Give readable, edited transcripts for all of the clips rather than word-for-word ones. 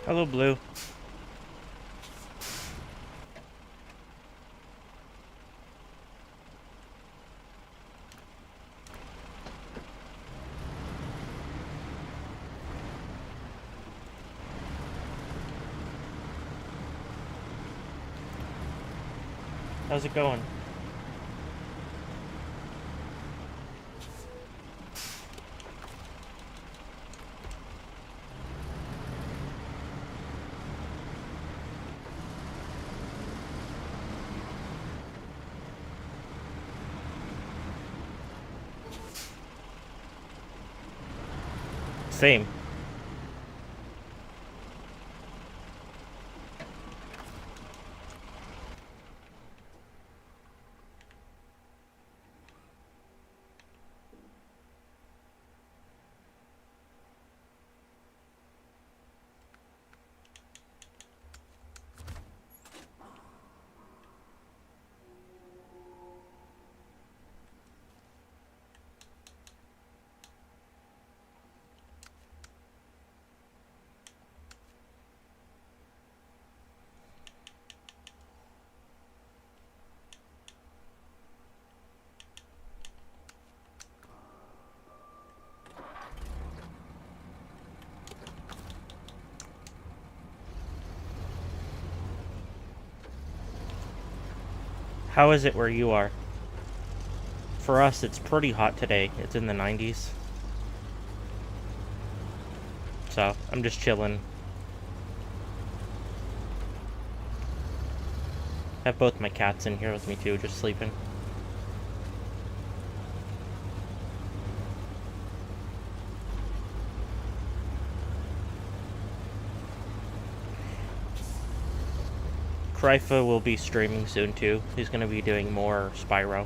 Hello, Blue. How's it going? Same. How is it where you are? For us, it's pretty hot today. It's in the 90s. So, I'm just chilling. I have both my cats in here with me too, just sleeping. Krypha will be streaming soon too. He's going to be doing more Spyro.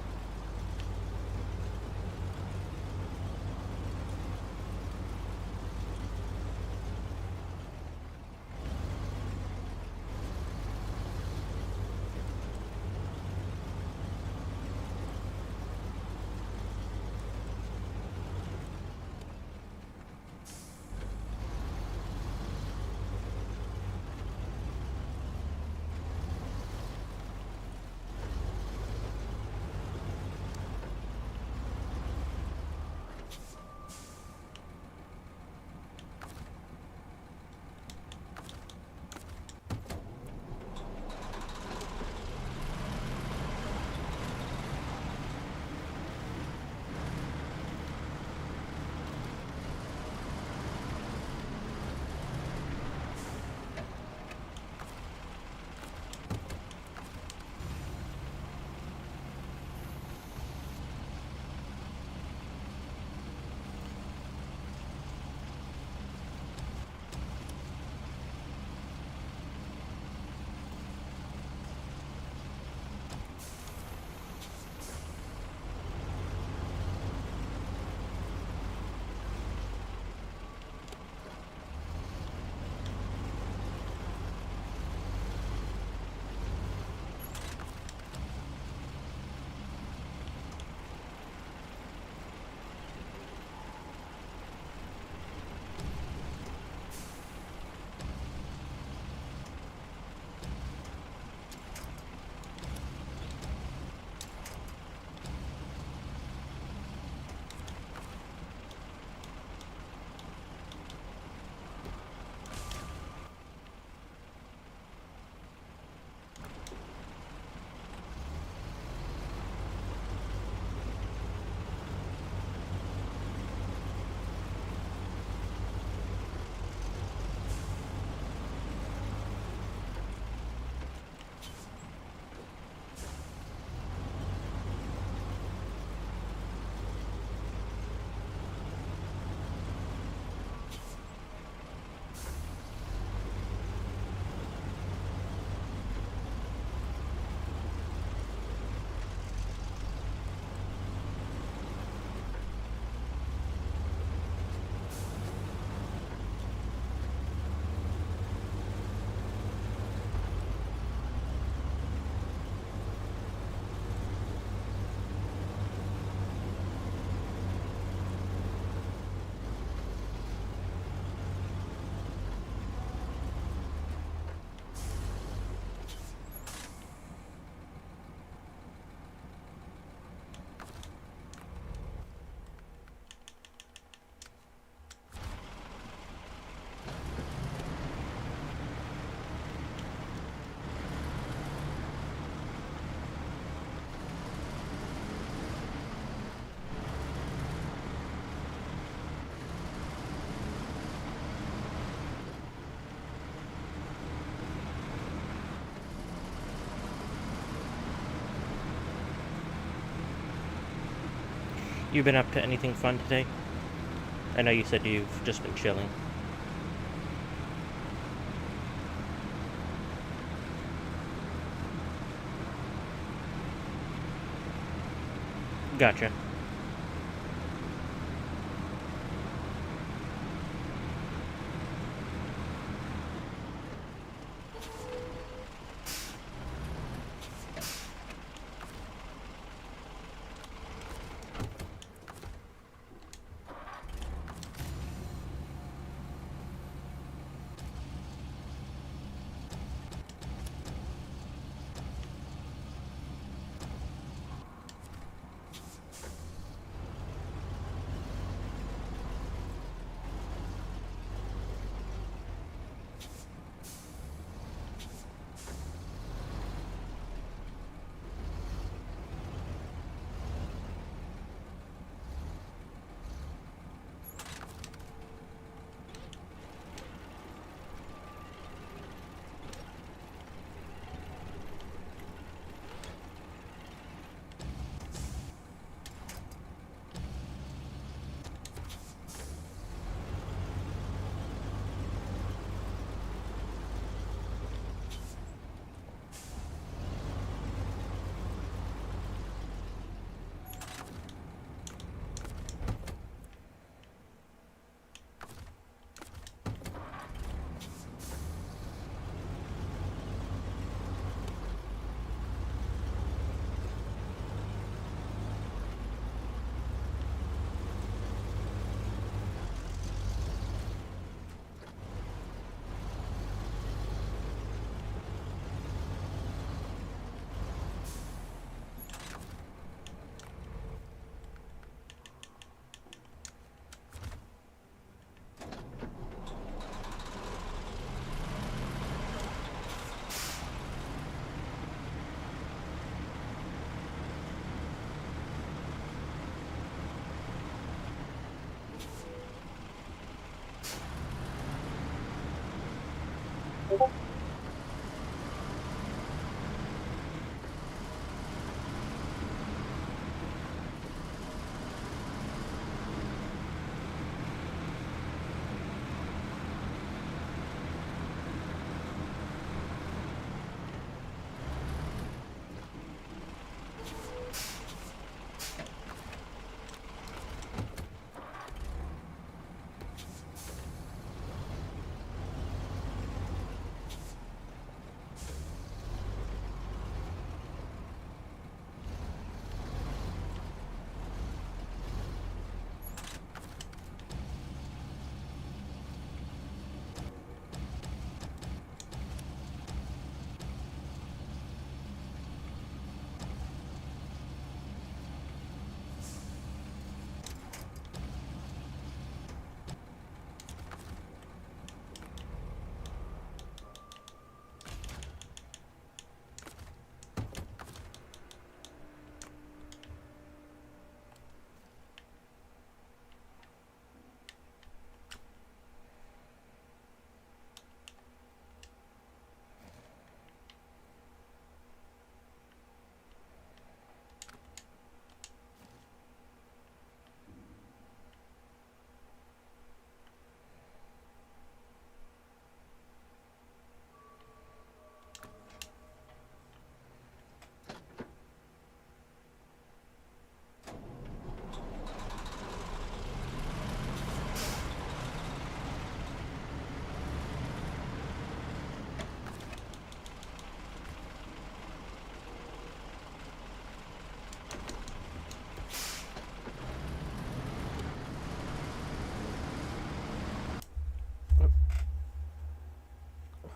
You been up to anything fun today? I know you said you've just been chilling. Gotcha.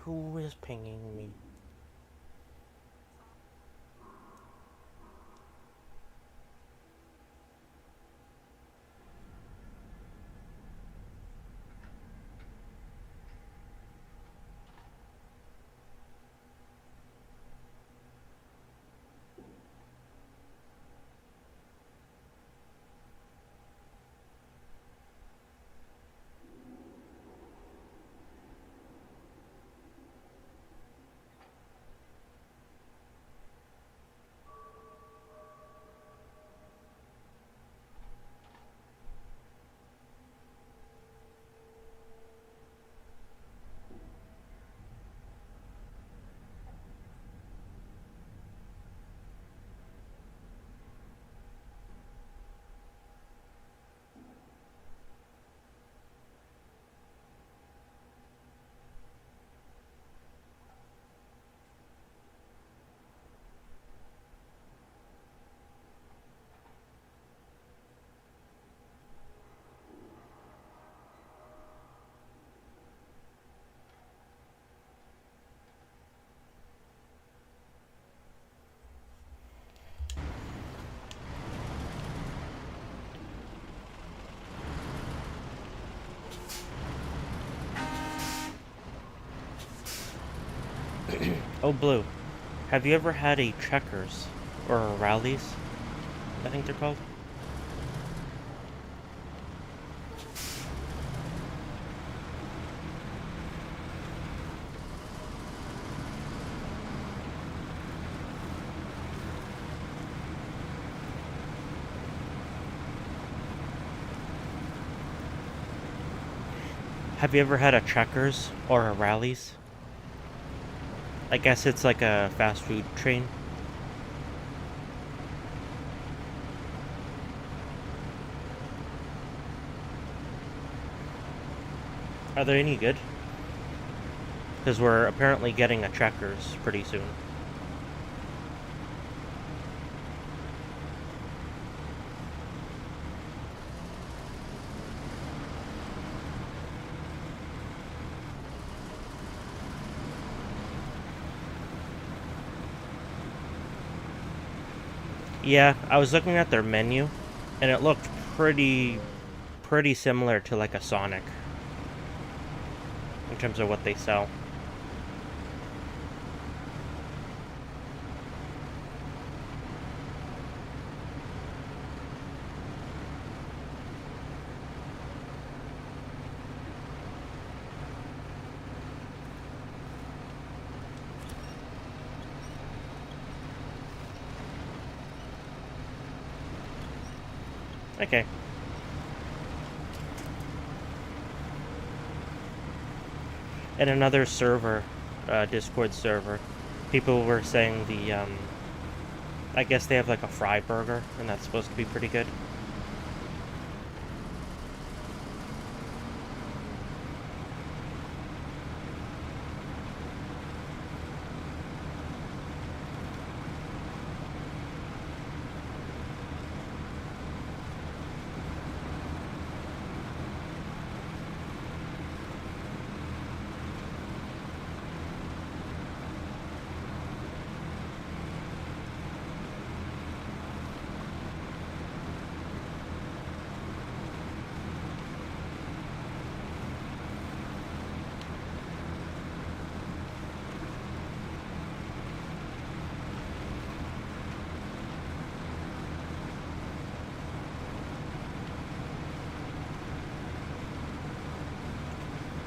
Who is pinging me? Oh, Blue. Have you ever had a checkers? Or a rallies? I think they're called. Have you ever had a checkers or a rallies? I guess it's like a fast food chain. Are they any good? Because we're apparently getting a checkers pretty soon. Yeah, I was looking at their menu, and it looked pretty similar to like a Sonic in terms of what they sell. Okay. And another server, Discord server, people were saying I guess they have like a fry burger, and that's supposed to be pretty good.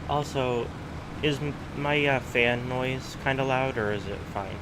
Also, is my fan noise kind of loud, or is it fine?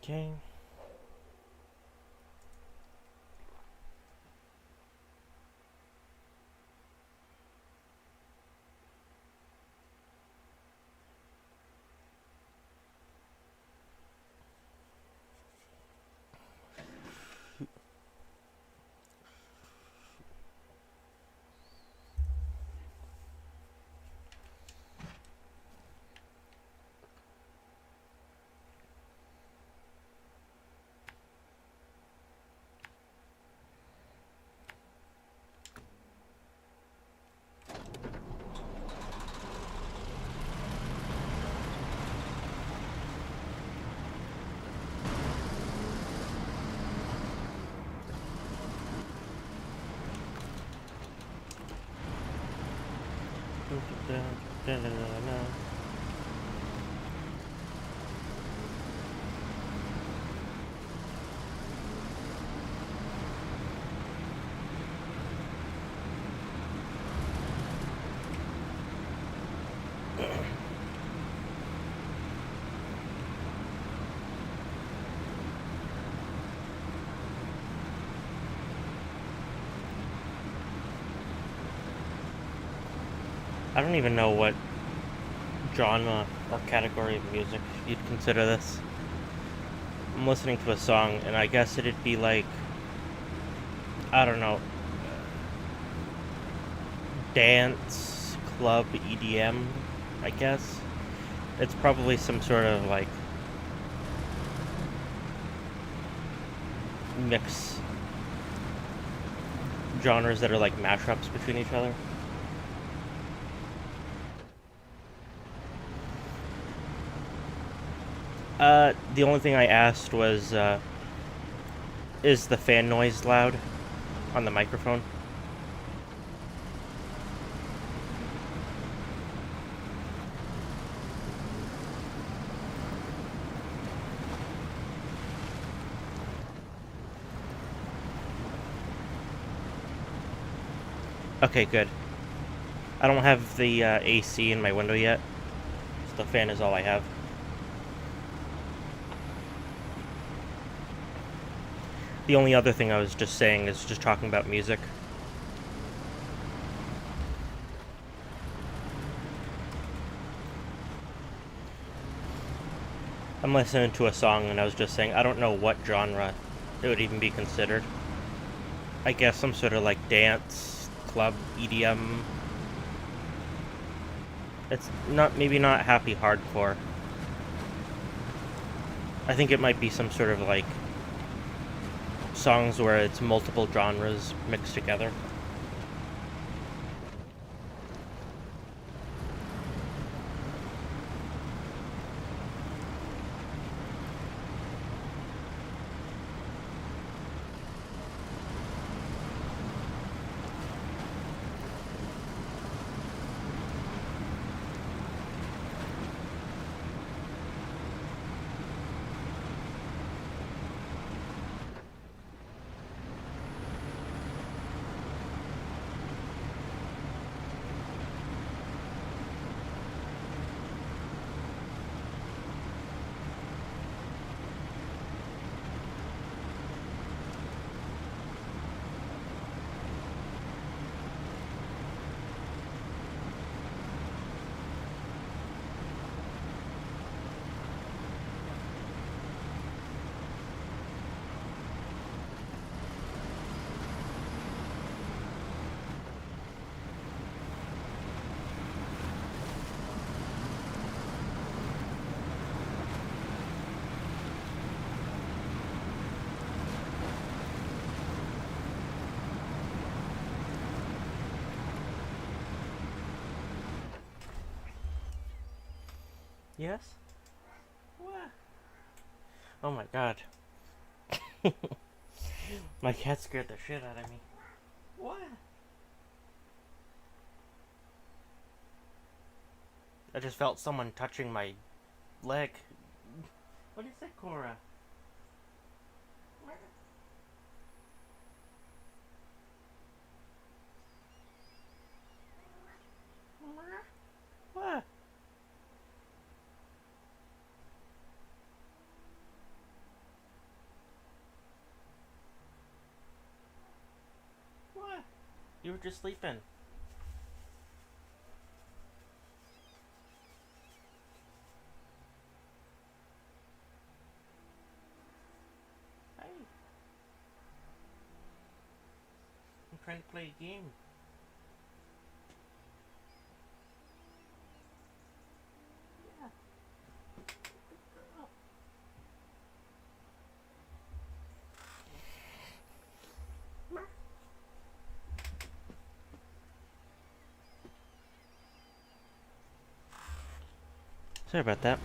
Okay. I don't even know what genre or category of music you'd consider this. I'm listening to a song, and I guess it'd be like, I don't know, dance, club, EDM, I guess. It's probably some sort of like mix genres that are like mashups between each other. The only thing I asked was, is the fan noise loud on the microphone? Okay, good. I don't have the AC in my window yet, so the fan is all I have. The only other thing I was just saying is just talking about music. I'm listening to a song and I was just saying I don't know what genre it would even be considered. I guess some sort of like dance, club, EDM. It's not, maybe not happy hardcore. I think it might be some sort of like songs where it's multiple genres mixed together. Yes? What? Oh my god. My cat scared the shit out of me. What? I just felt someone touching my leg. What is that, Cora? What? You were just sleeping. Hey, I'm trying to play a game. Yeah. Sorry about that.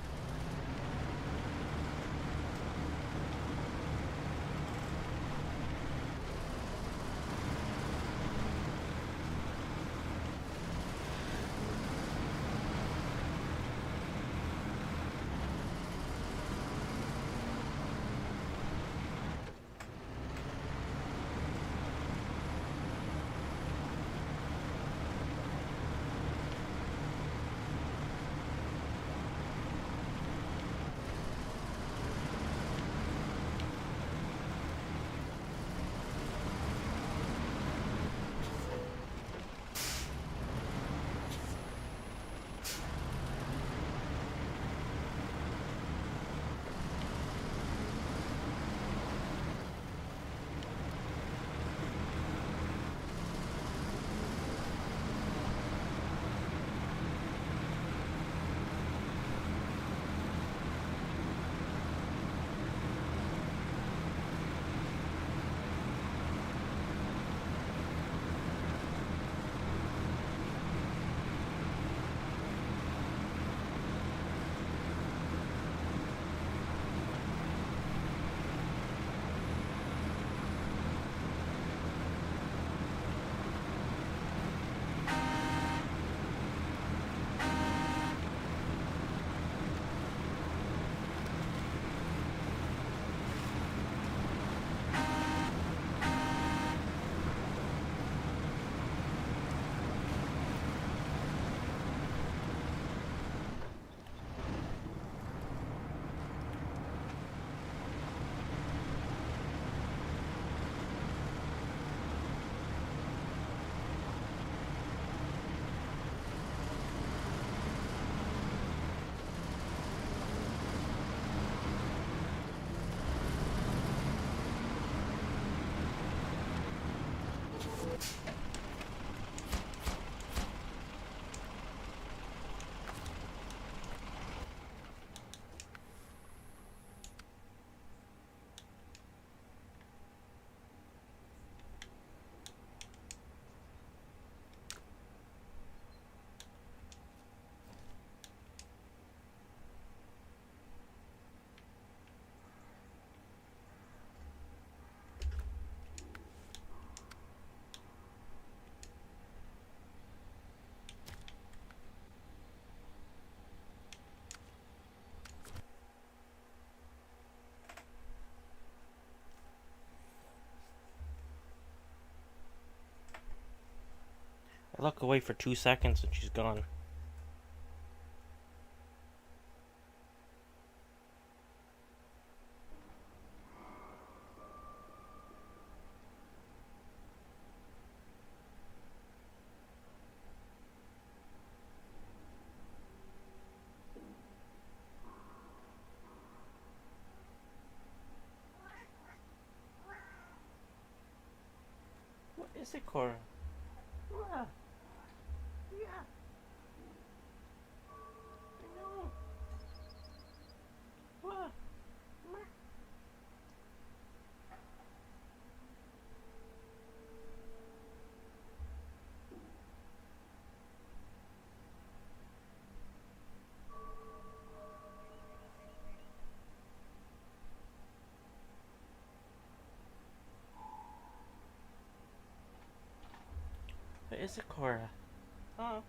I look away for 2 seconds and she's gone. What is it, Cora? Yeah. Yeah. I know. What? What is it, Cora? Huh?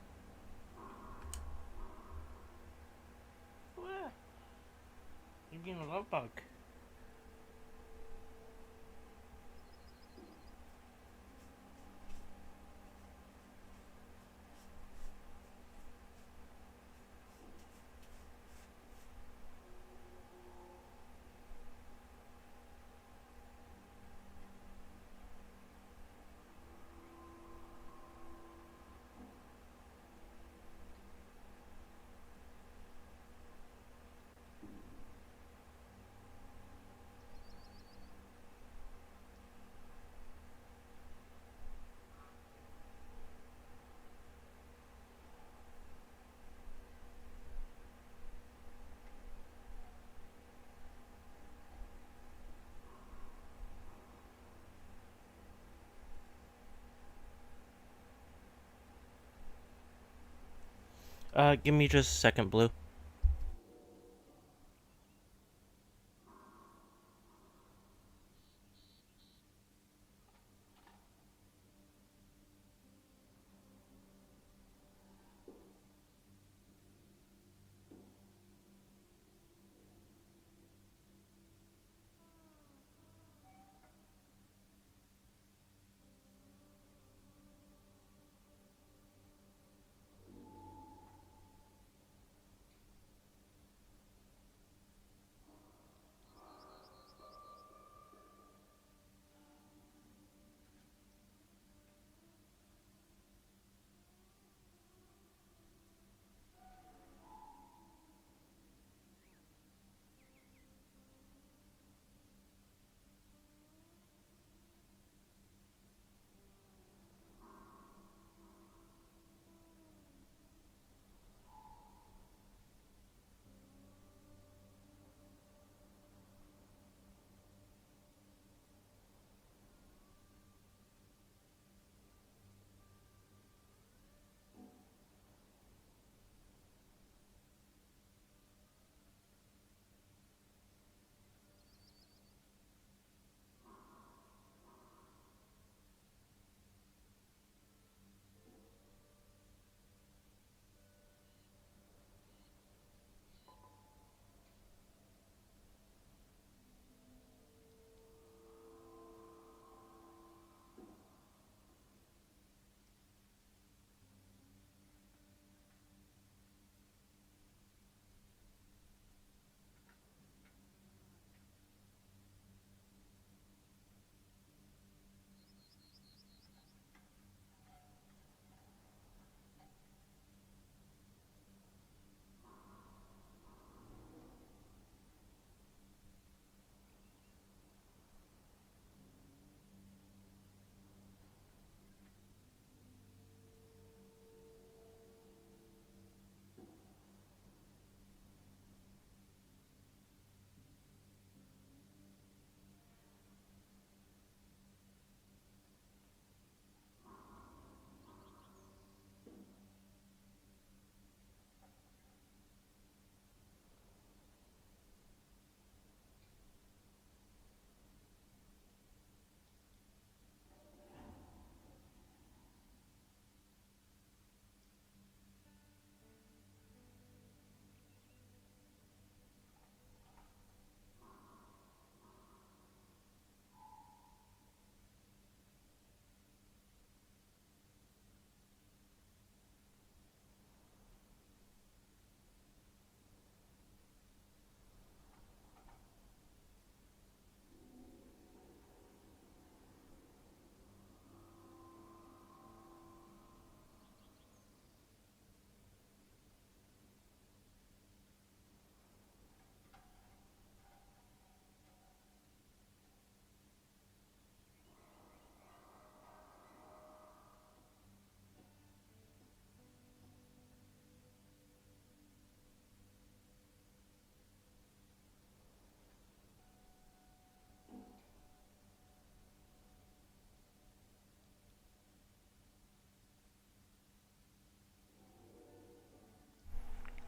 What? You're being a love bug. Give me just a second, Blue.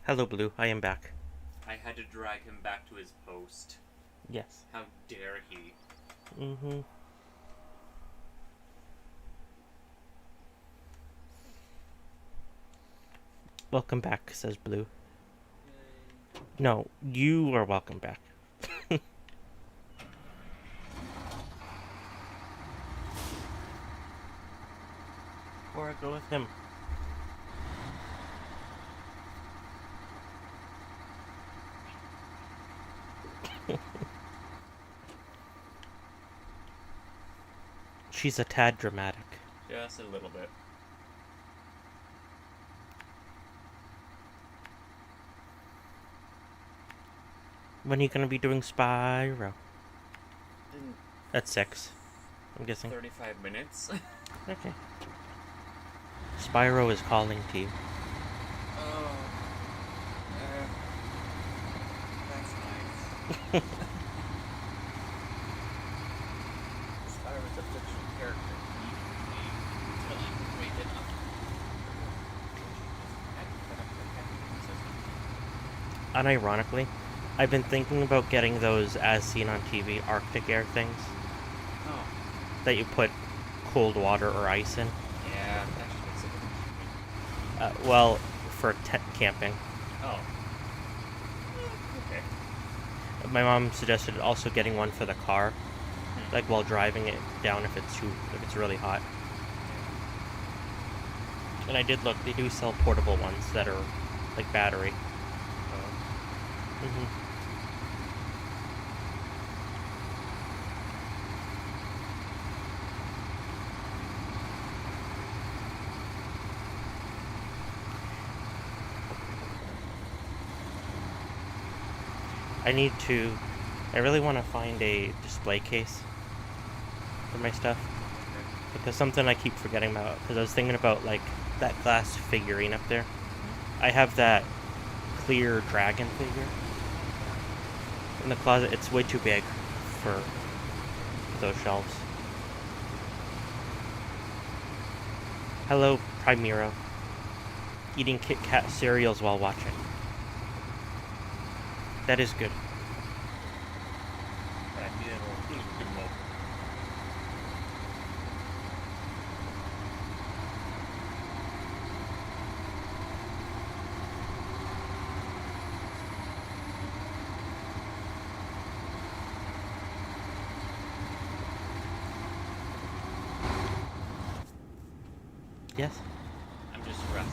Hello, Blue. I am back. I had to drag him back to his post. Yes. How dare he? Mm-hmm. Welcome back, says Blue. Yay. No, you are welcome back. Or I go with him. She's a tad dramatic. Just a little bit. When are you gonna be doing Spyro? In At 6, I'm guessing. 35 minutes. Okay. Spyro is calling to you. Oh. That's nice. Spyro's a fictional character. Until I wake it up. unironically, I've been thinking about getting those as seen on TV Arctic air things Oh. that you put cold water or ice in. Yeah, that actually makes it look Well, for camping. Oh. Okay. My mom suggested also getting one for the car, like while driving it down if it's really hot. And I did look; they do sell portable ones that are like battery. Oh. I really want to find a display case for my stuff. Okay. But there's something I keep forgetting about, because I was thinking about, like, that glass figurine up there. I have that clear dragon figure in the closet. It's way too big for those shelves. Hello, Primero. Eating Kit Kat cereals while watching. That is good. But I need a really good moment. Yes? I'm just harassing.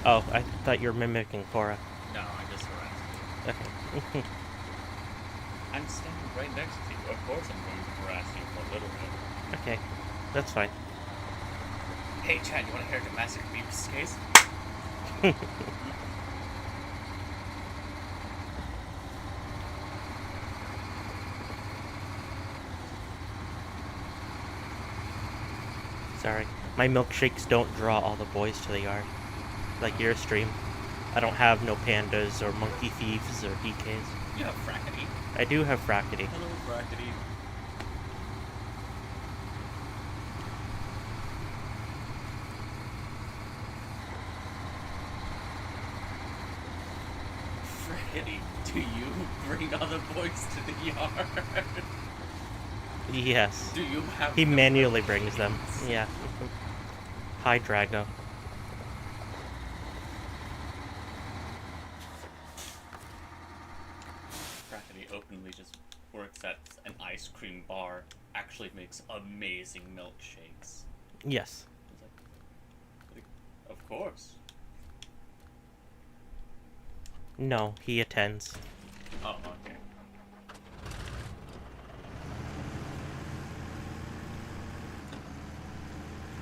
Oh, I thought you were mimicking Cora. No, I'm just harassing. Okay. I'm standing right next to you. Of course I'm going to harass you for a little bit. Okay. That's fine. Hey, Chad, you want to hear the Massacre Beeps case? Sorry. My milkshakes don't draw all the boys to the yard. Like your stream. I don't have no pandas or monkey thieves or DKs. You have Frackety. I do have Frackety. Hello, Frackety. Frackety, do you bring other boys to the yard? Yes. Do you have He no manually brings them. kids? Yeah. Hi, Drago. Frackety openly just works at an ice cream bar, actually makes amazing milkshakes. Yes. It's like, of course. No, he attends. Oh, okay.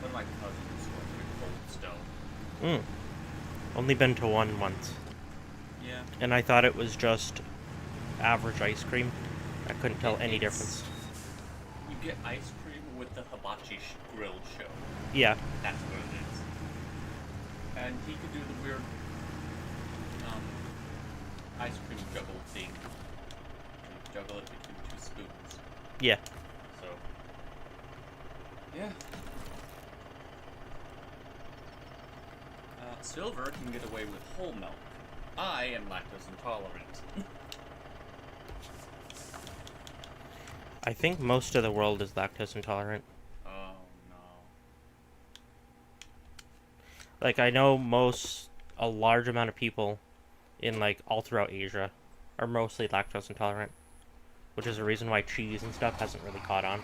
One of my cousins went to Cold Stone. Only been to one once. Yeah. And I thought it was just average ice cream. I couldn't tell any It's- difference. You get ice cream with the hibachi grill show. Yeah. That's what it is. And he could do the weird ice cream juggle thing. You juggle it between two spoons. Yeah. So, yeah. Silver can get away with whole milk. I am lactose intolerant. I think most of the world is lactose intolerant. Oh no. Like, I know a large amount of people in, like, all throughout Asia are mostly lactose intolerant, which is a reason why cheese and stuff hasn't really caught on.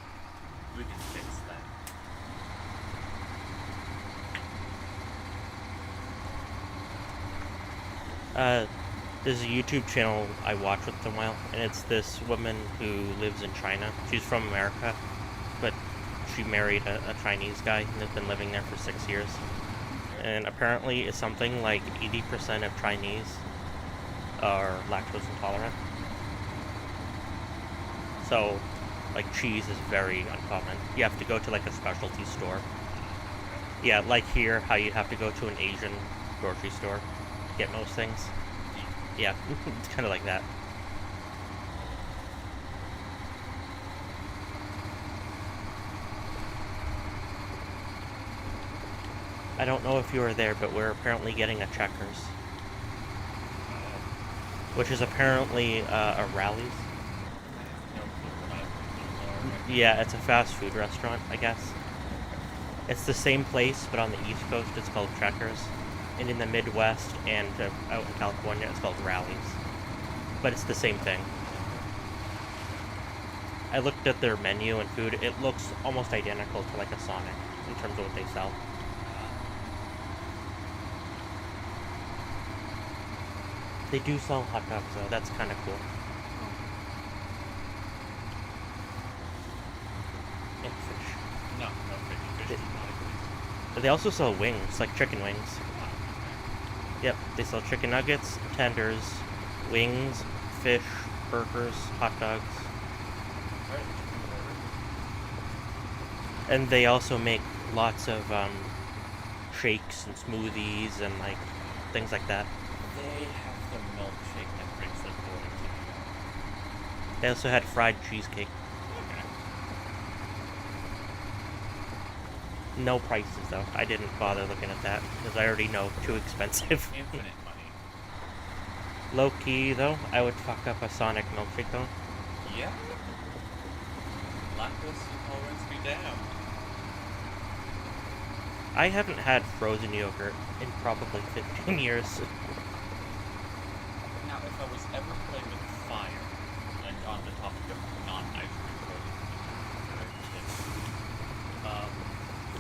We can fix that. There's a YouTube channel I watch once in a while, and it's this woman who lives in China. She's from America, but she married a Chinese guy and has been living there for 6 years. And apparently it's something like 80% of Chinese are lactose intolerant. So, like, cheese is very uncommon. You have to go to, like, a specialty store. Yeah, like here, how you have to go to an Asian grocery store to get most things. Yeah, it's kind of like that. I don't know if you were there, but we're apparently getting a Checkers. which is apparently a Rallies. I have no clue what I'm looking for right Yeah, it's a fast food restaurant, I guess. It's the same place, but on the East Coast, it's called Checkers, and in the Midwest and out in California, it's called Rallies. But it's the same thing. I looked at their menu and food; it looks almost identical to like a Sonic in terms of what they sell. They do sell hot dogs though. That's kind of cool. And fish. now. No, fish. Fish is not a good. They also sell wings, like chicken wings. Yep, they sell chicken nuggets, tenders, wings, fish, burgers, hot dogs. Alright, And they also make lots of shakes and smoothies and like things like that. they have the milkshake that brings the boy to me. They also had fried cheesecake. Okay. No prices though. I didn't bother looking at that because I already know too expensive. Infinite money. Low key though, I would fuck up a Sonic milkshake though. Yeah. Lactose intolerance be damned. I haven't had frozen yogurt in probably 15 years. Now, if I was ever playing with fire, and on the topic of non-ice cream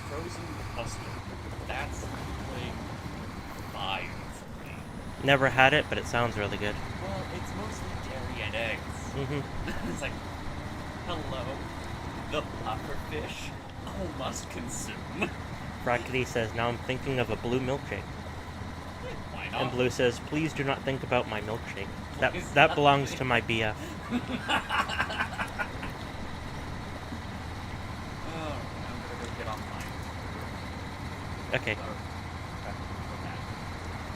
frozen custard, that's like fire for me. Never had it, but it sounds really good. Well, it's mostly dairy and eggs. Mm-hmm. It's like, hello, the pufferfish, oh, must consume. Rockety says, now I'm thinking of a blue milkshake. Why not? And Blue says, please do not think about my milkshake. That Please that not. belongs to my BF. Oh, I'm gonna go get online. Okay,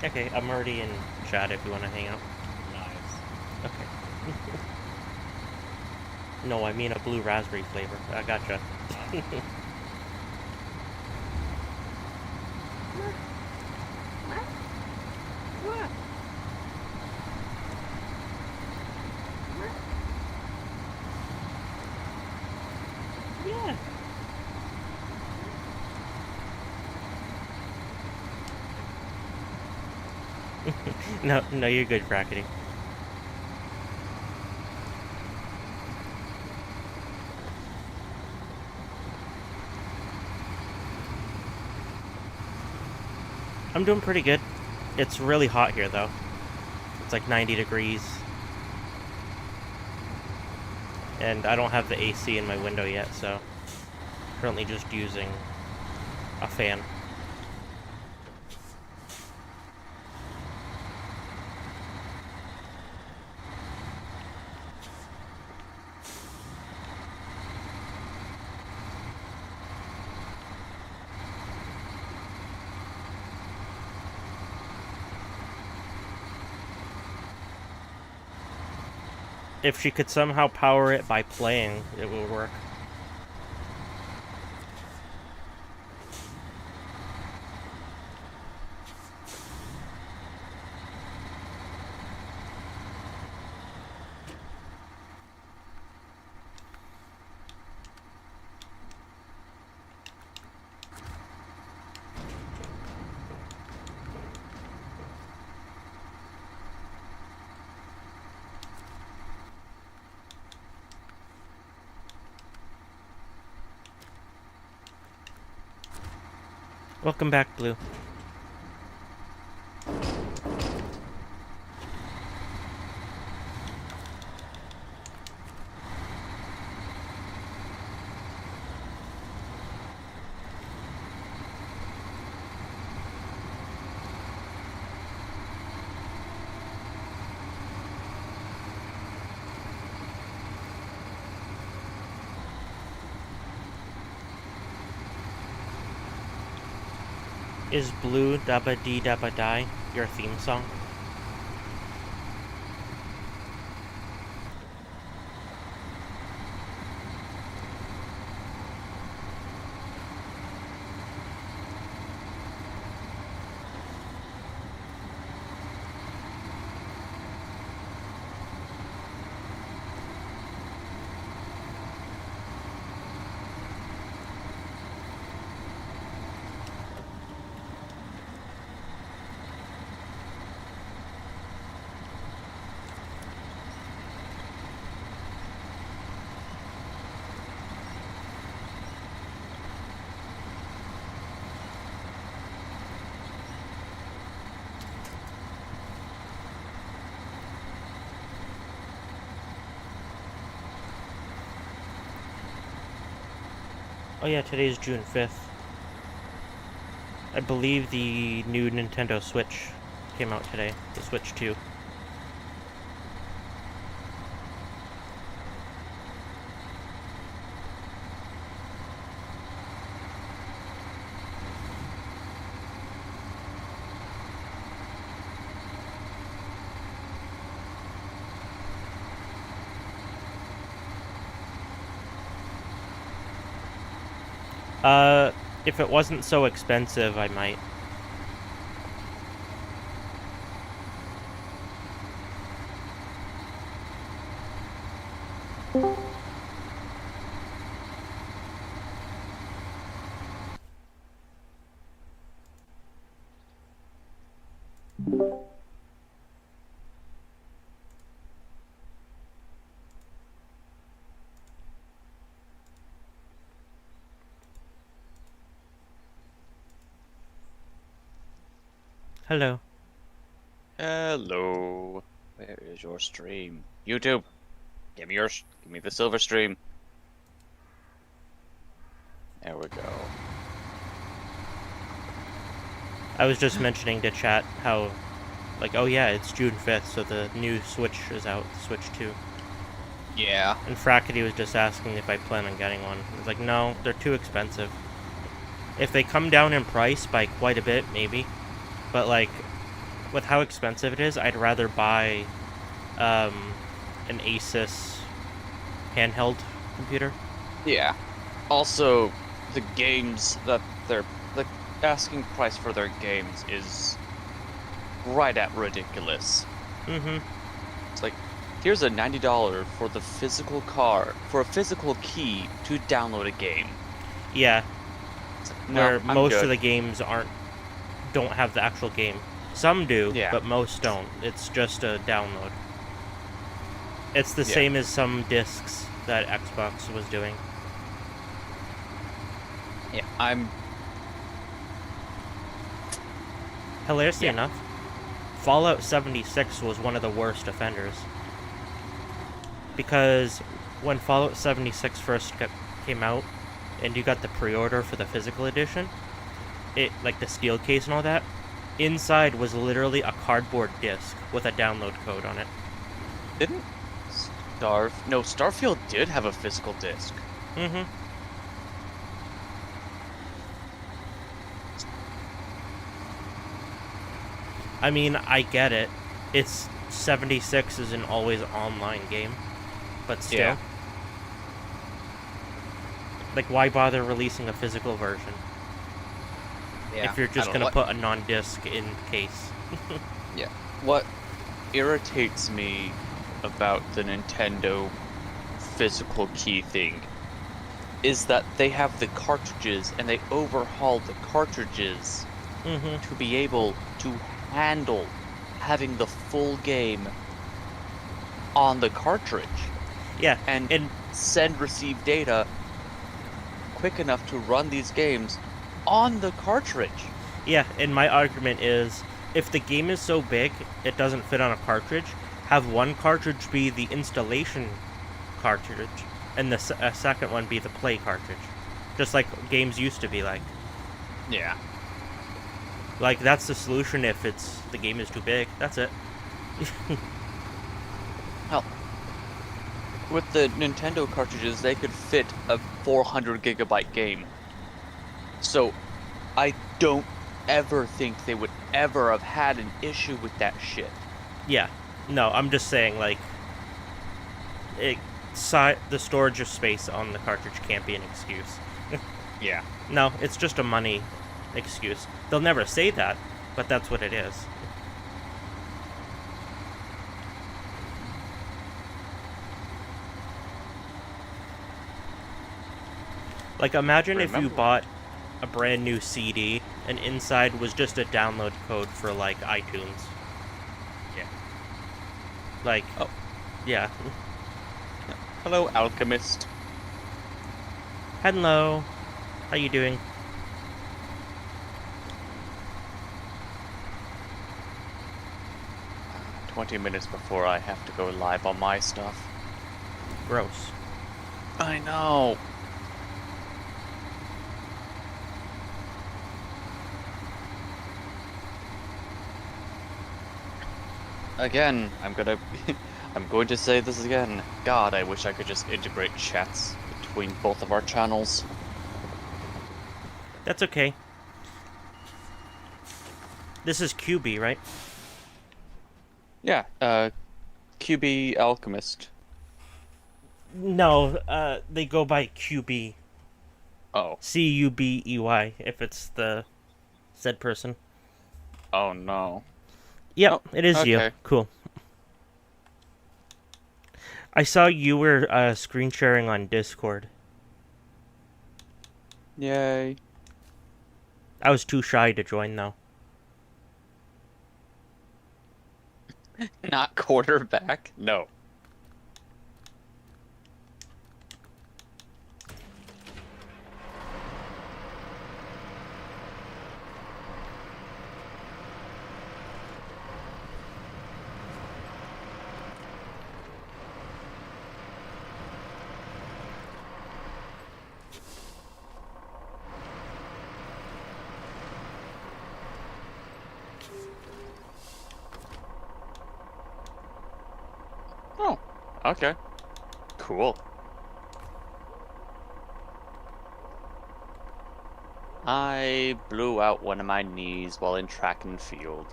Okay. okay, I'm already in chat if you want to hang out. Nice. Okay. No, I mean a blue raspberry flavor. I gotcha. Yeah. No, you're good, Brackety. I'm doing pretty good. It's really hot here, though. It's like 90 degrees. And I don't have the AC in my window yet, so currently just using a fan. If she could somehow power it by playing, it would work. Welcome back, Blue. Is Blue Dabba Dee Dabba Die your theme song? yeah, today's June 5th. I believe the new Nintendo Switch came out today. The Switch 2. If it wasn't so expensive, I might. Hello. Hello. Where is your stream? YouTube, give me yours. Give me the silver stream. There we go. I was just mentioning to chat how, like, oh yeah, it's June 5th, so the new Switch is out, the Switch 2. Yeah. And Frackety was just asking if I plan on getting one. I was like, no, they're too expensive. If they come down in price by quite a bit, maybe. But, like, with how expensive it is, I'd rather buy an Asus handheld computer. Yeah. Also, the games that the asking price for their games is right at ridiculous. Mm-hmm. It's like, here's a $90 for the physical for a physical key to download a game. Yeah. It's like, no, Where I'm most good. of the games don't have the actual game. Some do, Yeah. but most don't. It's just a download. It's the Yeah. same as some discs that Xbox was doing. Yeah, Hilariously Yeah. enough, Fallout 76 was one of the worst offenders. Because when Fallout 76 first came out, and you got the pre-order for the physical edition, like the steel case and all that, inside was literally a cardboard disc with a download code on it. Didn't Starfield did have a physical disc. Mm-hmm. I mean, I get it. It's 76 is an always online game, but still. Yeah. Like, why bother releasing a physical version if you're just gonna put a non-disc in case? Yeah. What irritates me about the Nintendo physical key thing is that they have the cartridges and they overhauled the cartridges Mm-hmm. to be able to handle having the full game on the cartridge Yeah, and send receive data quick enough to run these games on the cartridge. yeah, and my argument is, if the game is so big it doesn't fit on a cartridge, have one cartridge be the installation cartridge, and the second one be the play cartridge. Just like games used to be like. Yeah. Like, that's the solution if the game is too big. That's it. Hell, with the Nintendo cartridges, they could fit a 400 gigabyte game. So, I don't ever think they would ever have had an issue with that shit. Yeah. No, I'm just saying, like, the storage of space on the cartridge can't be an excuse. Yeah. No, it's just a money excuse. They'll never say that, but that's what it is. Like, imagine if you bought a brand new CD and inside was just a download code for, like, iTunes. Yeah. Like, Oh. Yeah. Hello, Alchemist. Henlo. How you doing? Uh, 20 minutes before I have to go live on my stuff. Gross. I know. Again, I'm gonna I'm going to say this again. God, I wish I could just integrate chats between both of our channels. That's okay. This is QB, right? Yeah, QB Alchemist. No, they go by QB. Oh. Cubey, if it's the said person. Oh no. Yep, Oh, it is you. okay. Cool. I saw you were screen sharing on Discord. Yay. I was too shy to join, though. Not quarterback? No. Oh, okay. Cool. I blew out one of my knees while in track and field.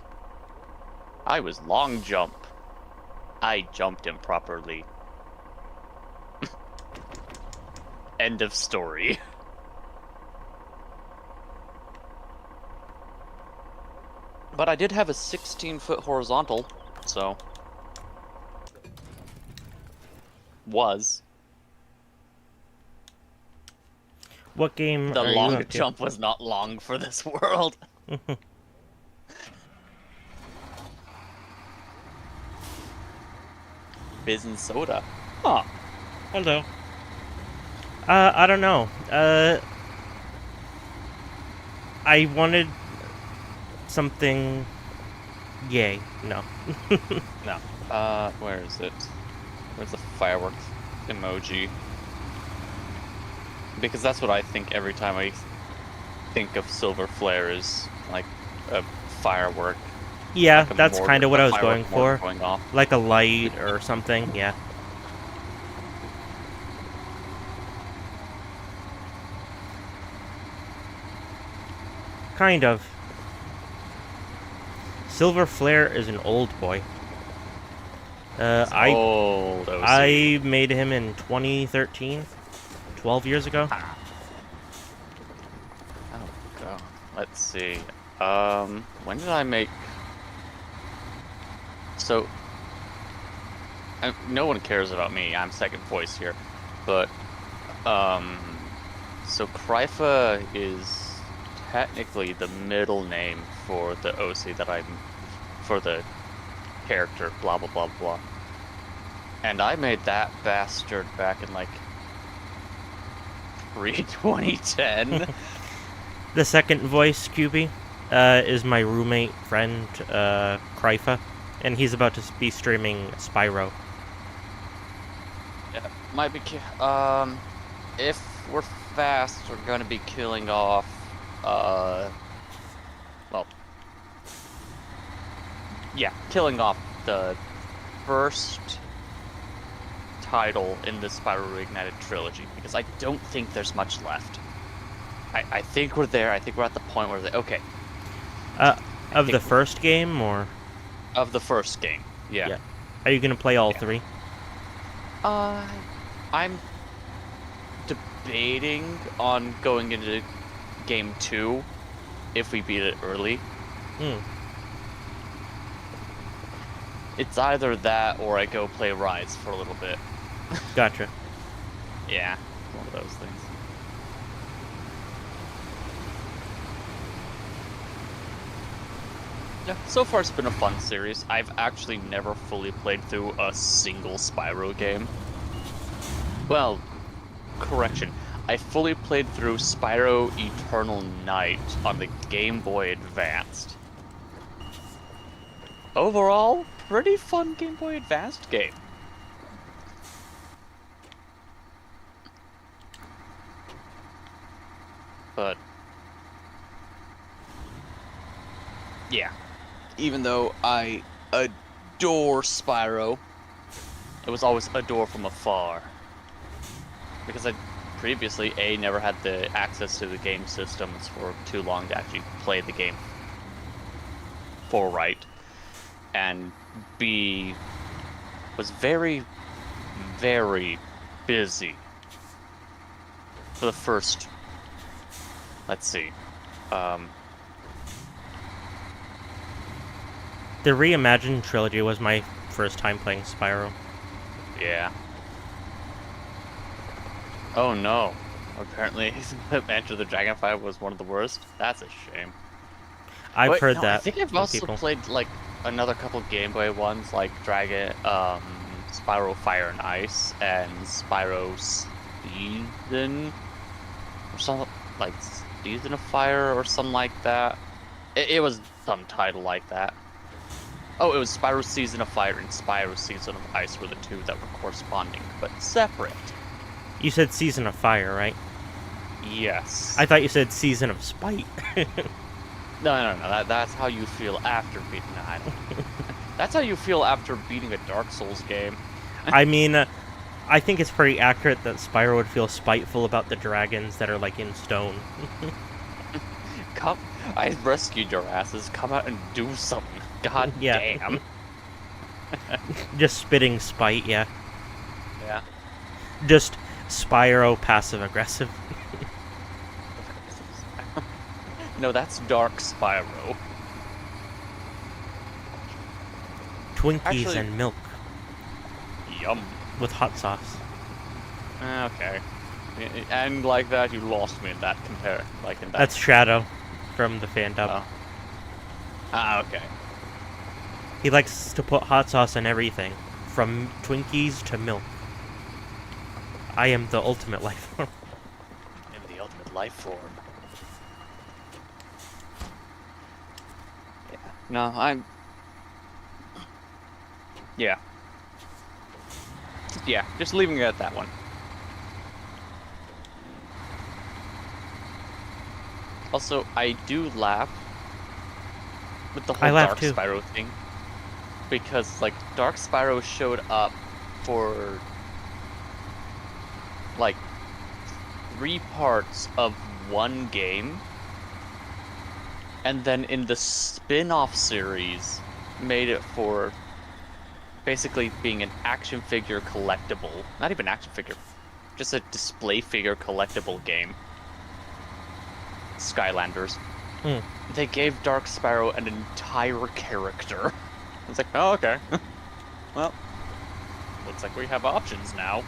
I was long jump. I jumped improperly. End of story. But I did have a 16-foot horizontal, so... Was. What game The are you long up to? jump was not long for this world. Biz and soda. Huh. Hello. I don't know. I wanted something... Yay. No. No. Where is it? Where's the fireworks emoji? Because that's what I think every time I think of Silver Flare is like a firework. Yeah, Like a that's kind of what I was going firework for. mortar going off. Like a light or something, yeah. Kind of. Silver Flare is an old boy. Old OC. I made him in 2013, 12 years ago. Oh god. Let's see. When did I make? So, no one cares about me. I'm second voice here, but so Krypha is technically the middle name for the OC that for the character. Blah blah blah blah. And I made that bastard back in like pre-2010. The second voice, QB, is my roommate friend, Krypha, and he's about to be streaming Spyro. Yeah, might be. If we're fast, we're gonna be killing off. Well, yeah, killing off the first title in the Spyro Reignited trilogy because I don't think there's much left. I think we're there. I think we're at the point where okay. Of the first game, or? Of the first game, yeah. Yeah. Are you gonna play all three? I'm debating on going into game 2 if we beat it early. It's either that or I go play Rise for a little bit. Gotcha. Yeah, one of those things. Yeah, so far it's been a fun series. I've actually never fully played through a single Spyro game. Well, correction. I fully played through Spyro Eternal Night on the Game Boy Advanced. Overall, pretty fun Game Boy Advanced game. But yeah, even though I adore Spyro. It was always adore from afar. Because I previously, A, never had the access to the game systems for too long to actually play the game for right. And B, was very, very busy for the first, let's see, The reimagined trilogy was my first time playing Spyro. yeah. Oh no. Apparently, Enter the Dragonfly was one of the worst. That's a shame. I've Wait, heard no, that I think I've from also people. played like another couple Game Boy ones, like Spyro Fire and Ice and Spyro Season or something like Season of Fire or something like that. It was some title like that. Oh, it was Spyro Season of Fire and Spyro Season of Ice were the two that were corresponding, but separate. You said Season of Fire, right? Yes. I thought you said Season of Spite. No. That's how you feel after beating. No, I don't. That's how you feel after beating a Dark Souls game. I mean, I think it's pretty accurate that Spyro would feel spiteful about the dragons that are, like, in stone. Come, I rescued your asses. Come out and do something. God Yeah. damn. Just spitting spite, yeah. Yeah. Just Spyro passive-aggressive. No, that's Dark Spyro. Twinkies Actually- and milk Yum. with hot sauce. Okay. And like that, you lost me in that in that. That's Shadow from the fan dub. Oh. Ah, okay. He likes to put hot sauce on everything, from Twinkies to milk. I am the ultimate life form. In the ultimate life form. Yeah. No, I'm. Yeah. Yeah, just leaving it at that one. Also, I do laugh with the I whole laugh Dark too. Spyro thing. Because, like, Dark Spyro showed up for, like, 3 parts of one game. And then in the spin-off series, made it for basically being an action figure collectible. Not even action figure, just a display figure collectible game. Skylanders. Hmm. They gave Dark Spyro an entire character. It's like, oh, okay. Well, looks like we have options now.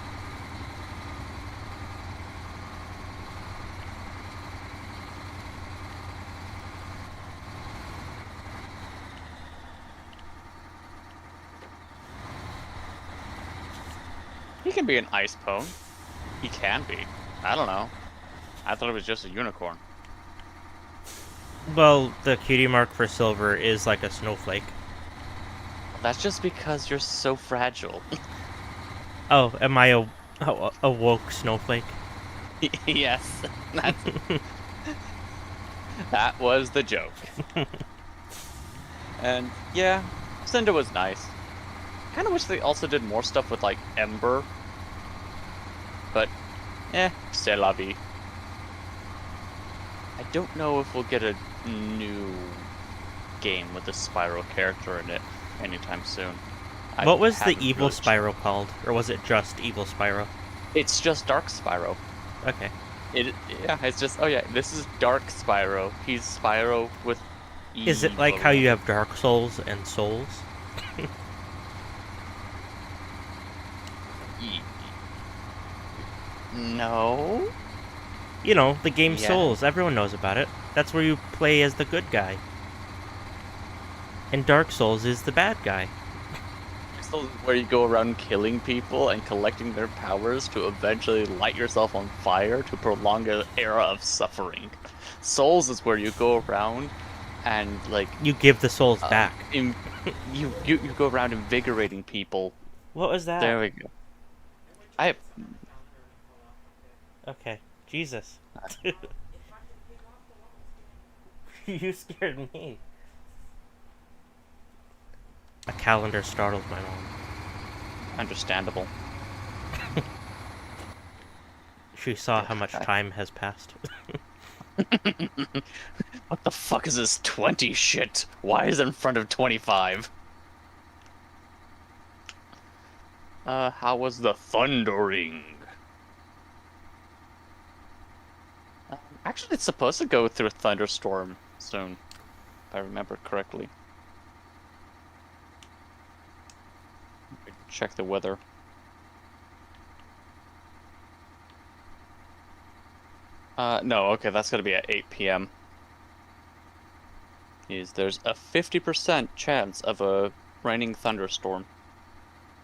He can be an ice pone. He can be. I don't know. I thought it was just a unicorn. Well, the cutie mark for Silver is like a snowflake. That's just because you're so fragile. Oh, am I a woke snowflake? Yes, that was the joke. And yeah, Cinder was nice. Kind of wish they also did more stuff with like Ember, but c'est la vie. I don't know if we'll get a new game with a Spyro character in it anytime soon. What was the haven't evil really Spyro called? Or was it just evil Spyro? It's just Dark Spyro. Okay. It's just, oh yeah, this is Dark Spyro. He's Spyro with evil. Is it like how you have Dark Souls and Souls? No? You know, the game Yeah. Souls. Everyone knows about it. That's where you play as the good guy. And Dark Souls is the bad guy. So where you go around killing people and collecting their powers to eventually light yourself on fire to prolong an era of suffering. Souls is where you go around and like You give the souls back. You go around invigorating people. What was that? There we go. I Okay. Jesus. You scared me. A calendar startled my mom. Understandable. She saw how much time has passed. What the fuck is this 20 shit? Why is it in front of 25? How was the thundering? Actually, it's supposed to go through a thunderstorm soon, if I remember correctly. Check the weather. No, okay, that's gonna be at 8 p.m. There's a 50% chance of a raining thunderstorm.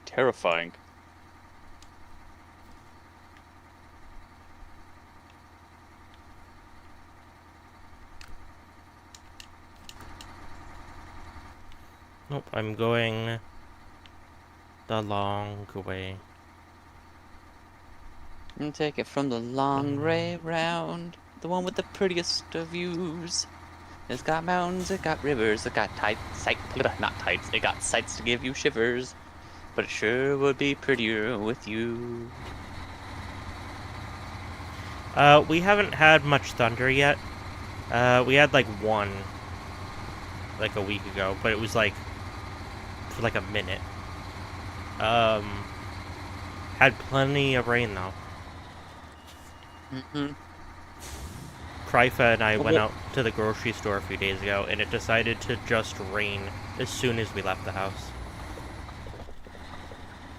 Terrifying. Nope, I'm going the long way. And take it from the long way round, the one with the prettiest of views. It's got mountains, it got rivers, it got not tights, it got sights to give you shivers. But it sure would be prettier with you. We haven't had much thunder yet. We had like one, like a week ago, but it was like for like a minute. Had plenty of rain though. Mm-hmm. Kryfa and I went out to the grocery store a few days ago, and it decided to just rain as soon as we left the house.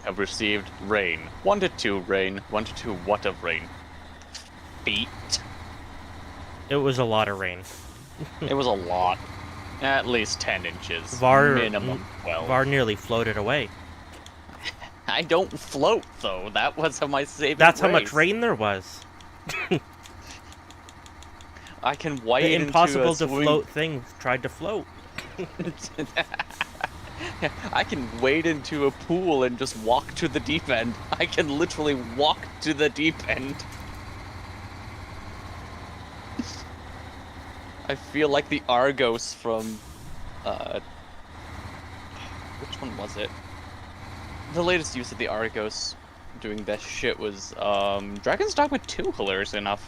Have received rain. 1 to 2 rain. 1 to 2 what of rain? Feet. It was a lot of rain. It was a lot. At least 10 inches. Var, Minimum 12. Var nearly floated away. I don't float, though. That was my saving That's grace. how much rain there was. I can wade The into impossible a to float thing tried to float. I can wade into a pool and just walk to the deep end. I can literally walk to the deep end. I feel like the Argos from, which one was it? The latest use of the Argos doing that shit was, Dragon's Dogma 2, hilarious enough.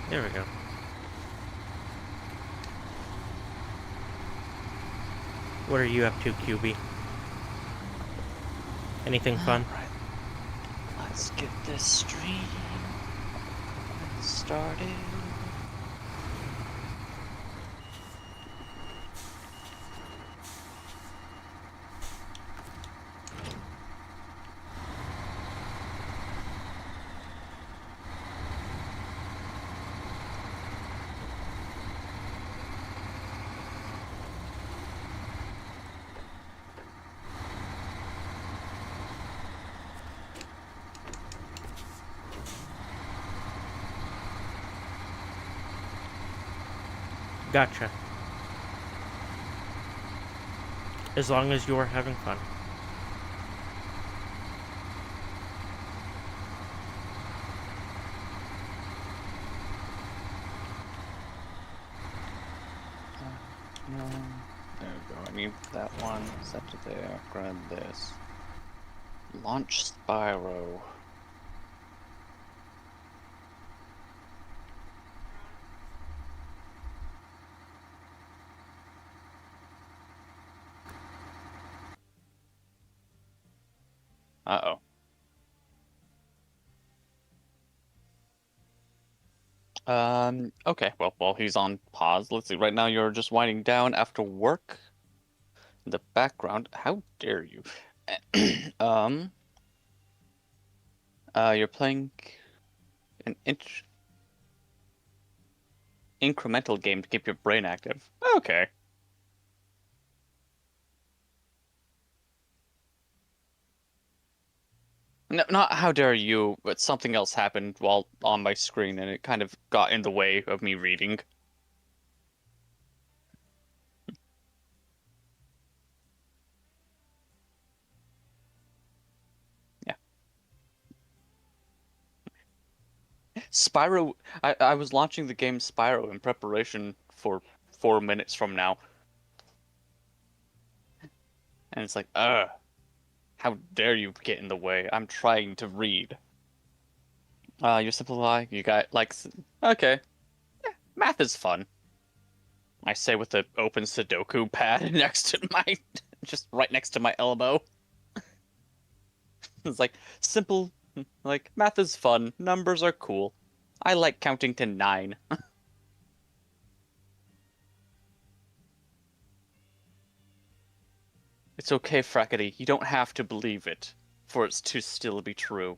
There we go. What are you up to, QB? Anything fun? Alright. Let's get this stream started. Gotcha. As long as you're having fun. No. There we go. I need that one. Set to there. Grab this. Launch Spyro. Uh-oh. Okay, well, while he's on pause, let's see. Right now you're just winding down after work. In the background, how dare you? You're playing an incremental game to keep your brain active. Okay. No, not how dare you, but something else happened while on my screen and it kind of got in the way of me reading. Spyro. I was launching the game Spyro in preparation for 4 minutes from now, and it's like, how dare you get in the way? I'm trying to read. You're simple lie. You got like, okay, math is fun. I say with the open Sudoku pad next to my, just right next to my elbow. It's like simple, like math is fun. Numbers are cool. I like counting to 9. It's okay, Frackety. You don't have to believe it, for it's to still be true.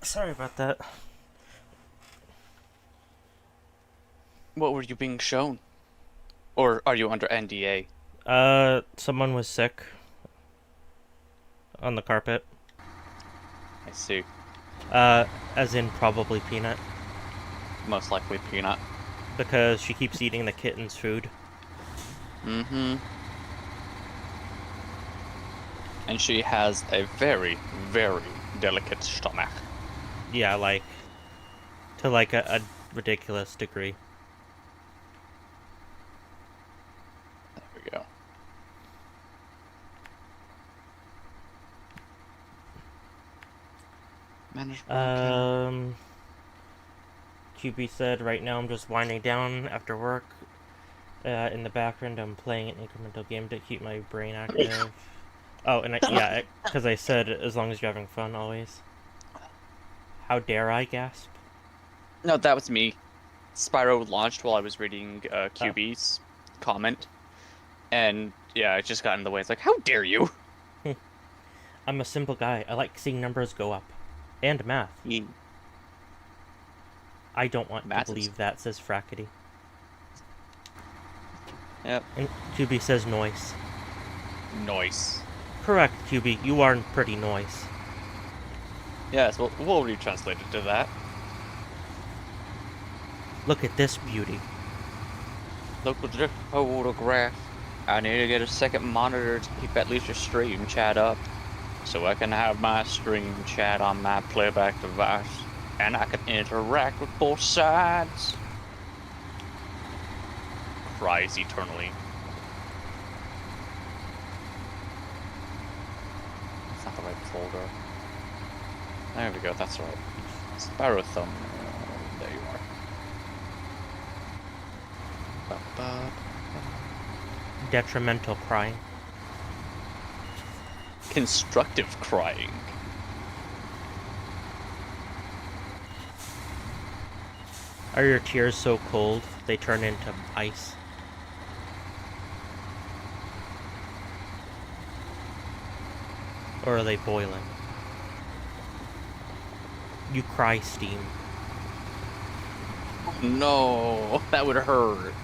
Sorry about that. What were you being shown? Or are you under NDA? Someone was sick on the carpet. I see. As in probably Peanut, Most likely Peanut. because she keeps eating the kitten's food. Mm-hmm. And she has a very, very delicate stomach. Yeah, like, to like a ridiculous degree. There we go. Manage walking. QB said, right now I'm just winding down after work. In the background, I'm playing an incremental game to keep my brain active. Oh, and yeah, because I said as long as you're having fun always. How dare I gasp? No, that was me. Spyro launched while I was reading QB's comment. And yeah, it just got in the way. It's like, how dare you? I'm a simple guy. I like seeing numbers go up. And math. I don't want Math to is- believe that, says Frackety. Yep. And QB says noise. Noise. Correct, QB. You are pretty noise. Yes, well, we'll retranslate it to that. Look at this beauty. Look at this photograph. I need to get a second monitor to keep at least your stream chat up, so I can have my stream chat on my playback device, and I can interact with both sides. Cries eternally. It's not the right folder. There we go, that's right. Spyro thumb. There you are. Ba-ba. Detrimental crying. Constructive crying. Are your tears so cold they turn into ice? Or are they boiling? You cry steam. No, that would hurt.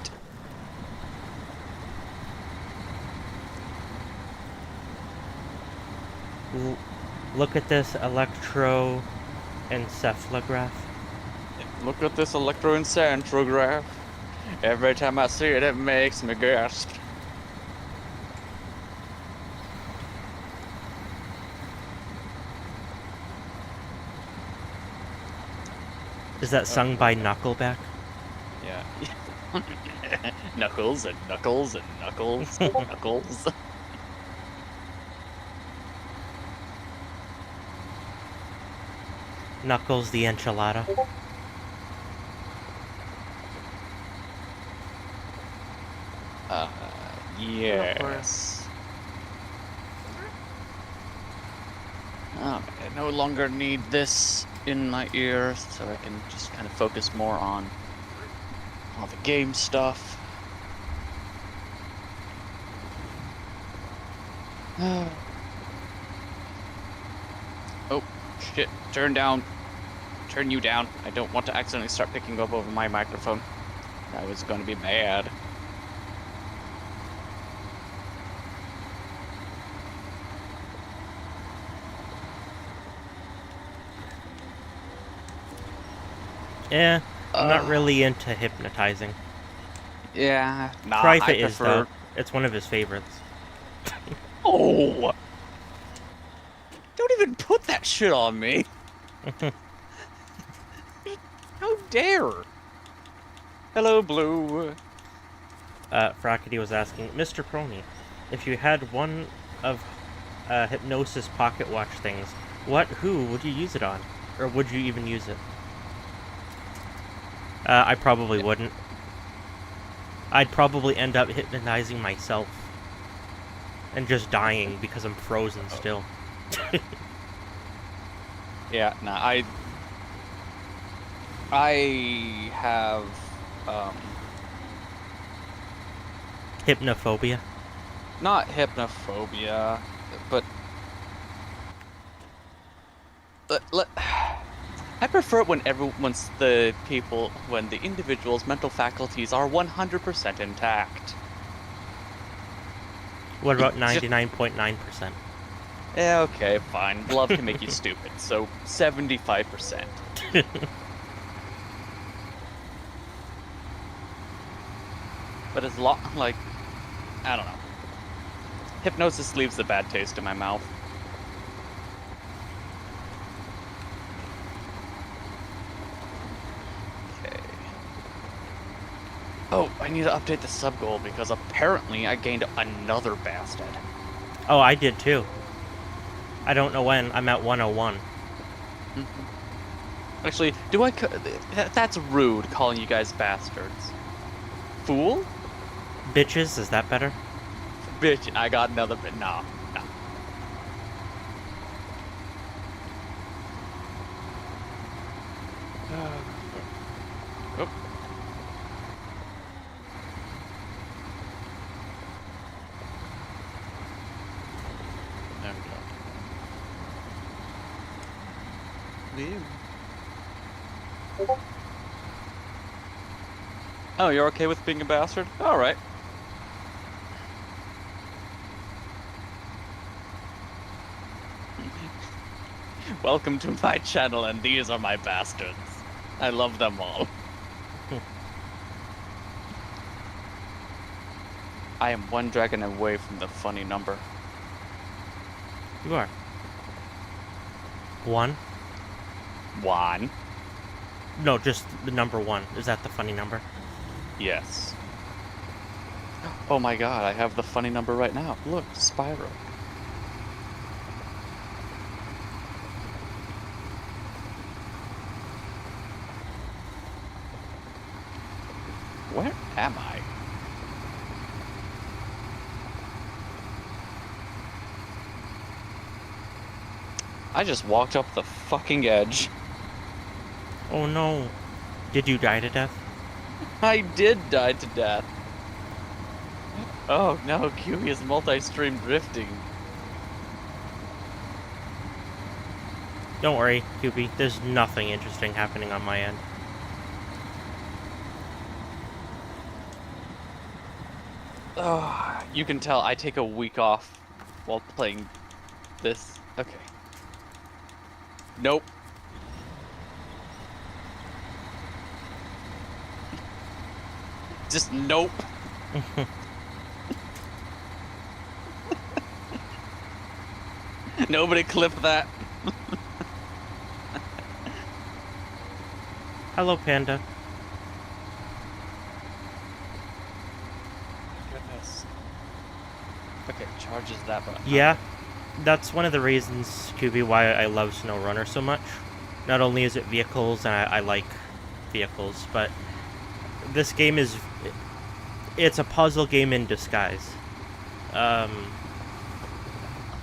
Look at this electroencephalograph. Look at this electroencephalograph. Every time I see it, it makes me gasp. Is that sung by Knuckleback? Yeah. Knuckles and knuckles and knuckles and knuckles. Knuckles the enchilada. Yes. I no longer need this in my ear, so I can just kind of focus more on all the game stuff. Oh, shit. Turn down. Turn you down. I don't want to accidentally start picking up over my microphone. That was going to be bad. Yeah, I'm not really into hypnotizing. Yeah. Nah, Cryfa I is, prefer... though. It's one of his favorites. Oh! shit on me. How dare? Hello, Blue. Frockety was asking, Mr. Prony, if you had one of Hypnosis pocket watch things, who would you use it on? Or would you even use it? I probably wouldn't. I'd probably end up hypnotizing myself. And just dying because I'm frozen still. Yeah, nah, I have, Hypnophobia. not hypnophobia, but I prefer it when when the individual's mental faculties are 100% intact. What about 99.9%? Yeah, okay, fine. Love can make you stupid, so 75%. But as long, like, I don't know. Hypnosis leaves a bad taste in my mouth. Okay. Oh, I need to update the sub goal because apparently I gained another bastard. Oh, I did too. I don't know when. I'm at 101. Actually, that's rude calling you guys bastards. Fool? Bitches, is that better? Bitch, I got another bit. No. Oh. There we go. Leave. Oh, you're okay with being a bastard? Alright. Welcome to my channel, and these are my bastards. I love them all. I am one dragon away from the funny number. You are. 1? 1. No, just the number 1. Is that the funny number? Yes. Oh my god, I have the funny number right now. Look, Spyro. Where am I? I just walked up the fucking edge. Oh no. Did you die to death? I did die to death. Oh no, QB is multi-stream drifting. Don't worry, QB. There's nothing interesting happening on my end. Oh, you can tell I take a week off while playing this. Okay. Nope. Just nope. Nobody clip that. Hello, Panda. Goodness. Okay, charges that button. Yeah, that's one of the reasons, QB, why I love Snowrunner so much. Not only is it vehicles, and I like vehicles, but this game is... It's a puzzle game in disguise.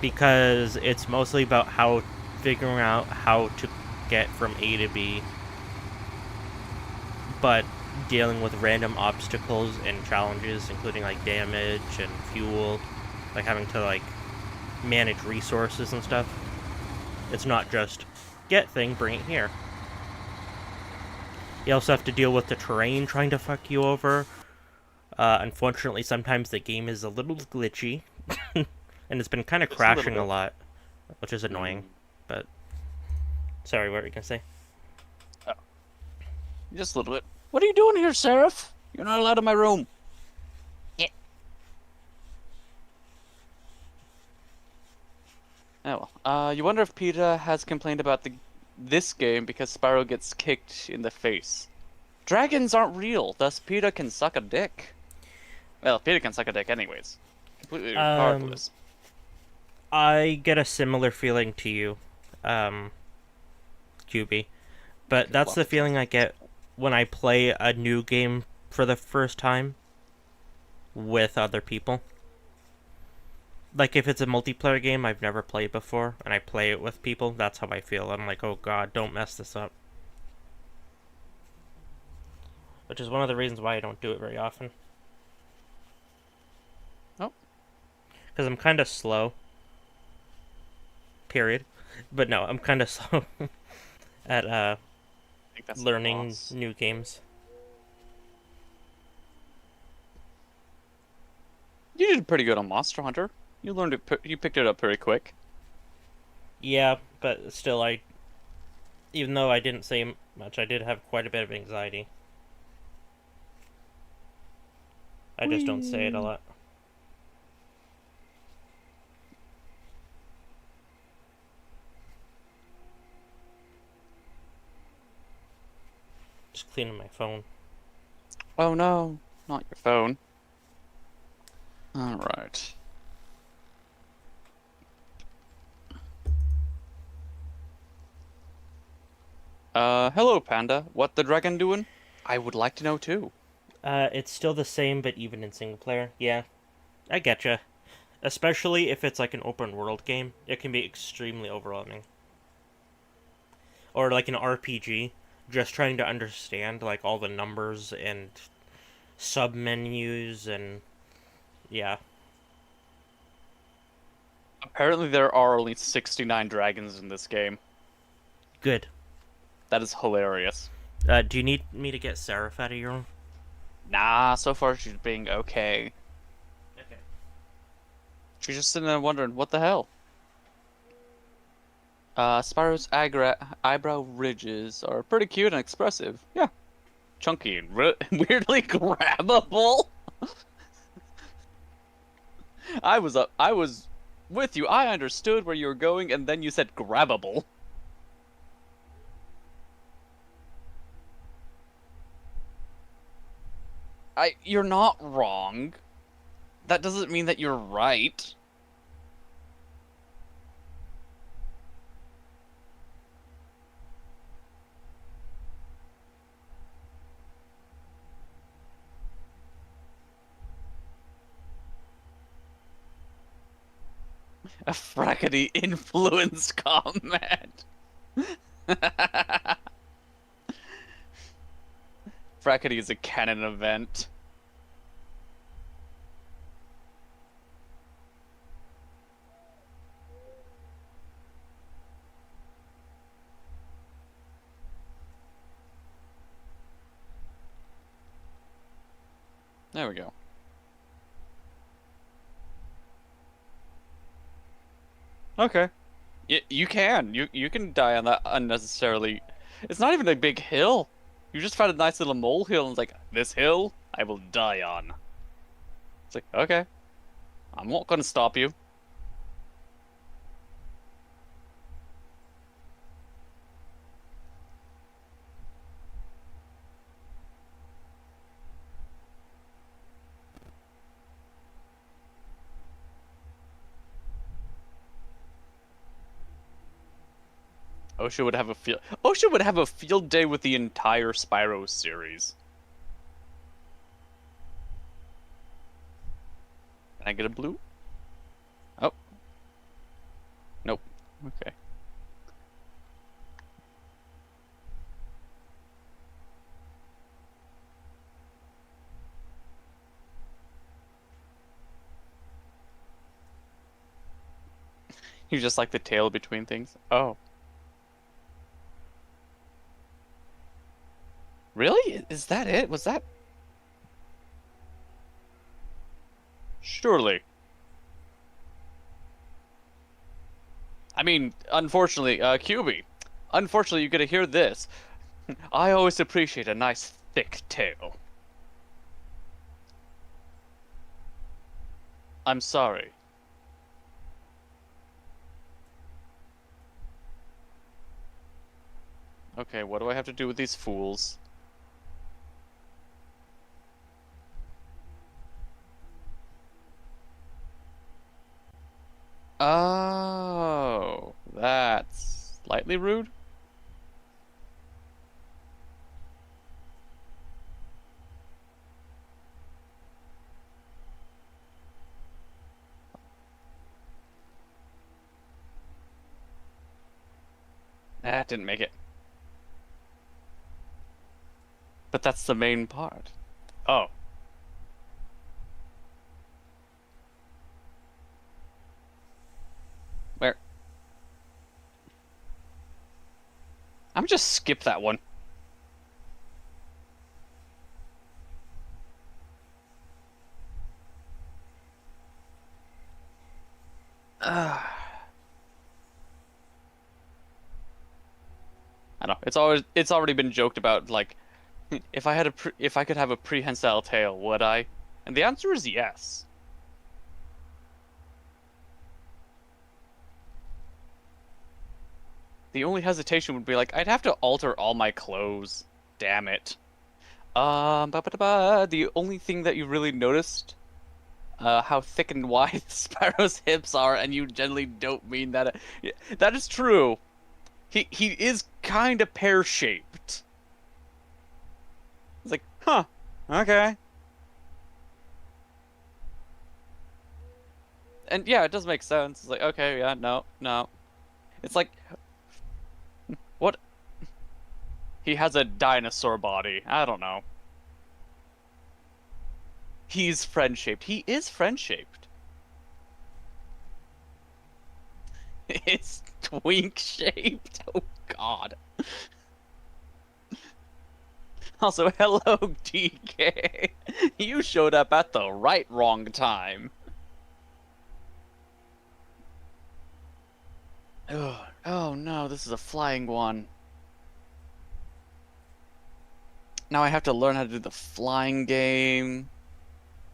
Because it's mostly about figuring out how to get from A to B, but dealing with random obstacles and challenges, including like damage and fuel, like having to like manage resources and stuff. It's not just get thing, bring it here. You also have to deal with the terrain trying to fuck you over. Unfortunately, sometimes the game is a little glitchy, and it's been kind of crashing a lot, which is annoying. But sorry, what were you gonna say? Oh. Just a little bit. What are you doing here, Seraph? You're not allowed in my room. Yeah. Oh well. You wonder if PETA has complained about this game because Spyro gets kicked in the face. Dragons aren't real, thus PETA can suck a dick. Well, PETA can suck a dick anyways. Completely Um, regardless. I get a similar feeling to you, um, QB, but Okay, that's well, the feeling I get when I play a new game for the first time with other people. Like if it's a multiplayer game I've never played before and I play it with people, that's how I feel. I'm like, oh god, don't mess this up. Which is one of the reasons why I don't do it very often. oh, Because I'm kind of slow. Period. But no, I'm kind of slow at I think that's the learning boss. new games. You did pretty good on Monster Hunter. You learned it. You picked it up pretty quick. Yeah, but still, even though I didn't say much, I did have quite a bit of anxiety. I just don't say it a Whee! lot. Just cleaning my phone. Oh no, not your phone. All right. Hello, Panda. What the dragon doing? I would like to know too. It's still the same, but even in single player. Yeah, I getcha. Especially if it's like an open world game, it can be extremely overwhelming. Or like an RPG, just trying to understand like all the numbers and sub menus and yeah, Apparently, there are only 69 dragons in this game. good. That is hilarious. Do you need me to get Seraph out of your room? Nah, so far she's being okay. Okay. She's just sitting there wondering, what the hell? Spyro's eyebrow ridges are pretty cute and expressive. Yeah. Chunky and weirdly grabbable. I was with you. I understood where you were going, and then you said grabbable. You're not wrong. That doesn't mean that you're right. A frackety influence comment. Frackety is a canon event. There we go. Okay. You can. You can die on that unnecessarily. It's not even a big hill. You just found a nice little molehill and it's like, this hill I will die on. It's like, okay. I'm not gonna stop you. OSHA would have a field day with the entire Spyro series. Can I get a blue? Oh. Nope. Okay. You just like the tail between things? Oh. Really? Is that it? Was that? Surely. I mean, unfortunately, QB. Unfortunately, you get to hear this. I always appreciate a nice thick tail. I'm sorry. Okay, what do I have to do with these fools? Oh, that's slightly rude. That didn't make it. But that's the main part. Oh. Where? I'm just skip that one. I know. It's already been joked about like if I could have a prehensile tail, would I? And the answer is yes. The only hesitation would be like I'd have to alter all my clothes. Damn it. The only thing that you really noticed, how thick and wide Sparrow's hips are, and you generally don't mean that. That is true. He is kind of pear-shaped. It's like, huh, okay. And yeah, it does make sense. It's like, okay, yeah, no, no. It's like, what? He has a dinosaur body. I don't know. He's friend-shaped. He is friend-shaped. It's twink-shaped. Oh, God. Also, hello, DK. You showed up at the wrong time. Oh no, this is a flying one. Now I have to learn how to do the flying game.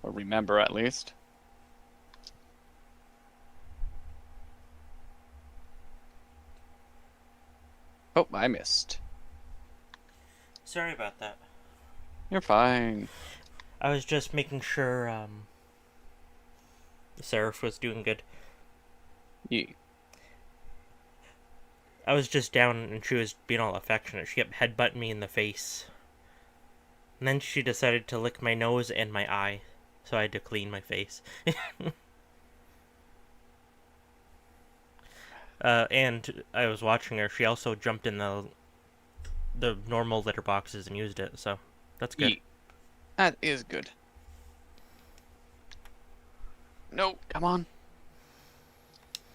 Or remember, at least. Oh, I missed. Sorry about that. You're fine. I was just making sure, Seraph was doing good. Yeah. I was just down and she was being all affectionate. She kept headbutting me in the face. And then she decided to lick my nose and my eye. So I had to clean my face. And I was watching her. She also jumped in the normal litter boxes and used it. So that's good. Yeah. That is good. No, come on.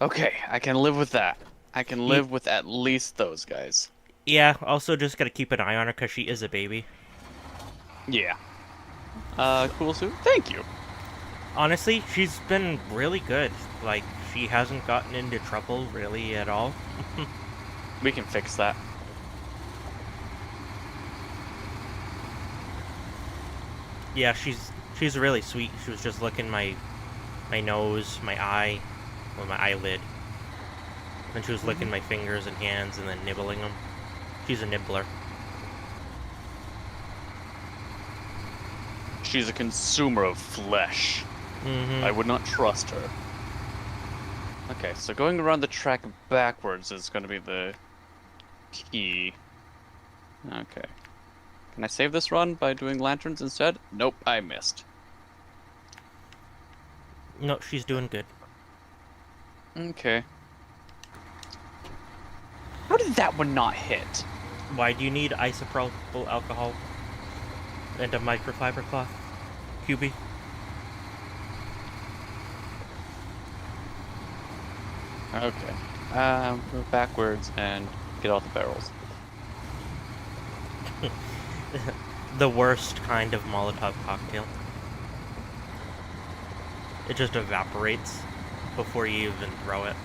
Okay, I can live with that. I can live with at least those guys. Yeah, also just gotta keep an eye on her because she is a baby. Yeah. Cool suit. Thank you. Honestly, she's been really good. Like, she hasn't gotten into trouble really at all. We can fix that. Yeah, she's really sweet. She was just licking my nose, my eye, well, my eyelid. Then she was licking my fingers and hands and then nibbling them. She's a nibbler. She's a consumer of flesh. Mm-hmm. I would not trust her. Okay, so going around the track backwards is going to be the key. Okay. Can I save this run by doing lanterns instead? Nope, I missed. No, she's doing good. Okay. How did that one not hit? Why do you need isopropyl alcohol and a microfiber cloth? QB? Okay. Move backwards and get all the barrels. The worst kind of Molotov cocktail. It just evaporates before you even throw it.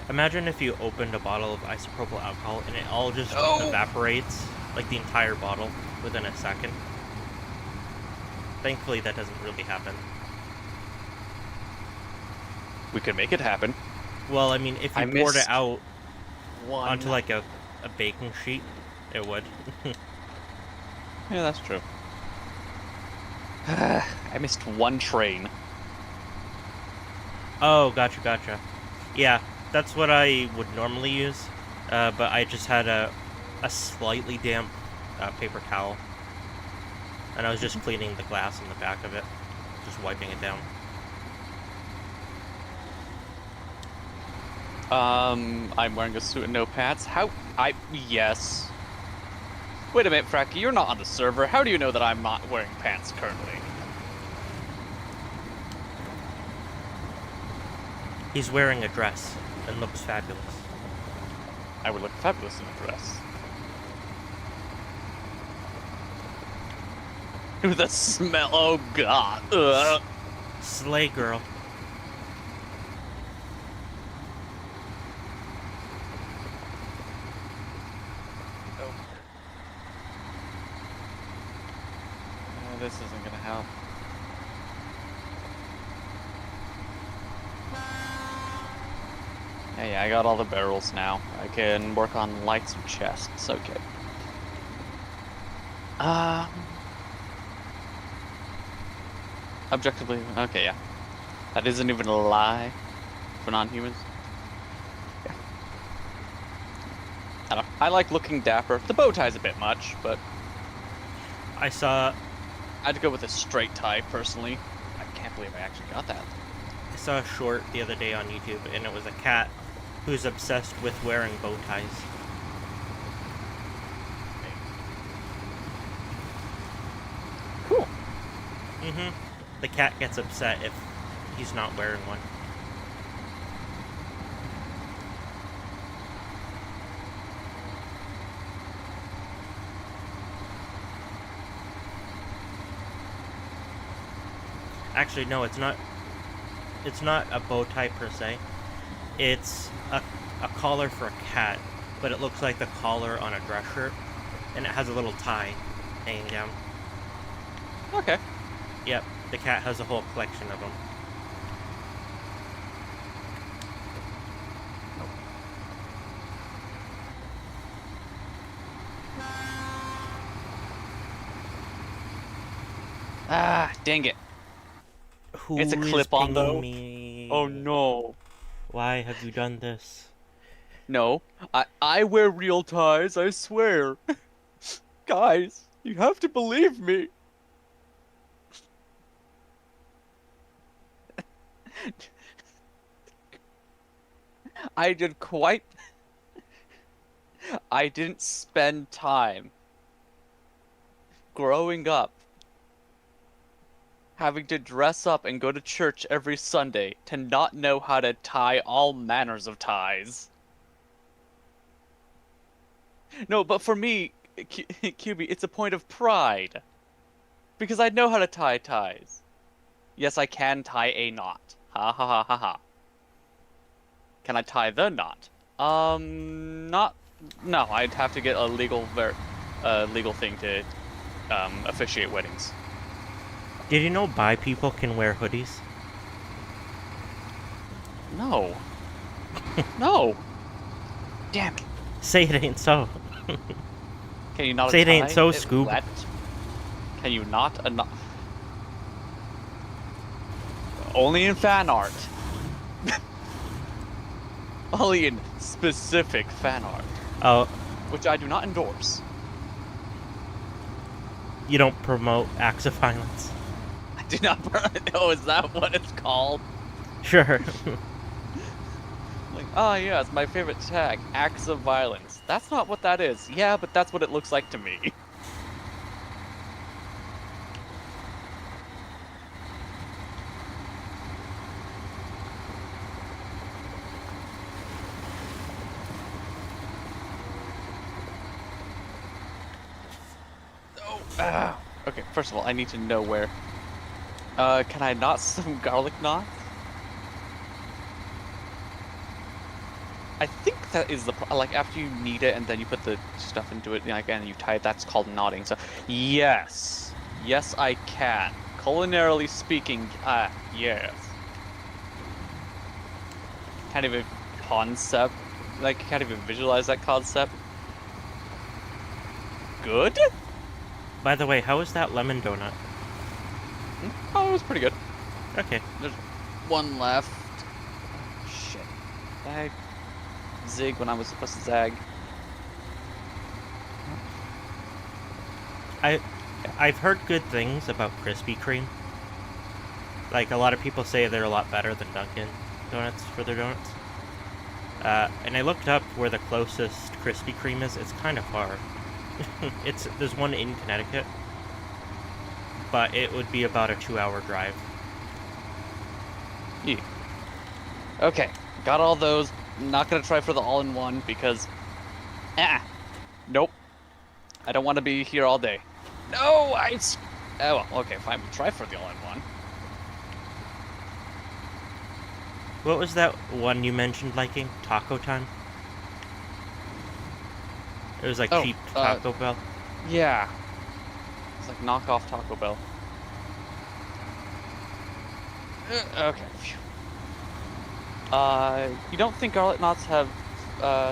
Imagine if you opened a bottle of isopropyl alcohol and it all just evaporates, like the entire bottle, within a second. Thankfully, that doesn't really happen. We could make it happen. Well, I mean, if you I poured it missed out one. onto like a baking sheet, it would. Yeah, that's true. I missed one train. Oh, gotcha. Yeah, that's what I would normally use, but I just had a slightly damp paper towel, and I was just cleaning the glass in the back of it, just wiping it down. I'm wearing a suit and no pants. Yes. Wait a minute, Fracky, you're not on the server. How do you know that I'm not wearing pants currently? He's wearing a dress and looks fabulous. I would look fabulous in a dress. The smell, oh god. Ugh. Slay girl. This isn't gonna help. Hey, I got all the barrels now. I can work on lights and chests. Okay. Objectively, okay, yeah. That isn't even a lie for non-humans. Yeah. I don't know. I like looking dapper. The bow tie's a bit much, but I'd go with a straight tie, personally. I can't believe I actually got that. I saw a short the other day on YouTube, and it was a cat who's obsessed with wearing bow ties. Cool. The cat gets upset if he's not wearing one. Actually, no, it's not. It's not a bow tie per se. It's a collar for a cat, but it looks like the collar on a dress shirt, and it has a little tie hanging down. Okay. Yep, the cat has a whole collection of them. Ah, dang it. Who It's a is clip-on, pinging though. me? Oh no. Why have you done this? No, I wear real ties, I swear. Guys, you have to believe me. I didn't spend time growing up having to dress up and go to church every Sunday to not know how to tie all manners of ties. No, but for me, QB, it's a point of pride. Because I know how to tie ties. Yes, I can tie a knot. Ha ha ha ha ha. Can I tie the knot? Not... No, I'd have to get a legal thing to, officiate weddings. Did you know bi people can wear hoodies? No. No. Damn it. Say it ain't so. Can you not Say it tie ain't so, Scoob. Let? Can you not a knot? Only in fan art. Only in specific fan art. Oh, Which I do not endorse. you don't promote acts of violence? I do not. Oh, is that what it's called? Sure. Like, oh yeah, it's my favorite tag, acts of violence. That's not what that is. Yeah, but that's what it looks like to me. Okay, first of all, I need to know where. Can I knot some garlic knots? I think that is the like after you knead it and then you put the stuff into it, like, and you tie it. That's called knotting. So yes, yes, I can. Culinarily speaking, yes. Can't even concept, like, can't even visualize that concept. Good? By the way, how is that lemon donut? Oh, it was pretty good. Okay. There's one left. Shit. I zig when I was supposed to zag. I've heard good things about Krispy Kreme. Like, a lot of people say they're a lot better than Dunkin' Donuts for their donuts. And I looked up where the closest Krispy Kreme is. It's kind of far. There's one in Connecticut, but it would be about a 2-hour drive. Yeah. Okay, got all those. Not gonna try for the all-in-one because, nope. I don't want to be here all day. No, oh well, okay, fine. We'll try for the all-in-one. What was that one you mentioned liking? Taco Time? It was like cheap Taco Bell. Yeah. It's like knockoff Taco Bell. Okay. Phew. You don't think garlic knots have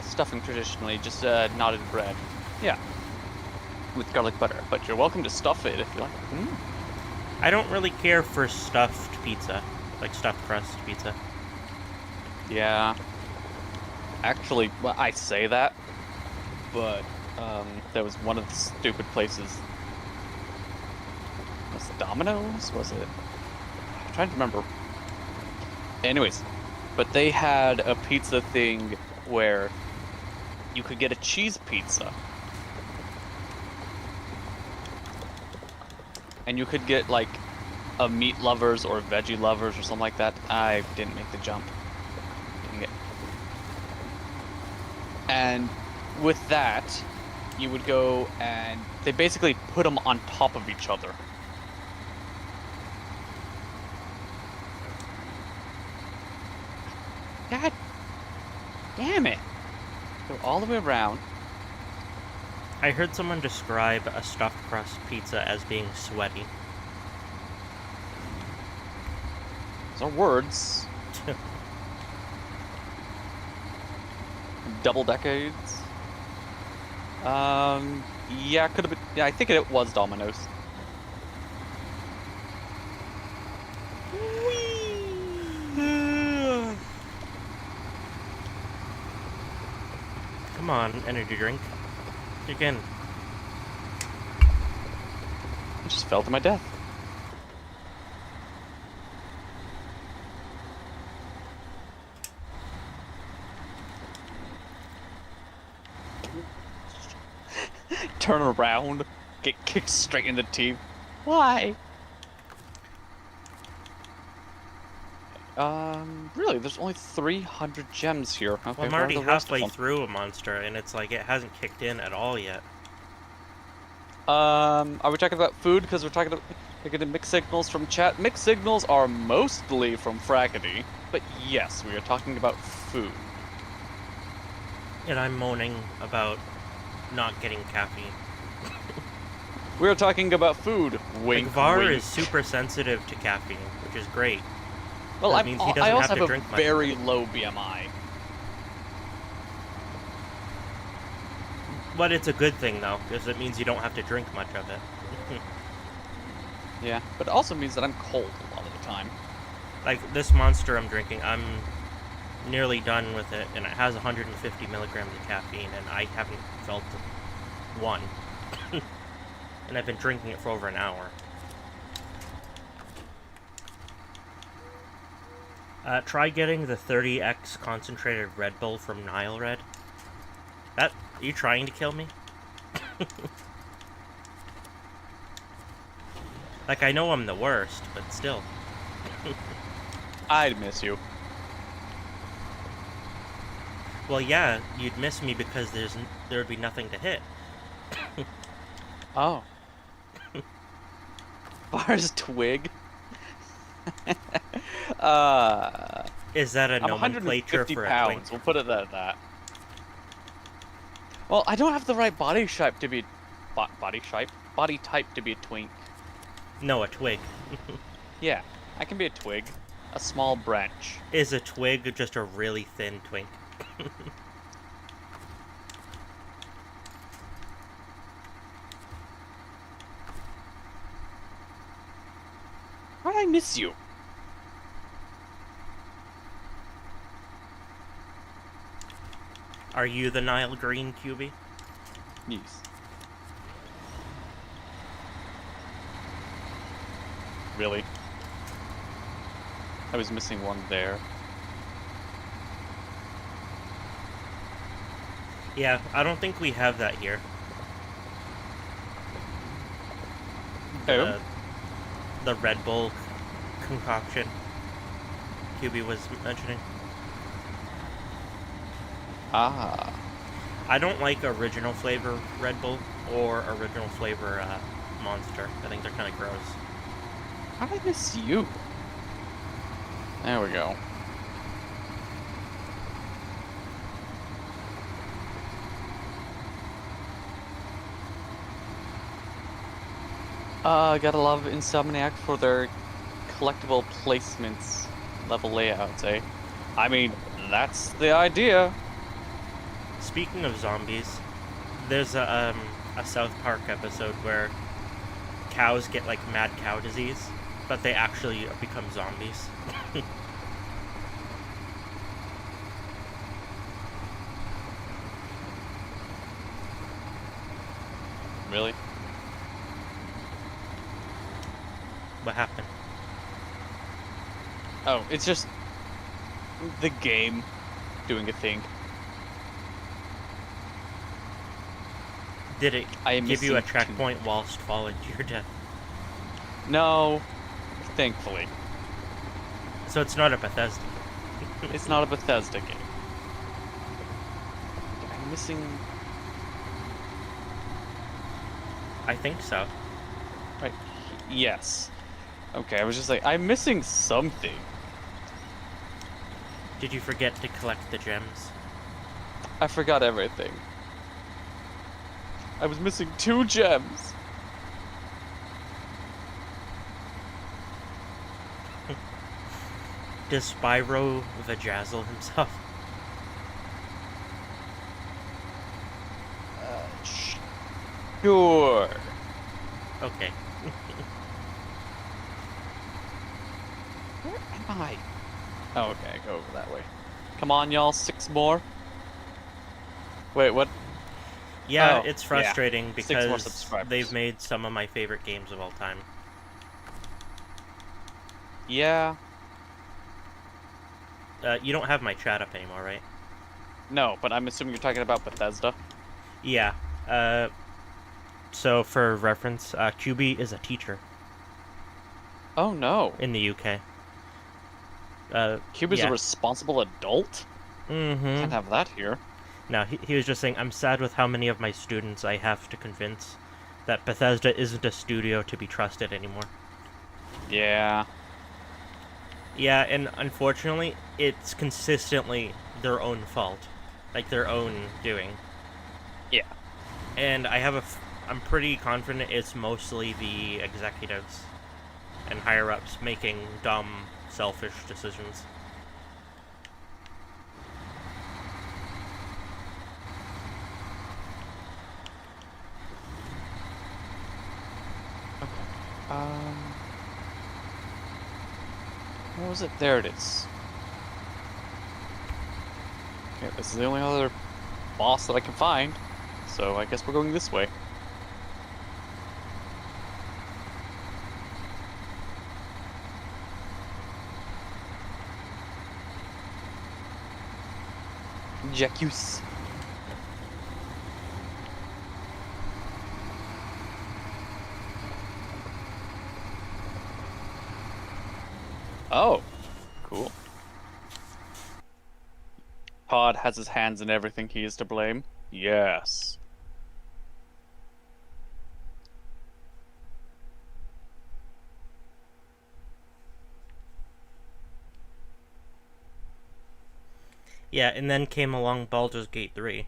stuffing traditionally, just knotted bread? Yeah. With garlic butter, but you're welcome to stuff it if you like. I don't really care for stuffed pizza, like stuffed crust pizza. Yeah. Actually, well, I say that, but there was one of the stupid places. Was it Domino's? Was it? I'm trying to remember. Anyways, but they had a pizza thing where you could get a cheese pizza. And you could get like a meat lovers or veggie lovers or something like that. I didn't make the jump. Dang it. And with that, you would go and they basically put them on top of each other. God damn it. Go all the way around. I heard someone describe a stuffed crust pizza as being sweaty. Those are words. Double decades. Yeah, could have been. Yeah, I think it was Domino's. Come on, energy drink. Again. I just fell to my death. Turn around, get kicked straight in the teeth. Why? Really, there's only 300 gems here. Okay, Well, I'm where are already the rest of halfway them? through a monster, and it's like it hasn't kicked in at all yet. Are we talking about food? Because we're getting mixed signals from chat. Mixed signals are mostly from Frackety, but yes, we are talking about food. And I'm moaning about not getting caffeine. We are talking about food. Wink, Like, Var wink. is super sensitive to caffeine, which is great. Well, That means he doesn't I also have to have drink a much of very it. low BMI. But it's a good thing, though, because it means you don't have to drink much of it. Yeah, but it also means that I'm cold a lot of the time. Like, this monster I'm drinking, I'm nearly done with it, and it has 150 milligrams of caffeine, and I haven't felt one. And I've been drinking it for over an hour. Try getting the 30x concentrated Red Bull from Nile Red. Are you trying to kill me? Like, I know I'm the worst, but still. I'd miss you. Well, yeah, you'd miss me because there would be nothing to hit. Oh. Bars twig. Is that a I'm nomenclature 150 for a pounds. twink? We'll put it at that. Well, I don't have the right body type to be body type to be a twink. No, a twig. Yeah, I can be a twig. A small branch. Is a twig just a really thin twig? Why did I miss you? Are you the Nile Green, QB? Yes. Really? I was missing one there. Yeah, I don't think we have that here. Oh? The Red Bull concoction QB was mentioning. Ah. I don't like original flavor Red Bull or original flavor Monster. I think they're kind of gross. How did I miss you? There we go. Gotta love Insomniac for their collectible placements, level layouts, eh? I mean, that's the idea. Speaking of zombies, there's a South Park episode where cows get like mad cow disease, but they actually become zombies. Really? What happened? Oh, it's just the game doing a thing. Did it I am give you a missing checkpoint whilst falling to your death? No, thankfully. So it's not a Bethesda. It's not a Bethesda game. I'm missing... I think so. Right. Yes. Okay, I was just like, I'm missing something. Did you forget to collect the gems? I forgot everything. I was missing 2 gems. Does Spyro vajazzle himself? Sure. Okay. Where am I? Oh, okay, go over that way. Come on, y'all, 6 more. Wait, what? Yeah, Oh, it's frustrating yeah. 6 more because subscribers. they've made some of my favorite games of all time. Yeah. You don't have my chat up anymore, right? No, but I'm assuming you're talking about Bethesda. Yeah. So for reference, QB is a teacher Oh no. in the UK. Cube is yeah. a responsible adult? Mm-hmm. Can't have that here. No, he was just saying, I'm sad with how many of my students I have to convince that Bethesda isn't a studio to be trusted anymore. Yeah. Yeah, and unfortunately, it's consistently their own fault. Like, their own doing. Yeah. And I'm pretty confident it's mostly the executives and higher-ups making dumb, selfish decisions. Where was it? There it is. Okay, this is the only other boss that I can find. So I guess we're going this way. Jacuse. Oh, cool. Todd has his hands in everything. He is to blame. Yes. Yeah, and then came along Baldur's Gate 3.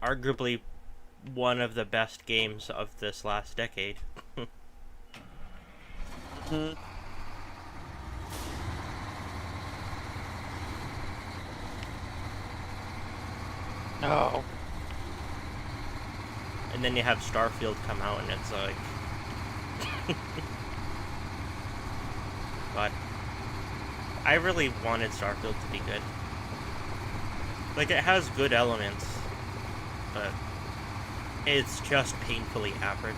Arguably one of the best games of this last decade. Hmm. Oh. And then you have Starfield come out, and it's like... But I really wanted Starfield to be good. Like, it has good elements, but it's just painfully average.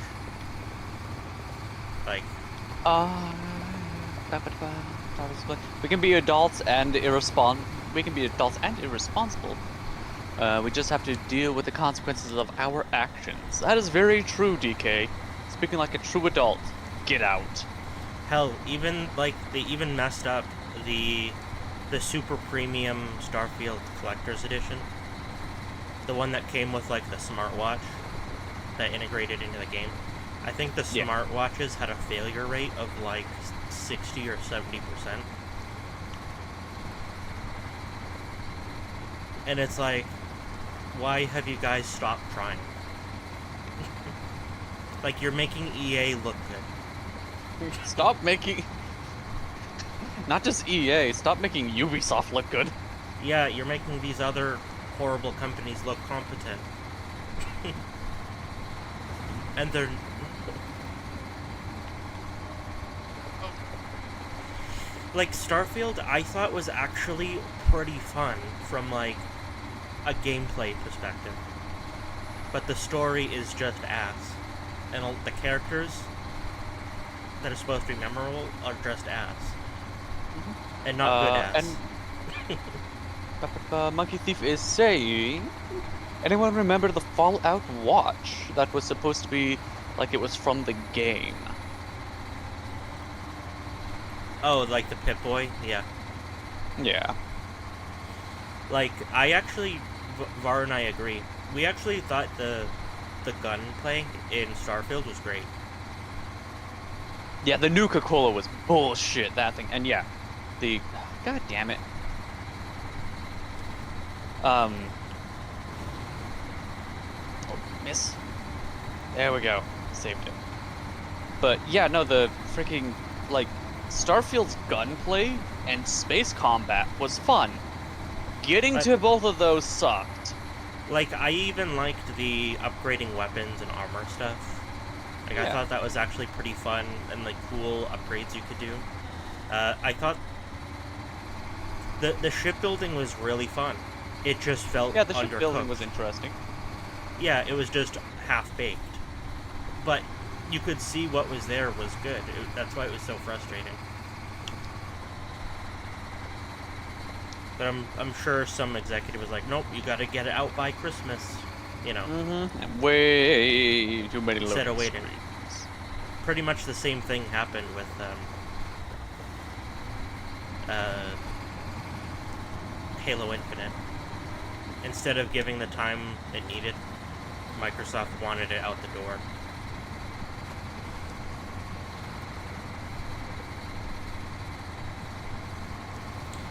Like, we can be adults and We can be adults and irresponsible. We just have to deal with the consequences of our actions. That is very true, DK. Speaking like a true adult. Get out. hell, even, like, they even messed up the super premium Starfield Collector's Edition. The one that came with, like, the smartwatch that integrated into the game. I think the smartwatches had a failure rate of, like, 60 or 70%. And it's like, why have you guys stopped trying? Like, you're making EA look good. Stop making... Not just EA, stop making Ubisoft look good. Yeah, you're making these other horrible companies look competent. And they're... Like, Starfield, I thought was actually pretty fun from, like, a gameplay perspective. But the story is just ass. And the characters that are supposed to be memorable are just ass. And not good ass. And Monkey Thief is saying, anyone remember the Fallout watch that was supposed to be like it was from the game? Oh, like the Pip-Boy? Yeah. Yeah. Like, I actually, Var and I agree. We actually thought the gunplay in Starfield was great. Yeah, the Nuka-Cola was bullshit, that thing. And yeah, God damn it. Oh, miss. There we go. Saved it. But yeah, no, the freaking, like, Starfield's gunplay and space combat was fun. Getting to both of those sucked. Like, I even liked the upgrading weapons and armor stuff. Like, I thought that was actually pretty fun and, like, cool upgrades you could do. I thought the shipbuilding was really fun. It just felt Yeah, the undercooked. shipbuilding was interesting. Yeah, it was just half-baked. But you could see what was there was good. That's why it was so frustrating. But I'm sure some executive was like, nope, you gotta get it out by Christmas. You know. And way too many Instead of loading waiting. screens. Pretty much the same thing happened with Halo Infinite. Instead of giving the time it needed, Microsoft wanted it out the door.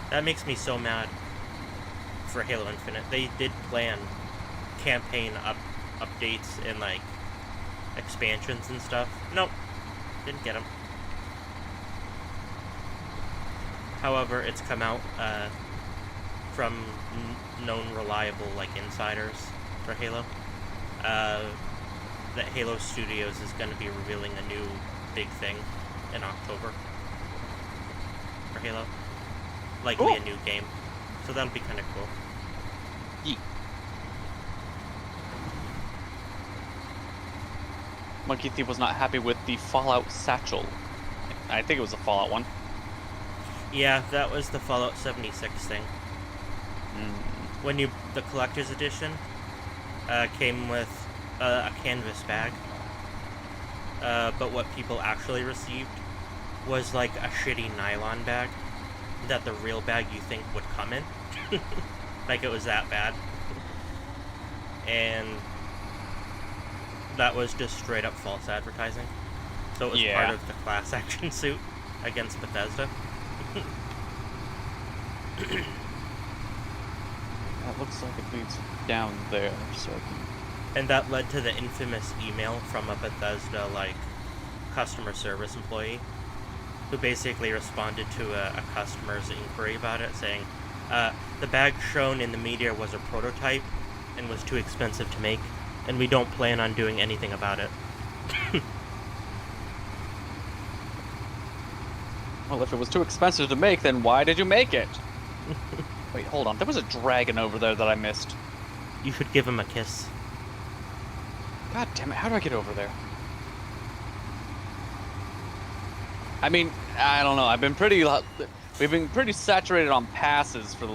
That makes me so mad for Halo Infinite. They did plan campaign updates and, like, expansions and stuff. Nope. Didn't get them. However, it's come out from known reliable, like, insiders for Halo. That Halo Studios is going to be revealing a new big thing in October for Halo. Likely a new game. So that'll be kind of cool. Yeet. Monkey Thief was not happy with the Fallout satchel. I think it was a Fallout one. Yeah, that was the Fallout 76 thing. When the collector's edition came with a canvas bag. But what people actually received was like a shitty nylon bag that the real bag you think would come in. Like it was that bad. And that was just straight up false advertising. So it was part of the class action suit against Bethesda. That looks like it leads down there, so I can... And that led to the infamous email from a Bethesda, like, customer service employee who basically responded to a customer's inquiry about it, saying, the bag shown in the media was a prototype and was too expensive to make, and we don't plan on doing anything about it. Well, if it was too expensive to make, then why did you make it? Wait, hold on. There was a dragon over there that I missed. You should give him a kiss. God damn it, how do I get over there? I mean, I don't know. We've been pretty saturated on passes for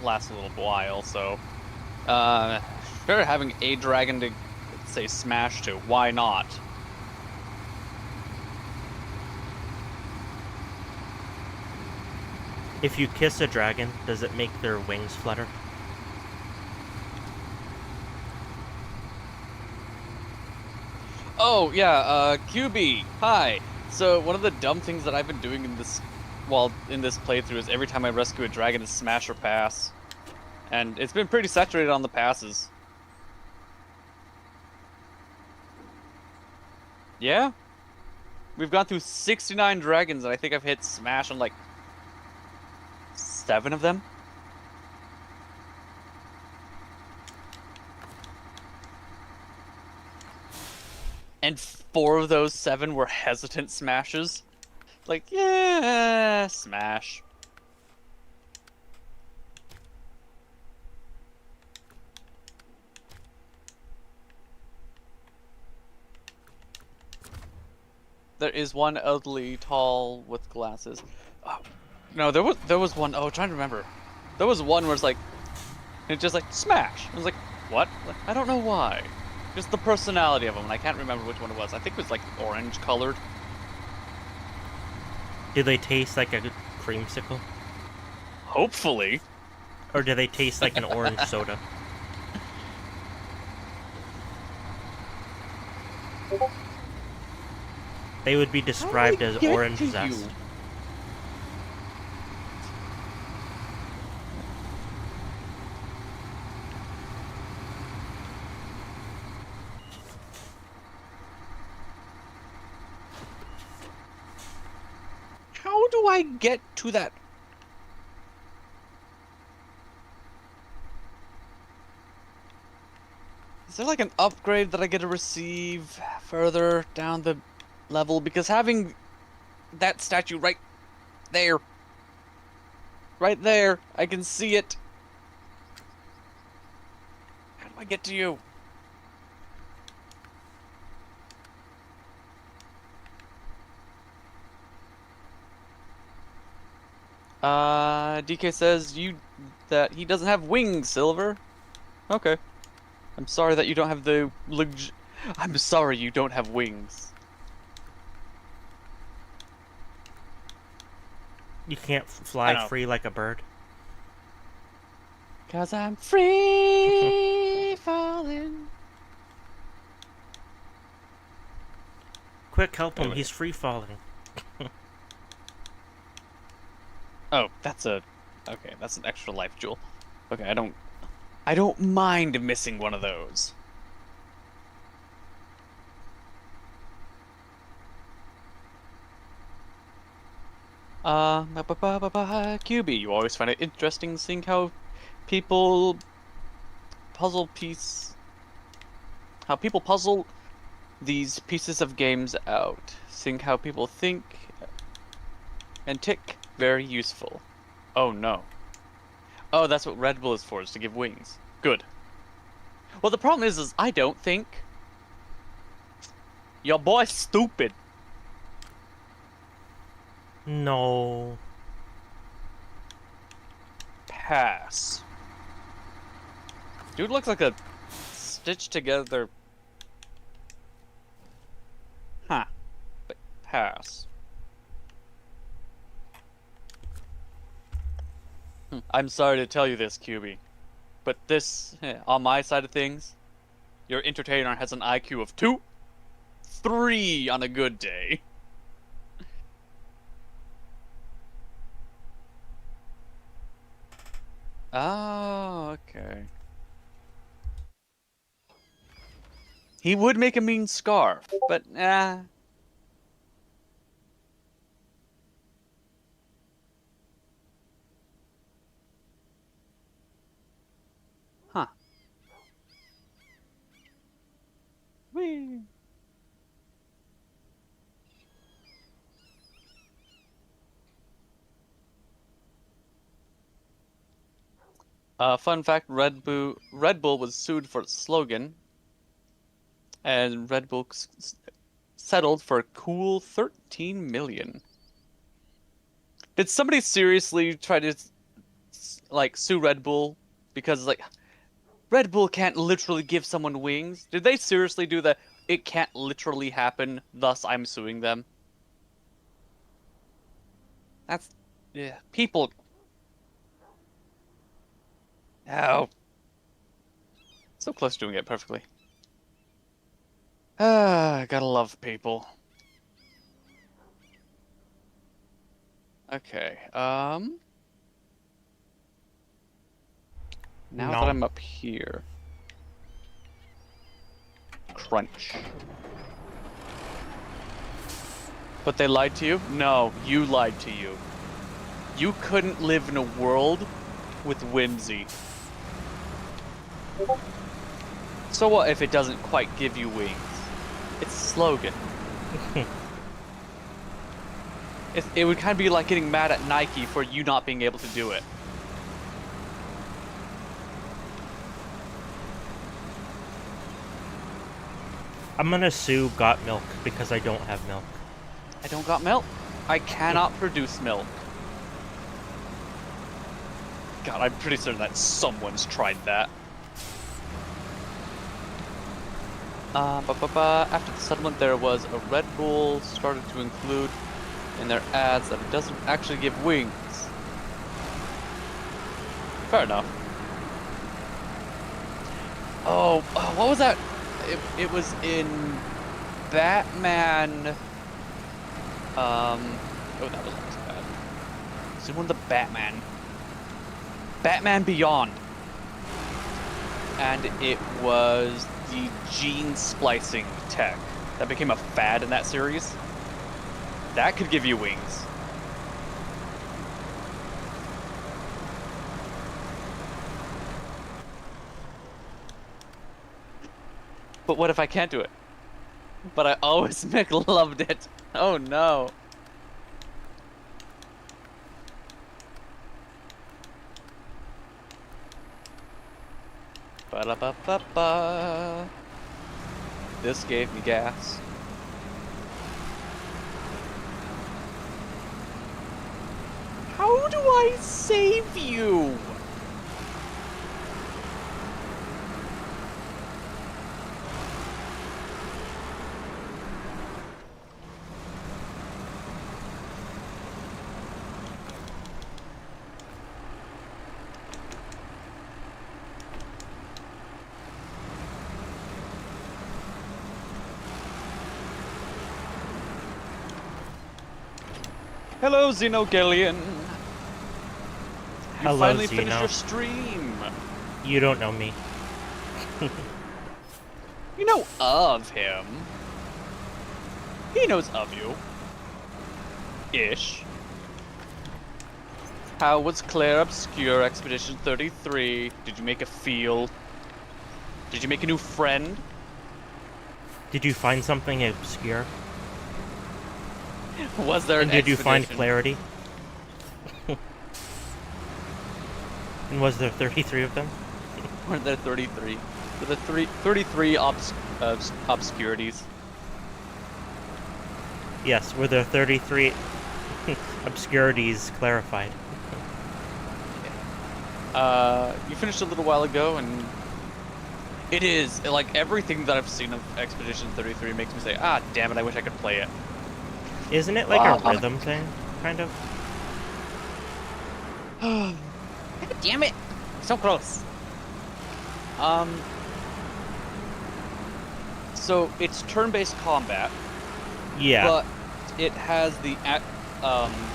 last little while, so sure, having a dragon to say smash to, why not? If you kiss a dragon, does it make their wings flutter? Oh yeah, QB, hi. So one of the dumb things that I've been doing in this playthrough is every time I rescue a dragon is smash or pass. And it's been pretty saturated on the passes. Yeah? We've gone through 69 dragons and I think I've hit smash on like 7 of them. And 4 of those 7 were hesitant smashes. Like, yeah, smash. There is one elderly tall with glasses. Oh, no, there was one. Oh, I'm trying to remember. There was one where it's like, it just like smash. I was like, what? Like, I don't know why. Just the personality of them, and I can't remember which one it was. I think it was like orange colored. Do they taste like a creamsicle? Hopefully. Or do they taste like an orange soda? They would be described as orange zest. How do I get to that? Is there like an upgrade that I get to receive further down the level? Because having that statue right there, I can see it. How do I get to you? DK says that he doesn't have wings, Silver. Okay. I'm sorry that you don't have I'm sorry you don't have wings. You can't fly free like a bird? 'Cause I'm free falling. Quick, help him, he's free falling. Oh, okay, that's an extra life jewel. Okay, I don't mind missing one of those. QB, you always find it interesting seeing how people how people puzzle these pieces of games out. Seeing how people think and tick, very useful. Oh no. Oh, that's what Red Bull is for, is to give wings. Good. Well, the problem is I don't think. Your boy's stupid. No. Pass. Dude looks like a stitched together. Huh. But pass. I'm sorry to tell you this, QB, but this, on my side of things, your entertainer has an IQ of 2, 3 on a good day. Oh, okay. He would make a mean scarf, but huh. Whee. Fun fact: Red Bull was sued for its slogan, and Red Bull settled for a cool 13 million. Did somebody seriously try to like sue Red Bull because like Red Bull can't literally give someone wings? Did they seriously do that? It can't literally happen, thus I'm suing them. That's yeah, people. Oh, so close to doing it perfectly. Gotta love people. Okay, now that No. I'm up here. Crunch. But they lied to you? No, you lied to you. You couldn't live in a world with whimsy. So what if it doesn't quite give you wings? It's a slogan. It would kind of be like getting mad at Nike for you not being able to do it. I'm gonna sue Got Milk because I don't have milk. I don't got milk. I cannot produce milk. God, I'm pretty certain that someone's tried that. After the settlement, there was a Red Bull started to include in their ads that it doesn't actually give wings. Fair enough. Oh, what was that? It was in Batman. Oh, that was not too bad. It's in one of the Batman Beyond. And it was the gene splicing tech that became a fad in that series. That could give you wings. But what if I can't do it? But I always loved it. Oh no. Ba-da-ba-ba-ba. This gave me gas. How do I save you? Hello, Xenogillion. You Hello, finally Xeno. finished your stream. You don't know me. You know of him. He knows of you. Ish. How was Claire Obscure Expedition 33? Did you make a field? Did you make a new friend? Did you find something obscure? Was there an And did you find expedition? clarity? And was there 33 of them? Were there 33? Were there 33 obscurities? Yes, were there 33 obscurities clarified? You finished a little while ago, and it is like everything that I've seen of Expedition 33 makes me say, ah, damn it, I wish I could play it. Isn't it like a rhythm thing, kind of? God damn it! So close. So it's turn-based combat. Yeah. But it has the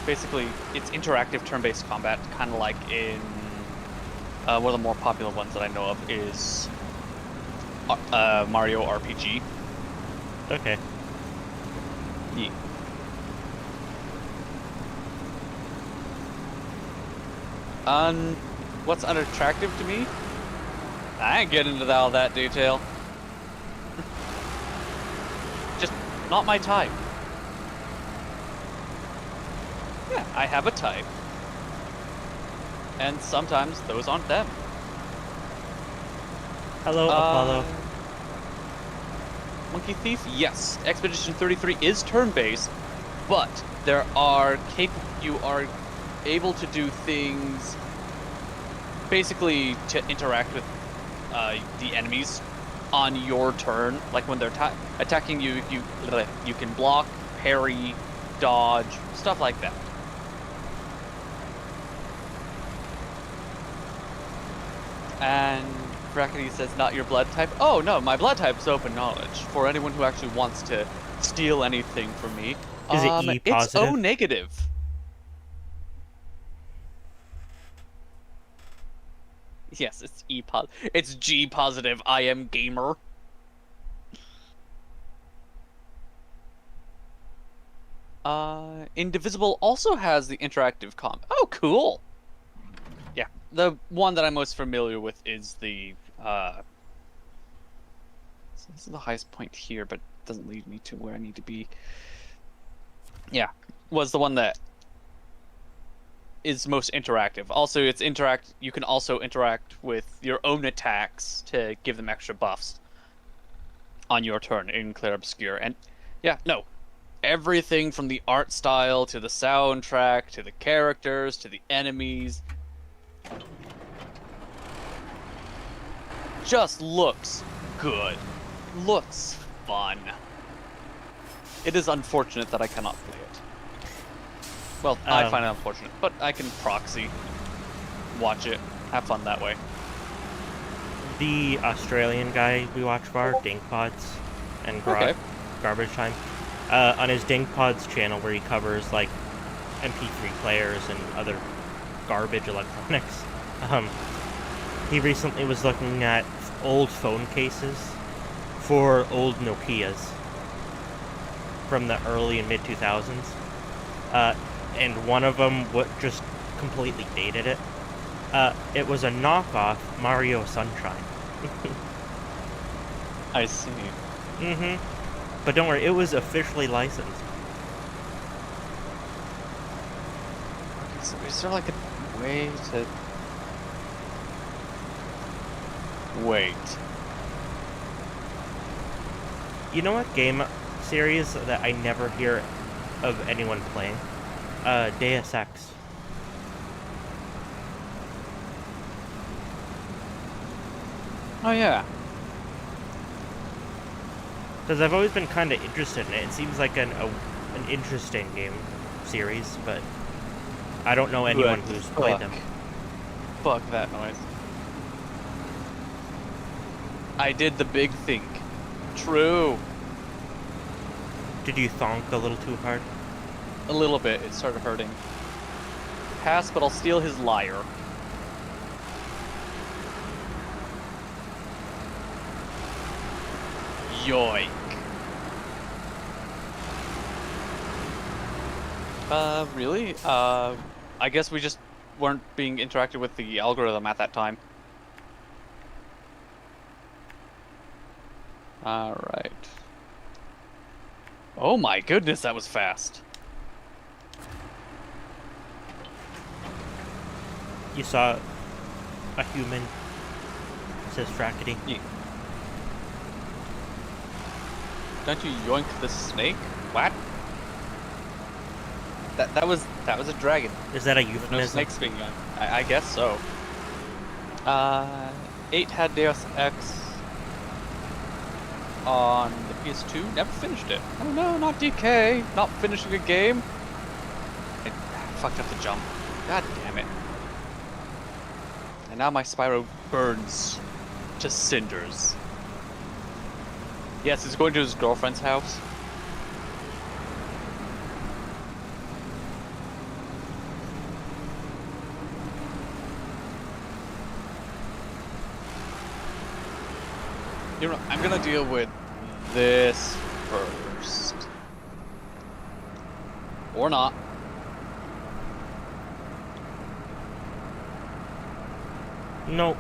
basically it's interactive turn-based combat, kind of like in one of the more popular ones that I know of is Mario RPG. Okay. Yeah. What's unattractive to me? I ain't getting into all that detail. Just not my type. Yeah, I have a type. And sometimes those aren't them. Hello, Apollo. Monkey Thief, yes. Expedition 33 is turn-based, but you are able to do things basically to interact with the enemies on your turn. Like when they're attacking you, you can block, parry, dodge, stuff like that. And Brackety says, not your blood type. Oh, no, my blood type is open knowledge for anyone who actually wants to steal anything from me. Is it E It's positive? O negative. Yes, it's E positive. It's G positive. I am gamer. Indivisible also has the interactive comp. Oh, cool. Yeah, the one that I'm most familiar with is the so this is the highest point here, but it doesn't lead me to where I need to be. Yeah, was the one that is most interactive. Also, you can also interact with your own attacks to give them extra buffs on your turn in Clair Obscure. And yeah, no. Everything from the art style to the soundtrack to the characters to the enemies just looks good. Looks fun. It is unfortunate that I cannot play it. Well, I find it unfortunate, but I can proxy, watch it, have fun that way. The Australian guy we watch for, Dinkpods and Garbage Time, on his Dinkpods channel where he covers like MP3 players and other garbage electronics, he recently was looking at old phone cases for old Nokias from the early and mid 2000s. And one of them just completely dated it. It was a knockoff Mario Sunshine. I see. Mm-hmm. But don't worry, it was officially licensed. Okay, so is there like a way to... Wait. You know what game series that I never hear of anyone playing? Deus Ex. Oh yeah. Because I've always been kind of interested in it. It seems like an interesting game series, but I don't know anyone who's played them. Fuck that noise. I did the big think. True. Did you thonk a little too hard? A little bit. It started hurting. Pass, but I'll steal his lyre. Yoink. Really? I guess we just weren't being interacted with the algorithm at that time. Alright. Oh my goodness, that was fast. You saw a human, says Frackety. Yeah. Don't you yoink the snake? What? That was a dragon. Is that a No euphemism? snakes being yoinked. I guess so. 8 had Deus Ex on the PS2. Never finished it. Oh no, not DK. Not finishing a game. I fucked up the jump. God damn it. And now my Spyro burns to cinders. Yes, he's going to his girlfriend's house. You know, I'm gonna deal with this first. Or not. No,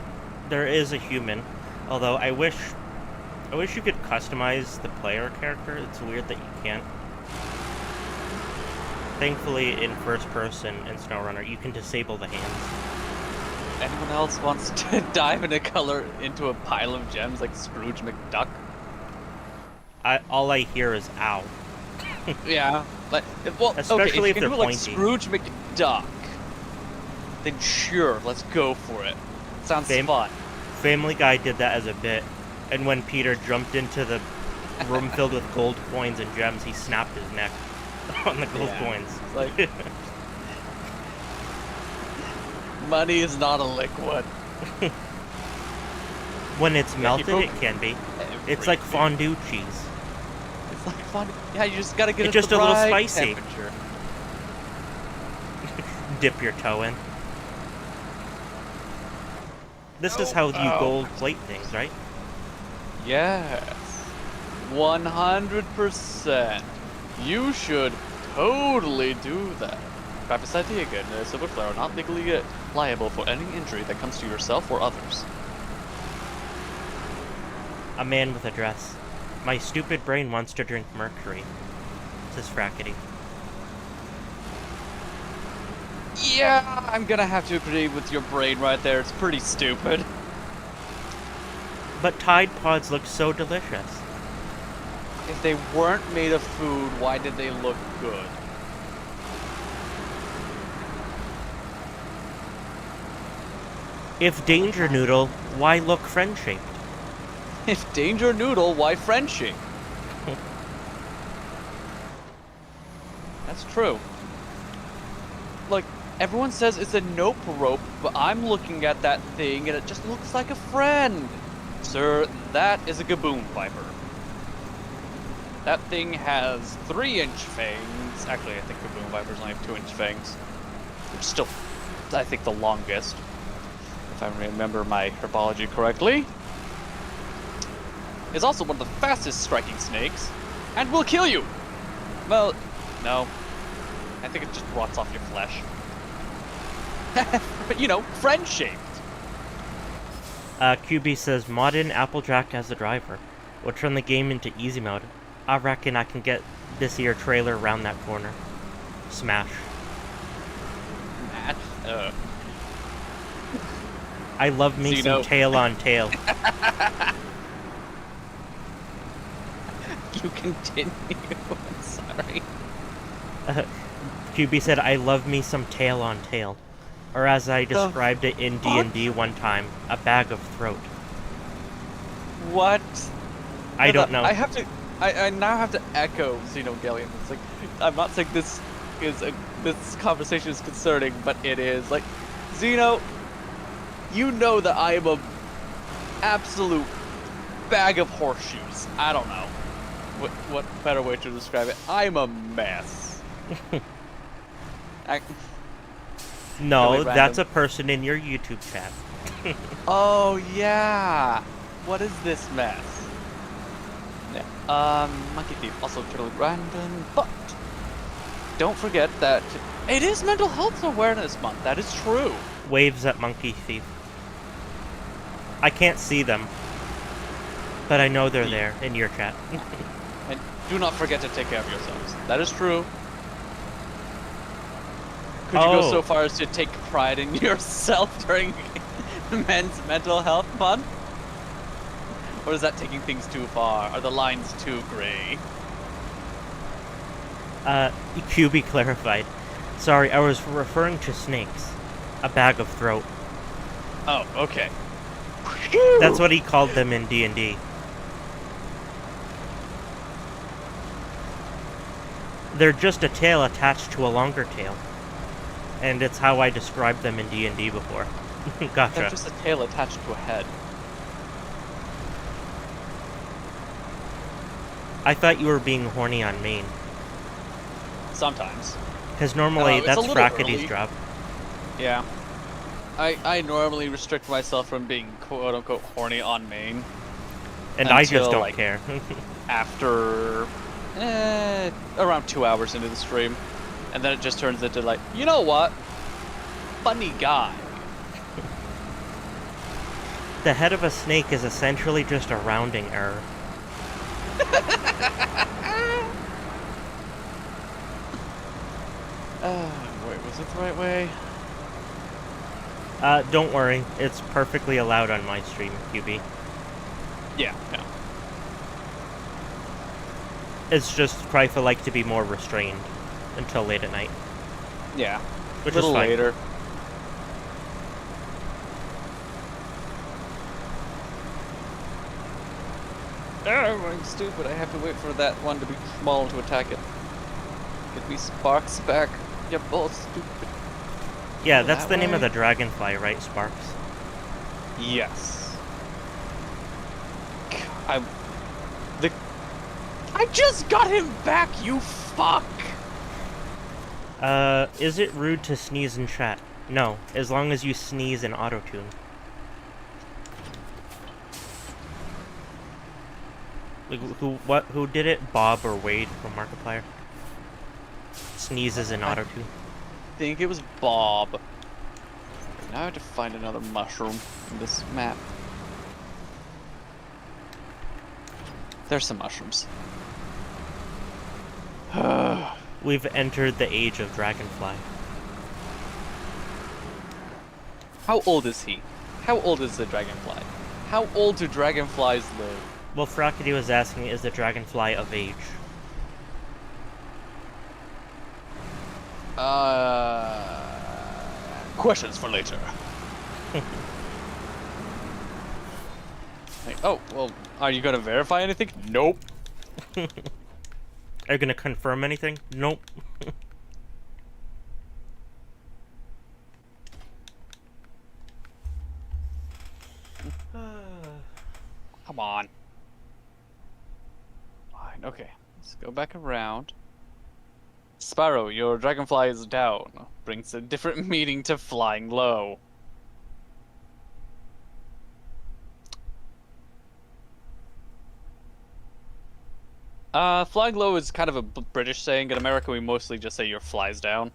there is a human. Although I wish you could customize the player character. It's weird that you can't. Thankfully, in first person in Snowrunner, you can disable the hands. Anyone else wants to dive into a pile of gems like Scrooge McDuck? All I hear is ow. Yeah. Like, well, Especially okay, if if you they're can do it like pointy. Scrooge McDuck, then sure, let's go for it. Sounds fun. Family Guy did that as a bit, and when Peter jumped into the room filled with gold coins and gems, he snapped his neck on the gold coins. It's like, money is not a liquid. When it's melted, it can be. It's like fondue cheese. It's like fondue. Yeah, you just gotta get It's it just the a little right spicy. temperature. Dip your toe in. This is how you gold plate things, right? Yes. 100%. You should totally do that. Travis Santiago and Silver Flare are not legally liable for any injury that comes to yourself or others. A man with a dress. My stupid brain wants to drink mercury, says Frackety. Yeah, I'm gonna have to agree with your brain right there. It's pretty stupid. But Tide Pods look so delicious. If they weren't made of food, why did they look good? If Danger Noodle, why look friend-shaped? If Danger Noodle, why Frenchie? That's true. Look, everyone says it's a nope rope, but I'm looking at that thing and it just looks like a friend. Sir, that is a Gaboon Viper. That thing has 3-inch fangs. Actually, I think Gaboon Vipers only have 2-inch fangs. Which is still, I think, the longest. If I remember my herbology correctly. It's also one of the fastest striking snakes, and will kill you! Well, no. I think it just rots off your flesh. But, you know, friend-shaped. QB says, mod in Applejack as the driver. We'll turn the game into easy mode. I reckon I can get this here trailer around that corner. Smash. Matt, I love me some tail on tail. You continue. I'm sorry. QB said, I love me some tail on tail. Or as I described it in D&D one time, a bag of throat. What? I don't know. I now have to echo Xenogalian. It's like, I'm not saying this conversation is concerning, but it is. Like, Xeno, you know that I am a absolute bag of horseshoes. I don't know. What better way to describe it? I'm a mess. No, that's a person in your YouTube chat. Oh yeah. What is this mess? Yeah. Monkey Thief, also totally random, but don't forget that it is Mental Health Awareness Month. That is true. Waves at Monkey Thief. I can't see them, but I know they're there in your chat. And do not forget to take care of yourselves. That is true. Could you go so far as to take pride in yourself during Men's Mental Health Month? Or is that taking things too far? Are the lines too gray? QB clarified. Sorry, I was referring to snakes. A bag of throat. Oh, okay. That's what he called them in D&D. They're just a tail attached to a longer tail. And it's how I described them in D&D before. Gotcha. They're just a tail attached to a head. I thought you were being horny on Maine. Sometimes. Because normally that's Frackety's job. Yeah. I normally restrict myself from being quote-unquote horny on Maine. And I just until, don't like, care. after around 2 hours into the stream. And then it just turns into like, you know what? Funny guy. The head of a snake is essentially just a rounding error. Wait, was it the right way? Don't worry. It's perfectly allowed on my stream, QB. Yeah, no. It's just Krypha like to be more restrained until late at night. Yeah. Which a little is fine. later. Oh, I'm stupid. I have to wait for that one to be small to attack it. Get me Sparks back. You're both stupid. Yeah, Go that's that the name of way. the dragonfly, right, Sparks? Yes. I just got him back, you fuck! Is it rude to sneeze in chat? No, as long as you sneeze in autotune. Like, who did it? Bob or Wade from Markiplier? Sneezes in autotune. I think it was Bob. Now I have to find another mushroom in this map. There's some mushrooms. We've entered the age of dragonfly. How old is he? How old is the dragonfly? How old do dragonflies live? Well, Fracady was asking, is the dragonfly of age? Questions for later. Oh, well, are you gonna verify anything? Nope. Are you gonna confirm anything? Nope. Come on. Fine, okay. Let's go back around. Sparrow, your dragonfly is down. Brings a different meaning to flying low. Flying low is kind of a British saying. In America, we mostly just say your flies down.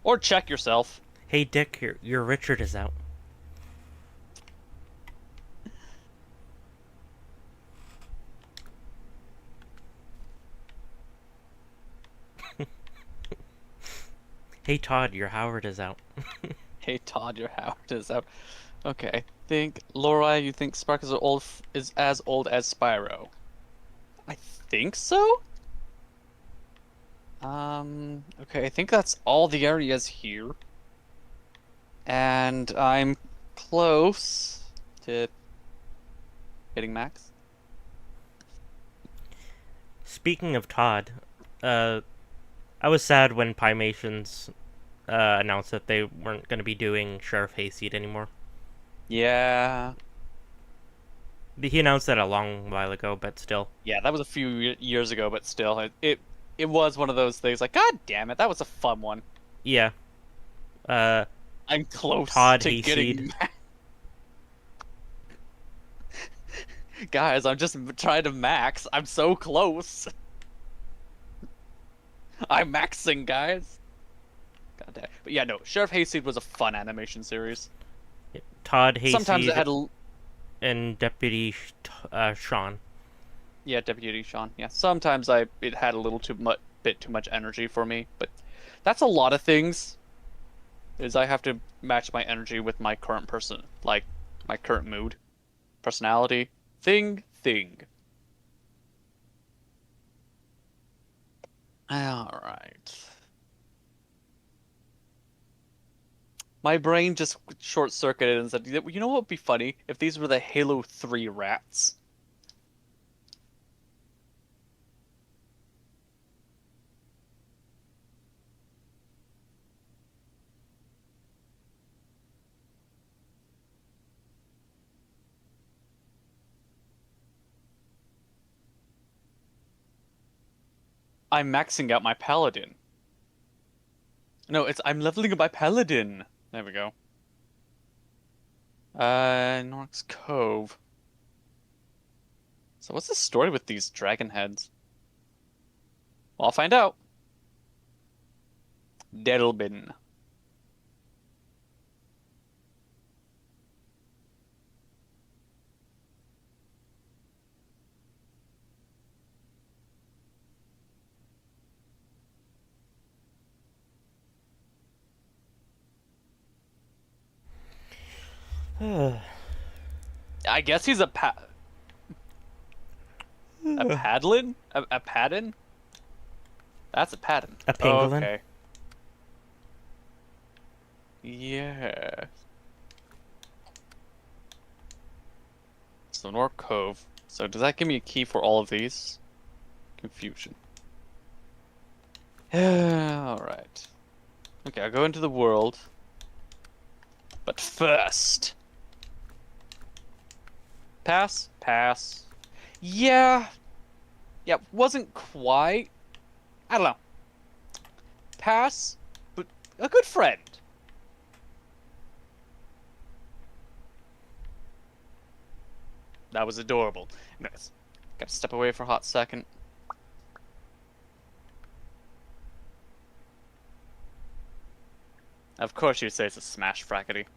Or check yourself. Hey Dick, your Richard is out. Hey Todd, your Howard is out. Hey Todd, your Howard is out. Okay, I think Laura, you think Spark is as old as Spyro? I think so. Okay, I think that's all the areas here. And I'm close to hitting max. Speaking of Todd, I was sad when Pymations announced that they weren't going to be doing Sheriff Hayseed anymore. Yeah. He announced that a long while ago, but still. Yeah, that was a few years ago, but still, it was one of those things like, God damn it, that was a fun one. Yeah. I'm close Todd to getting Guys, I'm just trying to max. I'm so close. I'm maxing, guys. God damn. But yeah, no, Sheriff Hayseed was a fun animation series. Todd Sometimes it Hayseed had and Deputy Sean. Yeah, Deputy Sean. Yeah, sometimes it had a little bit too much energy for me, but that's a lot of things. Is I have to match my energy with my current person, like my current mood, personality, thing. All right. My brain just short-circuited and said, you know what would be funny if these were the Halo 3 rats? I'm maxing out my paladin. No, I'm leveling up my paladin. There we go. Nork's Cove. So what's the story with these dragon heads? Well, I'll find out. Delbin. I guess he's a paddlin? A paddin? That's a paddin. A pangolin? Okay. Yeah. So North Cove. So does that give me a key for all of these? Confusion. Alright. Okay, I'll go into the world. But first... Pass? Pass. Yeah. Yeah, wasn't quite. I don't know. Pass, but a good friend. That was adorable. Anyways, gotta step away for a hot second. Of course you'd say it's a smash frackety.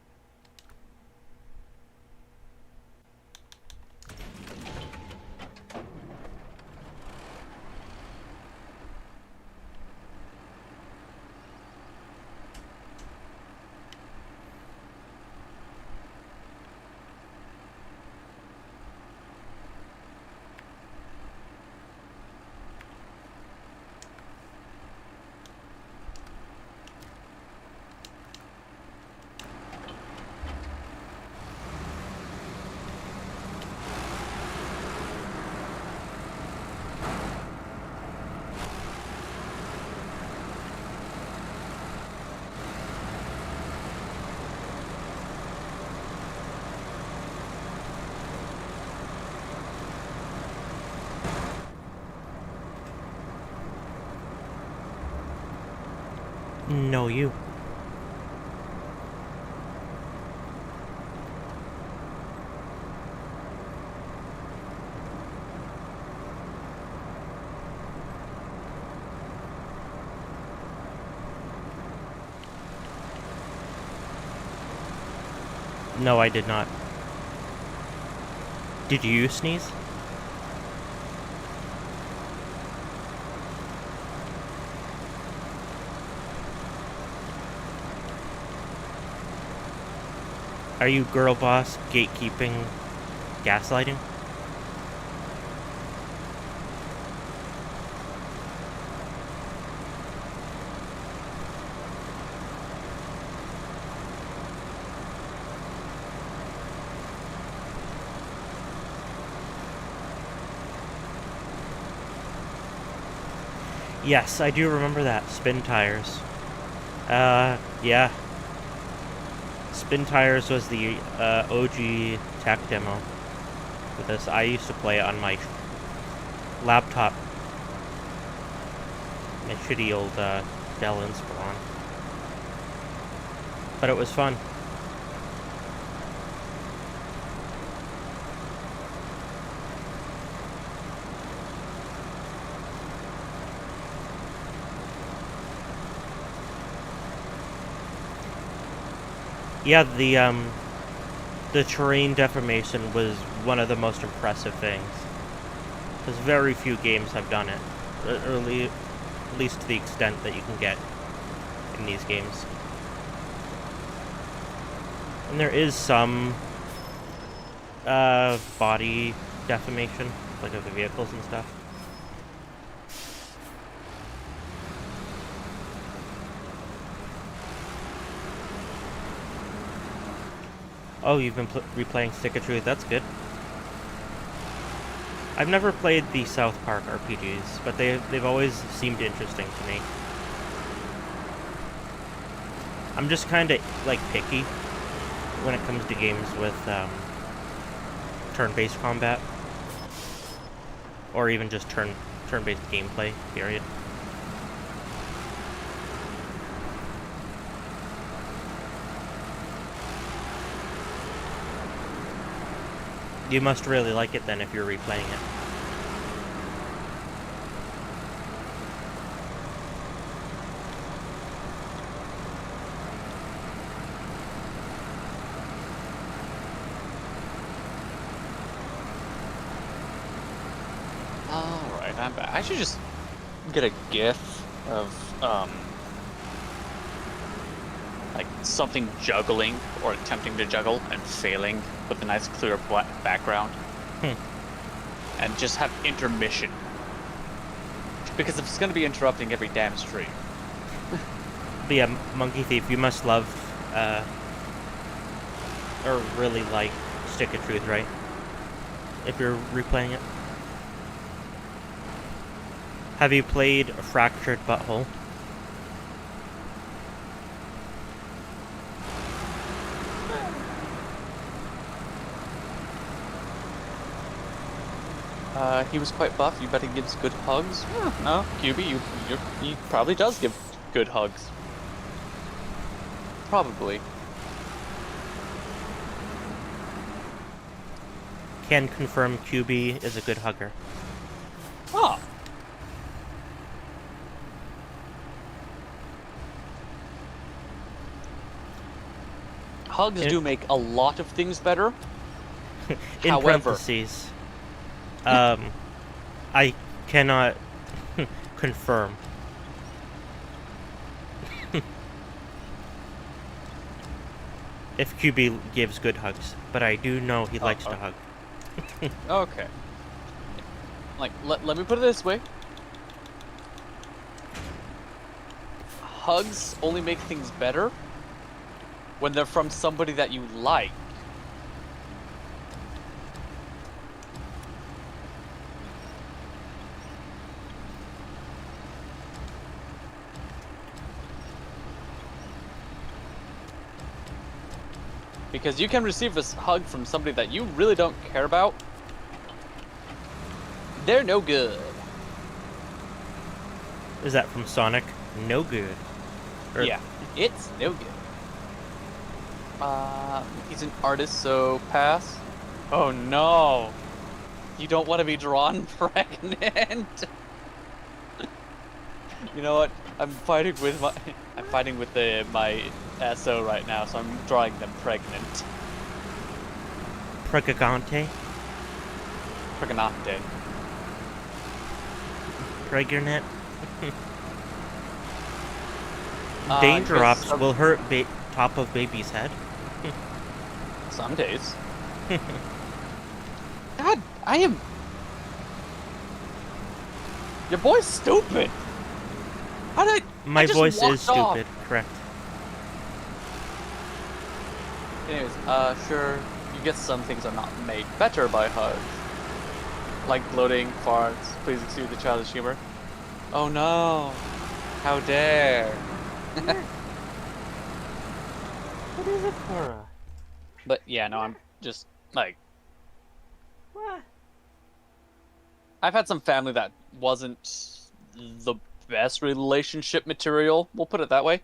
No, you. No, I did not. Did you sneeze? Are you girl boss, gatekeeping, gaslighting? Yes, I do remember that. Spin tires. Yeah. Spin Tires was the OG tech demo for this. I used to play it on my laptop. My shitty old Dell Inspiron. But it was fun. Yeah, the terrain deformation was one of the most impressive things. Because very few games have done it. At least to the extent that you can get in these games. And there is some body deformation, like of the vehicles and stuff. Oh, you've been replaying Stick of Truth. That's good. I've never played the South Park RPGs, but they've always seemed interesting to me. I'm just kind of like picky when it comes to games with turn-based combat, or even just turn-based gameplay. Period. You must really like it then if you're replaying it. Alright, I'm back. I should just get a GIF of, like, something juggling or attempting to juggle and failing with a nice clear background. And just have intermission. Because if it's going to be interrupting every damn stream. But yeah, Monkey Thief, you must love, or really like Stick of Truth, right? If you're replaying it. Have you played Fractured Butthole? He was quite buff. You bet he gives good hugs? No, QB, he probably does give good hugs. Probably. Can confirm QB is a good hugger. Ah. Hugs do make a lot of things better. In However, parentheses, I cannot confirm. If QB gives good hugs, but I do know he likes to hug. Okay. Like, let me put it this way. Hugs only make things better when they're from somebody that you like. Because you can receive a hug from somebody that you really don't care about. They're no good. Is that from Sonic? No good. Or Yeah, it's no good. He's an artist, so pass. Oh no! You don't want to be drawn pregnant. You know what? I'm fighting with my my SO right now, so I'm drawing them pregnant. Pregagante? Pregnante. Pregnant? Uh, Danger because Ops will hurt top of baby's head. Some days. God, I am. Your boy's stupid. How did My I just voice walked is off. stupid, correct. Anyways, sure, you get some things are not made better by hugs. Like gloating, farts, please excuse the childish humor. Oh no! How dare! What is it for? But yeah, no, I'm just, like... What? I've had some family that wasn't the best relationship material, we'll put it that way.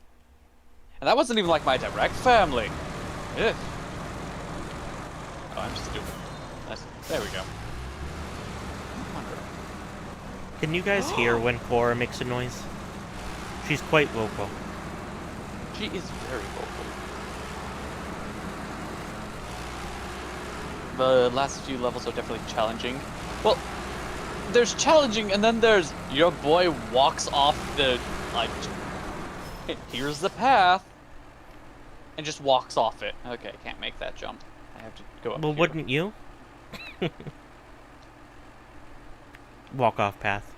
And that wasn't even like my direct family. Ugh. Oh, I'm stupid. There we go. Can you guys hear when Cora makes a noise? She's quite vocal. She is very vocal. The last few levels are definitely challenging. Well, there's challenging, and then there's your boy walks off the, like, here's the path, and just walks off it. Okay, I can't make that jump. I have to go up Well, here. wouldn't you? Walk off path.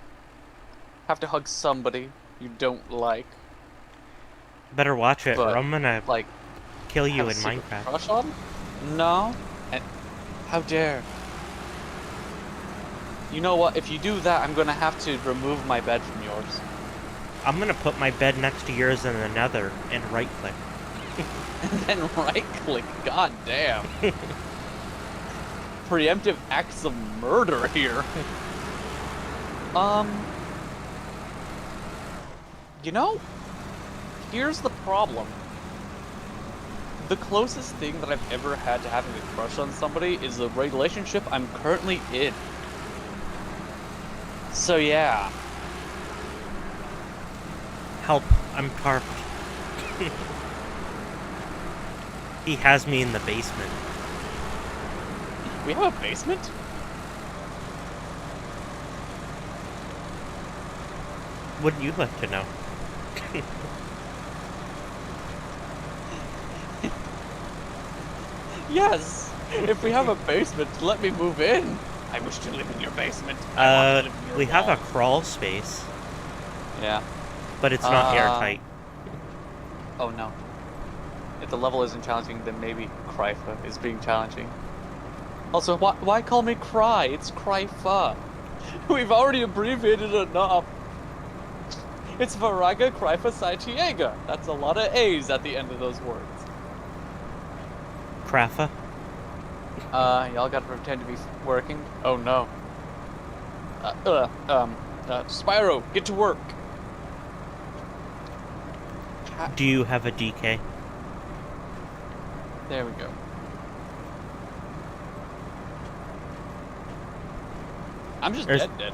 Have to hug somebody you don't like. Better watch it, But, or I'm gonna like, kill you have a in secret Minecraft. crush on? No. And how dare? You know what? If you do that, I'm gonna have to remove my bed from yours. I'm gonna put my bed next to yours in the nether and right click. And then right click. God damn. Preemptive acts of murder here. You know, here's the problem. The closest thing that I've ever had to having a crush on somebody is the relationship I'm currently in. So yeah. Help, I'm tarped. He has me in the basement. We have a basement? Wouldn't you like to know? Yes! If we have a basement, let me move in! I wish to live in your basement. I want to live in your We have a wall. crawl space, Yeah. but it's not airtight. Oh no. If the level isn't challenging, then maybe Kryfa is being challenging. Also, why call me Cry? It's Kryfa. We've already abbreviated enough. It's Varaga Kryfa Saitiega. That's a lot of A's at the end of those words. Krafa? Y'all gotta pretend to be working. Oh no. Spyro, get to work. Do you have a DK? There we go. I'm just There's- dead.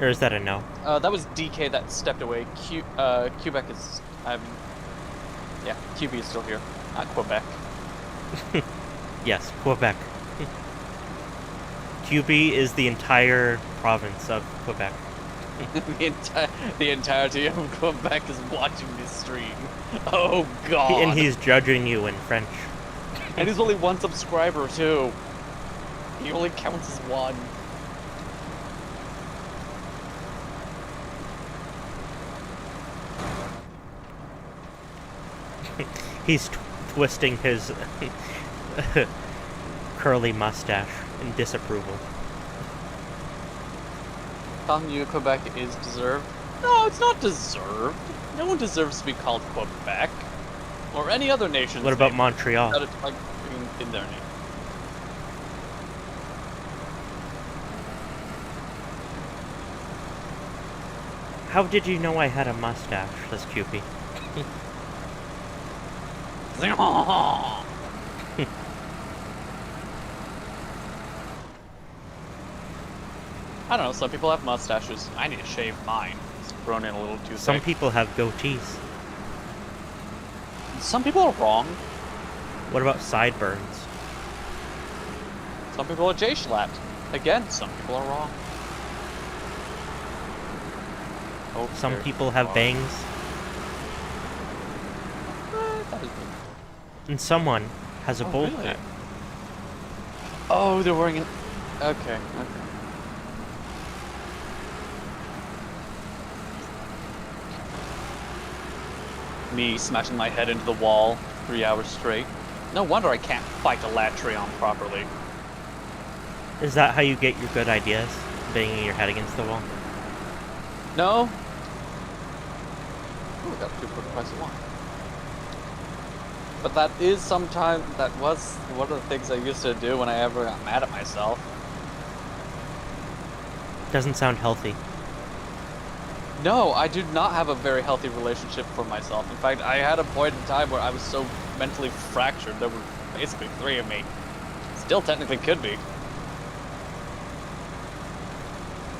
Or is that a no? That was DK that stepped away. Quebec is, yeah, QB is still here. Not Quebec. Yes, Quebec. QB is the entire province of Quebec. the entirety of Quebec is watching this stream. Oh god. And he's judging you in French. And he's only one subscriber too. He only counts as one. He's twisting his curly mustache in disapproval. Telling you Quebec is deserved? No, it's not deserved. No one deserves to be called Quebec. Or any other nation. What about Montreal? That it's like in their name. How did you know I had a mustache? Says QP. I don't know, some people have mustaches. I need to shave mine. It's grown in a little too Some thick. people have goatees. Some people are wrong. What about sideburns? Some people are J-slapped. Again, some people are wrong. Oh, Some very people have wrong. bangs. That is good. And someone has a Oh, bowl really? cut. Oh, they're wearing an... Okay. Me smashing my head into the wall 3 hours straight. No wonder I can't fight a Latrion properly. Is that how you get your good ideas? Banging your head against the wall? No? Oh, we got 2 for the price of 1. But that is sometimes, that was one of the things I used to do when I ever got mad at myself. Doesn't sound healthy. No, I do not have a very healthy relationship for myself. In fact, I had a point in time where I was so mentally fractured, there were basically 3 of me. Still technically could be.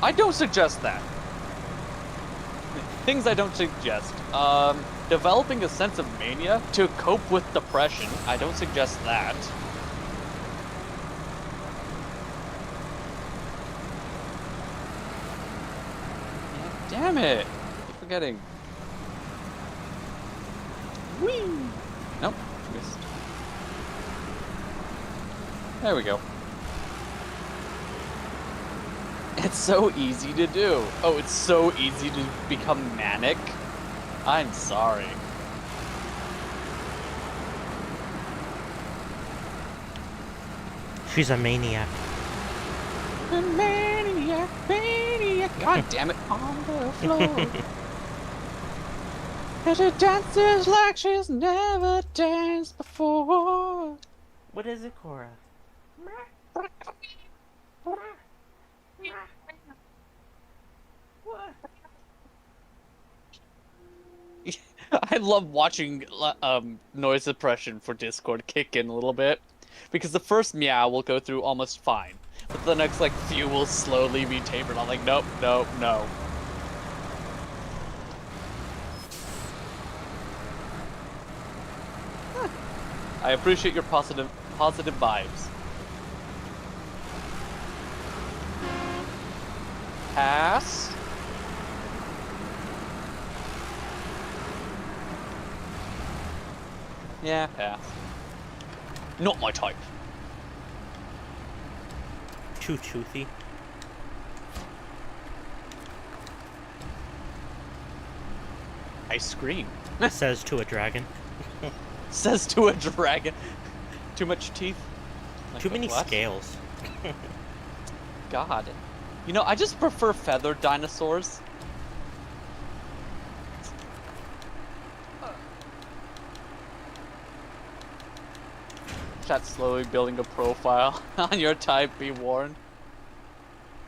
I don't suggest that. Things I don't suggest. Developing a sense of mania to cope with depression. I don't suggest that. Yeah, damn it! I keep forgetting. Whee! Nope. Missed. There we go. It's so easy to do. Oh, it's so easy to become manic. I'm sorry. She's a maniac. Maniac, maniac. God damn it. On the floor. And she dances like she's never danced before. What is it, Cora? I love watching noise suppression for Discord kick in a little bit because the first meow will go through almost fine, but the next like few will slowly be tapered. I'm like, nope, nope, no. I appreciate your positive vibes. Pass. Yeah, pass. Not my type. Too toothy. Ice cream. Says to a dragon. Says to a dragon. Too much teeth. Like, Too many what? scales. God. You know, I just prefer feathered dinosaurs. Chat slowly building a profile on your type, be warned.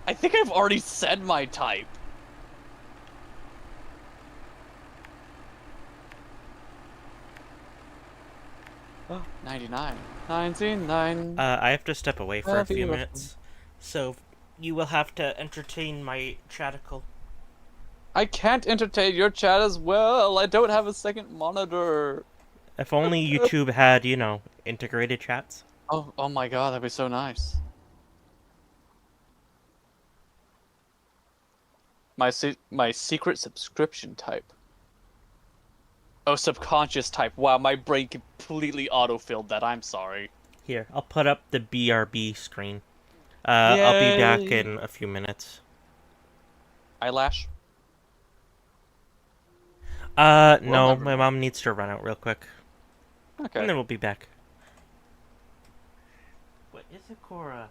I think I've already said my type. Oh, 99. 99. I have to step away for a Love few you. minutes, so you will have to entertain my chaticle. I can't entertain your chat as well. I don't have a second monitor. If only YouTube had, integrated chats. Oh my god, that'd be so nice. My secret subscription type. Oh, subconscious type. Wow, my brain completely autofilled that. I'm sorry. Here, I'll put up the BRB screen. I'll be back Yay! in a few minutes. Eyelash? We'll No, never my know. mom needs to run out real quick. And Okay. then we'll be back. What is it, Cora?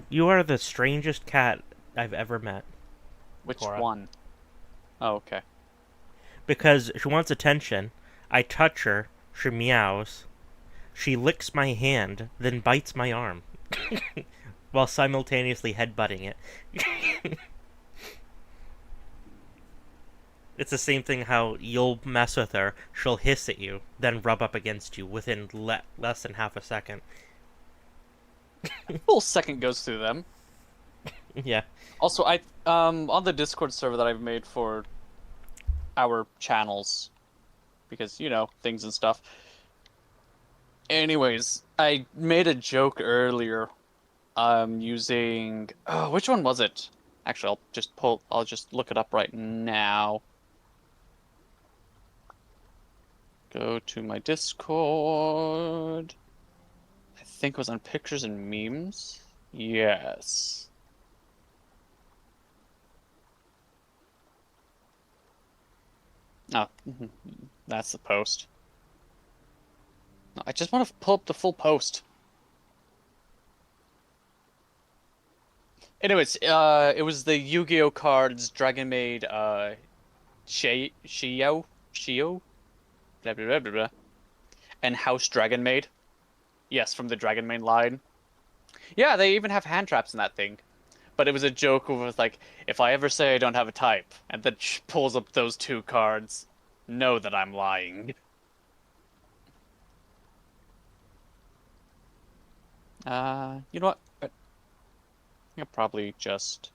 You are the strangest cat I've ever met. Which Cora. one? Oh, okay. Because she wants attention. I touch her. She meows. She licks my hand, then bites my arm. While simultaneously headbutting it. It's the same thing how you'll mess with her, she'll hiss at you, then rub up against you within less than half a second. A full second goes through them. Yeah. Also, I on the Discord server that I've made for our channels, because things and stuff. Anyways, I made a joke earlier, using which one was it? Actually, I'll just look it up right now. Go to my Discord. I think it was on pictures and memes. Yes. Oh, that's the post. No, I just want to pull up the full post. Anyways, it was the Yu-Gi-Oh cards Dragon Maid, Shio, blah blah blah blah blah, and House Dragon Maid. Yes, from the Dragon Maid line. Yeah, they even have hand traps in that thing. But it was a joke with like, if I ever say I don't have a type, and then pulls up those two cards, know that I'm lying. You know what? I'll probably just...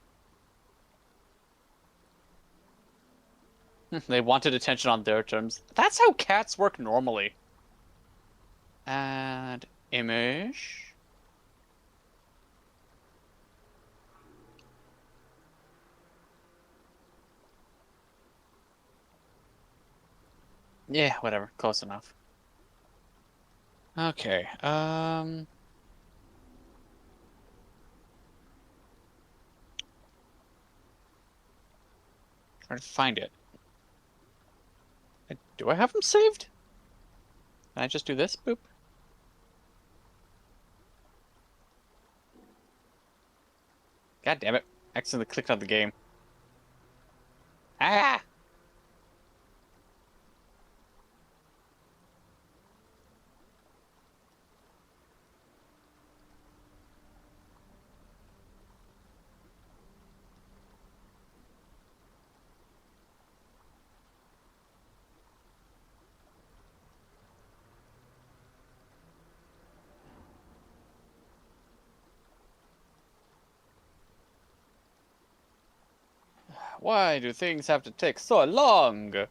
They wanted attention on their terms. That's how cats work normally. Add image. Yeah, whatever. Close enough. Okay, trying to find it. Do I have them saved? Can I just do this? Boop. God damn it. Accidentally clicked on the game. Ah! Why do things have to take so long?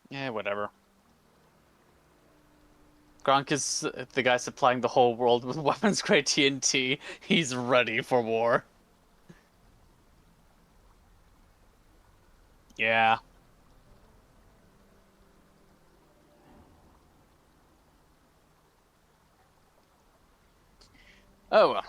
Yeah, whatever. Gronk is the guy supplying the whole world with weapons-grade TNT. He's ready for war. Yeah. Oh well.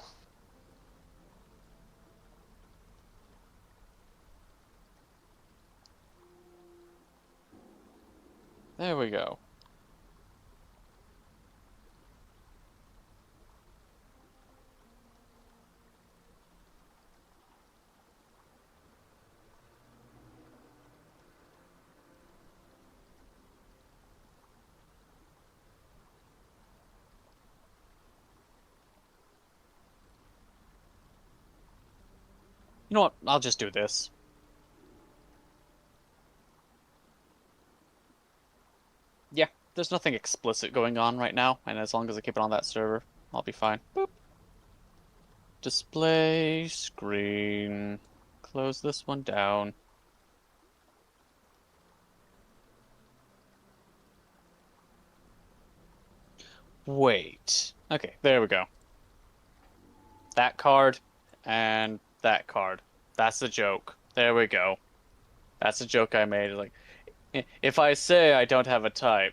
There we go. You know what? I'll just do this. Yeah, there's nothing explicit going on right now, and as long as I keep it on that server, I'll be fine. Boop. Display screen. Close this one down. Wait. Okay, there we go. That card and that card. That's the joke. There we go. That's a joke I made. Like, if I say I don't have a type,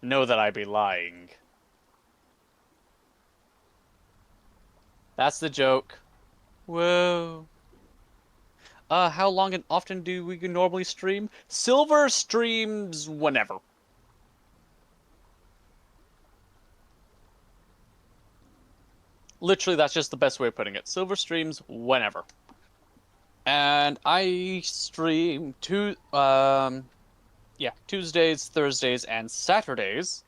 know that I be lying. That's the joke. Whoa. How long and often do we normally stream? Silver streams whenever. Literally, that's just the best way of putting it. Silver streams whenever. And I stream Tuesdays, Thursdays, and Saturdays.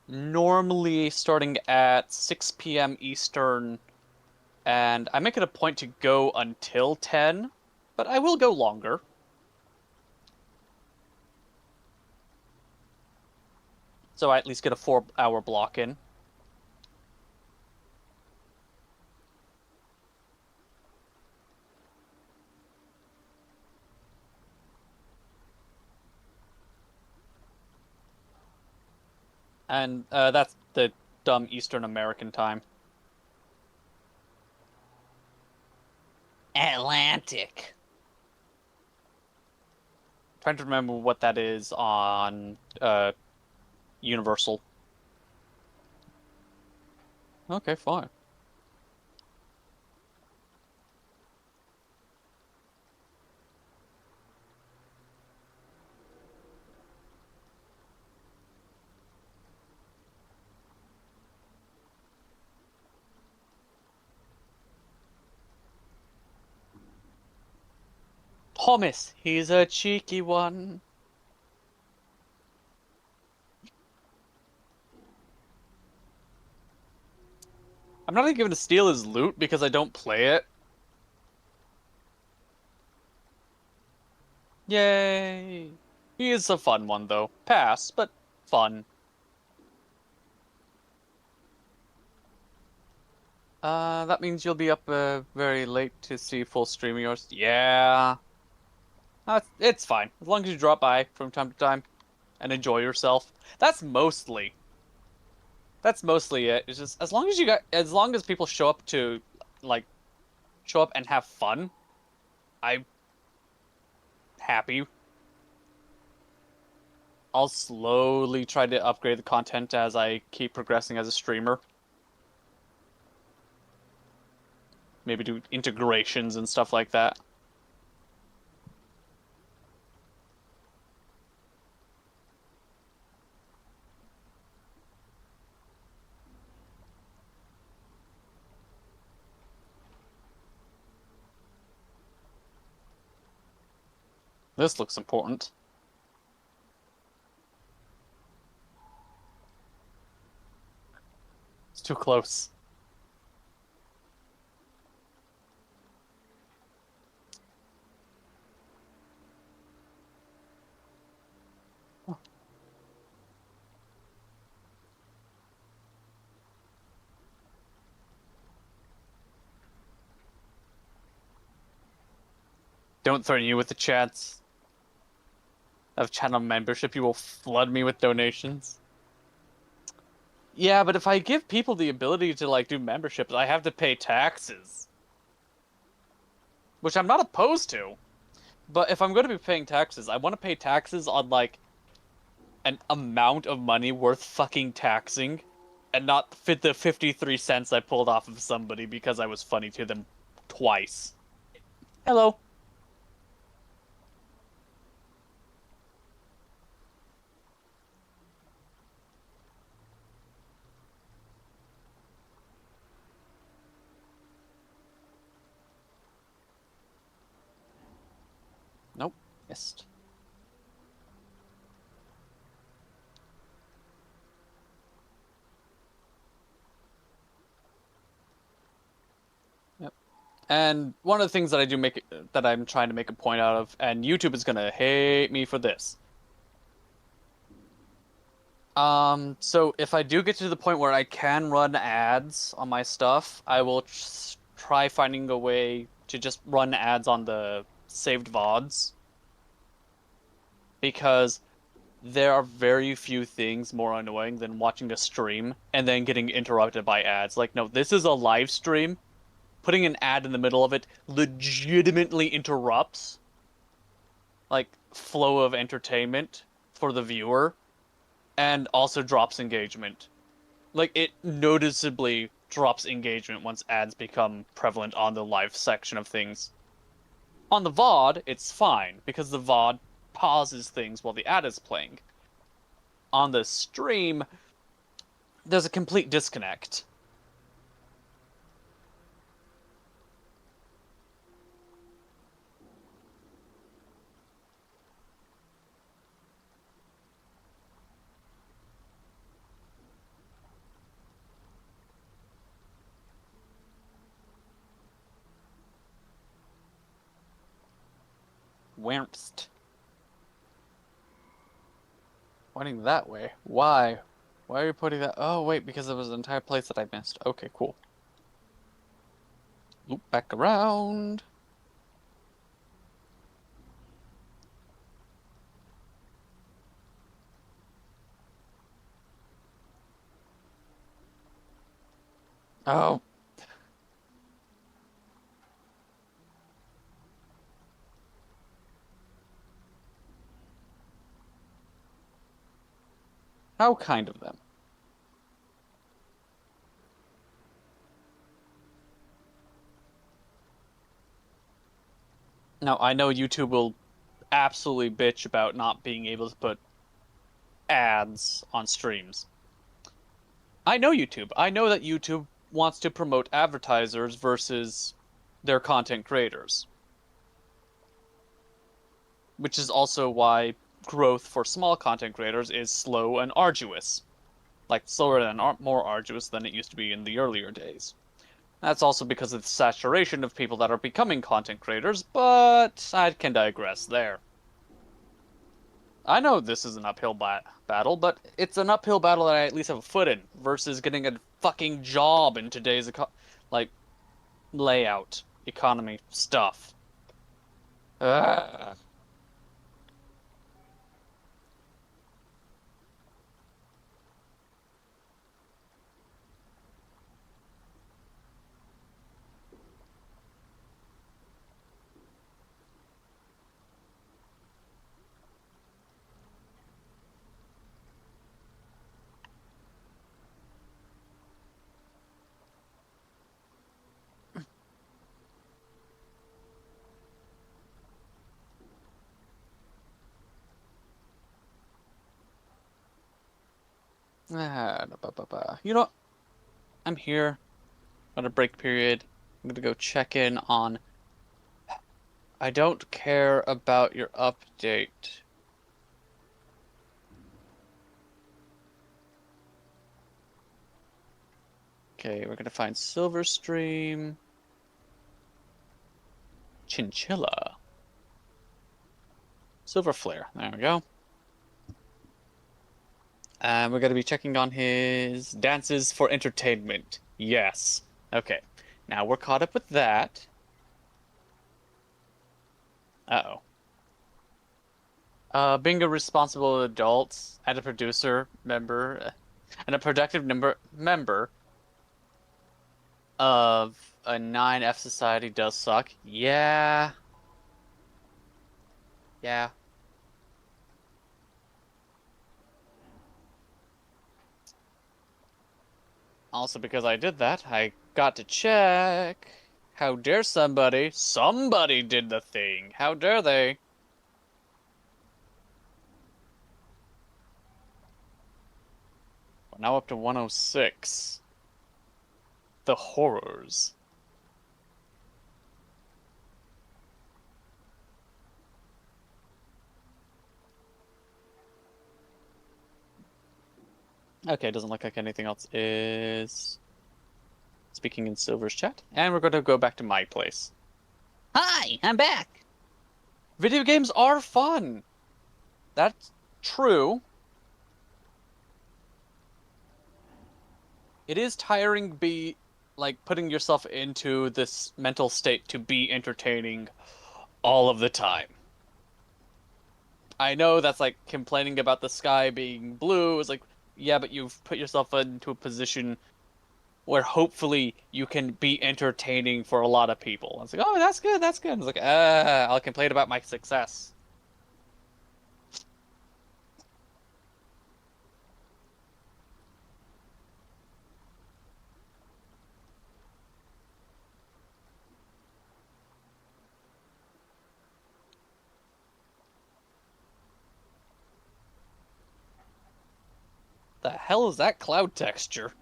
Normally starting at 6 p.m. Eastern, and I make it a point to go until 10, but I will go longer. So I at least get a 4-hour block in. And that's the dumb Eastern American time. Atlantic. Trying to remember what that is on Universal. Okay, fine. Thomas, he's a cheeky one. I'm not even going to steal his loot because I don't play it. Yay! He is a fun one, though. Pass, but fun. That means you'll be up very late to see full stream of yours. Yeah. It's fine. As long as you drop by from time to time and enjoy yourself. That's mostly it. It's just as long as people show up to like show up and have fun, I'm happy. I'll slowly try to upgrade the content as I keep progressing as a streamer. Maybe do integrations and stuff like that. This looks important. It's too close. Don't threaten you with the chance of channel membership. You will flood me with donations. Yeah, but if I give people the ability to like do memberships, I have to pay taxes. Which I'm not opposed to. But if I'm going to be paying taxes, I want to pay taxes on like an amount of money worth fucking taxing and not fit the 53 cents I pulled off of somebody because I was funny to them twice. Hello. Nope. Missed. Yep. And one of the things that that I'm trying to make a point out of, and YouTube is gonna hate me for this. So if I do get to the point where I can run ads on my stuff, I will try finding a way to just run ads on the saved VODs. Because there are very few things more annoying than watching a stream and then getting interrupted by ads. Like, no, this is a live stream. Putting an ad in the middle of it legitimately interrupts, like, flow of entertainment for the viewer and also drops engagement. Like, it noticeably drops engagement once ads become prevalent on the live section of things. On the VOD, it's fine, because the VOD pauses things while the ad is playing. On the stream, there's a complete disconnect. Wernst. Pointing that way. Why? Why are you putting that? Oh, wait, because there was an entire place that I missed. Okay, cool. Loop back around. Oh. How kind of them. Now, I know YouTube will absolutely bitch about not being able to put ads on streams. I know YouTube. I know that YouTube wants to promote advertisers versus their content creators. Which is also why growth for small content creators is slow and arduous. Like, slower and more arduous than it used to be in the earlier days. That's also because of the saturation of people that are becoming content creators, but I can digress there. I know this is an uphill battle, but it's an uphill battle that I at least have a foot in, versus getting a fucking job in today's, like, layout, economy, stuff. Ugh. You know what? I'm here on a break period. I'm gonna go check in on I don't care about your update. Okay, we're gonna find Silverstream. Chinchilla. Silver Flare. There we go. And we're gonna be checking on his dances for entertainment. Yes. Okay. Now we're caught up with that. Uh-oh. Being a responsible adult and a producer member and a productive member of a 9F society does suck. Yeah. Yeah. Also, because I did that, I got to check. How dare somebody? Somebody did the thing. How dare they? We're now up to 106. The horrors. Okay, doesn't look like anything else is speaking in Silver's chat. And we're going to go back to my place. Hi, I'm back. Video games are fun. That's true. It is tiring be like putting yourself into this mental state to be entertaining all of the time. I know that's like complaining about the sky being blue. It's like, yeah, but you've put yourself into a position where hopefully you can be entertaining for a lot of people. It's like, oh, that's good, that's good. It's like, I'll complain about my success. The hell is that cloud texture?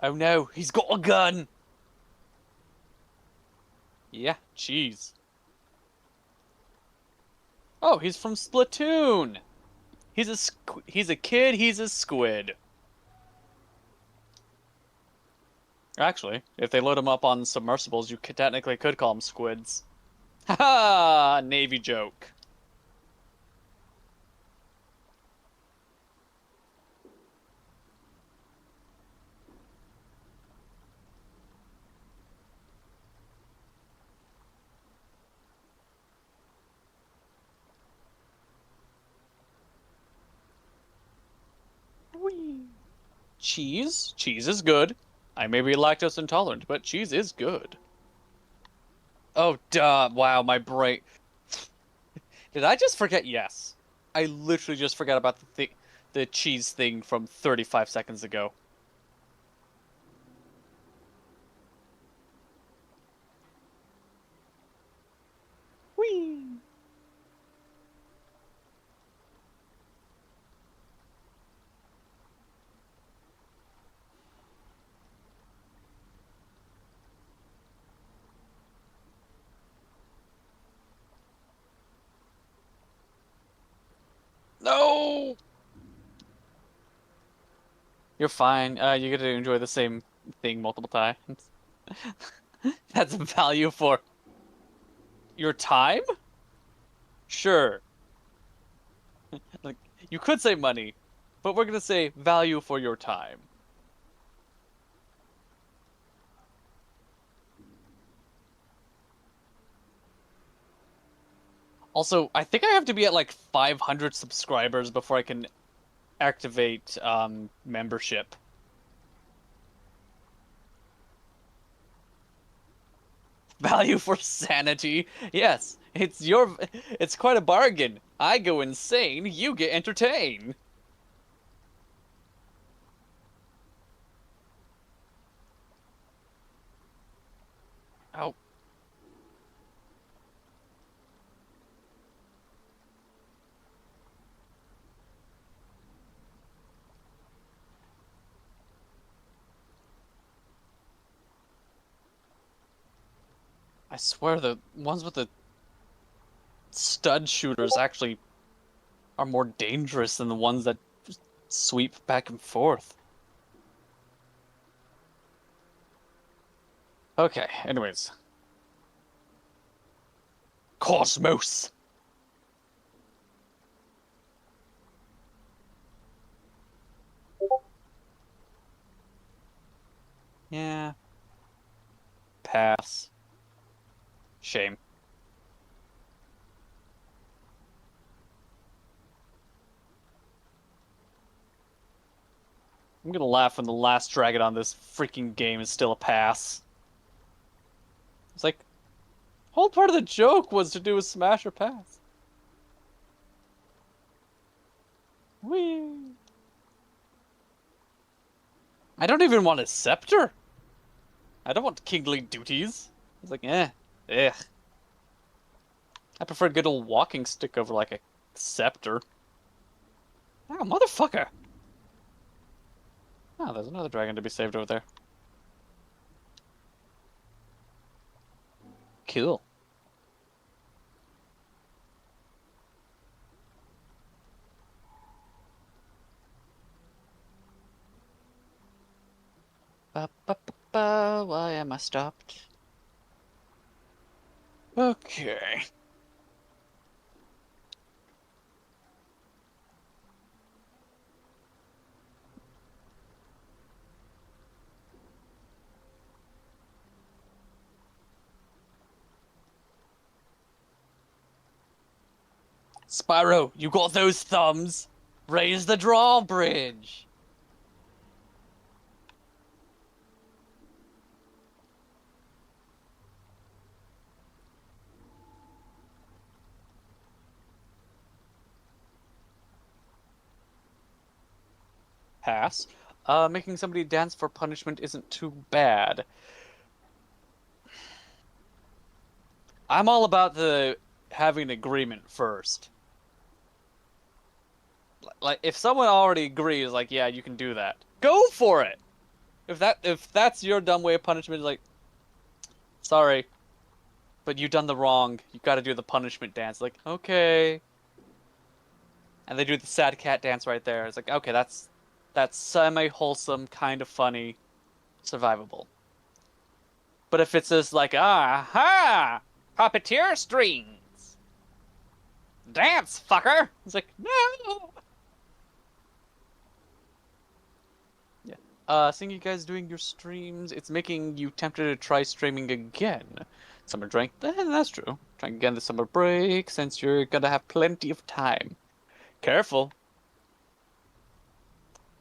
Oh no, he's got a gun! Yeah, cheese. Oh, he's from Splatoon! He's a kid, he's a squid. Actually, if they load him up on submersibles, you technically could call them squids. Haha, Navy joke. Whee. Cheese? Cheese is good. I may be lactose intolerant, but cheese is good. Oh, duh. Wow, my brain. Did I just forget? Yes. I literally just forgot about the cheese thing from 35 seconds ago. Whee! No! You're fine. You get to enjoy the same thing multiple times. That's a value for your time? Sure. Like, you could say money, but we're gonna say value for your time. Also, I think I have to be at like 500 subscribers before I can activate membership. Value for sanity. Yes, it's quite a bargain. I go insane, you get entertained. Oh, I swear the ones with the stud shooters actually are more dangerous than the ones that just sweep back and forth. Okay, anyways. Cosmos! Yeah. Pass. Shame. I'm gonna laugh when the last dragon on this freaking game is still a pass. It's like, whole part of the joke was to do a smash or pass. Whee! I don't even want a scepter. I don't want kingly duties. It's like, ugh. I prefer a good old walking stick over like a scepter. Oh, motherfucker! Oh, there's another dragon to be saved over there. Cool. Why am I stopped? Okay. Spyro, you got those thumbs? Raise the drawbridge! Pass. Making somebody dance for punishment isn't too bad. I'm all about the having an agreement first. Like, if someone already agrees, like, yeah, you can do that, go for it. If that's your dumb way of punishment, like, sorry, but you done the wrong. You got to do the punishment dance. Like, okay, and they do the sad cat dance right there. It's like, okay, that's semi-wholesome, kind of funny, survivable. But if it's just like, ha, puppeteer strings, dance, fucker, it's like, no. Seeing you guys doing your streams, it's making you tempted to try streaming again. Summer break, that's true. Trying again this summer break, since you're gonna have plenty of time. Careful.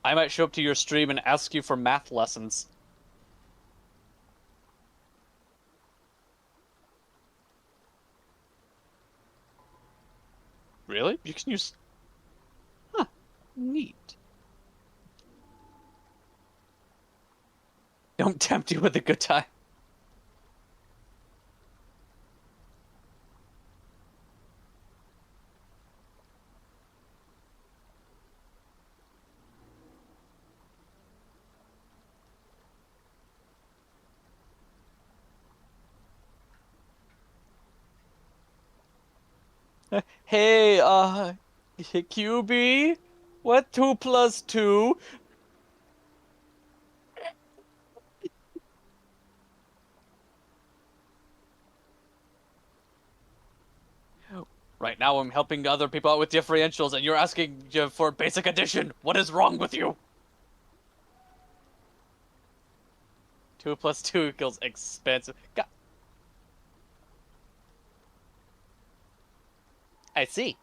I might show up to your stream and ask you for math lessons. Really? You can use... Huh. Neat. Don't tempt you with a good time. Hey, QB? What 2 plus 2? Right now I'm helping other people out with differentials and you're asking for basic addition. What is wrong with you? 2 plus 2 equals expensive. God. I see.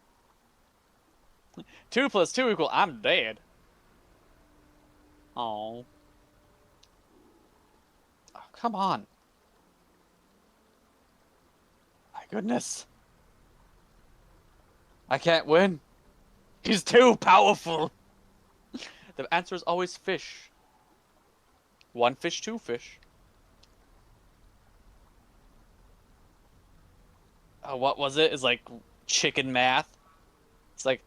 2 plus 2 equal I'm dead. Oh, come on. My goodness. I can't win. He's too powerful. The answer is always fish. 1 fish, 2 fish. What was it? It's like chicken math. It's like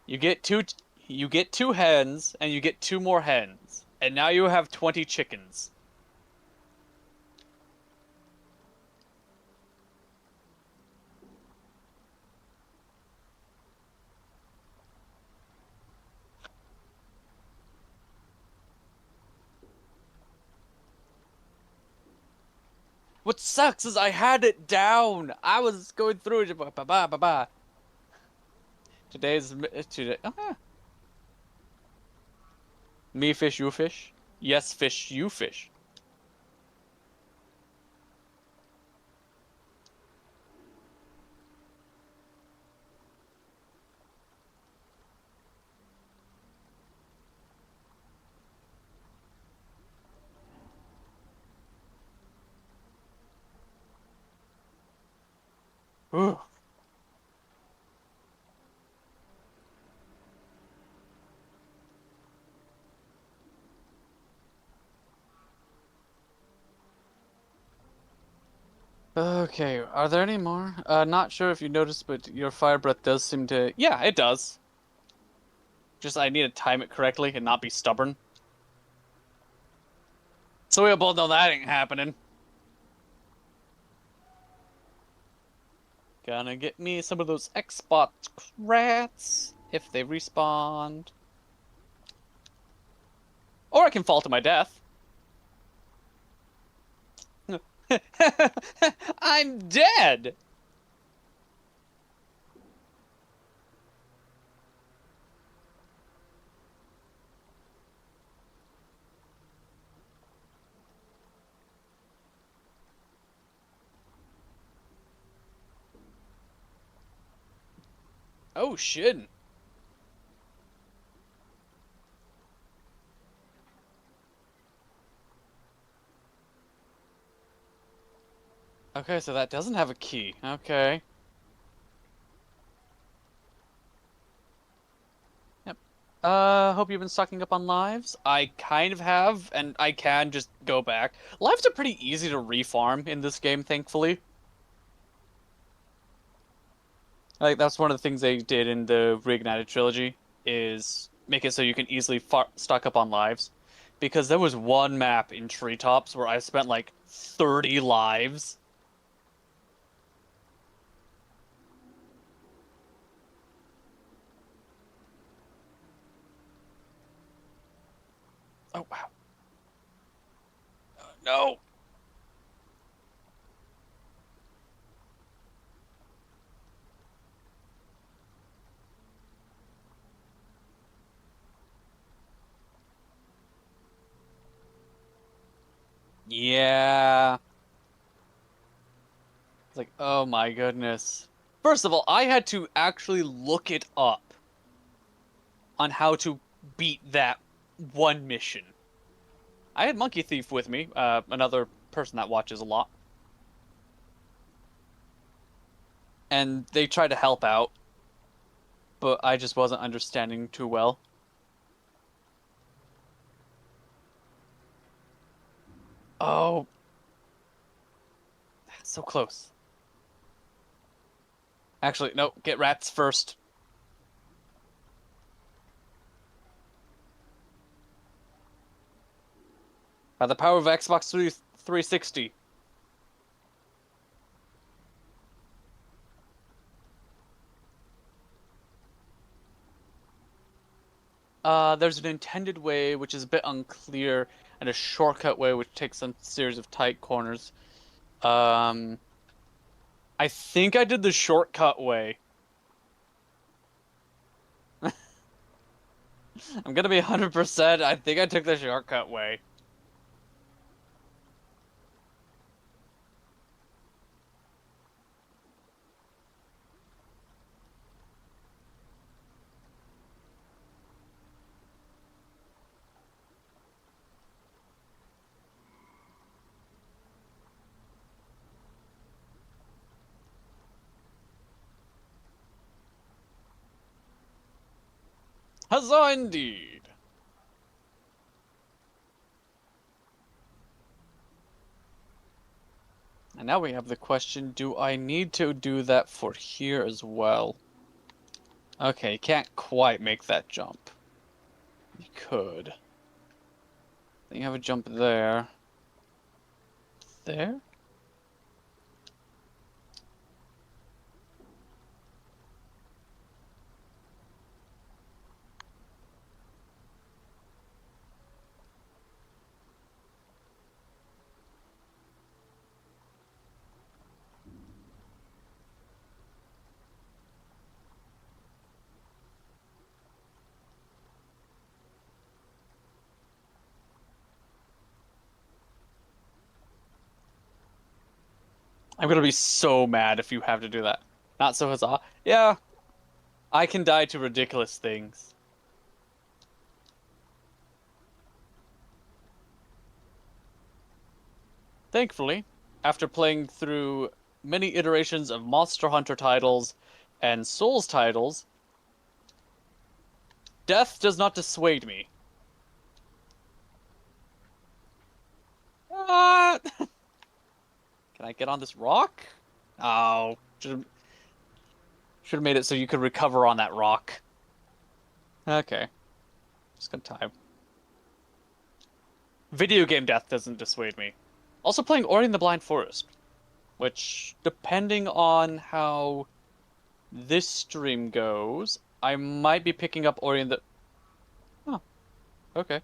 you get two hens and you get 2 more hens. And now you have 20 chickens. What sucks is I had it down. I was going through it. Ba, ba, ba, ba, ba. Today. Me fish, you fish. Yes, fish, you fish. Ooh. Okay, are there any more? Not sure if you noticed, but your fire breath does seem to... Yeah, it does. Just I need to time it correctly and not be stubborn. So we both know that ain't happening. Gonna get me some of those Xbox rats if they respawn. Or I can fall to my death. I'm dead! Oh shit. Okay, so that doesn't have a key. Okay. Yep. Hope you've been stocking up on lives. I kind of have, and I can just go back. Lives are pretty easy to refarm in this game, thankfully. Like, that's one of the things they did in the Reignited trilogy, is make it so you can easily stock up on lives. Because there was one map in Treetops where I spent like 30 lives. Oh, wow. No. Yeah. It's like, oh my goodness. First of all, I had to actually look it up on how to beat that one mission. I had Monkey Thief with me, another person that watches a lot. And they tried to help out, but I just wasn't understanding too well. Oh, so close. Actually, no, get rats first. By the power of Xbox 360. There's an intended way, which is a bit unclear, and a shortcut way, which takes some series of tight corners. Um, I think I did the shortcut way. I'm gonna be 100%. I think I took the shortcut way. Huzzah indeed! And now we have the question, do I need to do that for here as well? Okay, can't quite make that jump. You could. Then you have a jump there. There? I'm gonna be so mad if you have to do that. Not so huzzah. Yeah, I can die to ridiculous things. Thankfully, after playing through many iterations of Monster Hunter titles and Souls titles, death does not dissuade me. Ah! Can I get on this rock? Oh, should have made it so you could recover on that rock. Okay, just gonna time. Video game death doesn't dissuade me. Also playing Ori and the Blind Forest, which, depending on how this stream goes, I might be picking up Ori and the... Oh, okay.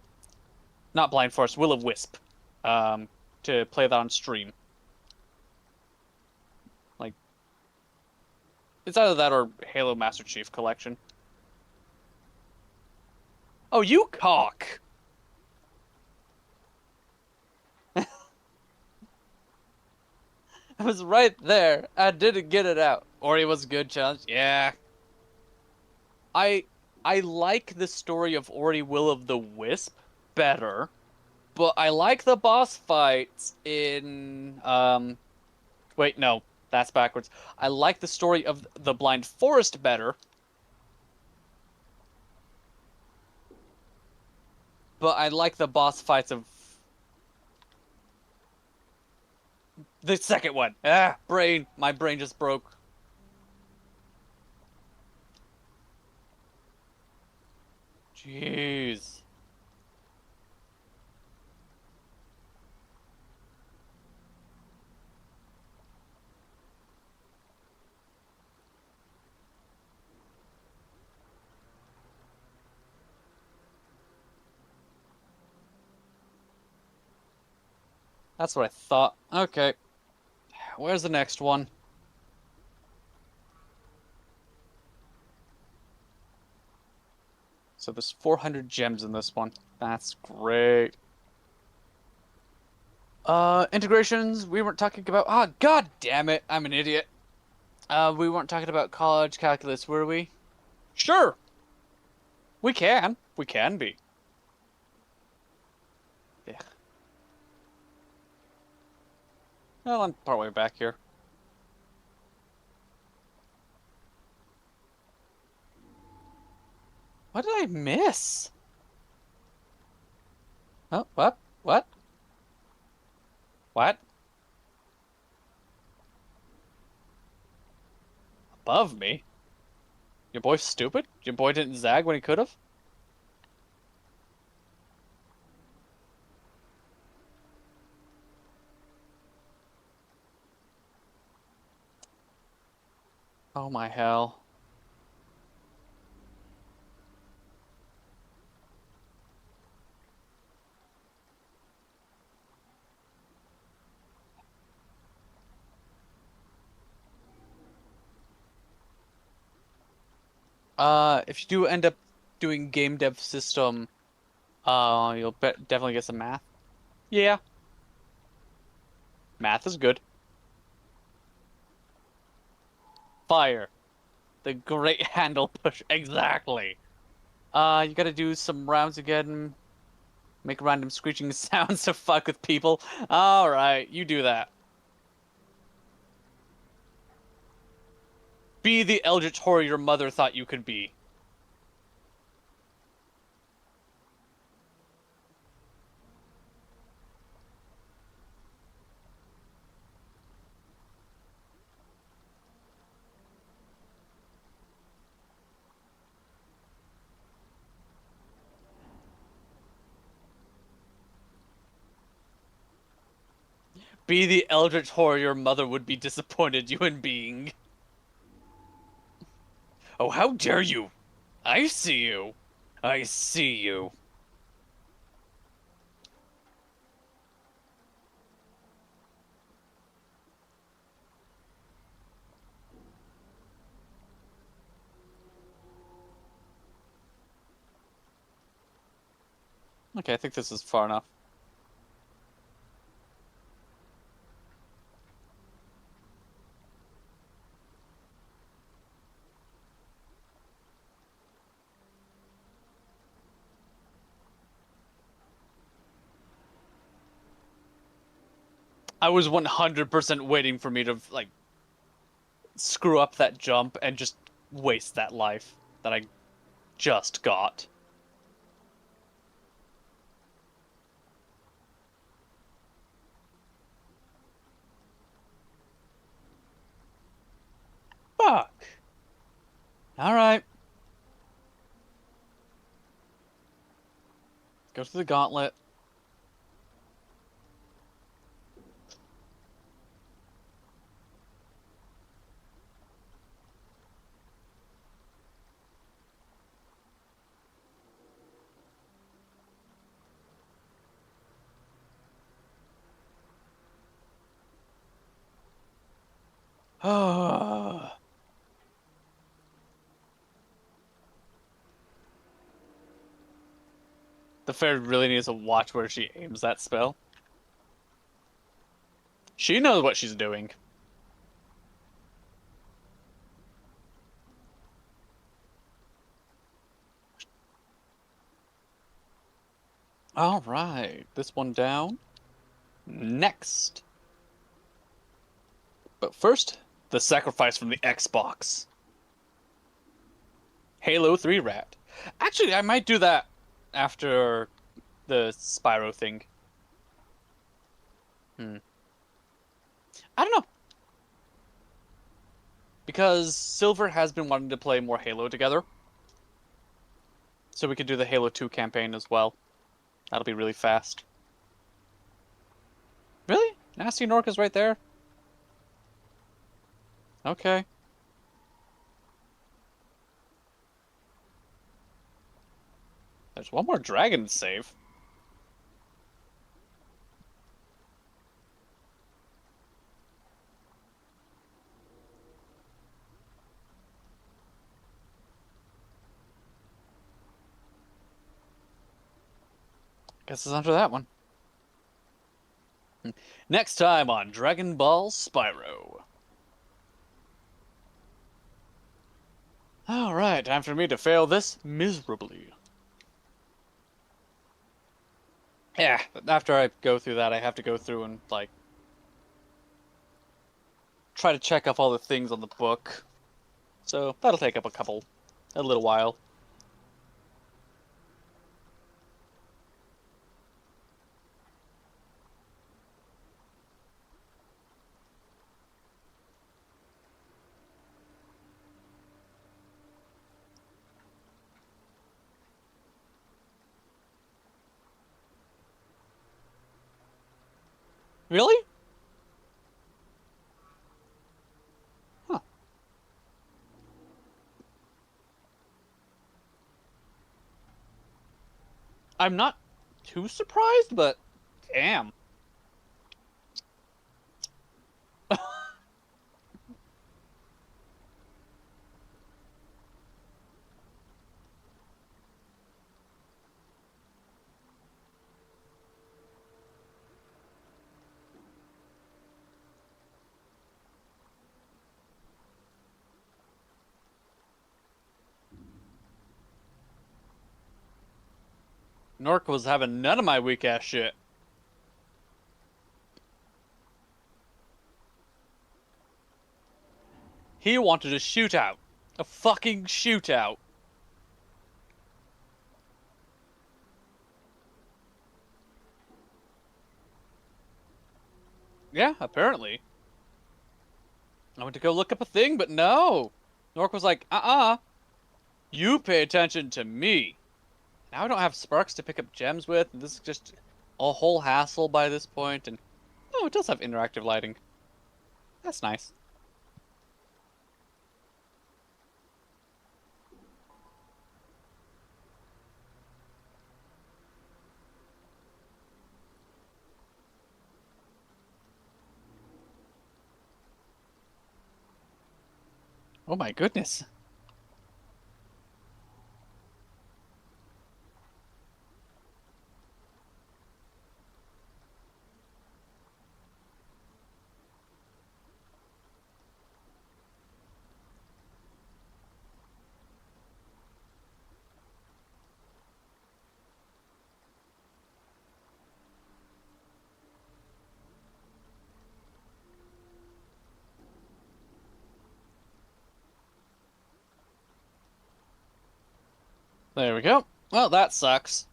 Not Blind Forest, Will of Wisp. Um, to play that on stream. Like, it's either that or Halo Master Chief Collection. Oh, you cock! I was right there. I didn't get it out. Ori was a good challenge. Yeah. I I like the story of Ori Will of the Wisp better, but I like the boss fights in wait, no, that's backwards. I like the story of the Blind Forest better, but I like the boss fights of the second one. Ah, brain. My brain just broke. Jeez. That's what I thought. Okay. Where's the next one? So there's 400 gems in this one. That's great. Integrations, we weren't talking about... Ah, god damn it, I'm an idiot. We weren't talking about college calculus, were we? Sure, we can. We can be. Yeah. Well, I'm partway back here. What did I miss? Oh, what? What? What? Above me? Your boy's stupid? Your boy didn't zag when he could have? Oh my hell. If you do end up doing game dev system, you'll definitely get some math. Yeah, math is good. Fire. The great handle push. Exactly. You gotta do some rounds again. Make random screeching sounds to fuck with people. Alright, you do that. Be the eldritch horror your mother thought you could be. Be the eldritch horror your mother would be disappointed you in being. Oh, how dare you! I see you! I see you. Okay, I think this is far enough. I was 100% waiting for me to like screw up that jump and just waste that life that I just got. Fuck. All right. Go through the gauntlet. The fairy really needs to watch where she aims that spell. She knows what she's doing. All right, this one down. Next. But first, the sacrifice from the Xbox. Halo 3 Rat. Actually, I might do that after the Spyro thing. I don't know. Because Silver has been wanting to play more Halo together. So we could do the Halo 2 campaign as well. That'll be really fast. Really? Nasty Nork is right there? Okay. There's one more dragon to save. Guess it's under that one. Next time on Dragon Ball Spyro. Alright, time for me to fail this miserably. Yeah, after I go through that, I have to go through and, like, try to check off all the things on the book. So, that'll take up a little while. Really? Huh. I'm not too surprised, but damn. Nork was having none of my weak ass shit. He wanted a shootout. A fucking shootout. Yeah, apparently. I went to go look up a thing, but no. Nork was like, you pay attention to me. Now I don't have sparks to pick up gems with. This is just a whole hassle by this point. And oh, it does have interactive lighting. That's nice. Oh my goodness. There we go. Well, that sucks.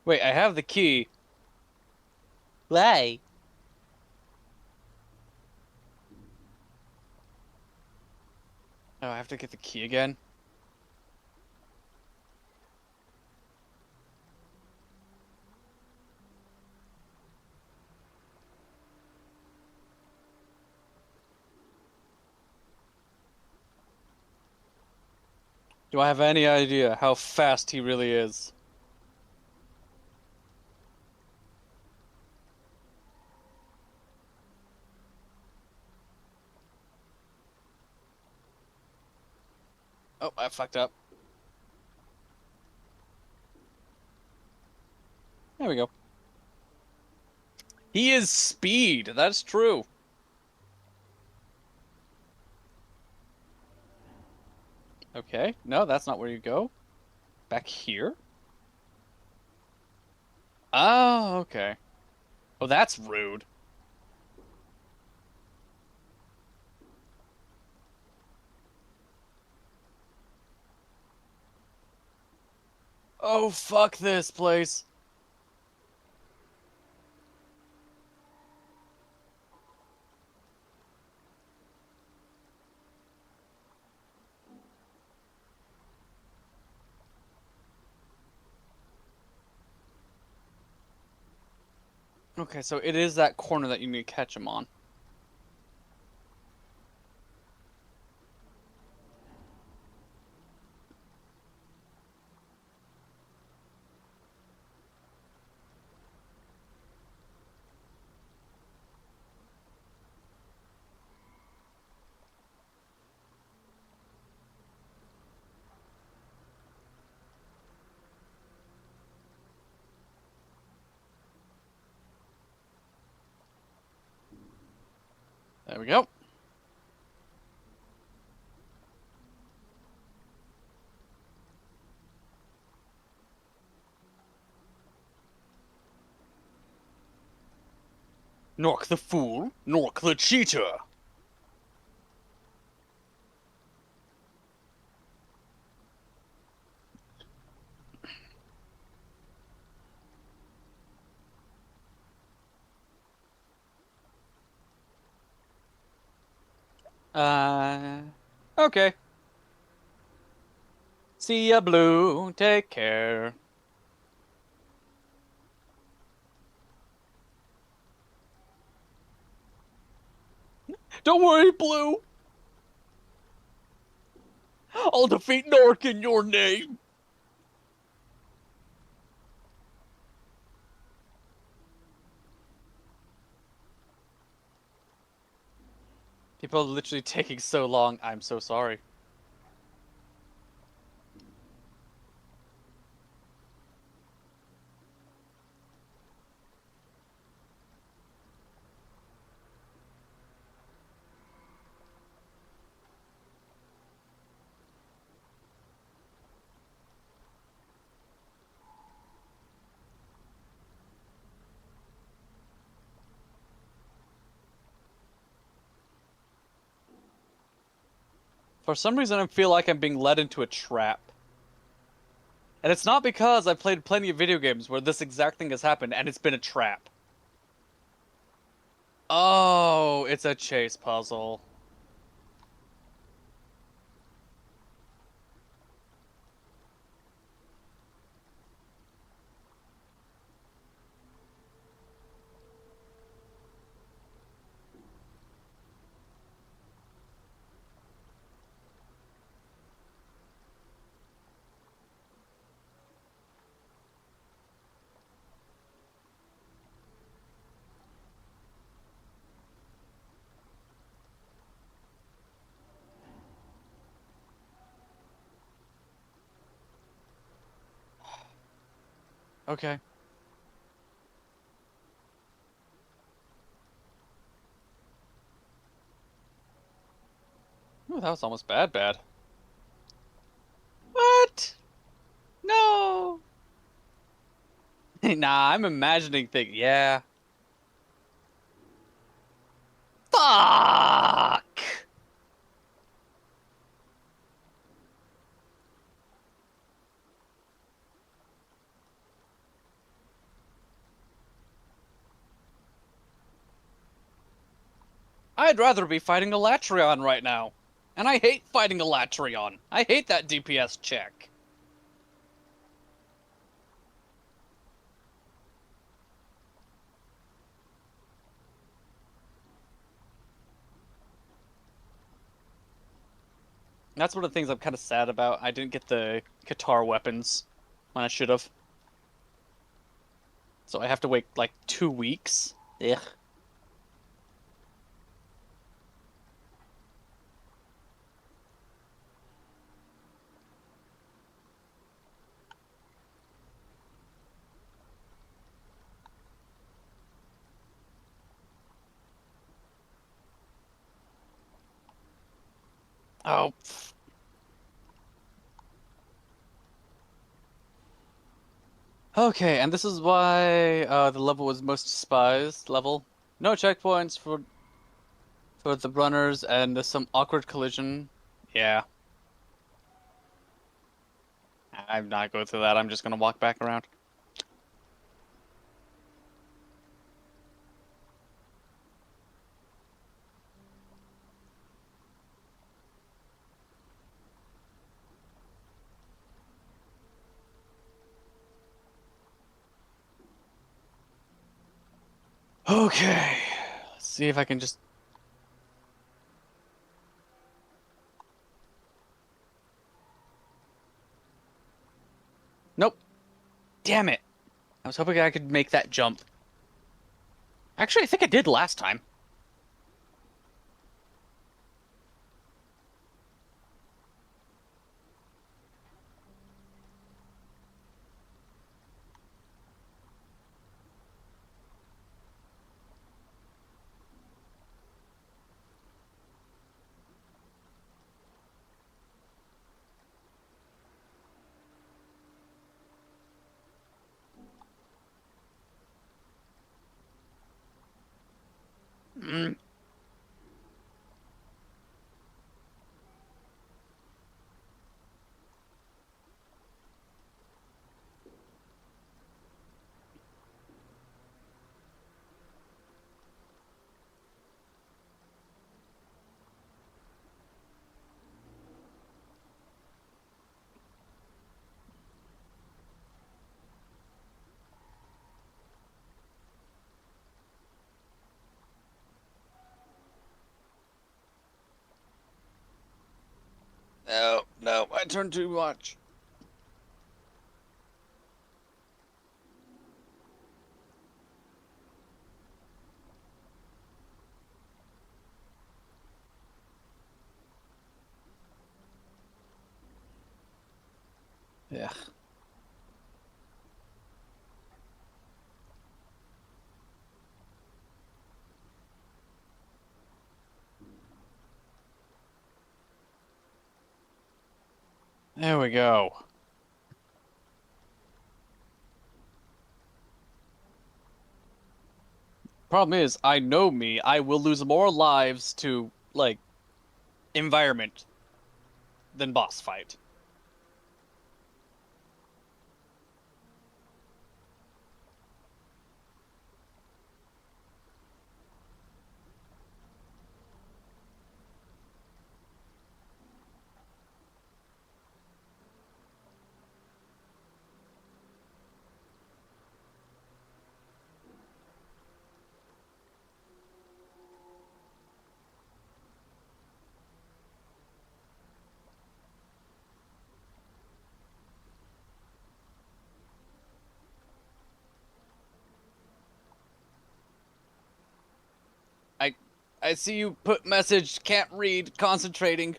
Wait, I have the key. Why? Oh, I have to get the key again? Do I have any idea how fast he really is? Oh, I fucked up. There we go. He is speed. That's true. Okay. No, that's not where you go. Back here? Oh, okay. Oh, that's rude. Oh, fuck this place. Okay, so it is that corner that you need to catch him on. There we go. Nork the fool, Nork the cheater. Uh, okay. See ya, Blue. Take care. Don't worry, Blue. I'll defeat Nork in your name. People are literally taking so long. I'm so sorry. For some reason, I feel like I'm being led into a trap. And it's not because I've played plenty of video games where this exact thing has happened and it's been a trap. Oh, it's a chase puzzle. Okay. Ooh, that was almost bad. What? No. Nah, I'm imagining things. Yeah. Fuck! I'd rather be fighting a Latreon right now. And I hate fighting a Latreon. I hate that DPS check. That's one of the things I'm kind of sad about. I didn't get the Qatar weapons when I should have. So I have to wait like 2 weeks. Ugh. Oh. Okay, and this is why the level was most despised level. No checkpoints for the runners, and there's some awkward collision. Yeah, I'm not going through that. I'm just gonna walk back around. Okay, let's see if I can just. Nope. Damn it. I was hoping I could make that jump. Actually, I think I did last time. Mm. No, no, I turned too much. Yeah. There we go. Problem is, I know me. I will lose more lives to, like, environment than boss fight. I I see you put message, can't read, concentrating.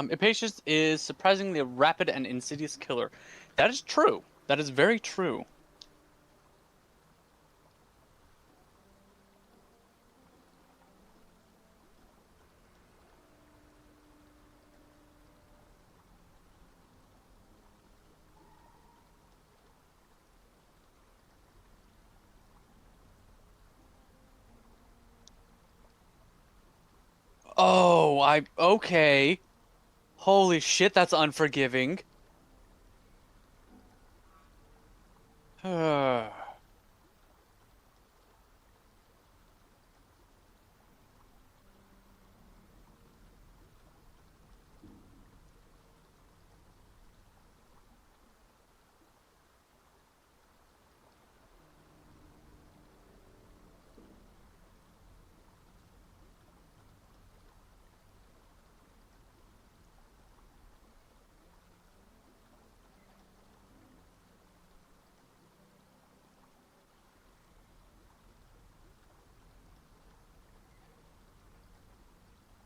Impatience is surprisingly a rapid and insidious killer. That is true. That is very true. Okay. Holy shit, that's unforgiving.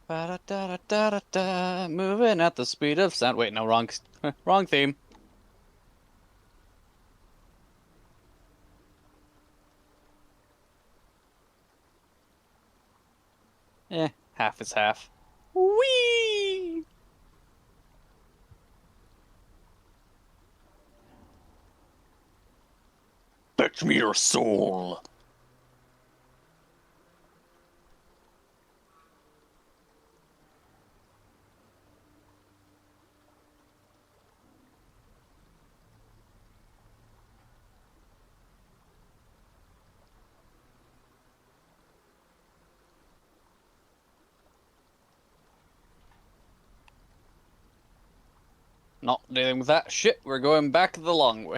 Ba-da-da-da-da-da, moving at the speed of sound. Wait, no, wrong, wrong theme. Half is half. Whee! Fetch me your soul. Not dealing with that shit. We're going back the long way.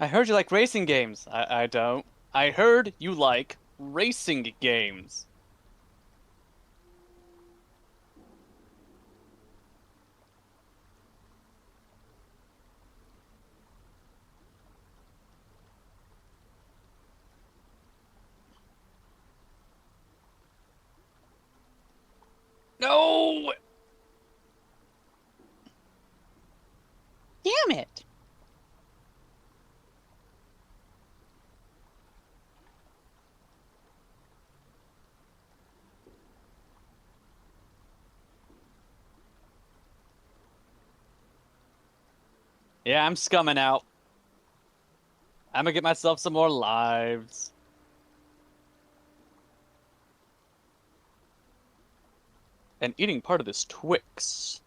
I heard you like racing games. I don't. I heard you like racing games. No! Damn it! Yeah, I'm scumming out. I'm gonna get myself some more lives. And eating part of this Twix.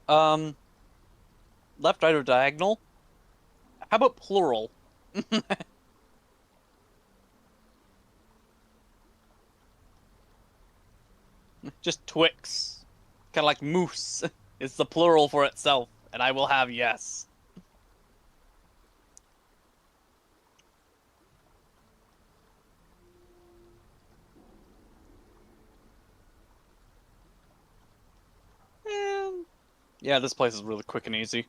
Um, left, right, or diagonal? How about plural? Just Twix. Kind of like moose. It's the plural for itself, and I will have yes. Yeah, this place is really quick and easy.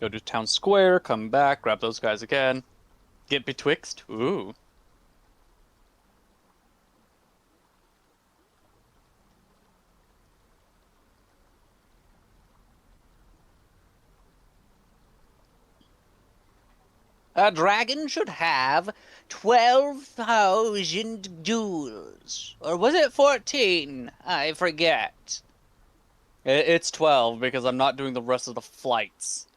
Go to town square, come back, grab those guys again. Get betwixt. Ooh. A dragon should have 12,000 jewels. Or was it 14? I forget. It's 12 because I'm not doing the rest of the flights.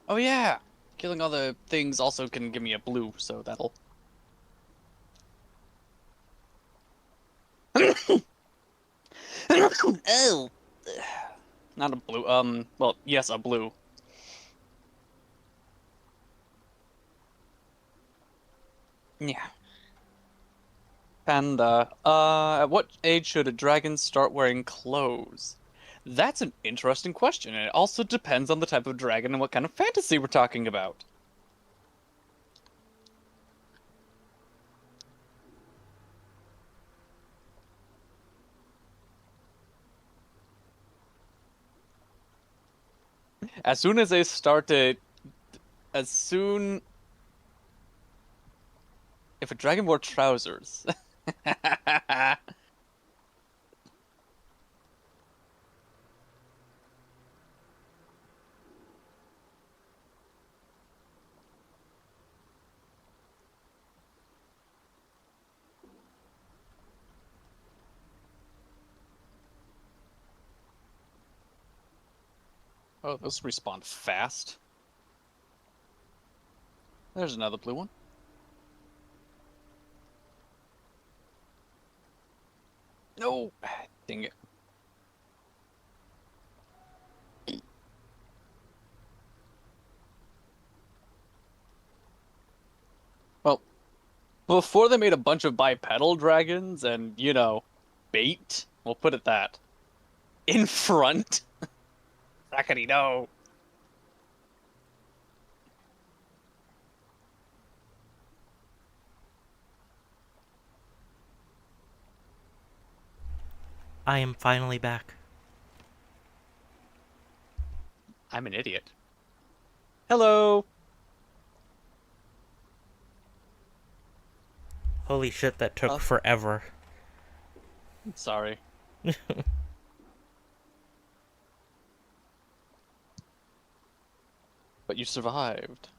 Oh yeah, killing all the things also can give me a blue, so that'll. Oh, not a blue. Well, yes, a blue. Yeah. Panda. At what age should a dragon start wearing clothes? That's an interesting question, and it also depends on the type of dragon and what kind of fantasy we're talking about. As soon as they start to, as soon, if a dragon wore trousers. Oh, those respawn fast. There's another blue one. No, dang it. Well, before they made a bunch of bipedal dragons and, bait, we'll put it that, in front. Rackety no. I am finally back. I'm an idiot. Hello. Holy shit, that took Uh, forever. Sorry. But you survived.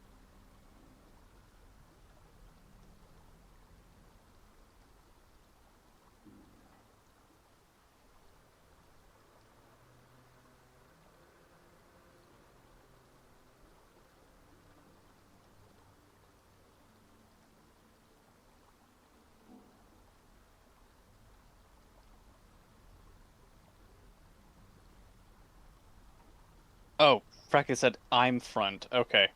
Oh, Fracky said I'm front. Okay.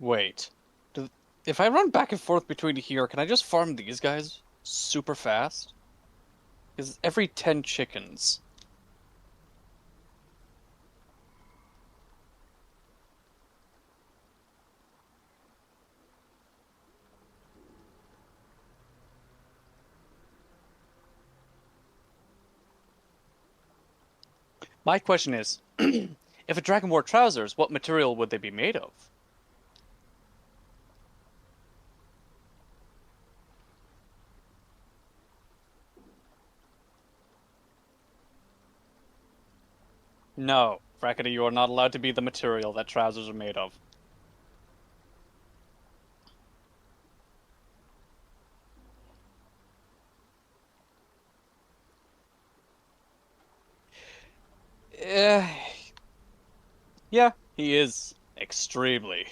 Wait. Do, if I run back and forth between here, can I just farm these guys super fast? Because every 10 chickens. My question is, if a dragon wore trousers, what material would they be made of? No, Frackety, you are not allowed to be the material that trousers are made of. Eh, yeah, he is extremely.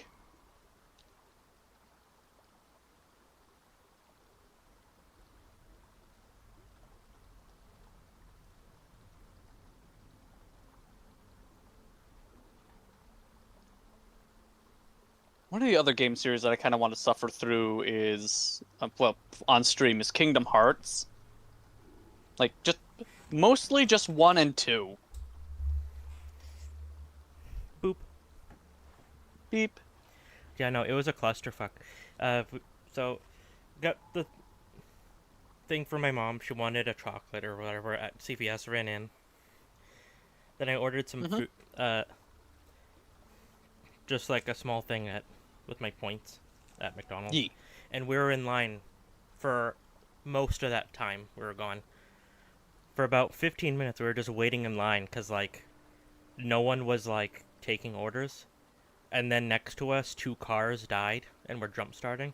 One of the other game series that I kind of want to suffer through is, well, on stream is Kingdom Hearts. Like, just mostly just 1 and 2. Boop. Beep. Yeah, no, it was a clusterfuck. So, got the thing for my mom. She wanted a chocolate or whatever at CVS. Ran in. Then I ordered some Mm-hmm. food. Just like a small thing with my points at McDonald's, Yee. and we were in line for most of that time. We were gone for about 15 minutes. We were just waiting in line because like no one was like taking orders, and then next to us, two cars died and were jump starting.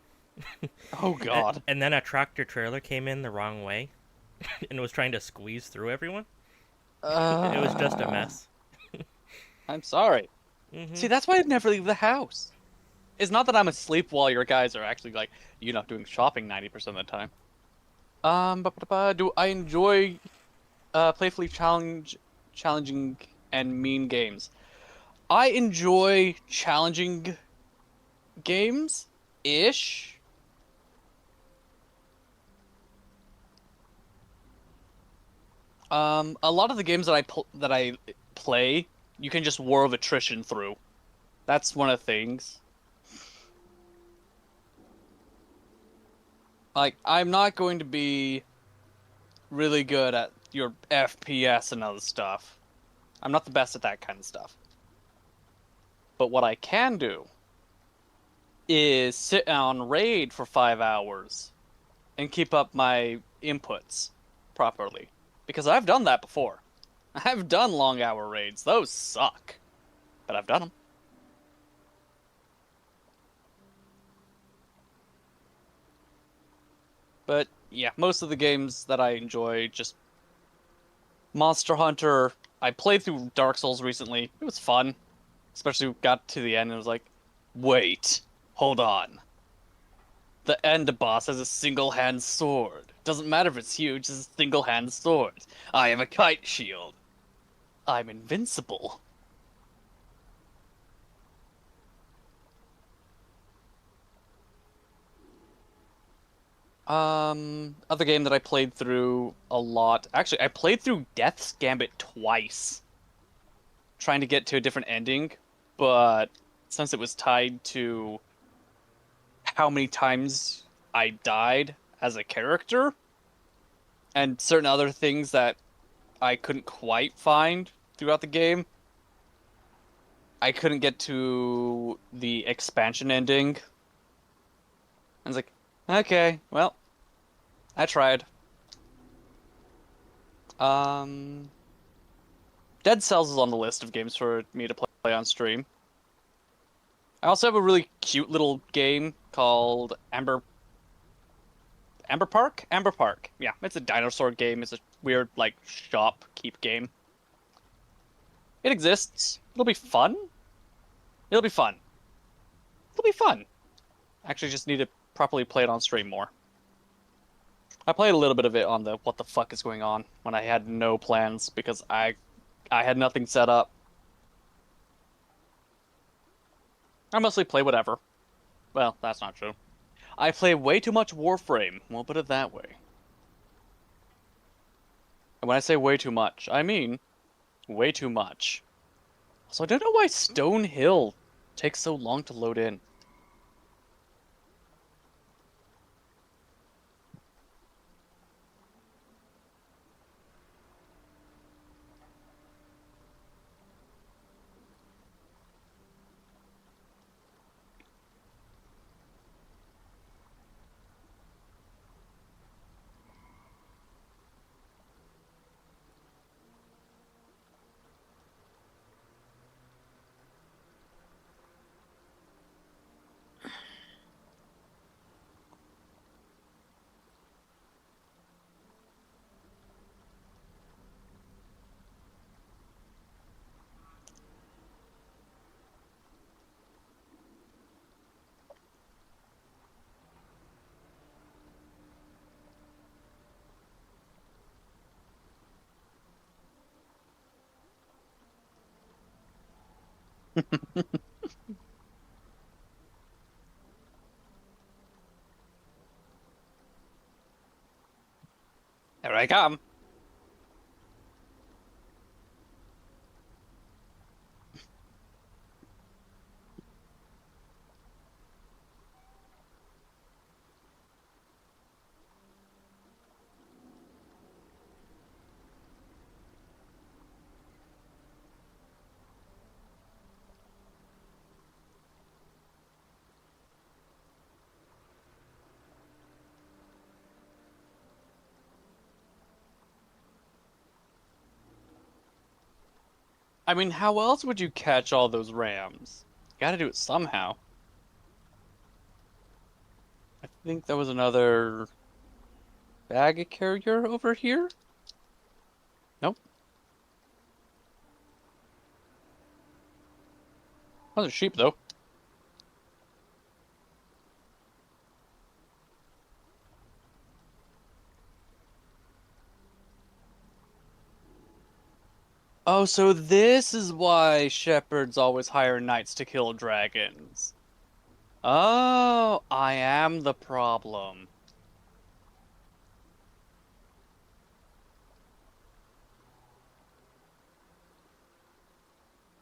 Oh God. And then a tractor trailer came in the wrong way and was trying to squeeze through everyone. It was just a Uh, mess. I'm sorry. Hmm. See, that's why I'd never leave the house. It's not that I'm asleep while your guys are actually like, doing shopping 90% of the time. Do I enjoy playfully challenging and mean games? I enjoy challenging games ish. A lot of the games that I play, you can just war of attrition through. That's one of the things. Like, I'm not going to be really good at your FPS and other stuff. I'm not the best at that kind of stuff. But what I can do is sit on raid for 5 hours and keep up my inputs properly. Because I've done that before. I've done long hour raids. Those suck. But I've done them. But yeah, most of the games that I enjoy, just Monster Hunter. I played through Dark Souls recently. It was fun. Especially got to the end and was like, wait, hold on. The end boss has a single hand sword. Doesn't matter if it's huge, it's a single hand sword. I have a kite shield. I'm invincible. Other game that I played through a lot. Actually, I played through Death's Gambit twice, trying to get to a different ending, but since it was tied to how many times I died as a character and certain other things that I couldn't quite find throughout the game, I couldn't get to the expansion ending. I was like, okay, well, I tried. Um, Dead Cells is on the list of games for me to play on stream. I also have a really cute little game called Amber Park? Amber Park. Yeah, it's a dinosaur game. It's a weird like shop keep game. It exists. It'll be fun. It'll be fun. It'll be fun. Actually, just need to properly play it on stream more. I played a little bit of it on the what the fuck is going on when I had no plans because I had nothing set up. I mostly play whatever. Well, that's not true. I play way too much Warframe. We'll put it that way. And when I say way too much, I mean way too much. So I don't know why Stone Hill takes so long to load in. There I come. I mean, how else would you catch all those rams? Gotta do it somehow. I think there was another bag carrier over here? Nope. Those are sheep, though. Oh, so this is why shepherds always hire knights to kill dragons. Oh, I am the problem.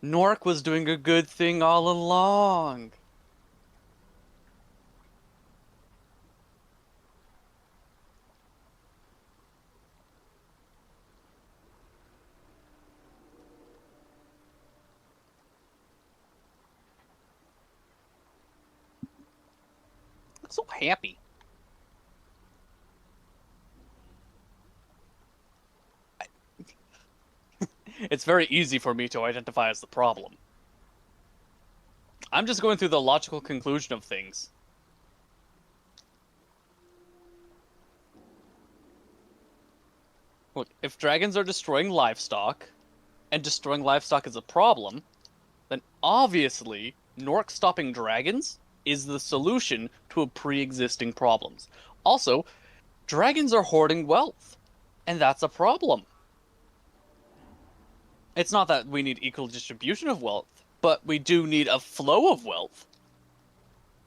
Nork was doing a good thing all along. I'm so happy. It's very easy for me to identify as the problem. I'm just going through the logical conclusion of things. Look, if dragons are destroying livestock, and destroying livestock is a problem, then obviously Nork stopping dragons is the solution to a pre-existing problems. Also, dragons are hoarding wealth, and that's a problem. It's not that we need equal distribution of wealth, but we do need a flow of wealth.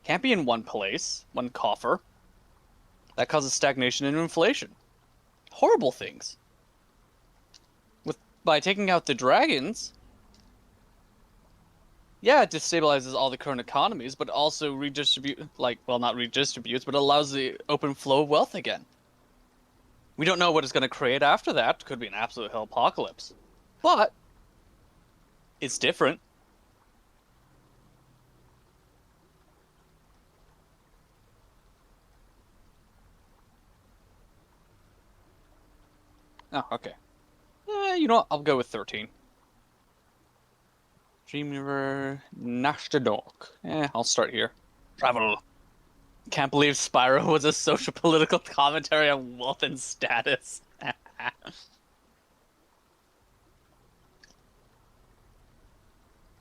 Can't be in one place, one coffer. That causes stagnation and inflation. Horrible things. By taking out the dragons, yeah, it destabilizes all the current economies, but also not redistributes, but allows the open flow of wealth again. We don't know what it's going to create after that. Could be an absolute hell apocalypse. But it's different. Oh, okay. You know what? I'll go with 13. Dreamweaver, Nashtadok. I'll start here. Travel. Can't believe Spyro was a social political commentary on wealth and status.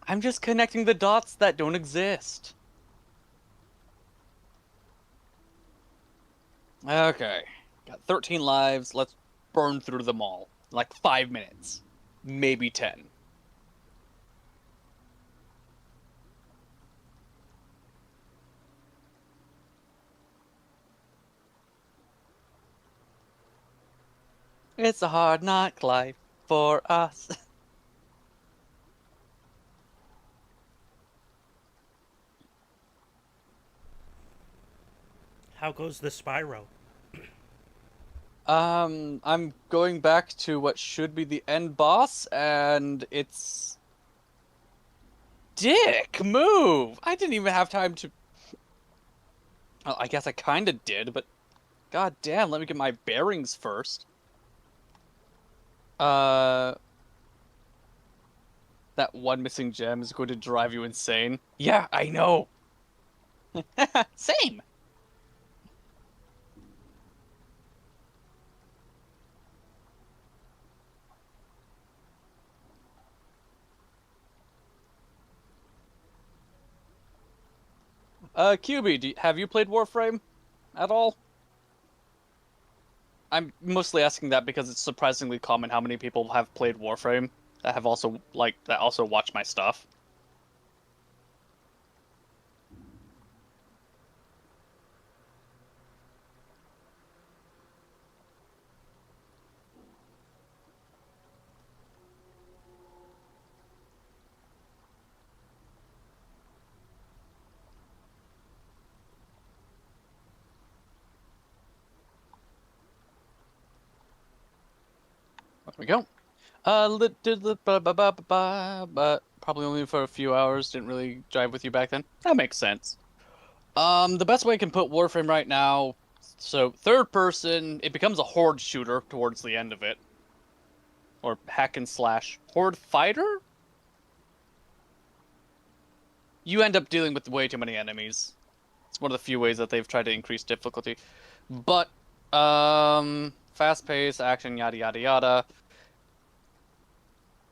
I'm just connecting the dots that don't exist. Okay. Got 13 lives. Let's burn through them all. Like 5 minutes. Maybe 10. It's a hard knock life for us. How goes the Spyro? I'm going back to what should be the end boss, and it's... Dick, move! I didn't even have time to... Well, I guess I kinda did, but... God damn, let me get my bearings first. That one missing gem is going to drive you insane. Yeah, I know! Same! QB, have you played Warframe at all? I'm mostly asking that because it's surprisingly common how many people have played Warframe that have also watch my stuff. There we go. But probably only for a few hours. Didn't really jive with you back then. That makes sense. The best way I can put Warframe right now, so third person, it becomes a horde shooter towards the end of it. Or hack and slash. Horde fighter? you end up dealing with way too many enemies. It's one of the few ways that they've tried to increase difficulty. But, fast pace, action, yada yada yada.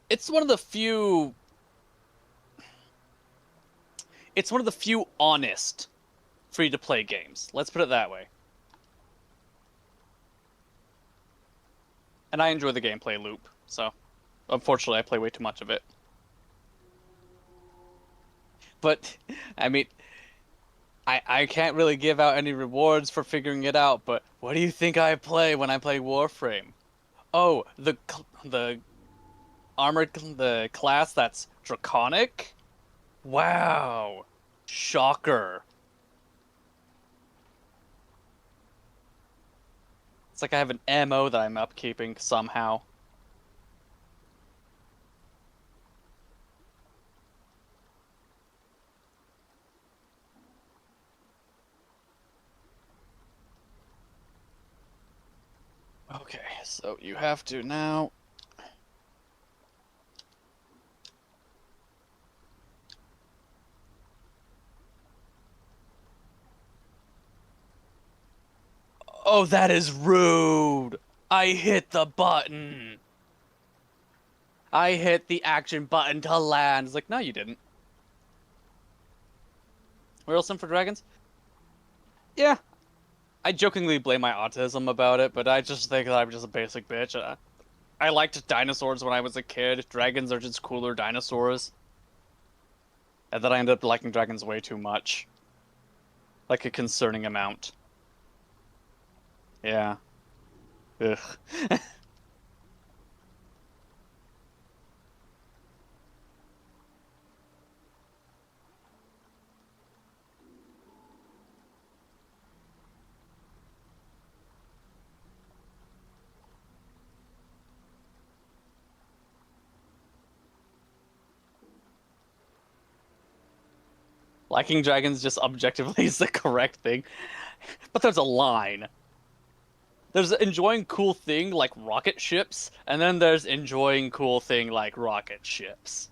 It's one of the few. It's one of the few honest free-to-play games. Let's put it that way. And I enjoy the gameplay loop, so unfortunately I play way too much of it. But, I mean, I can't really give out any rewards for figuring it out, but what do you think I play when I play Warframe? Oh, the the class that's Draconic? Wow. Shocker. It's like I have an MO that I'm upkeeping somehow. Okay, so you have to now. Oh, that is rude. I hit the button. I hit the action button to land. It's like, no, you didn't. Real Sim for Dragons? Yeah. I jokingly blame my autism about it, but I just think that I'm just a basic bitch. I liked dinosaurs when I was a kid. Dragons are just cooler dinosaurs. And then I ended up liking dragons way too much. Like a concerning amount. Yeah. Ugh. Liking dragons just objectively is the correct thing. But there's a line. There's enjoying cool thing like rocket ships, and then there's enjoying cool thing like rocket ships.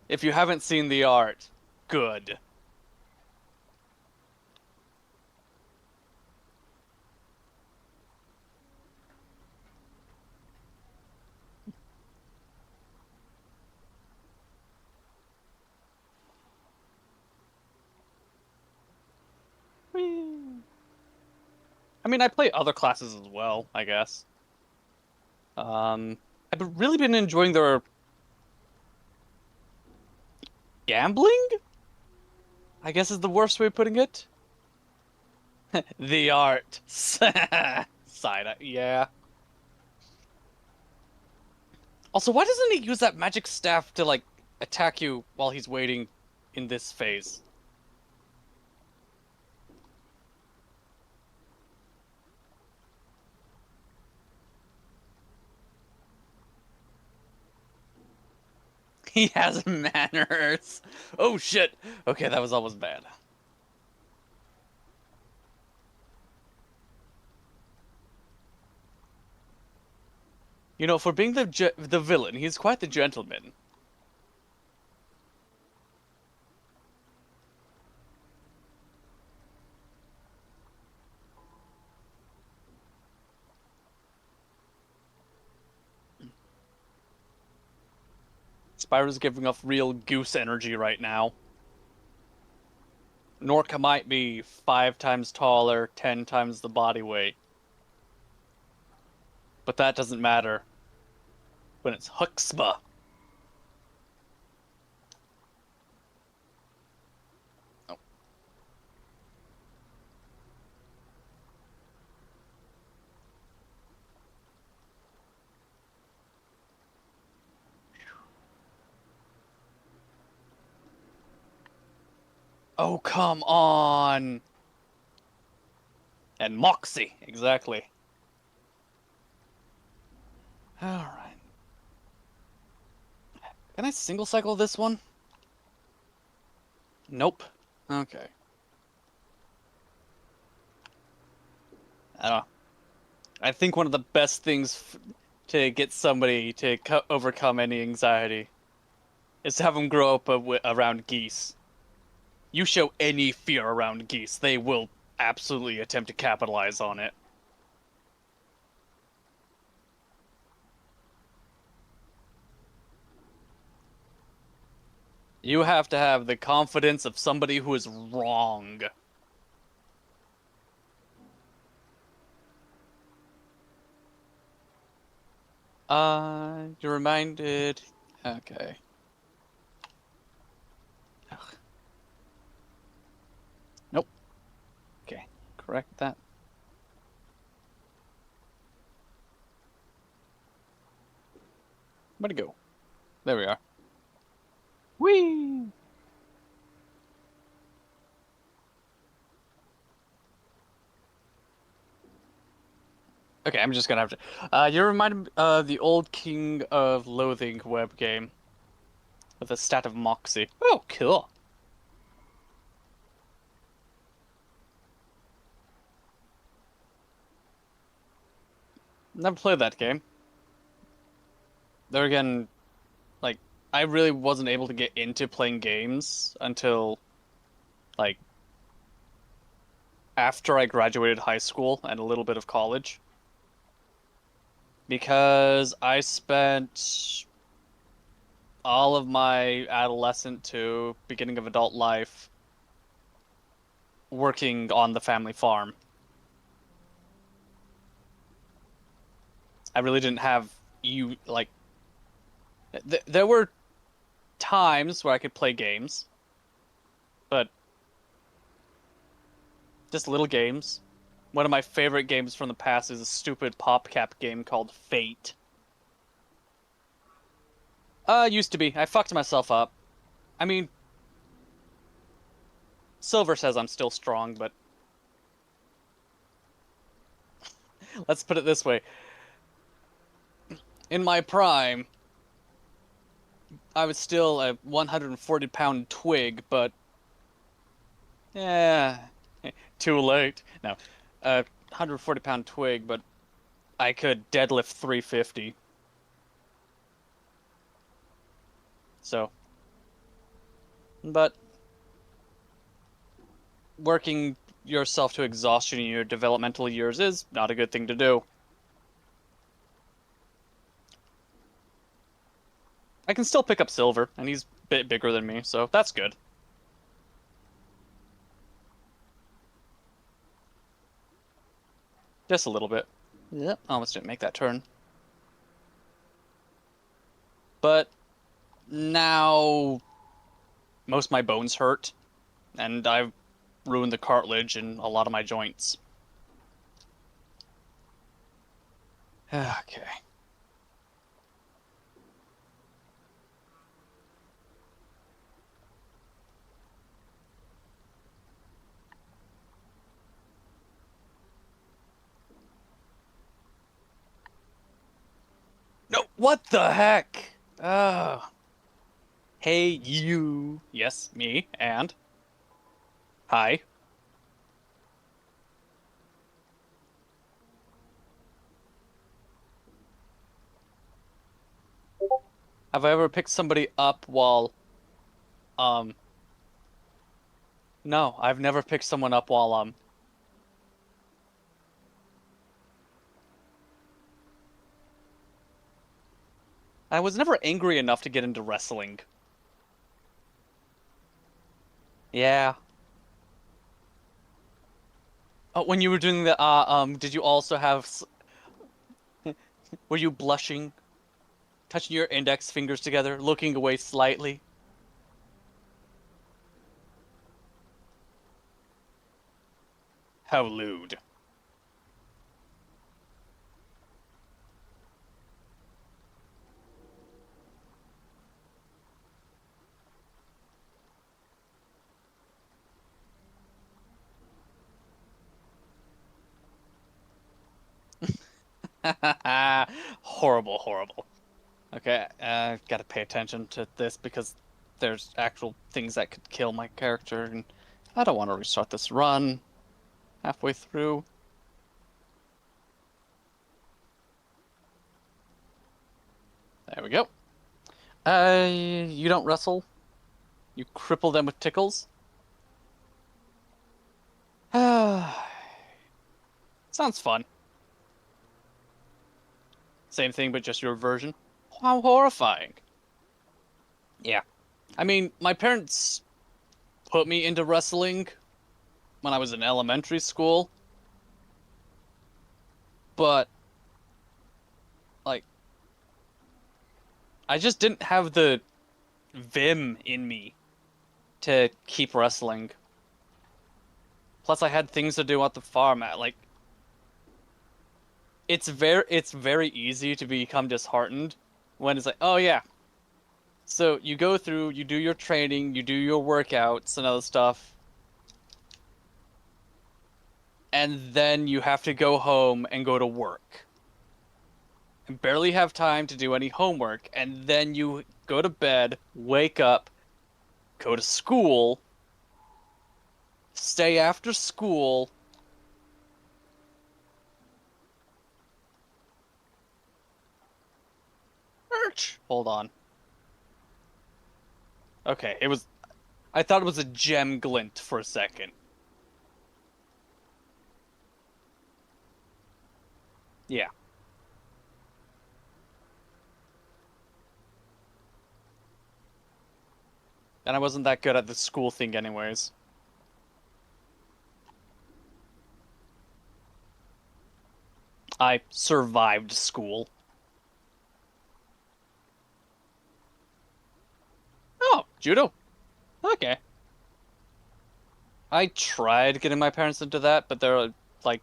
If you haven't seen the art, good. Whee! I mean, I play other classes as well, I guess. I've really been enjoying their gambling, I guess is the worst way of putting it. The art. Side eye, yeah. Also, why doesn't he use that magic staff to, like, attack you while he's waiting in this phase? He has manners. Oh shit. Okay, that was almost bad. You know, for being the villain, he's quite the gentleman. Spyro's giving off real goose energy right now. Norka might be 5 times taller, 10 times the body weight. But that doesn't matter when it's Huxba. Oh. Oh, come on. And Moxie, exactly. Alright. Can I single cycle this one? Nope. Okay. I don't know. I think one of the best things to get somebody to overcome any anxiety is to have them grow up around geese. You show any fear around geese, they will absolutely attempt to capitalize on it. You have to have the confidence of somebody who is wrong. You're reminded. Okay. Ugh. Nope. Okay. Correct that. Where'd it go? There we are. Whee! Okay, I'm just gonna have to. You reminded me of the old King of Loathing web game with a stat of Moxie. Oh, cool. Never played that game. There again, like, I really wasn't able to get into playing games until, like, after I graduated high school and a little bit of college. Because I spent all of my adolescent to beginning of adult life working on the family farm. I really didn't have there were times where I could play games, but just little games. One of my favorite games from the past is a stupid PopCap game called Fate. Used to be. I fucked myself up. I mean, Silver says I'm still strong, but let's put it this way. In my prime, I was still a 140-pound twig, but yeah, too late. No, a 140-pound twig, but I could deadlift 350. So, but working yourself to exhaustion in your developmental years is not a good thing to do. I can still pick up Silver, and he's a bit bigger than me, so that's good. Just a little bit. Yep, almost didn't make that turn. But now most of my bones hurt, and I've ruined the cartilage in a lot of my joints. Okay. No, what the heck? Oh. Hey, you. Yes, me, and? Hi. Have I ever picked somebody up while, um... No, I've never picked someone up while, I was never angry enough to get into wrestling. Yeah. When you were doing the, did you also have, were you blushing? Touching your index fingers together, looking away slightly? How lewd. Horrible, horrible. Okay, I've got to pay attention to this because there's actual things that could kill my character, and I don't want to restart this run halfway through. There we go. You don't wrestle? You cripple them with tickles? Sounds fun. Same thing, but just your version. How horrifying. Yeah. I mean, my parents put me into wrestling when I was in elementary school, but, like, I just didn't have the vim in me to keep wrestling. Plus, I had things to do at the farm. Like, it's very easy to become disheartened when it's like, oh yeah. So you go through, you do your training, you do your workouts and other stuff, and then you have to go home and go to work. And barely have time to do any homework, and then you go to bed, wake up, go to school, stay after school. Hold on. Okay, it was. I thought it was a gem glint for a second. Yeah. And I wasn't that good at the school thing, anyways. I survived school. Oh, judo. Okay. I tried getting my parents into that, but they're like,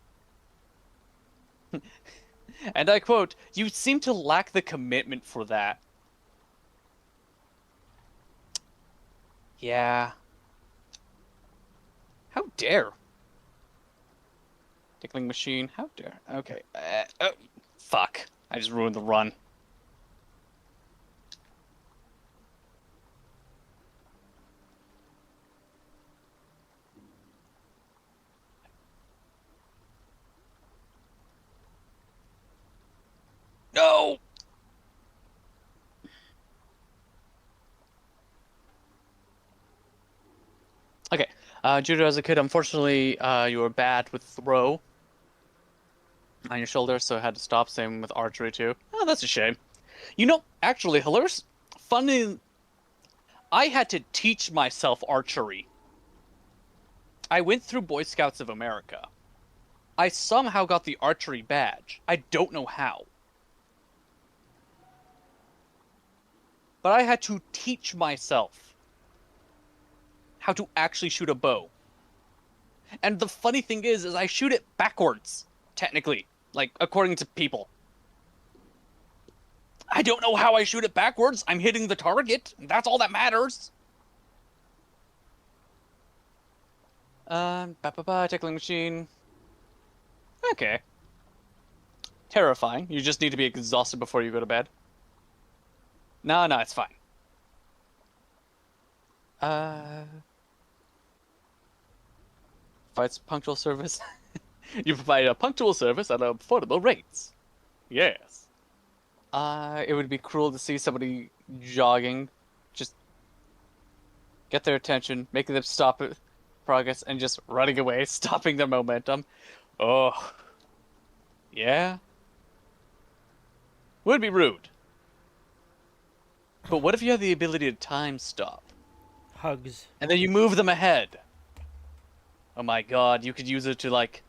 and I quote, "You seem to lack the commitment for that." Yeah. How dare? Tickling machine. How dare? Okay. Oh, fuck. I just ruined the run. No! Okay. Judo as a kid, unfortunately, you were bad with throw on your shoulder, so I had to stop. Same with archery, too. Oh, that's a shame. You know, actually, hilarious. Funny, I had to teach myself archery. I went through Boy Scouts of America. I somehow got the archery badge. I don't know how. But I had to teach myself how to actually shoot a bow. And the funny thing is I shoot it backwards, technically, like according to people. I don't know how I shoot it backwards. I'm hitting the target. That's all that matters. Tickling machine. Okay. Terrifying. You just need to be exhausted before you go to bed. No, it's fine. Uh, Provides punctual service. You provide a punctual service at affordable rates. Yes. It would be cruel to see somebody jogging, just get their attention, making them stop progress, and just running away, stopping their momentum. Oh, yeah. Would be rude. But what if you have the ability to time stop? Hugs. And then you move them ahead. Oh my god, you could use it to, like...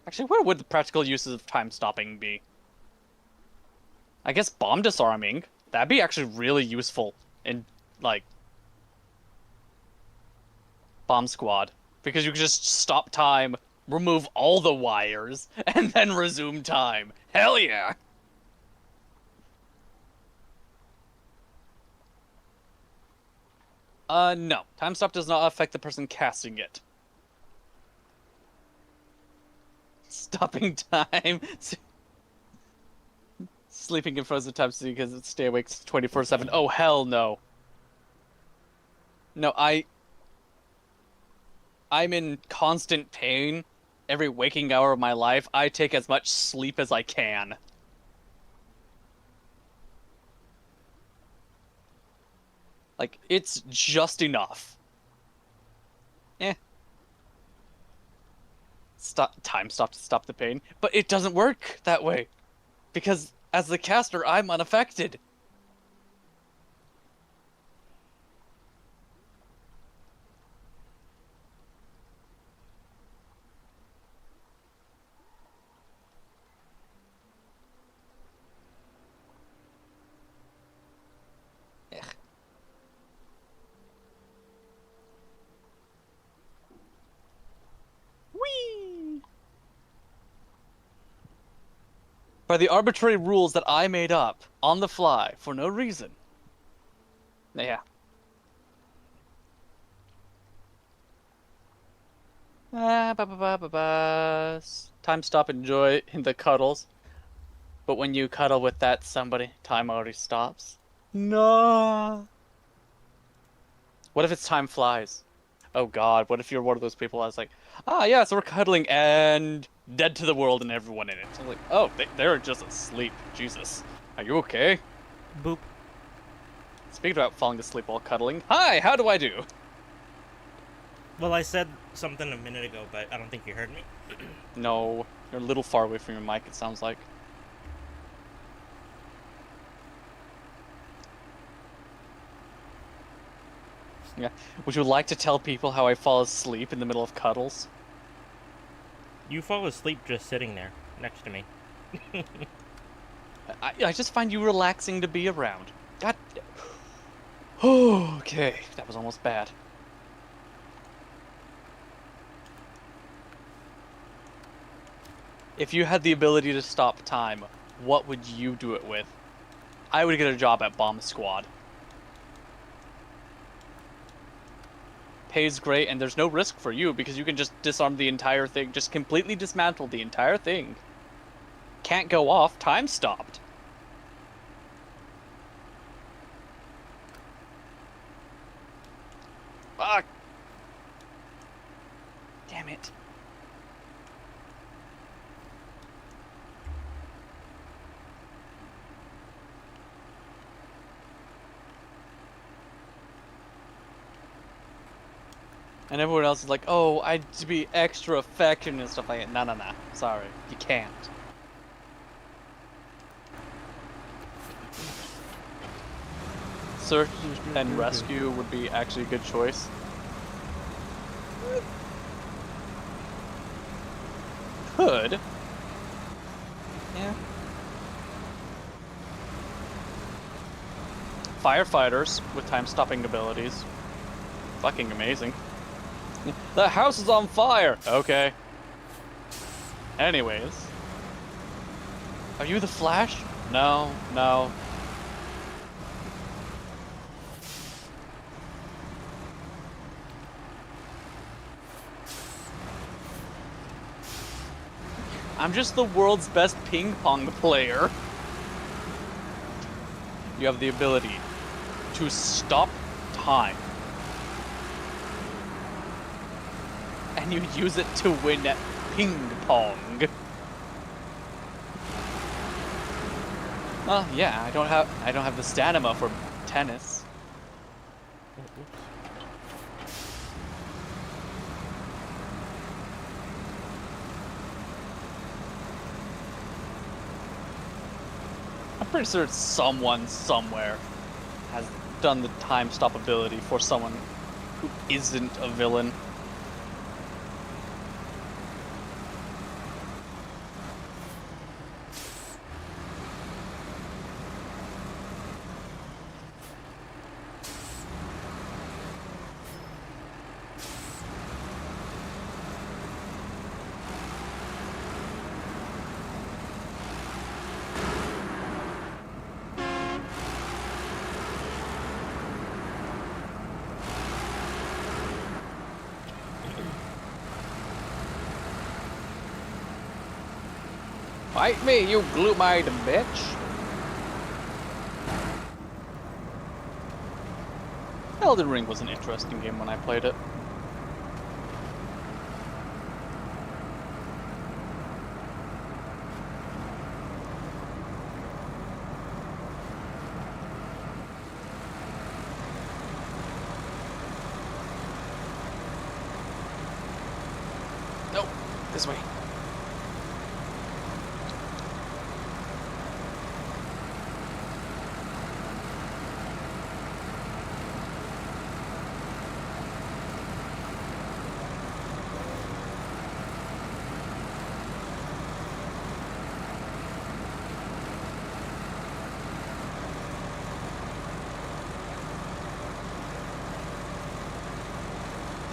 Actually, where would the practical uses of time stopping be? I guess bomb disarming. That'd be actually really useful in, like, Bomb Squad. Because you could just stop time, remove all the wires, and then resume time. Hell yeah! No. Time stop does not affect the person casting it. Stopping time. Sleeping in frozen time so you can stay awake 24/7. Oh, hell no. No, I'm in constant pain every waking hour of my life. I take as much sleep as I can. Like, it's just enough. Eh. time stop to stop the pain, but it doesn't work that way because as the caster, I'm unaffected. Whee! By the arbitrary rules that I made up on the fly for no reason. Yeah. Time stop, enjoy in the cuddles. But when you cuddle with that somebody, time already stops. No. What if it's time flies? Oh god, what if you're one of those people that's like, yeah, so we're cuddling and dead to the world and everyone in it. So I'm like, oh, they're just asleep. Jesus. Are you okay? Boop. Speaking about falling asleep while cuddling, hi, how do I do? Well, I said something a minute ago, but I don't think you heard me. No, you're a little far away from your mic, it sounds like. Yeah. Would you like to tell people how I fall asleep in the middle of cuddles? You fall asleep just sitting there next to me. I just find you relaxing to be around. God. Okay, that was almost bad. If you had the ability to stop time, what would you do it with? I would get a job at Bomb Squad. Pays great, and there's no risk for you because you can just disarm the entire thing, just completely dismantle the entire thing. Can't go off, time stopped. Fuck. Damn it. And everyone else is like, oh, I'd to be extra affectionate and stuff like that. No. Sorry, you can't. Search and rescue would be actually a good choice. Could. Yeah. Firefighters with time-stopping abilities. Fucking amazing. The house is on fire! Okay. Anyways. Are you the Flash? No. I'm just the world's best ping pong player. You have the ability to stop time. And you use it to win at ping pong. Well, yeah, I don't have the stamina for tennis. I'm pretty sure someone somewhere has done the time stop ability for someone who isn't a villain. Fight me, you glue-eyed bitch! Elden Ring was an interesting game when I played it. Nope. This way.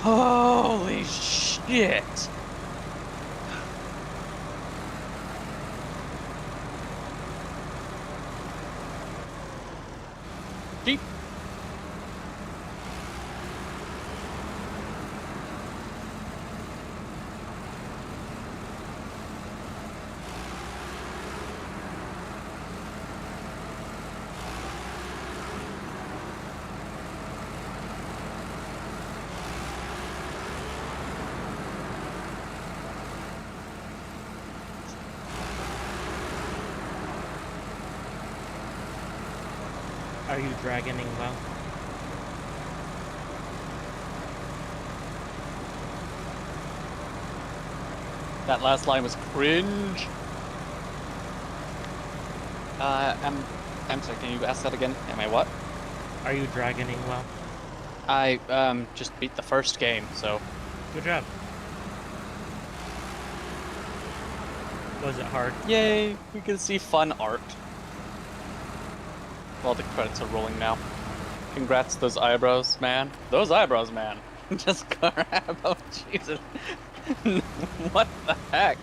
Holy shit! Jeep. Are you dragoning well? That last line was cringe. I'm sorry, can you ask that again? Am I what? Are you dragoning well? I, just beat the first game, so. Good job. Was it hard? Yay, we can see fun art. Well, the credits are rolling now. Congrats to those eyebrows, man. Those eyebrows, man. Just grab. Oh, Jesus. What the heck?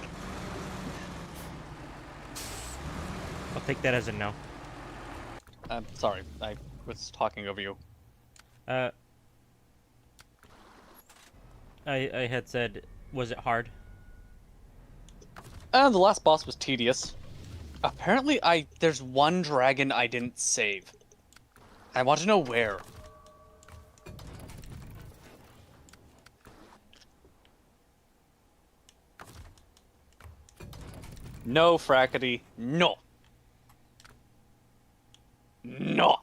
I'll take that as a no. I'm sorry, I was talking over you. I had said, was it hard? The last boss was tedious. Apparently, there's one dragon I didn't save. I want to know where. No, Frackety. No. No.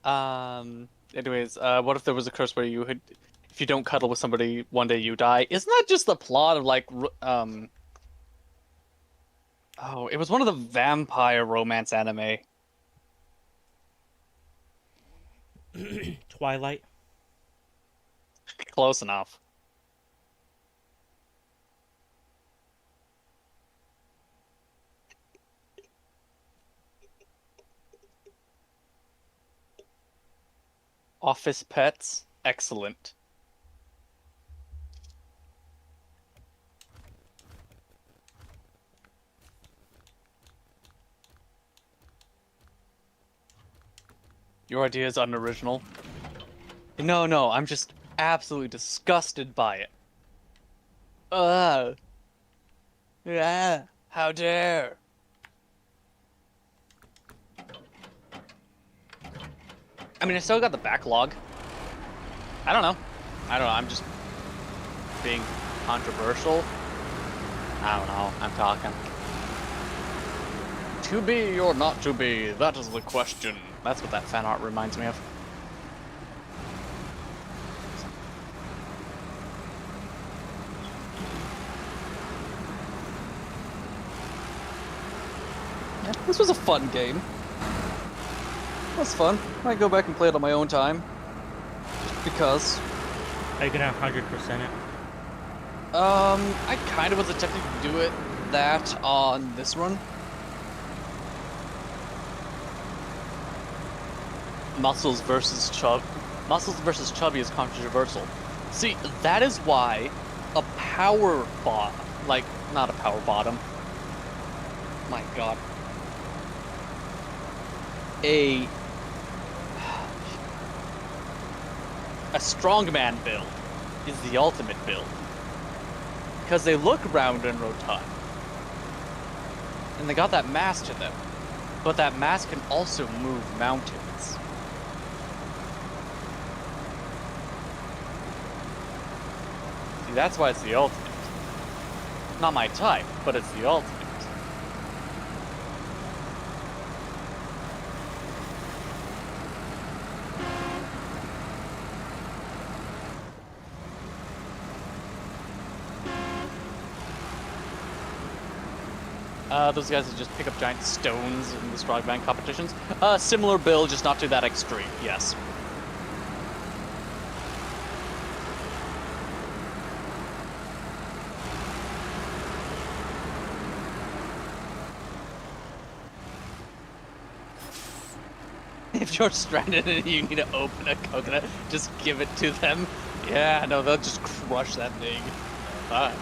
Anyways, what if there was a curse where if you don't cuddle with somebody, one day you die? Isn't that just the plot of, like, oh, it was one of the vampire romance anime. Twilight? Close enough. Office pets, excellent. Your idea is unoriginal. No, I'm just absolutely disgusted by it. Yeah, how dare. I mean, I still got the backlog. I don't know, I'm just being controversial. I don't know, I'm talking. To be or not to be, that is the question. That's what that fan art reminds me of. Yeah, this was a fun game. It was fun. Might go back and play it on my own time. Just because. Are you gonna 100% it? I kind of was attempting to do that on this run. Muscles versus Chubby is controversial. See, that is why a power bot, like, not a power bottom. My god. A strongman build is the ultimate build. Because they look round and rotund. And they got that mass to them. But that mass can also move mountains. See, that's why it's the ultimate. Not my type, but it's the ultimate. Those guys that just pick up giant stones in the strongman competitions. Similar build, just not to that extreme. Yes. If you're stranded and you need to open a coconut, just give it to them. Yeah, no, they'll just crush that thing. Fine.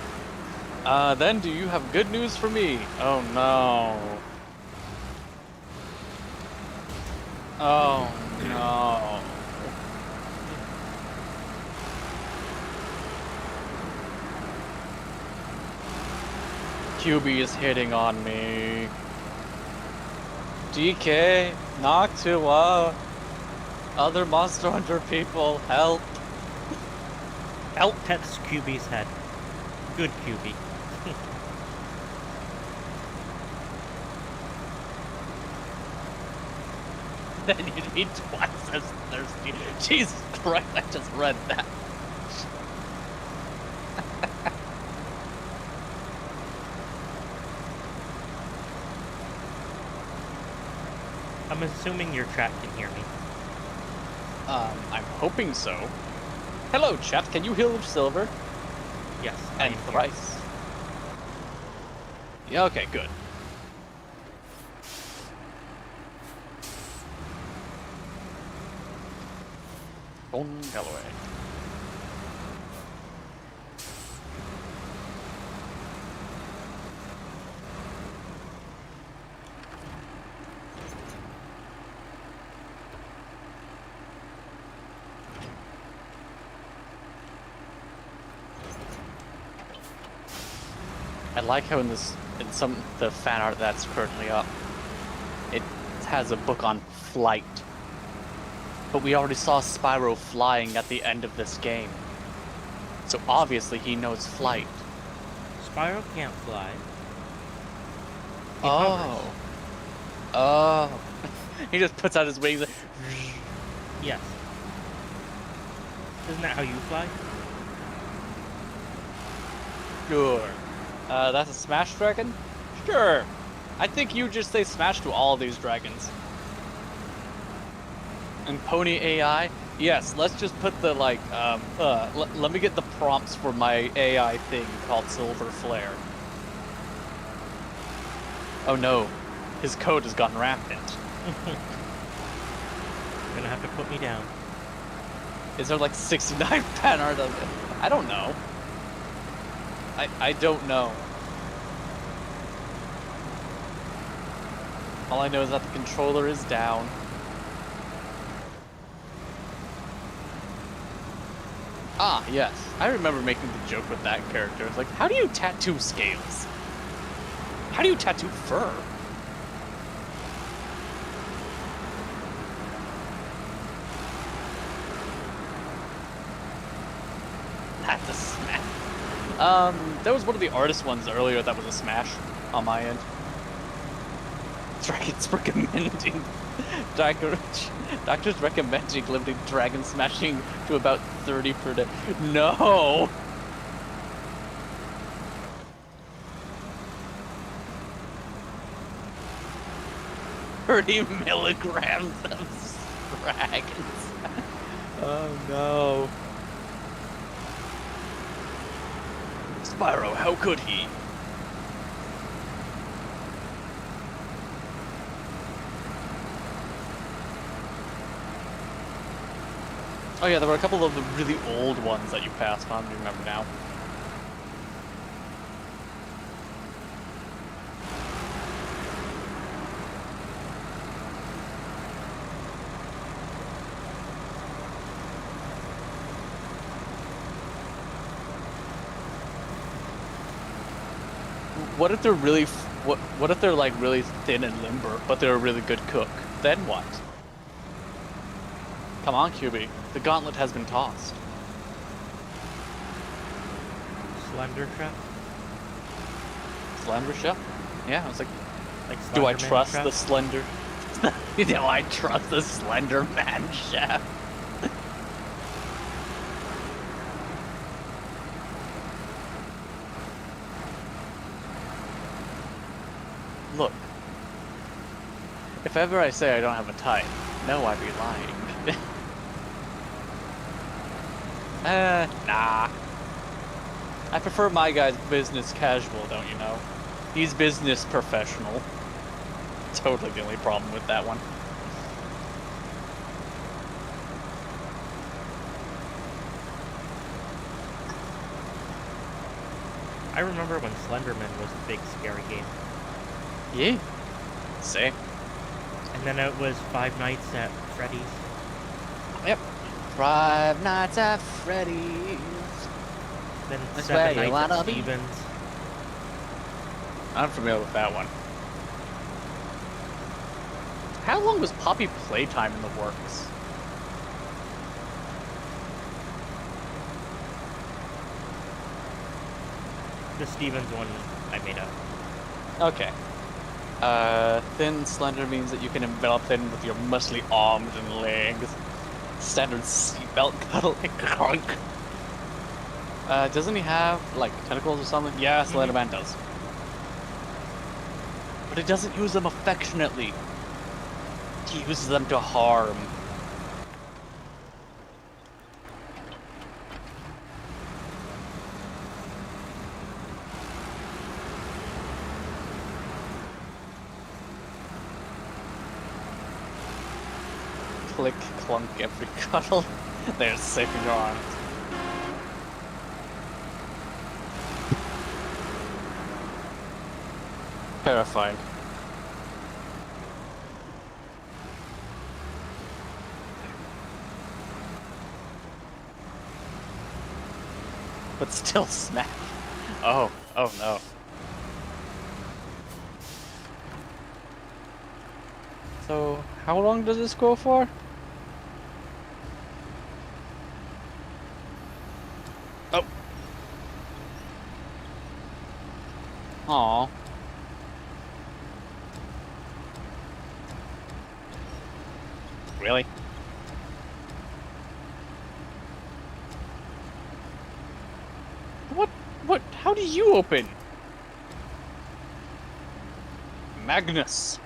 Then do you have good news for me? Oh no. Oh no. QB is hitting on me. DK, Noctua, other Monster Hunter people, help. Help touch QB's head. Good QB. Then you need twice as thirsty. Jesus Christ, I just read that. I'm assuming your chat can hear me. I'm hoping so. Hello, chat, can you heal with silver? Yes. And thrice. Yeah, okay, good. Golden Galloway. I like how in the fan art that's currently up, it has a book on flight. But we already saw Spyro flying at the end of this game. So obviously he knows flight. Spyro can't fly. He Oh. hovers. Oh. He just puts out his wings like... Yes. Isn't that how you fly? Sure. That's a smash dragon? Sure. I think you just say smash to all these dragons. And pony AI? Yes, let's just put the, like, let me get the prompts for my AI thing called Silver Flare. Oh no, his code has gone rampant. You're gonna have to put me down. Is there like 69 fan art of it? I don't know. I don't know. All I know is that the controller is down. Ah, yes. I remember making the joke with that character. It's like, how do you tattoo scales? How do you tattoo fur? That's a smash. That was one of the artist ones earlier that was a smash on my end. Dragon's recommending Doctor's recommending limiting dragon smashing to about 30 per day. No! $30 milligrams of dragons. Oh no. Spyro, how could he? Oh yeah, there were a couple of the really old ones that you passed on, I remember now. What if they're really, what if they're like really thin and limber, but they're a really good cook? Then what? Come on, QB. The gauntlet has been tossed. Slender Chef? Slender Chef? Yeah, I was like, Like do I Slender Man trust Chef? the Slender? Do I trust the Slender Man Chef? Look, if ever I say I don't have a type, no, I'd be lying. Nah. I prefer my guy's business casual, don't you know? He's business professional. Totally the only problem with that one. I remember when Slenderman was a big scary game. Yeah. Same. And then it was Five Nights at Freddy's. Yep. Five Nights at Freddy's. Then That's where Seven you Nights wanna at be. Stevens. I'm familiar with that one. How long was Poppy Playtime in the works? The Stevens one I made up. Okay. Thin, slender means that you can envelop them with your muscly arms and legs. Standard seatbelt cuddling crunk. Doesn't he have, like, tentacles or something? Yeah, Slenderman does. But he doesn't use them affectionately. He uses them to harm. Click, clunk, every cuddle. They're safe in your arms. Terrifying. But still snap. Oh no. So, how long does this go for? Oh. Aw. Really? What? How do you open? Magnus.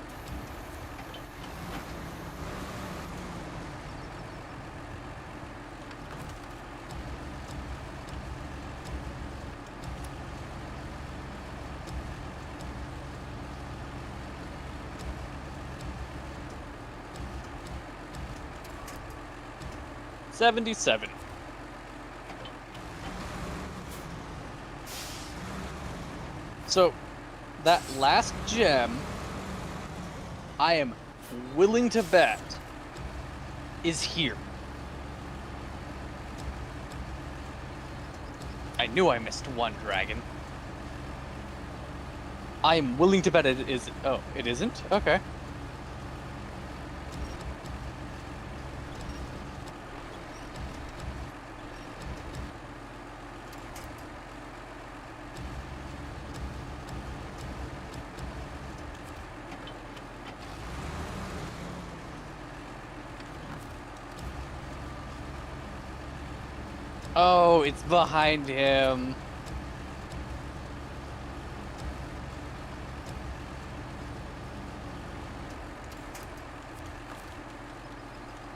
$77. So, that last gem, I am willing to bet, is here. I knew I missed one dragon. I am willing to bet it is. Oh, it isn't? Okay. Oh, it's behind him.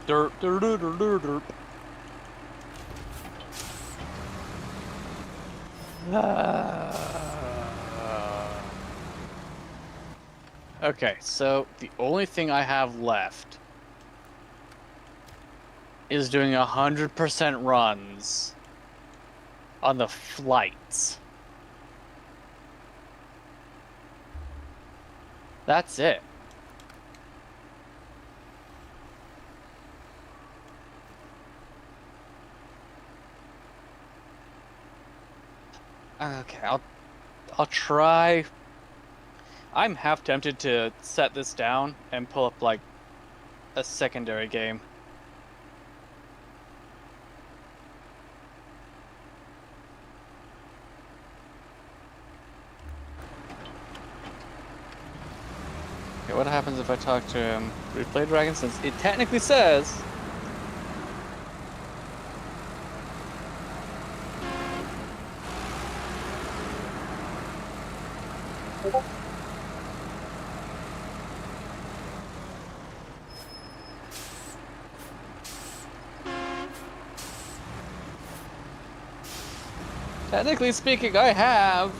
Derp, derp, derp, derp, derp. Okay, so the only thing I have left is doing 100% runs on the flights. That's it. Okay, I'll try. I'm half tempted to set this down and pull up like a secondary game. Okay, what happens if I talk to him? Replay Dragon, since it technically says. Technically speaking, I have.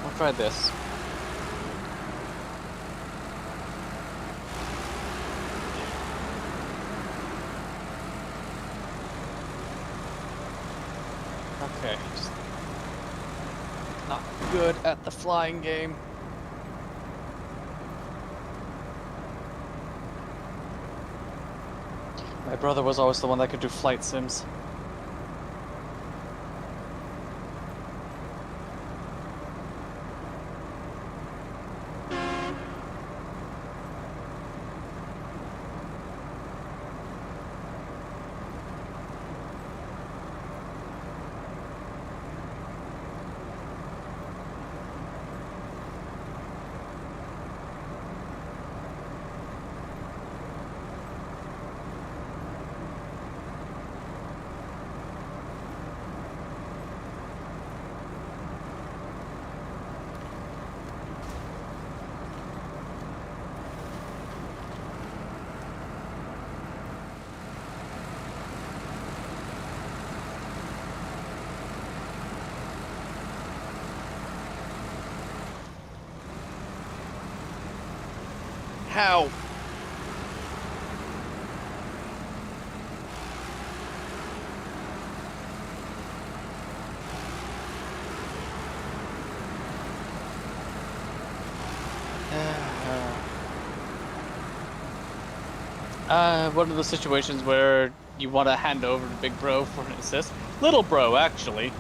We'll try this. Okay, just not good at the flying game. My brother was always the one that could do flight sims. How? One of those situations where you want to hand over to Big Bro for an assist. Little Bro, actually.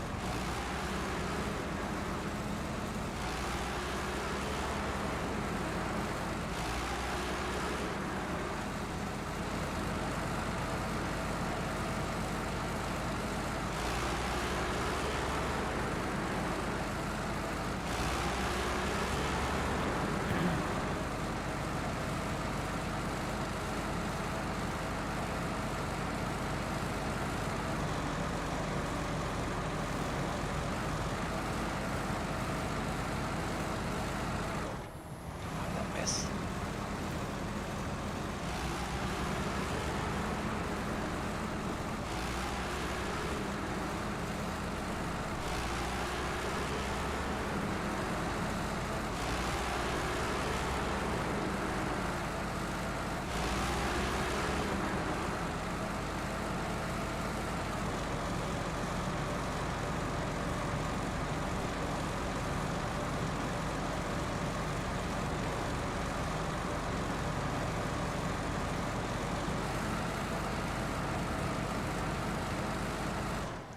That miss.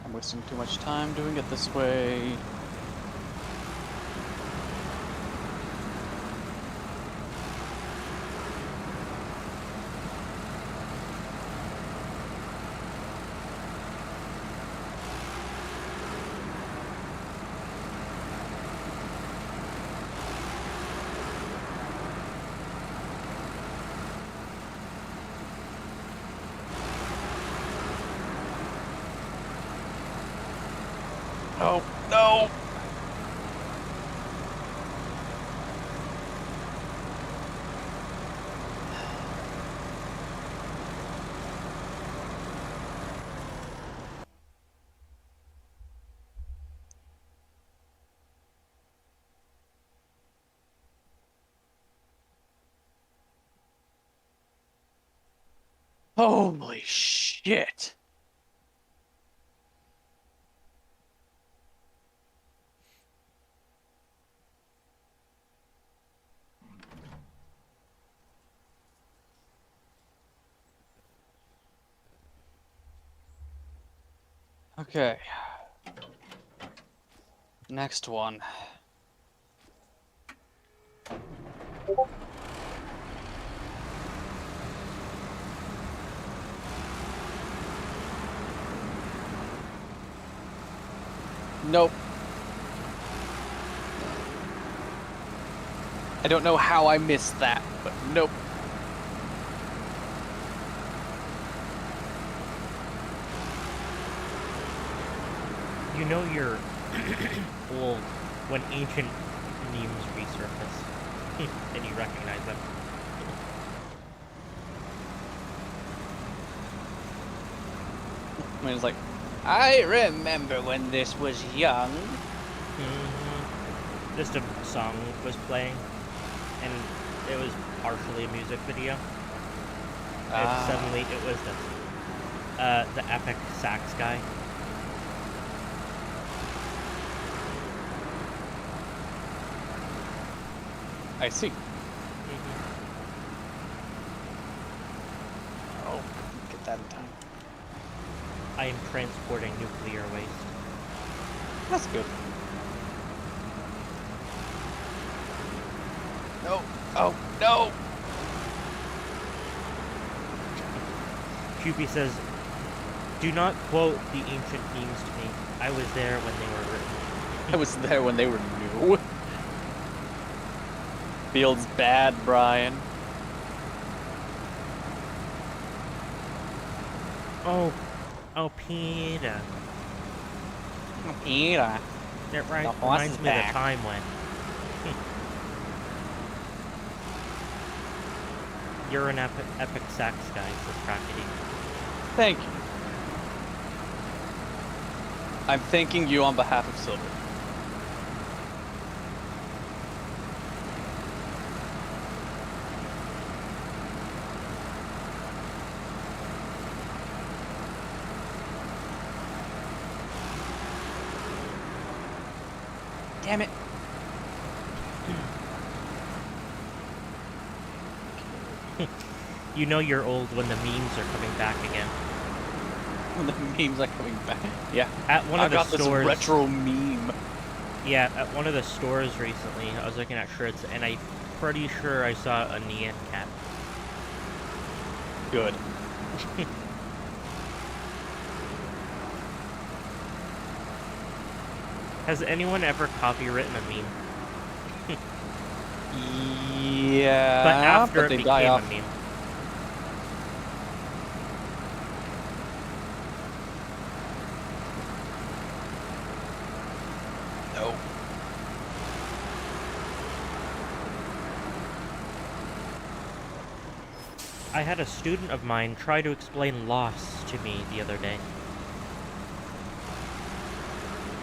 I'm wasting too much time doing it this way. No, no! Holy shit! Okay. Next one. Nope. I don't know how I missed that, but nope. You know you're old when ancient memes resurface and you recognize them. I mean, it's like, I remember when this was young. Just a song was playing, and it was partially a music video. And suddenly it was the epic sax guy. I see. Oh, get that in time. I am transporting nuclear waste. That's good. No. Oh, no! QB says, do not quote the ancient memes to me. I was there when they were written. I was there when they were new. Feels bad, Brian. Oh, Peter. Peter. That The horse reminds is me of the back. time when. You're an epic sax guy, says Crackety. Thank you. I'm thanking you on behalf of Silver. Damn it. You know you're old when the memes are coming back again. The memes are coming back. Yeah. At one I of the got stores. this retro meme. Yeah, at one of the stores recently, I was looking at shirts, and I'm pretty sure I saw a Nyan cat. Good. Has anyone ever copywritten a meme? Yeah. But after they it die became off. a meme. No. I had a student of mine try to explain loss to me the other day.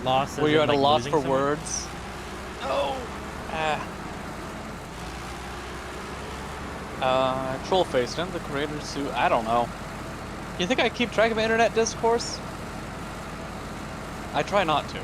Loss as Were you in, at a like, loss losing for someone? words? No. Trollface, didn't the creator sue? I don't know. You think I keep track of internet discourse? I try not to.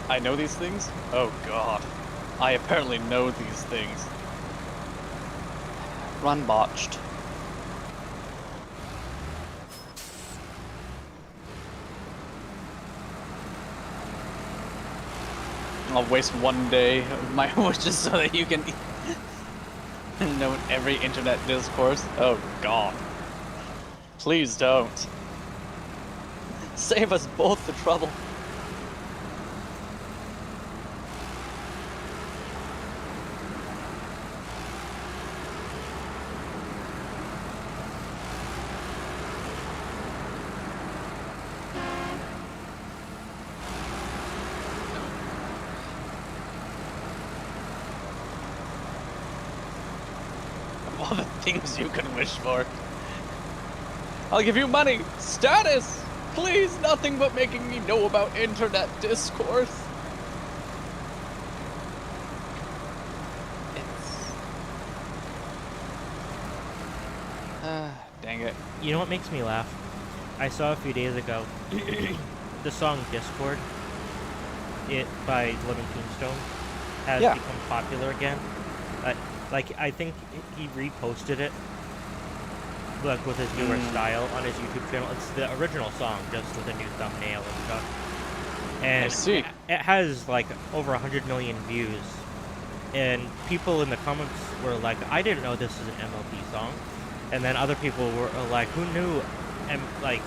I know these things? Oh god. I apparently know these things. Run botched. I'll waste one day of my wishes so that you can know every internet discourse. Oh god. Please don't. Save us both the trouble. All the things you can wish for. I'll give you money, status, please, nothing but making me know about internet discourse. Dang it. You know what makes me laugh? I saw a few days ago the song Discord, it by Living Tombstone, has Yeah. become popular again. Like, I think he reposted it, like, with his newer style on his YouTube channel. It's the original song, just with a new thumbnail and stuff. And I see. it has, like, over 100 million views. And people in the comments were like, I didn't know this is an MLB song. And then other people were like, who knew, like,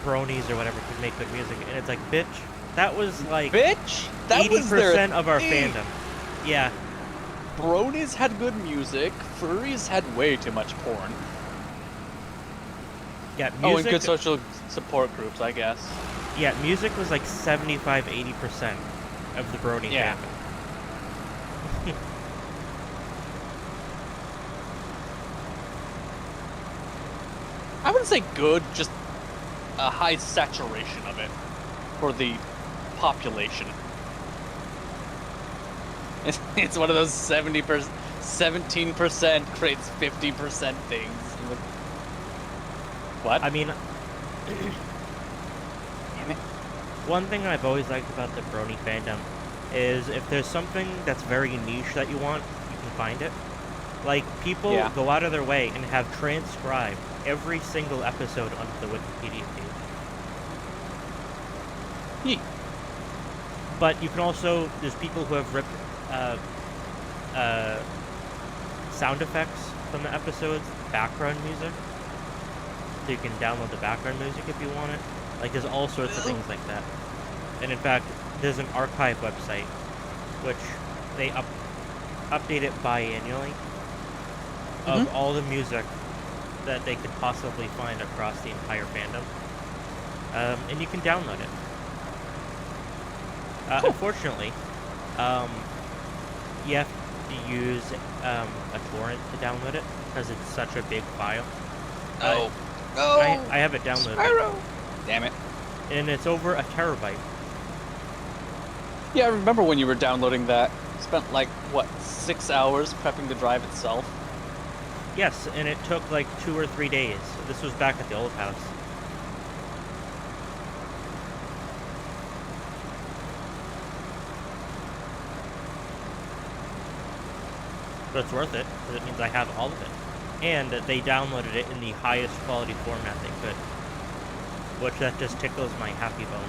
bronies or whatever could make good music? And it's like, bitch, that was like Bitch, that was their 80% of our thing. fandom. Yeah. Bronies had good music. Furries had way too much porn. Yeah, music, Oh, and good social support groups, I guess. Yeah, music was like 75-80% of the brony Yeah. fandom. I wouldn't say good, just a high saturation of it for the population. It's one of those 17% creates 50% things. What? I mean, Damn it. one thing I've always liked about the brony fandom is if there's something that's very niche that you want, you can find it. Like, people Yeah. go out of their way and have transcribed every single episode onto the Wikipedia page. Yeet. But you can also, there's people who have ripped sound effects from the episodes, background music. So you can download the background music if you want it. Like, there's all sorts of things like that. And in fact, there's an archive website, which they update it biannually, of all the music that they could possibly find across the entire fandom. And you can download it. Cool. Unfortunately, you have to use a torrent to download it because it's such a big file. No. I have it downloaded, Spyro. Damn it. and it's over a terabyte. Yeah, I remember when you were downloading that. Spent like, what, 6 hours prepping the drive itself? Yes, and it took like 2 or 3 days. This was back at the old house. But it's worth it, because it means I have all of it. And they downloaded it in the highest quality format they could. Which that just tickles my happy bone.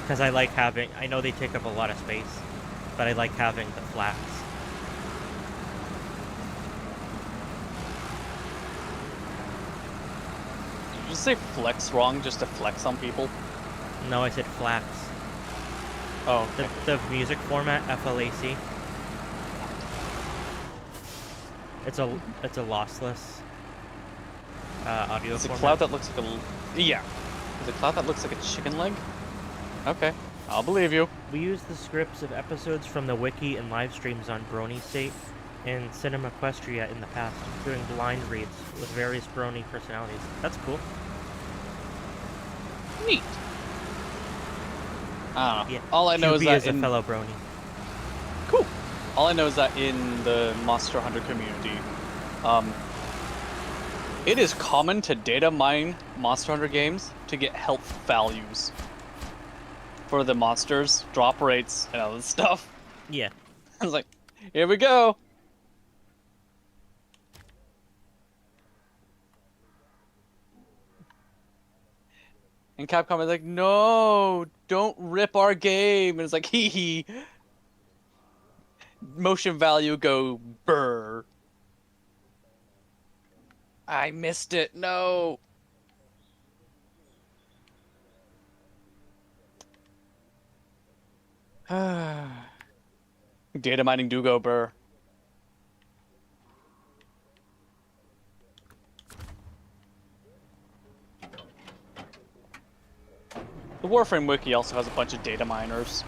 Because I like having, I know they take up a lot of space, but I like having the flats. Did you just say flex wrong just to flex on people? No, I said flats. Oh, okay. The music format, FLAC. It's a lossless audio It's a format. cloud that looks like a... Yeah. It's a cloud that looks like a chicken leg? Okay. I'll believe you. We use the scripts of episodes from the wiki and live streams on Brony State and Cinema Equestria in the past, doing blind reads with various Brony personalities. That's cool. Neat. I don't know. Yeah. All I know is Shuby that is a fellow Brony. Cool. All I know is that in the Monster Hunter community, it is common to data mine Monster Hunter games to get health values for the monsters, drop rates, and all this stuff. Yeah. I was like, here we go. And Capcom is like, no, don't rip our game. And it's like, hee hee. Motion value go burr. I missed it. No. Data mining do go burr. The Warframe wiki also has a bunch of data miners.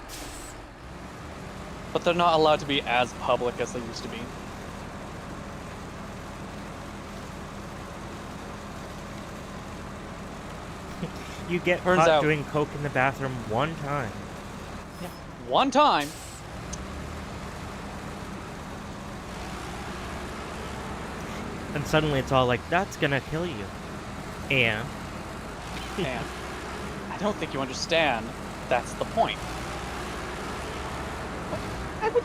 But they're not allowed to be as public as they used to be. You get Turns caught out- doing coke in the bathroom one time. Yeah. One time. And suddenly it's all like, that's gonna kill you. And And I don't think you understand. That's the point. I would.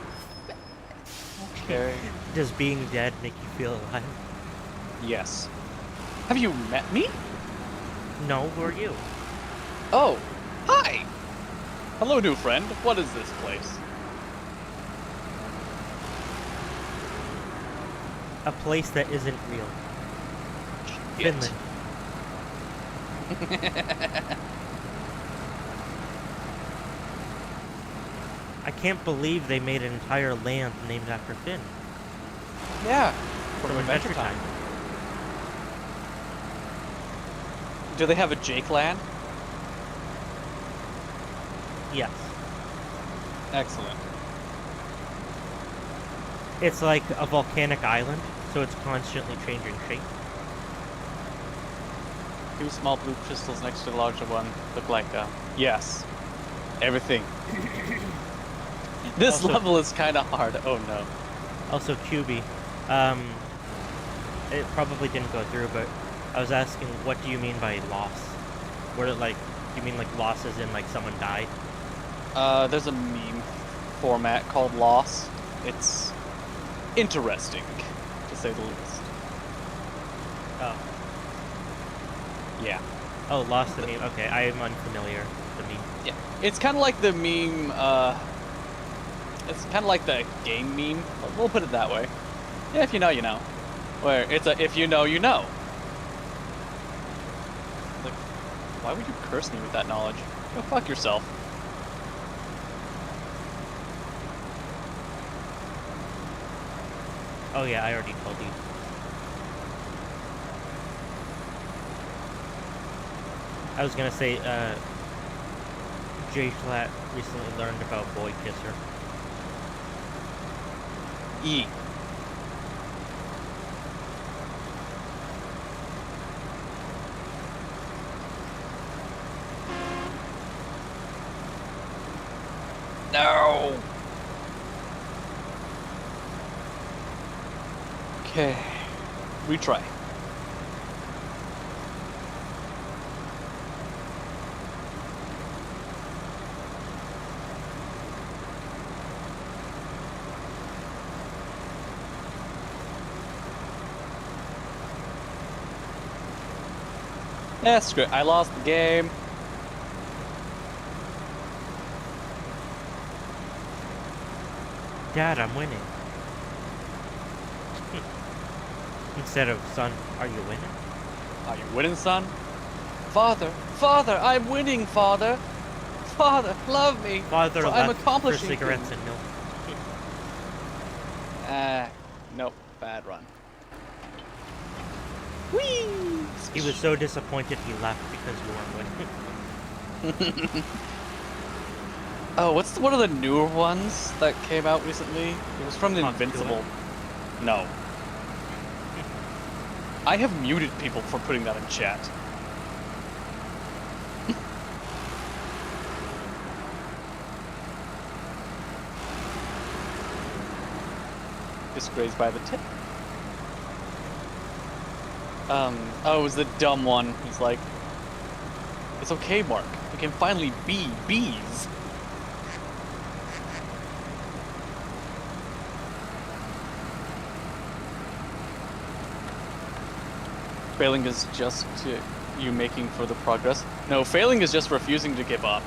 Okay. does being dead make you feel alive? Yes. Have you met me? No, who are you? Oh, hi. Hello, new friend. What is this place? a place that isn't real. Shit. Finland. I can't believe they made an entire land named after Finn. Yeah. From Adventure Time. Do they have a Jake land? Yes. Excellent. It's like a volcanic island, so it's constantly changing shape. 2 small blue crystals next to the larger one look like, yes. Everything. This Also- level is kind of hard. Oh no. Also, QB. It probably didn't go through, but I was asking, what do you mean by loss? Where like, do you mean like loss as in like someone died? There's a meme format called Loss. It's interesting, to say the least. Oh. Yeah. Oh, lost the meme. Okay, I am unfamiliar with the meme. Yeah. It's kind of like the meme, it's kind of like the game meme. We'll put it that way. Yeah, if you know, you know. Where it's a if you know, you know. Like, why would you curse me with that knowledge? Go fuck yourself. Oh yeah, I already told you. I was gonna say, J Flat recently learned about Boy Kisser. E. No. Okay. Retry. Yeah, screw it. I lost the game. Dad, I'm winning. Instead of, son, are you winning? Are you winning, son? Father, Father, I'm winning, Father. Father, love me. Father for left I'm for accomplishing cigarettes things. and milk. Nope. Bad run. Whee! He was so disappointed he left because you weren't winning. Oh, what's one of the newer ones that came out recently? It was from the Talk to Invincible. No. I have muted people for putting that in chat. Disgraced by the tip. Oh, it was the dumb one. He's like, it's okay, Mark. We can finally be bees. Failing is just you making further progress. No, failing is just refusing to give up.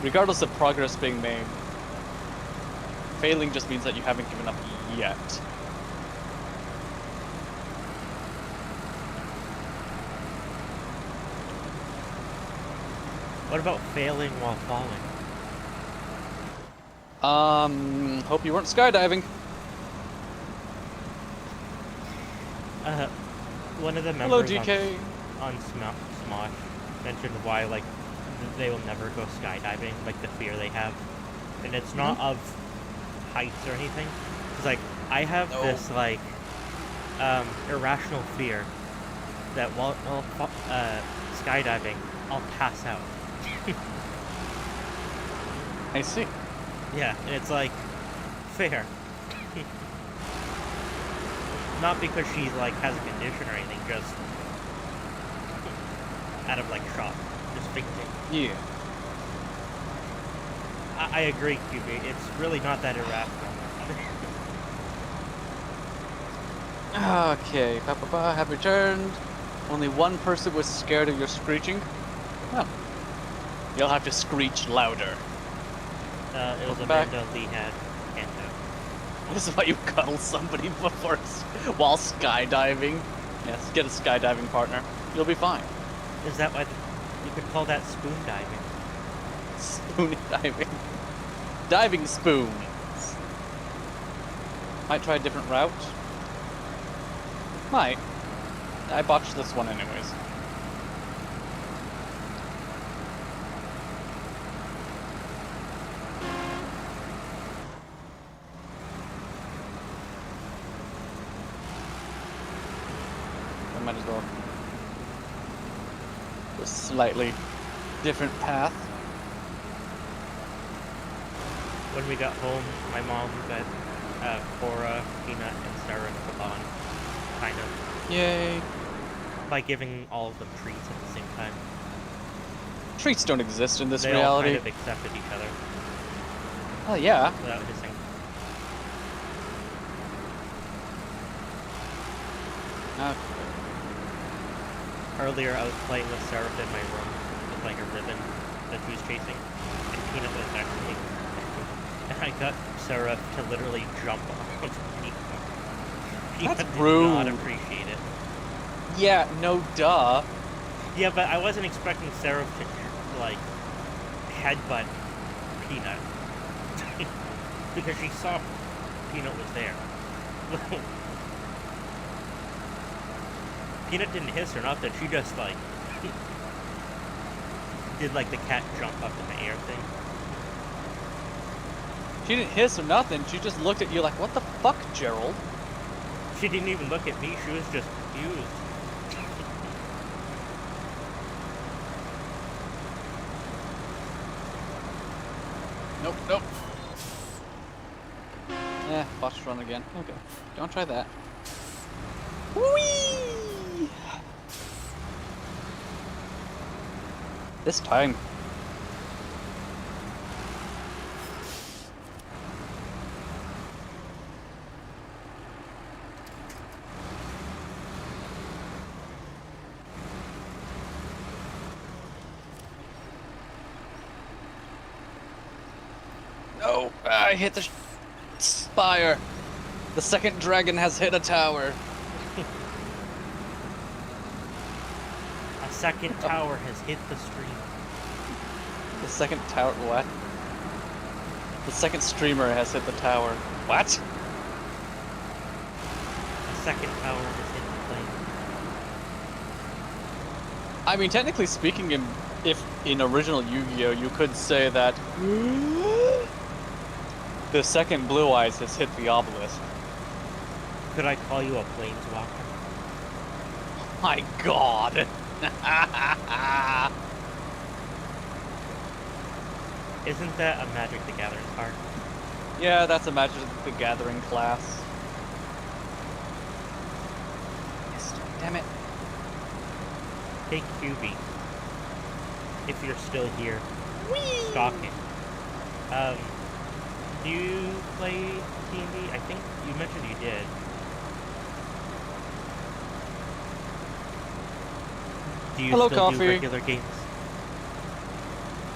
Regardless of progress being made, failing just means that you haven't given up yet. What about failing while falling? Hope you weren't skydiving. One of the Hello, members DK. on Smosh mentioned why, like, they will never go skydiving, like, the fear they have. And it's not of heights or anything. It's like, I have this, like, irrational fear that while skydiving, I'll pass out. I see. Yeah, and it's like, fair. Not because she, like, has a condition or anything, just out of, like, shock. Just thinking. Yeah. I agree, QB. It's really not that irrational. Okay, Papa have returned. Only one person was scared of your screeching. Oh. You'll have to screech louder. It was Welcome back. Amanda Lee had Henlo. This is why you cuddle somebody before while skydiving. Yes, get a skydiving partner. You'll be fine. Is that why you could call that spoon diving? Spoon diving. Diving spoons. Might try a different route. Might. I botched this one anyways. I might as well. A slightly different path. When we got home, my mom got Cora, Peanut, and Sarah to bond, kind of, Yay. by giving all of them treats at the same time. Treats don't exist in this They reality. all kind of accepted each other Oh yeah. without hissing. Earlier, I was playing with Sarah in my room with like a ribbon that she was chasing, and Peanut was next to me. And I got Sarah to literally jump off of me. Peanut That's did rude. not appreciate it. Yeah, no duh. Yeah, but I wasn't expecting Sarah to like headbutt Peanut because she saw Peanut was there. Peanut didn't hiss or nothing. She just like did like the cat jump up in the air thing. She didn't hiss or nothing. She just looked at you like, what the fuck, Gerald? She didn't even look at me. She was just confused. Nope, nope. Yeah, botched run again. Okay, don't try that. Whee! This time. No, I hit the spire. The second dragon has hit a tower. A second tower has hit the stream. The second tower, what? The second streamer has hit the tower. What? A second tower has hit the plane. I mean, technically speaking, if in original Yu-Gi-Oh, you could say that the second Blue Eyes has hit the obelisk. Could I call you a planeswalker? My God! Isn't that a Magic the Gathering card? Yeah, that's a Magic the Gathering class. Damn it. Hey QB, if you're still here, stalking. Do you play D&D? I think you mentioned you did. Do you Hello, still do Coffee. regular games?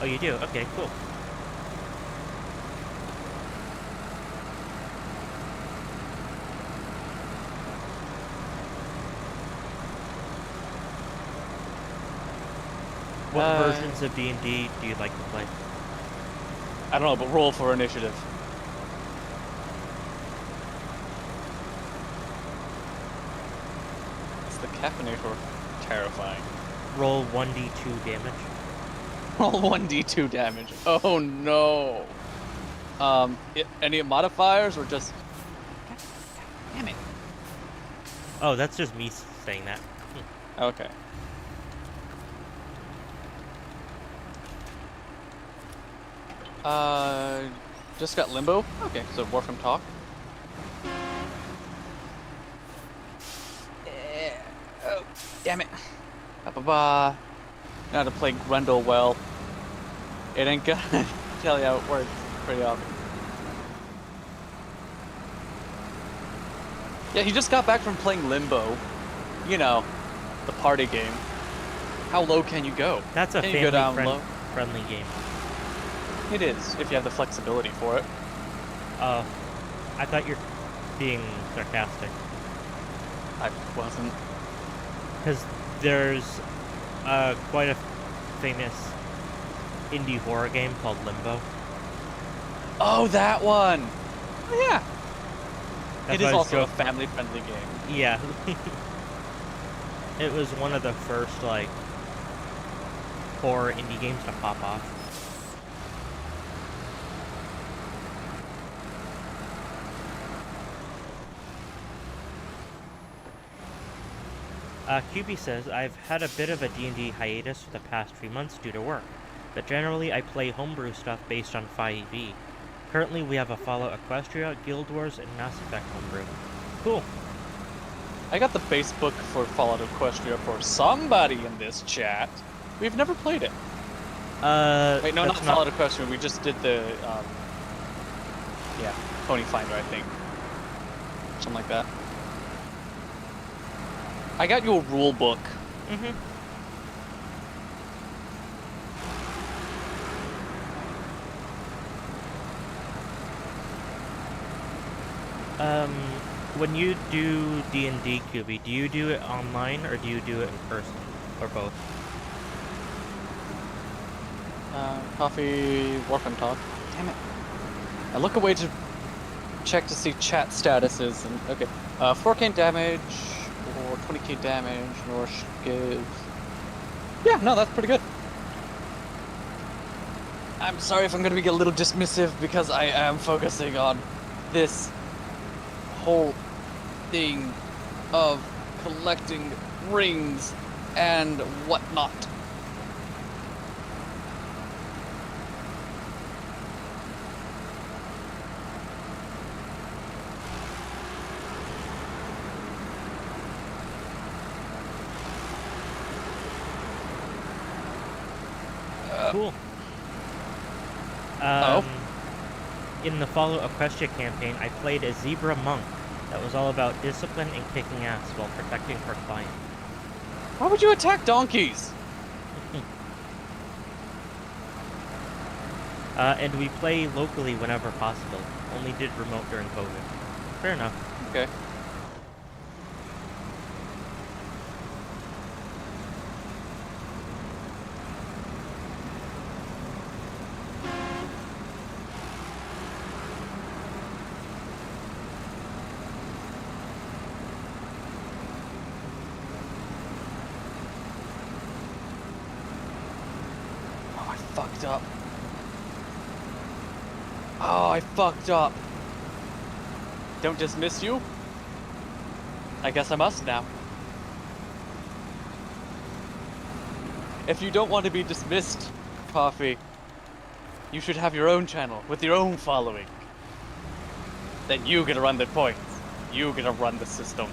Oh, you do? Okay, cool. What versions of D&D do you like to play? I don't know, but roll for initiative. It's the caffeinator. Terrifying. Roll 1d2 damage. Roll 1d2 damage. Oh no. Any modifiers or just? Damn it. Oh, that's just me saying that. Okay. Just got limbo. Okay, so Warframe talk. Oh, damn it. Ba-ba-ba. Know how to play Grendel well. It ain't gonna tell you how it works pretty often. Yeah, he just got back from playing Limbo. You know, the party game. How low can you go? That's a Can you go down low? friendly game. It is, if you have the flexibility for it. I thought you're being sarcastic. I wasn't. Because there's quite a famous indie horror game called Limbo. Oh, that one! Oh, yeah. That's It is why I was also a joking. family-friendly game. Yeah. It was one of the first, like, horror indie games to pop off. QB says, I've had a bit of a D&D hiatus for the past 3 months due to work, but generally I play homebrew stuff based on 5e. Currently we have a Fallout Equestria, Guild Wars, and Mass Effect homebrew. Cool. I got the base book for Fallout Equestria for somebody in this chat. We've never played it. Wait, no, not Fallout Equestria. We just did the, yeah, Pony Finder, I think. Something like that. I got you a rule book. Mm-hmm. When you do D&D, QB, do you do it online or do you do it in person? Or both? Coffee, work on talk. Damn it. I look away to check to see chat statuses and, okay. 4k damage, or 20k damage, or gives... Yeah, no, that's pretty good. I'm sorry if I'm gonna be a little dismissive because I am focusing on this whole thing of collecting rings and whatnot. Cool. In the Fallout Equestria campaign, I played a zebra monk that was all about discipline and kicking ass while protecting her client. Why would you attack donkeys? And we play locally whenever possible. Only did remote during COVID. Fair enough. Okay. Fucked up. Oh, I fucked up. Don't dismiss you? I guess I must now. If you don't want to be dismissed, Coffee, you should have your own channel with your own following. Then you get to run the points. You get to run the system.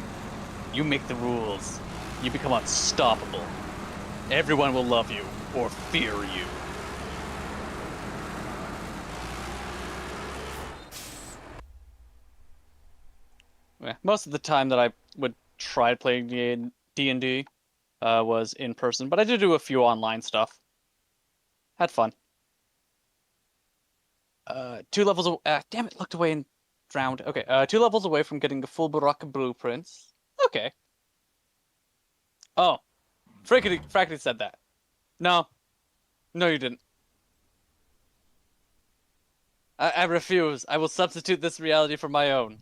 You make the rules. You become unstoppable. Everyone will love you or fear you. Most of the time that I would try playing D&D was in person, but I did do a few online stuff. Had fun. 2 levels damn it, looked away and drowned. Okay, 2 levels away from getting the full Baraka blueprints. Okay. Oh. Frackety said that. No. No, you didn't. I refuse. I will substitute this reality for my own.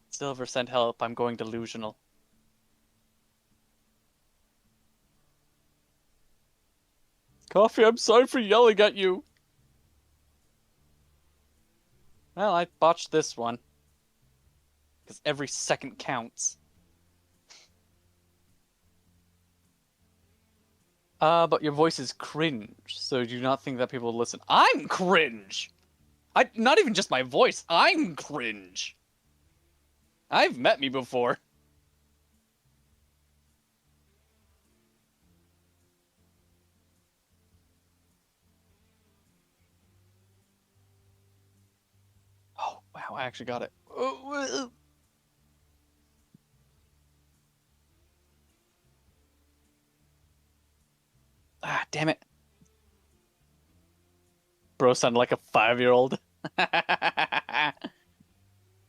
Silver sent help. I'm going delusional. Coffee, I'm sorry for yelling at you. Well, I botched this one. Because every second counts. But your voice is cringe, so do you not think that people will listen? I'm cringe! Not even just my voice, I'm cringe! I've met me before. Oh, wow, I actually got it. Ah, damn it. bro sounded like a 5-year-old.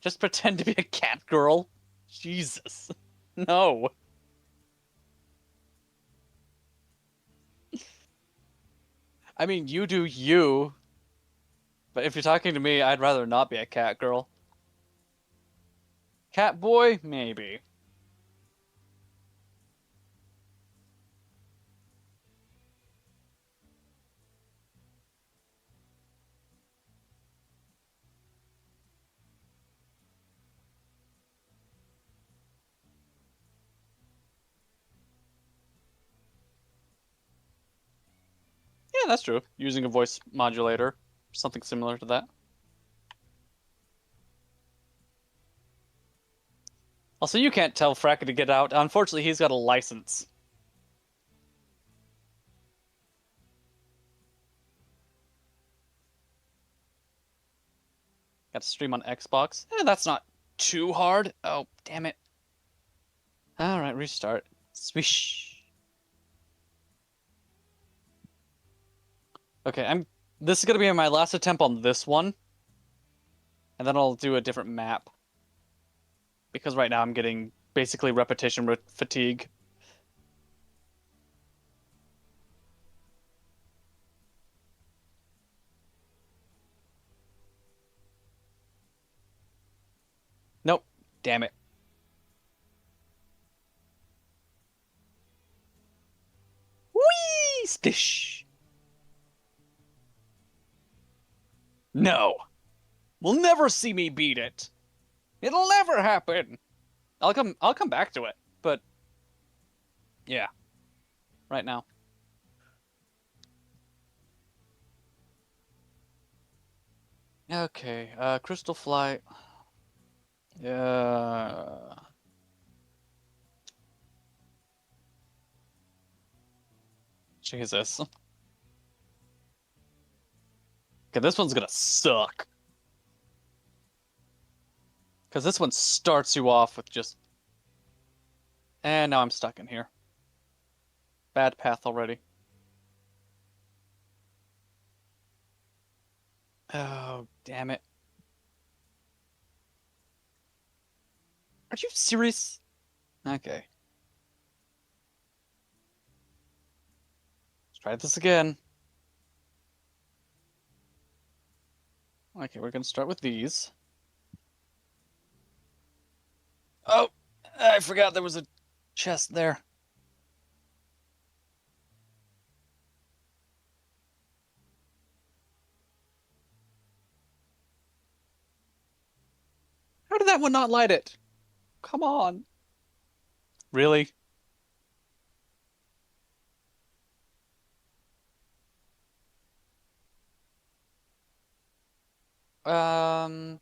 Just pretend to be a cat girl. Jesus. No. I mean, you do you. But if you're talking to me, I'd rather not be a cat girl. Cat boy? Maybe. Yeah, that's true. Using a voice modulator. Something similar to that. Also, you can't tell Fracker to get out. Unfortunately, he's got a license. Got to stream on Xbox. That's not too hard. Oh, damn it. Alright, restart. Swish. Okay, this is gonna be my last attempt on this one. And then I'll do a different map. Because right now I'm getting basically repetition fatigue. Nope. Damn it. Whee! Stish. No. We'll never see me beat it. It'll never happen. I'll come back to it, but yeah. Right now. Okay, Crystal Flight. Yeah. Jesus. Okay, this one's gonna suck. Because this one starts you off with just... And now I'm stuck in here. Bad path already. Oh, damn it. Are you serious? Okay. Let's try this again. Okay, we're gonna start with these. Oh, I forgot there was a chest there. How did that one not light it? Come on. Really?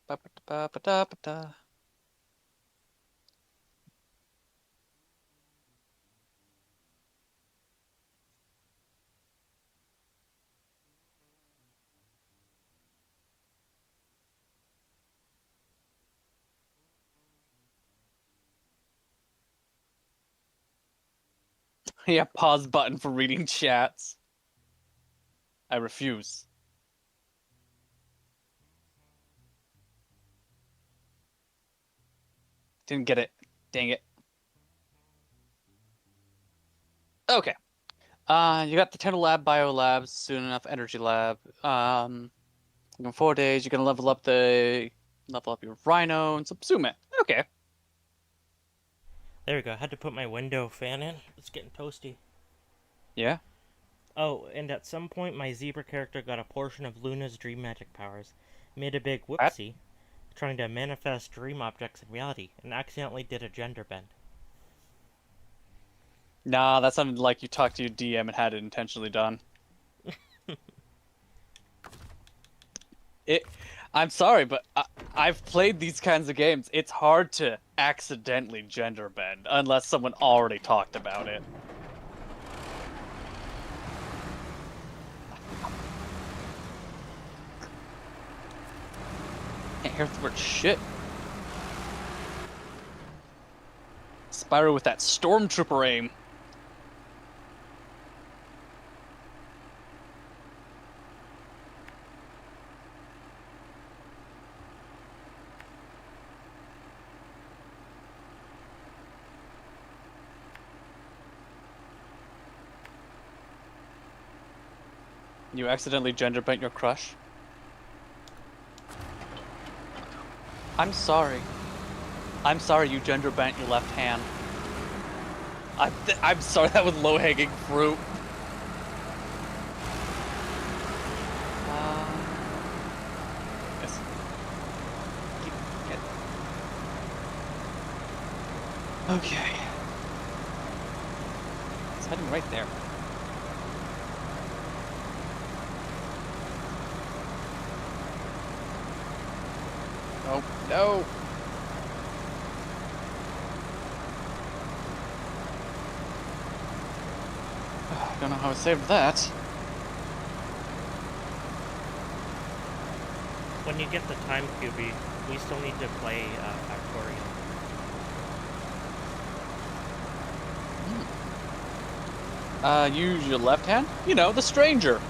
Ba-ba-da-ba-da-ba-da. Yeah, pause button for reading chats. I refuse. Didn't get it. Dang it. Okay. You got the Tenno Lab, Bio Labs, soon enough Energy Lab. In 4 days, you're gonna level up your Rhino and subsume it. Okay. There we go. I had to put my window fan in. It's getting toasty. Yeah. Oh, and at some point, my zebra character got a portion of Luna's dream magic powers. Made a big What? whoopsie, trying to manifest dream objects in reality, and accidentally did a gender bend. Nah, that sounded like you talked to your DM and had it intentionally done. I'm sorry, but I've played these kinds of games. It's hard to accidentally gender bend unless someone already talked about it. Can't hear the word shit. Spyro with that stormtrooper aim. You accidentally gender bent your crush? I'm sorry. I'm sorry you gender bent your left hand. I'm sorry, that was low-hanging fruit. Yes. Okay. It's heading right there. Oh, no! I don't know how I saved that. When you get the time cube, we still need to play Factorial. Use your left hand? You know, the stranger.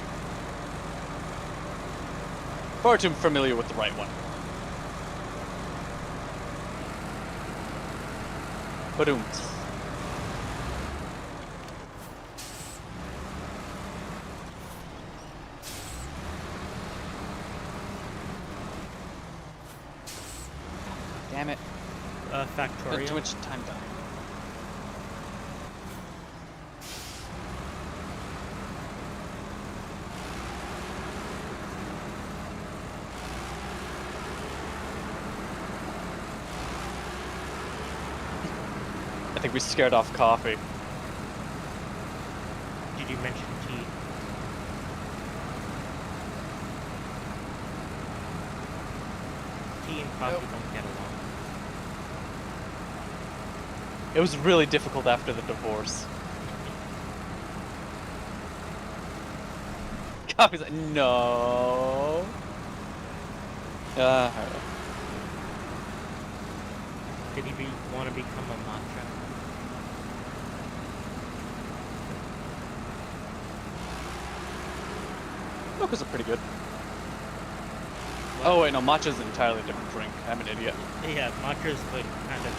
Far too familiar with the right one. Ba-doom. Damn it. Factorial. Too much time dying. I think we scared off coffee. Did you mention tea? Tea and coffee don't get along. It was really difficult after the divorce. Coffee's like, no. Did he want to become a matcha? Mochas are pretty good. Oh wait, no, matcha's an entirely different drink. I'm an idiot. Yeah, matcha's the kind of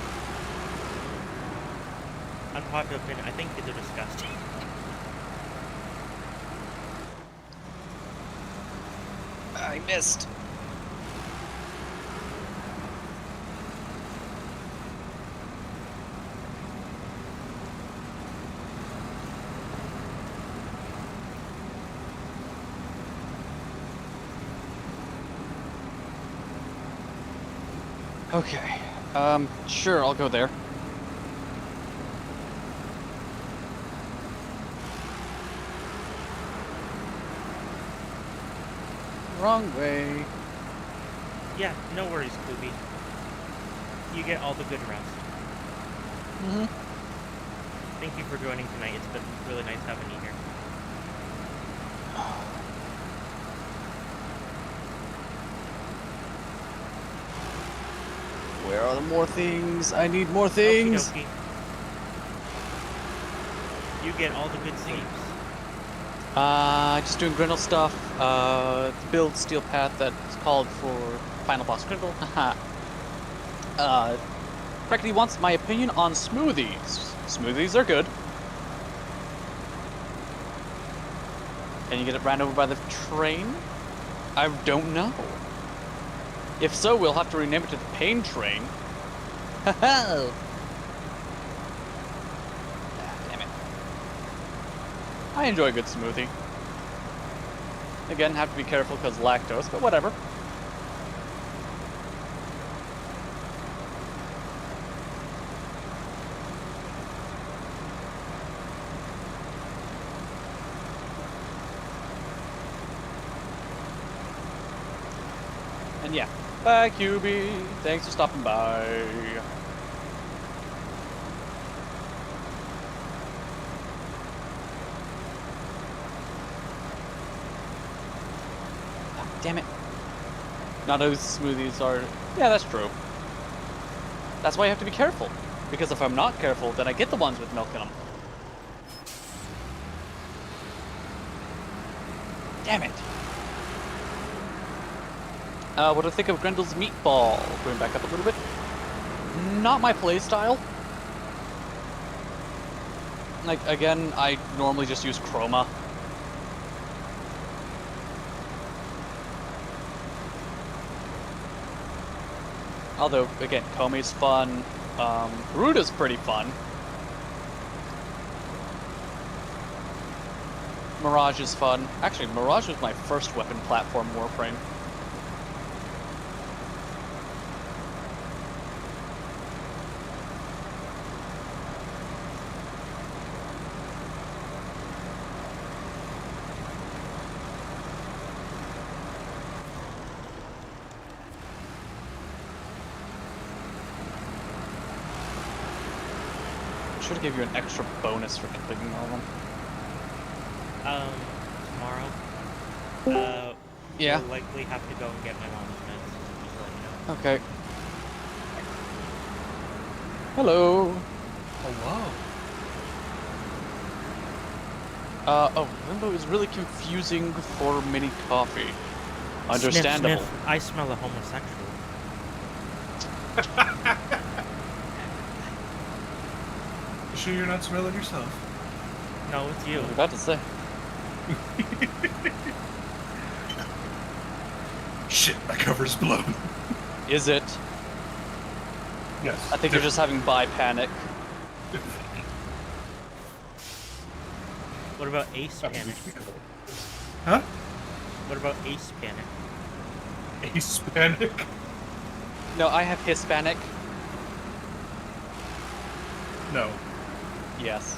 unpopular opinion. I think they're disgusting. I missed. Okay. Sure, I'll go there. Wrong way. Yeah, no worries, Scooby. You get all the good rest. Mm-hmm. Thank you for joining tonight. It's been really nice having you here. Where are the more things? I need more things. Okie dokie. You get all the good sleeps. Just doing Grindle stuff. Build Steel Path that's called for Final Boss Grindle. Crackety wants my opinion on smoothies. Smoothies are good. Can you get it ran over by the train? I don't know. If so, we'll have to rename it to the Pain Train. Damn it. I enjoy a good smoothie. Again, have to be careful because lactose, but whatever. And yeah, bye QB. Thanks for stopping by. Damn it. Not those smoothies are... Yeah, that's true. That's why you have to be careful. Because if I'm not careful, then I get the ones with milk in them. Damn it. What do I think of Grendel's meatball? Going back up a little bit. Not my playstyle. Like, again, I normally just use chroma. Although, again, Komi's fun. Ruda's pretty fun. Mirage is fun. Actually, Mirage was my first weapon platform Warframe. Should give you an extra bonus for completing all of them. Tomorrow. Yeah. We'll likely have to go and get my mom's meds. Just to let you know. Okay. Hello. Hello. Limbo is really confusing for mini coffee. Understandable. Sniff, sniff. I smell a homosexual. You sure you're not smelling yourself? No, it's you. I was about to say. Shit, my cover's blown. Is it? Yes. I think you're just having bi panic. What about Ace That Panic? makes me cold. Huh? What about Ace Panic? Hispanic? No, I have Hispanic. No. Yes.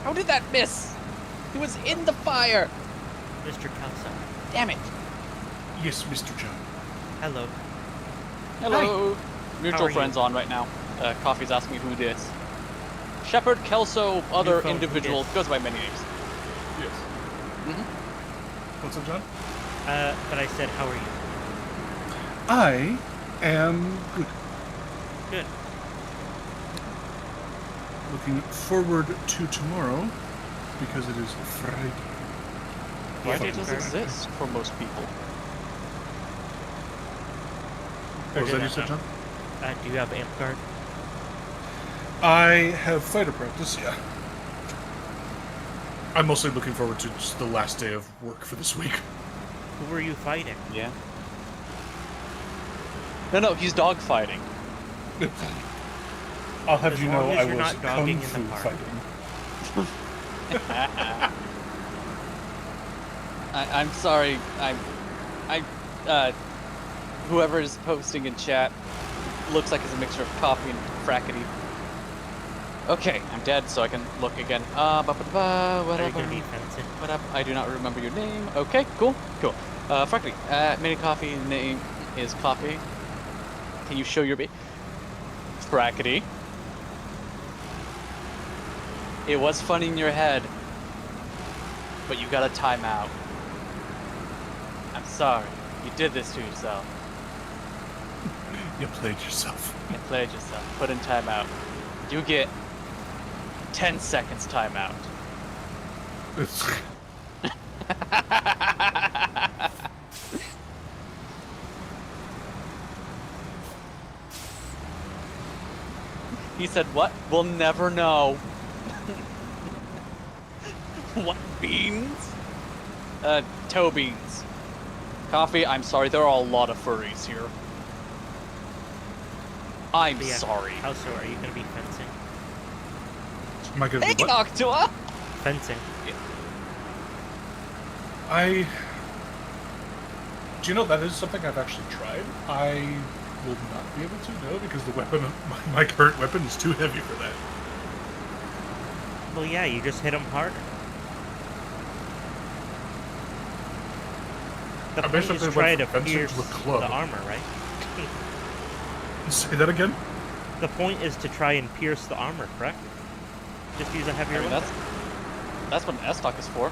How did that miss? He was in the fire. Mr. Kelso. Damn it. Yes, Mr. John. Hello. Hello. How Mutual are friends you? on right now. Coffee's asking me who it is. Shepard, Kelso, other New phone, individual. who dis? Goes by many names. Yes. What's up, John? But I said, how are you? I am good. Good. Looking forward to tomorrow because it is Friday. Friday Fucking does exist for most people. What was Or that you did I said, not? John? Do you have amp guard? I have fighter practice, yeah. I'm mostly looking forward to just the last day of work for this week. Who were you fighting? Yeah. No, he's dog fighting. I'll have As you know long as I you're was not dogging kung in the fu park. fighting. I'm sorry. Whoever is posting in chat looks like it's a mixture of coffee and frackety. Okay, I'm dead, so I can look again. Are you Whatever. gonna be fencing? What up? I do not remember your name. Okay, cool. Frankly, mini coffee name is coffee. Can you show your Frackety. It was funny in your head, but you got a timeout. I'm sorry. You did this to yourself. You played yourself. You played yourself. Put in timeout. You get 10 seconds timeout. He said, what? We'll never know. What beans? Toe beans. Coffee, I'm sorry, there are a lot of furries here. I'm But yeah, sorry. How so? Are you gonna be fencing? Am I gonna Hey, be what? Noctua! Fencing. Do you know that is something I've actually tried? I will not be able to, no, because the weapon, my current weapon is too heavy for that. Well, yeah, you just hit him harder. The I point basically is went try from to fencing pierce to a club. the armor, right? Say that again? The point is to try and pierce the armor, correct? Just use a heavier I mean, weapon. that's what an S-Stock is for.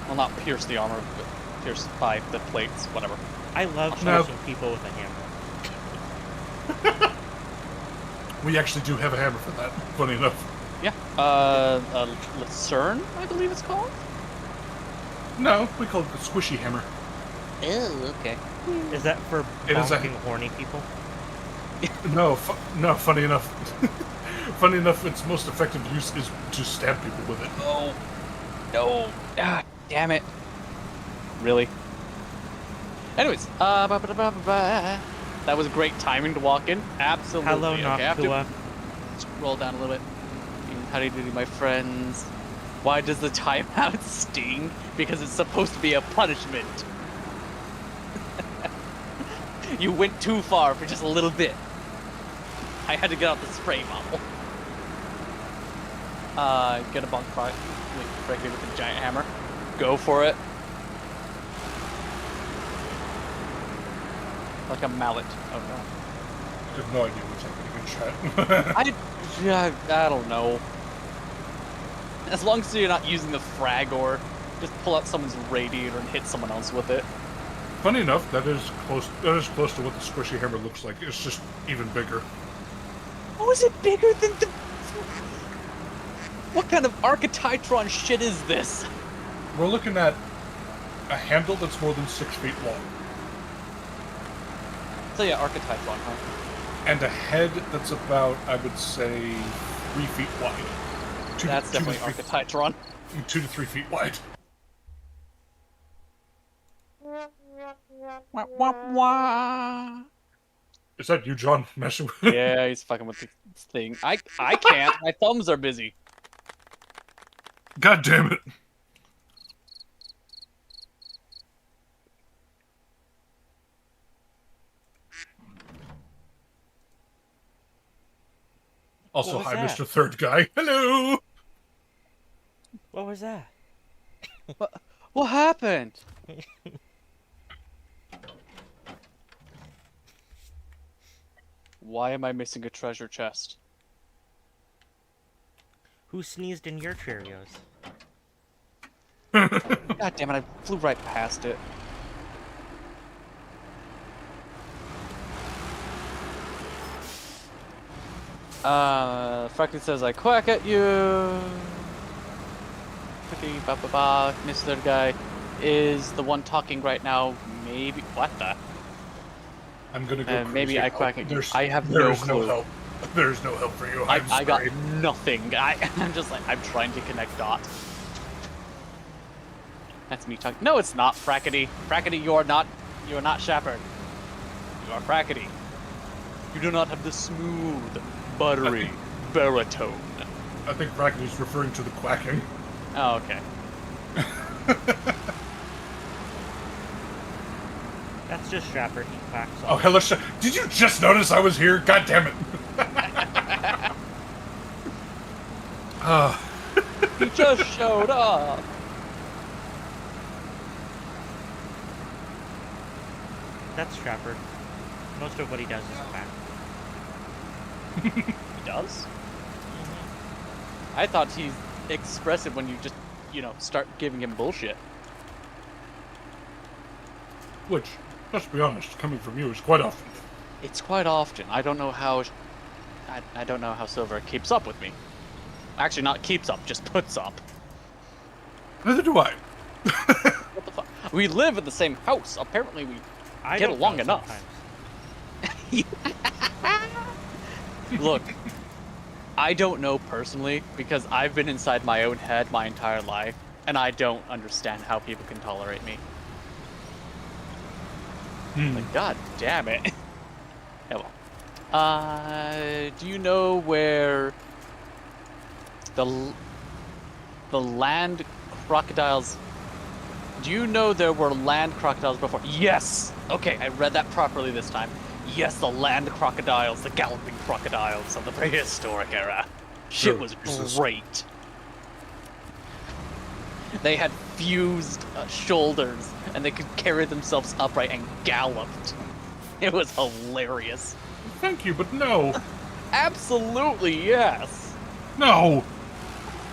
Well, not pierce the armor, but pierce by the plates, whatever. I love No. punching people with a hammer. We actually do have a hammer for that, funny enough. Yeah. Lucerne, I believe it's called? No, we call it the squishy hammer. Oh, okay. Is that for It is a- bonking horny people? No, funny enough. Funny enough, its most effective use is to stab people with it. No. Ah, damn it. Really? Anyways, that was great timing to walk in. Absolutely. Hello, Okay, I have to Noctua. scroll down a little bit. How do you do, my friends? Why does the timeout sting? Because it's supposed to be a punishment. You went too far for just a little bit. I had to get out the spray bottle. Get a bunk fight. Frankly, with a giant hammer. Go for it. Like a mallet. Oh no. I have no idea what's happening in chat. I don't know. As long as you're not using the frag or just pull out someone's radiator and hit someone else with it. Funny enough, that is close. That is close to what the squishy hammer looks like. It's just even bigger. Oh, is it bigger than the... What kind of Archititron shit is this? We're looking at a handle that's more than 6 feet long, So yeah, Archititron, huh? and a head that's about, I would say, 3 feet wide. That's definitely Archititron. 2 to 3 feet wide. Wah, wah, wah. Is that you, John, messing with? Yeah, he's fucking with this thing. I can't. My thumbs are busy. God damn it! Also, What was hi, that? Mr. Third Guy. Hello! What was that? What happened? Why am I missing a treasure chest? Who sneezed in your Cheerios? God damn it, I flew right past it. Franklin says I quack at you. Okay, ba ba ba. Mr. Guy is the one talking right now. Maybe what the? I'm gonna go maybe crazy. I quack at you. There's- I have there no is no clue. help. There's no help for you. I I'm got sorry. nothing. I'm just like, I'm trying to connect dots. That's me talking. No, it's not Frackety. Frackety, you are not Shepard. You are Frackety. You do not have the smooth, buttery baritone. I think Brackety's referring to the quacking. Oh, okay. That's just Shepard. He quacks Oh, all. hello, did you just notice I was here? God damn it! He just showed up. That's Shepard. Most of what he does is quack. He does? I thought he's expressive when you just, start giving him bullshit. Which, let's be honest, coming from you is quite often. It's quite often. I don't know how Silver keeps up with me. Actually, not keeps up, just puts up. Neither do I. What the fuck? We live in the same house. Apparently, we I get don't along know enough. sometimes. Look, I don't know personally because I've been inside my own head my entire life, and I don't understand how people can tolerate me. Like, god damn it. Yeah, well. Do you know where the land crocodiles... Do you know there were land crocodiles before? Yes! Okay, I read that properly this time. Yes, the land crocodiles, the galloping crocodiles of the prehistoric era. Shit was great. They had fused shoulders, and they could carry themselves upright and galloped. It was hilarious. Thank you, but no. Absolutely, yes. No!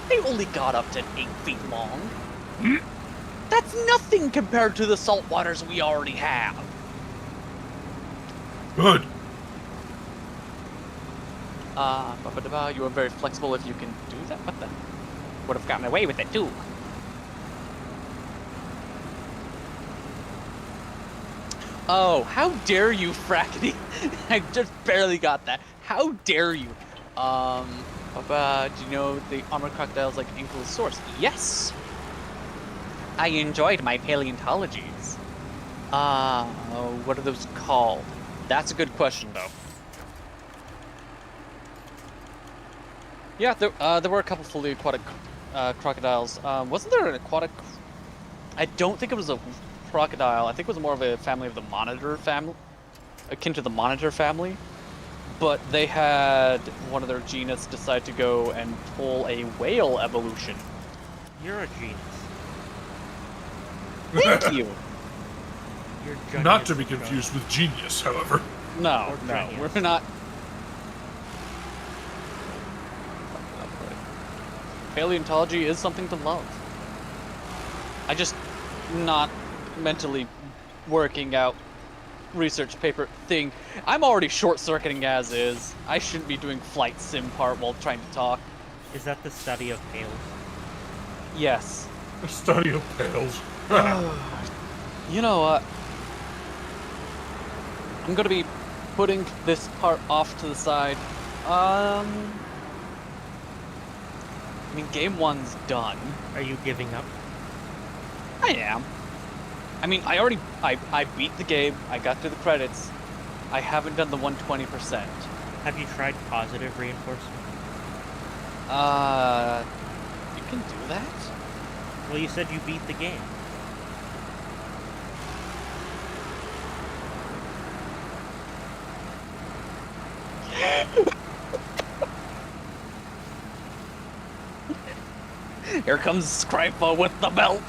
They only got up to 8 feet long. That's nothing compared to the saltwaters we already have. Good. You are very flexible if you can do that. What the? Would have gotten away with it too. Oh, how dare you, Frackety! I just barely got that. How dare you? Do you know the armored crocodiles like Ankylosaurus? Yes! I enjoyed my paleontologies. What are those called? That's a good question, though. Yeah, there were a couple fully aquatic crocodiles. Wasn't there an aquatic? I don't think it was a crocodile. I think it was more of a family of the monitor family, akin to the monitor family. But they had one of their genus decide to go and pull a whale evolution. You're a genius. Thank you. You're Not to genius be of confused with genius, however. No, Or no, genius. we're not. Paleontology is something to love. I just not mentally working out research paper thing. I'm already short-circuiting as is. I shouldn't be doing flight sim part while trying to talk. Is that the study of pails? Yes. A study of pails. You know what? I'm gonna be putting this part off to the side. I mean, game one's done. Are you giving up? I am. I mean, I beat the game. I got to the credits. I haven't done the 120%. Have you tried positive reinforcement? You can do that? Well, you said you beat the game. Here comes Scripa with the belt.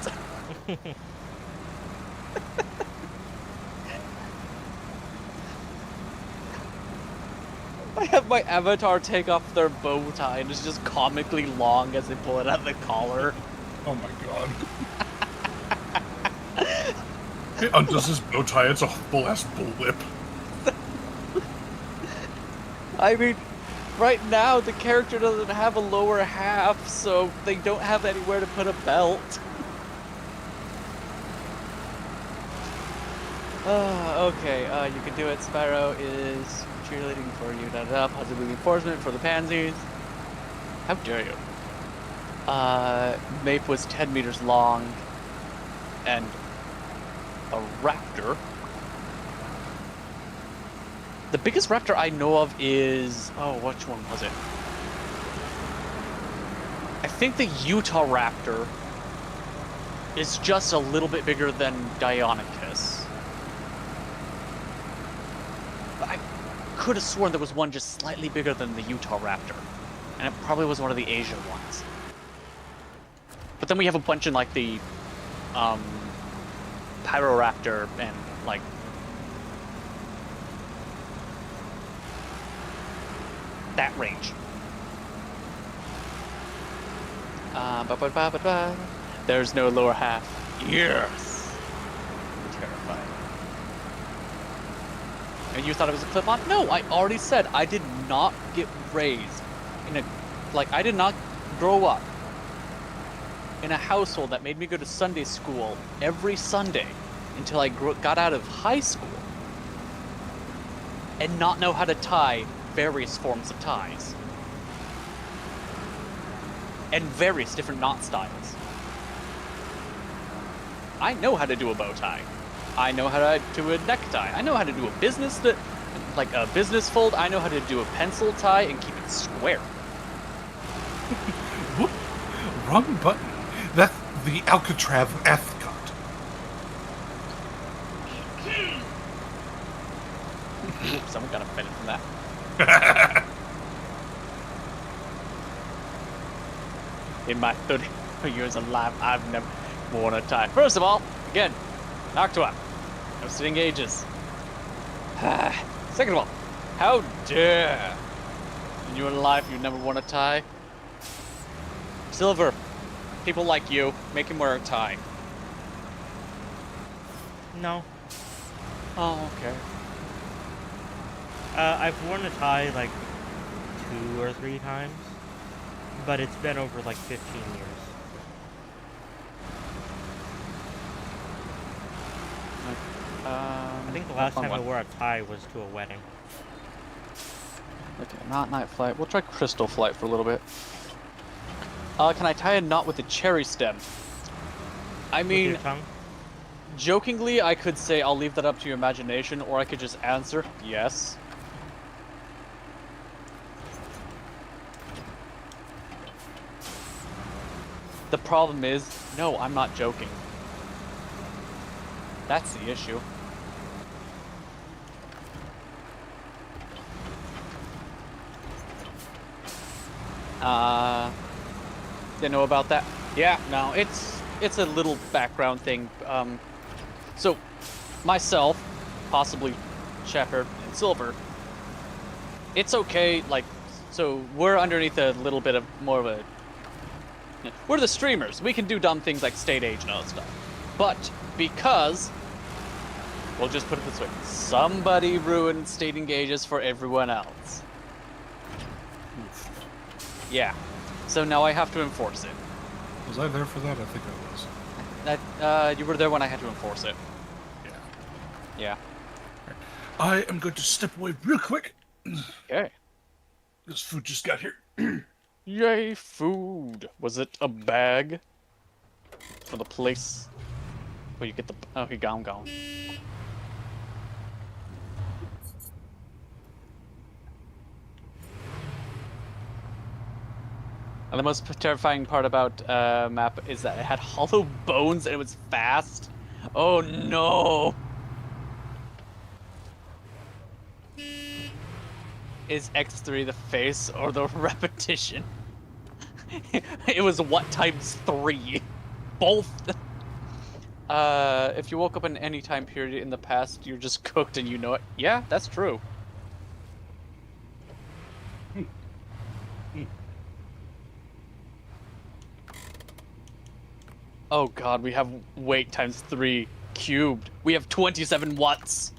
I have my avatar take off their bow tie and it's just comically long as they pull it out of the collar. Oh my god. It undoes his bow tie, it's a full-ass bullwhip. I mean, right now the character doesn't have a lower half, so they don't have anywhere to put a belt. Okay, you can do it. Spyro is cheerleading for you. Da da da. Positive reinforcement for the pansies. How dare you? Mape was 10 meters long, and a raptor. The biggest raptor I know of is... oh, which one was it? I think the Utah raptor is just a little bit bigger than Deinonychus. But I could have sworn there was one just slightly bigger than the Utah raptor. And it probably was one of the Asia ones. But then we have a bunch in like the Pyroraptor and like that range. There's no lower half. Yes. Terrifying. And you thought it was a clip-on? No, I already said I did not get raised in a I did not grow up in a household that made me go to Sunday school every Sunday until I got out of high school and not know how to tie various forms of ties and various different knot styles. I know how to do a bow tie. I know how to do a necktie. I know how to do a business fold. I know how to do a pencil tie and keep it square. Whoop. Wrong button. That's the Alcatraz Ascot. Ooh, someone got offended from that. In my 30 years of life, I've never worn a tie. First of all, again, Noctua. No sitting ages. Second of all, how dare in your life you've never worn a tie? Silver, people like you, make him wear a tie. No. Oh, okay. I've worn a tie like 2 or 3 times, but it's been over like 15 years. I think the last time I wore a tie was to a wedding. Okay, not night flight. We'll try crystal flight for a little bit. Can I tie a knot with a cherry stem? I With mean, your tongue? Jokingly, I could say I'll leave that up to your imagination, or I could just answer yes. The problem is, no, I'm not joking. That's the issue. Didn't know about that. Yeah, no, it's a little background thing. So myself, possibly Shepard and Silver, it's okay. Like, so we're underneath a little bit of more of a. We're the streamers. We can do dumb things like state age and all that stuff. But because, we'll just put it this way: somebody ruined state engages for everyone else. Yeah. So now I have to enforce it. Was I there for that? I think I was. You were there when I had to enforce it. Yeah. Yeah. I am going to step away real quick. Okay. This food just got here. Yay, food. Was it a bag? For the place where you get the... Oh, he gone. And the most terrifying part about map is that it had hollow bones and it was fast. Oh no! Is X3 the face or the repetition? It was what times 3? Both. If you woke up in any time period in the past, you're just cooked and you know it. Yeah, that's true. Oh god, we have weight times 3 cubed. We have 27 watts.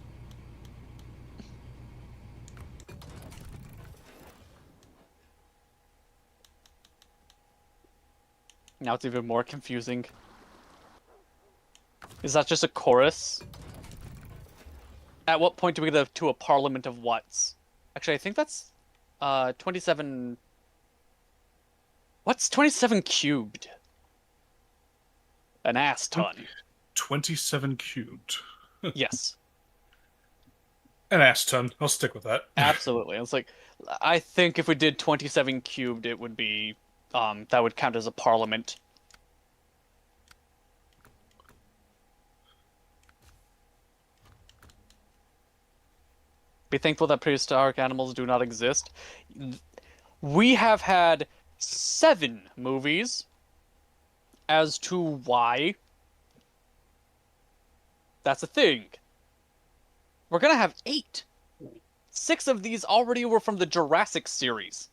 Now it's even more confusing. Is that just a chorus? At what point do we get to a parliament of watts? Actually, I think that's 27... What's 27 cubed? An ass ton. 27 cubed. Yes. An ass ton. I'll stick with that. Absolutely. It's like, I think if we did 27 cubed, it would be, that would count as a parliament. Be thankful that prehistoric animals do not exist. We have had 7 movies as to why that's a thing. We're gonna have 8. 6 of these already were from the Jurassic series.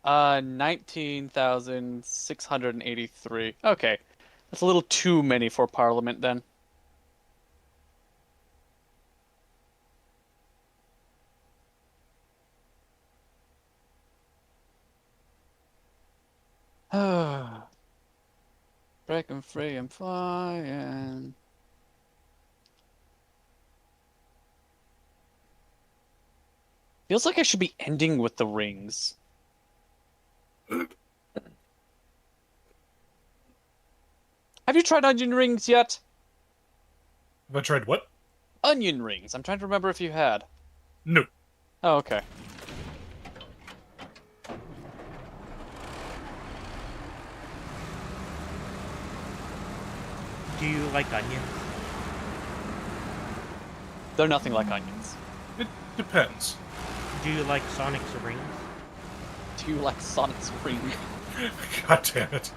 19,683. Okay. That's a little too many for Parliament then. Breaking free and flying. Feels like I should be ending with the rings. Have you tried onion rings yet? Have I tried what? Onion rings. I'm trying to remember if you had. No. Oh, okay. Do you like onions? They're nothing like onions. It depends. Do you like Sonic's rings? Do you like Sonic's ring? God damn it.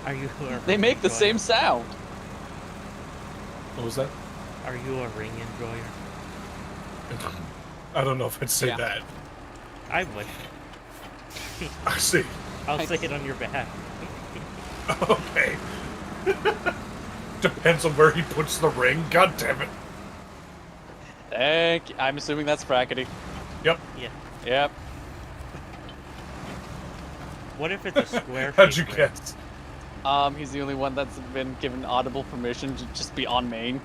Are you a They ring make the enjoyer? same sound. What was that? Are you a ring enjoyer? I don't know if I'd say Yeah. that. I would. I see. I'll say it on your behalf. Okay. Depends on where he puts the ring. God damn it. Thank you. I'm assuming that's Frackety. Yep. Yeah. Yep. What if it's a square? How'd you ring? guess? He's the only one that's been given audible permission to just be on main.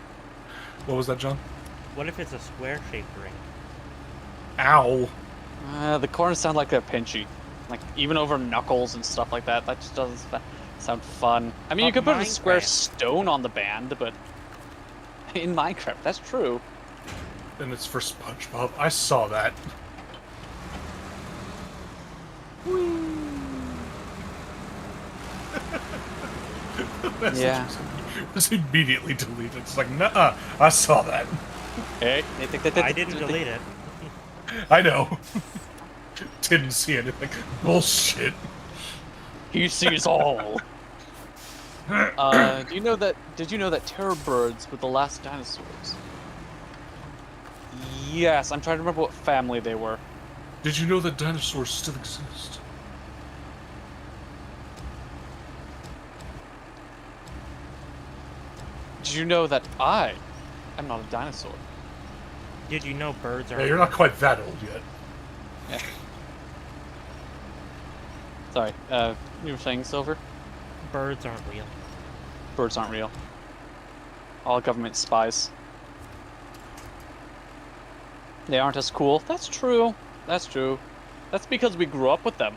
What was that, John? What if it's a square-shaped ring? Ow. The corners sound like a pinchy. Like, even over knuckles and stuff like that. That just doesn't sound fun. I mean, you But could put a square Minecraft. stone on the band, but in Minecraft, that's true. And it's for SpongeBob. I saw that. The message Yeah. was immediately deleted. It's like, nuh-uh, I saw that. Hey, I didn't delete it. I know. Didn't see anything. Bullshit. He sees all. Do you know that? Did you know that terror birds were the last dinosaurs? Yes, I'm trying to remember what family they were. Did you know that dinosaurs still exist? Did you know that I am not a dinosaur? Did you know birds are? Yeah, you're not quite that old yet. Yeah. Sorry, you were saying, Silver? Birds aren't real. Birds aren't real. All government spies. They aren't as cool. That's true. That's true. That's because we grew up with them.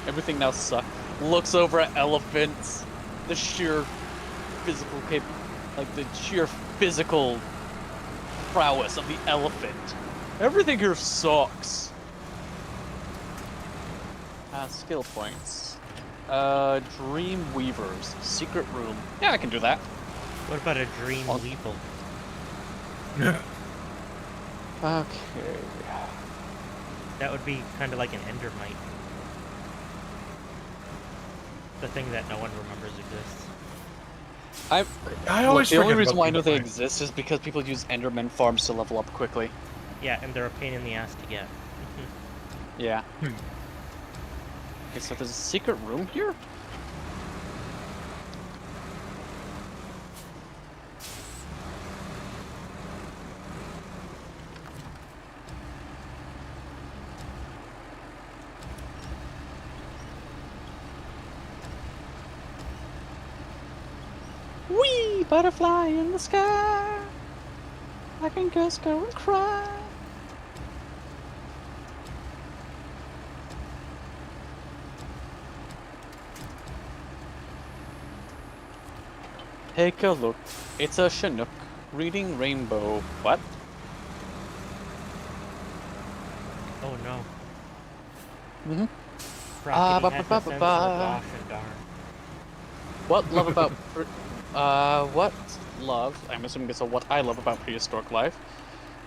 Everything now sucks. Looks over at elephants. The sheer physical like the sheer physical prowess of the elephant. Everything here sucks. Skill points. Dream Weavers. Secret room. Yeah, I can do that. What about a dream Oh. weevil? Okay. That would be kind of like an endermite. The thing that no one remembers exists. I always the only forget reason about why I know they Endermite. exist is because people use Enderman farms to level up quickly. Yeah, and they're a pain in the ass to get. Yeah. Hmm. Okay, so there's a secret room here? Wee! Butterfly in the sky! I can just go and cry! Take a look. It's a Chinook reading Rainbow. What? Oh no. Mm-hmm. Rockety had ba, the sense of ba. wash and darn. What love about what love, I'm assuming it's a what I love about prehistoric life,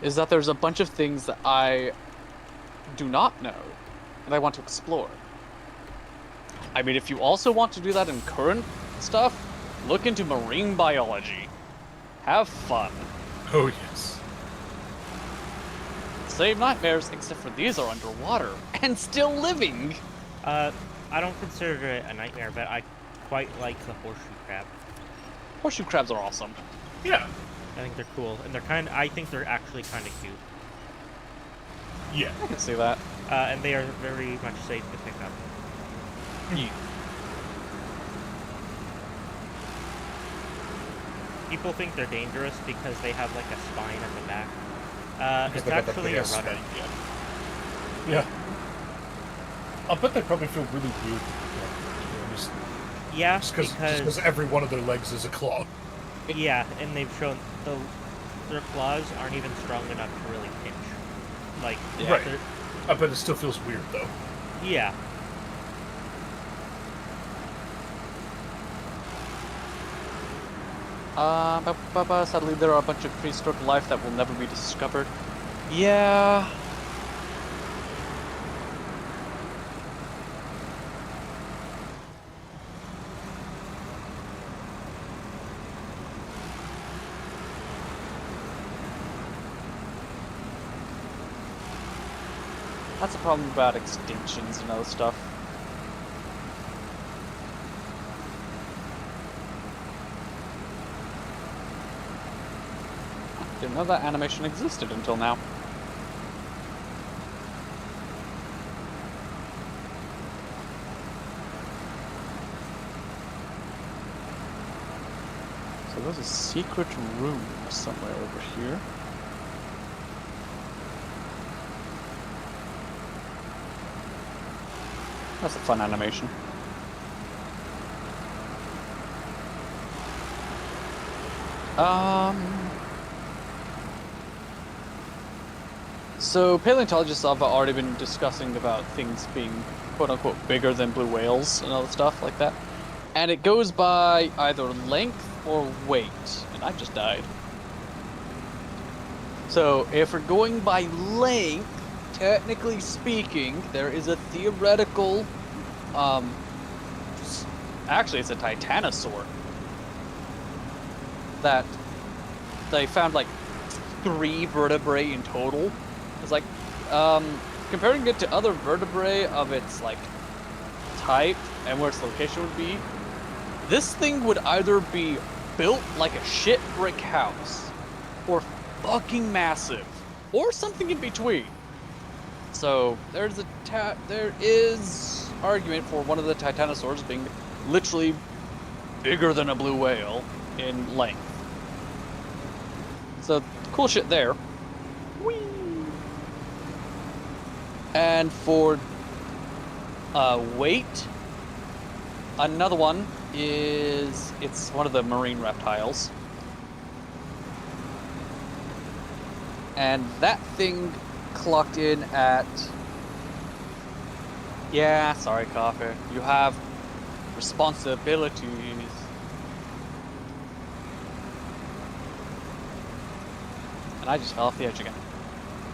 is that there's a bunch of things that I do not know and I want to explore. I mean, if you also want to do that in current stuff, look into marine biology. Have fun. Oh, yes. Same nightmares, except for these are underwater and still living. I don't consider it a nightmare, but I quite like the horseshoe crab. Horseshoe crabs are awesome. Yeah. I think they're cool, and I think they're actually kind of cute. Yeah. I can see that. And they are very much safe to pick up. Yeah. People think they're dangerous because they have like a spine at the back. Because It's they got that actually a big-ass rudder. spine, yeah. Yeah. I'll bet they probably feel really weird. Yeah, Just because because every one of their legs is a claw. yeah, and they've shown their claws aren't even strong enough to really pinch. Like, Yeah. Right. they're- I bet it still feels weird, though. yeah. Sadly, there are a bunch of prehistoric life that will never be discovered. Yeah. That's a problem about extinctions and other stuff. Didn't know that animation existed until now. So there's a secret room somewhere over here. That's a fun animation. So paleontologists have already been discussing about things being quote-unquote bigger than blue whales and other stuff like that. And it goes by either length or weight. And I just died. So if we're going by length, technically speaking, there is a theoretical, actually it's a titanosaur that they found like 3 vertebrae in total. It's like, comparing it to other vertebrae of its like type and where its location would be, this thing would either be built like a shit brick house, or fucking massive, or something in between. So there is argument for one of the titanosaurs being literally bigger than a blue whale in length. So cool shit there. Whee! And for weight, another one is it's one of the marine reptiles. And that thing clocked in at... Yeah, sorry, Copper. You have responsibilities. And I just fell off the edge again.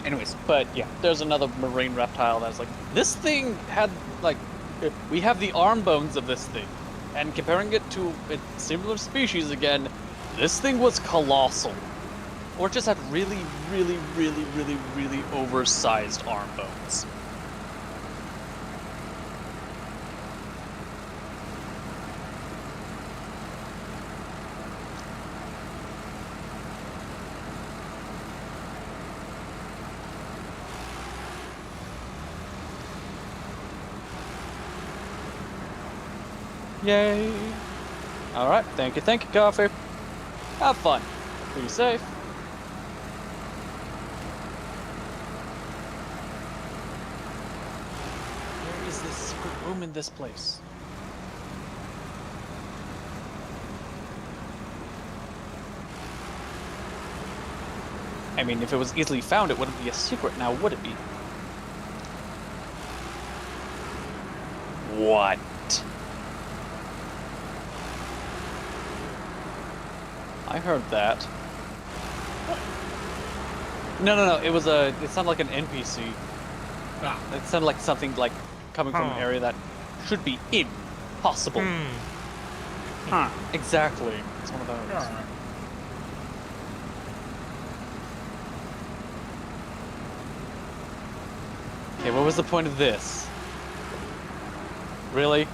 Anyways, but yeah, there's another marine reptile that's like... This thing had, like... We have the arm bones of this thing. And comparing it to a similar species again, this thing was colossal. Or just had really, really, really, really, really oversized arm bones. Yay! Alright, thank you, Coffee. Have fun. Be safe. Where is this secret room in this place? I mean, if it was easily found, it wouldn't be a secret now, would it be? What? I heard that. No. It sounded like an NPC. Ah. It sounded like something like coming from an area that should be impossible. Huh. Exactly. It's one of those. Yeah. Okay, what was the point of this? Really?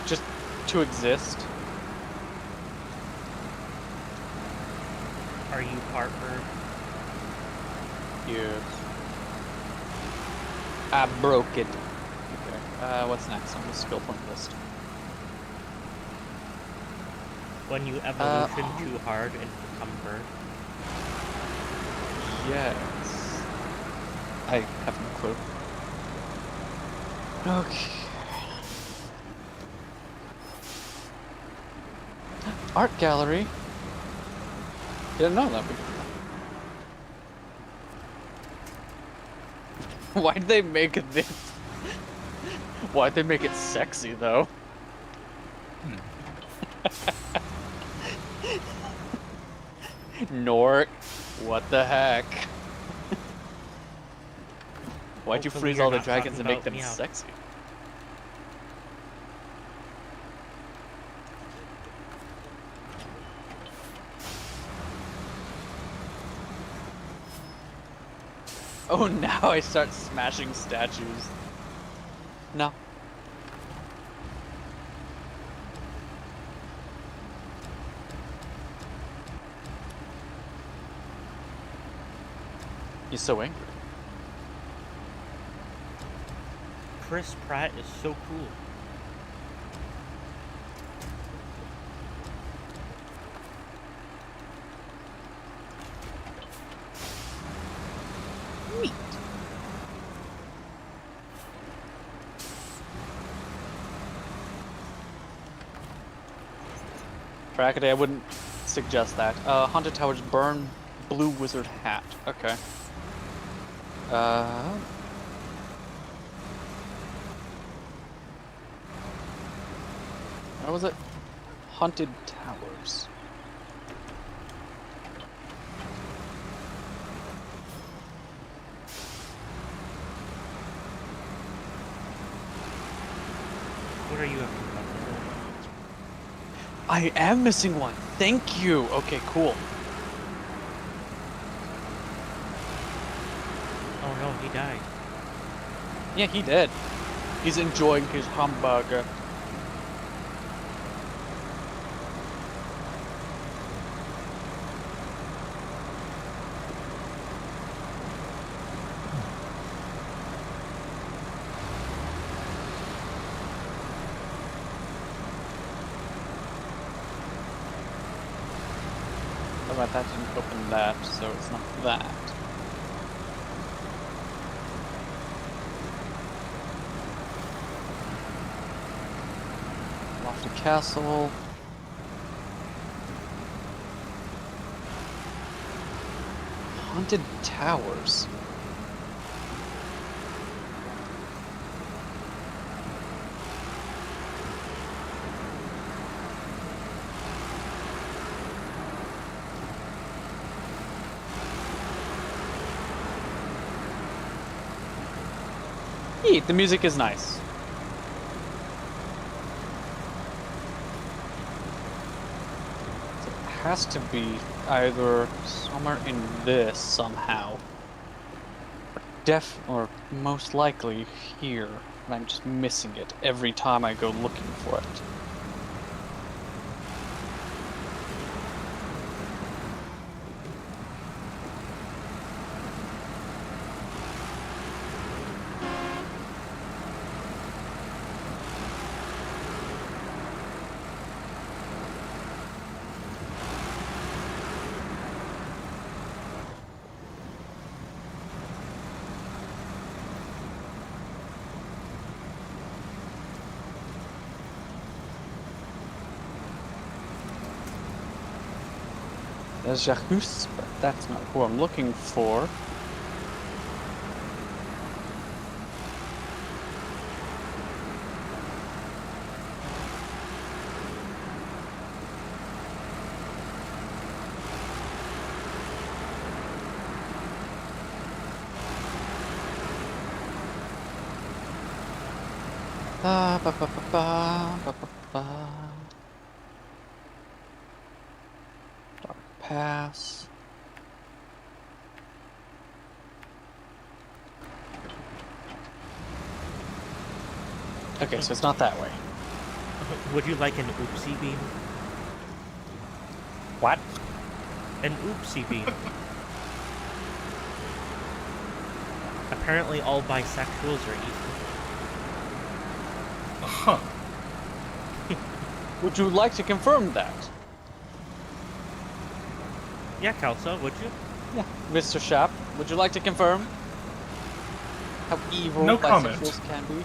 Just to exist? Are you part bird? Yes. I broke it. Okay. What's next on the skill point list? When you evolution too hard and become bird? Yes. I have no clue. Okay. Art gallery. Didn't know that. Why'd they make this? Why'd they make it sexy though? Nork, what the heck? Why'd you Hopefully freeze you're all the not dragons and talking make them about Meow. sexy? Oh, now I start smashing statues. No. You're so angry. Chris Pratt is so cool. track. I wouldn't suggest that. Haunted Towers burn blue wizard hat. Okay. What was it? Haunted Towers. What are you up to? I am missing one. Thank you. Okay, cool. Oh no, he died. Yeah, he did. He's enjoying his hamburger. But that didn't open that, so it's not that. Lofty Castle. Haunted Towers. The music is nice. So it has to be either somewhere in this somehow. Or most likely here. And I'm just missing it every time I go looking for it. There's Jacques, but that's not who I'm looking for. Ba ba ba ba ba ba ba ba. Dark Pass. Okay, so it's not that way. Would you like an oopsie beam? What? An oopsie beam. Apparently all bisexuals are equal. Huh. Would you like to confirm that? Yeah, Kelso, would you? Yeah. Mr. Shap, would you like to confirm how evil No bisexuals comment. can be?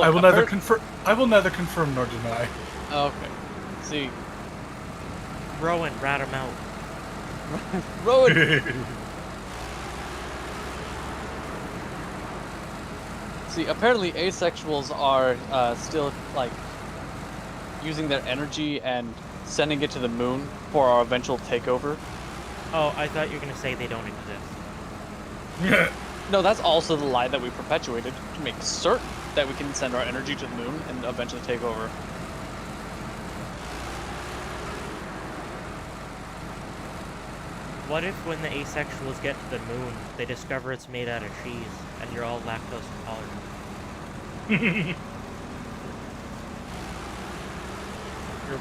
I will neither confirm. I will neither confirm nor deny. Okay. See, Rowan, rat him out. Rowan. See, apparently asexuals are still like using their energy and sending it to the moon for our eventual takeover. Oh, I thought you were gonna say they don't exist. No, that's also the lie that we perpetuated to make certain that we can send our energy to the moon and eventually take over. What if when the asexuals get to the moon, they discover it's made out of cheese, and you're all lactose intolerant? Your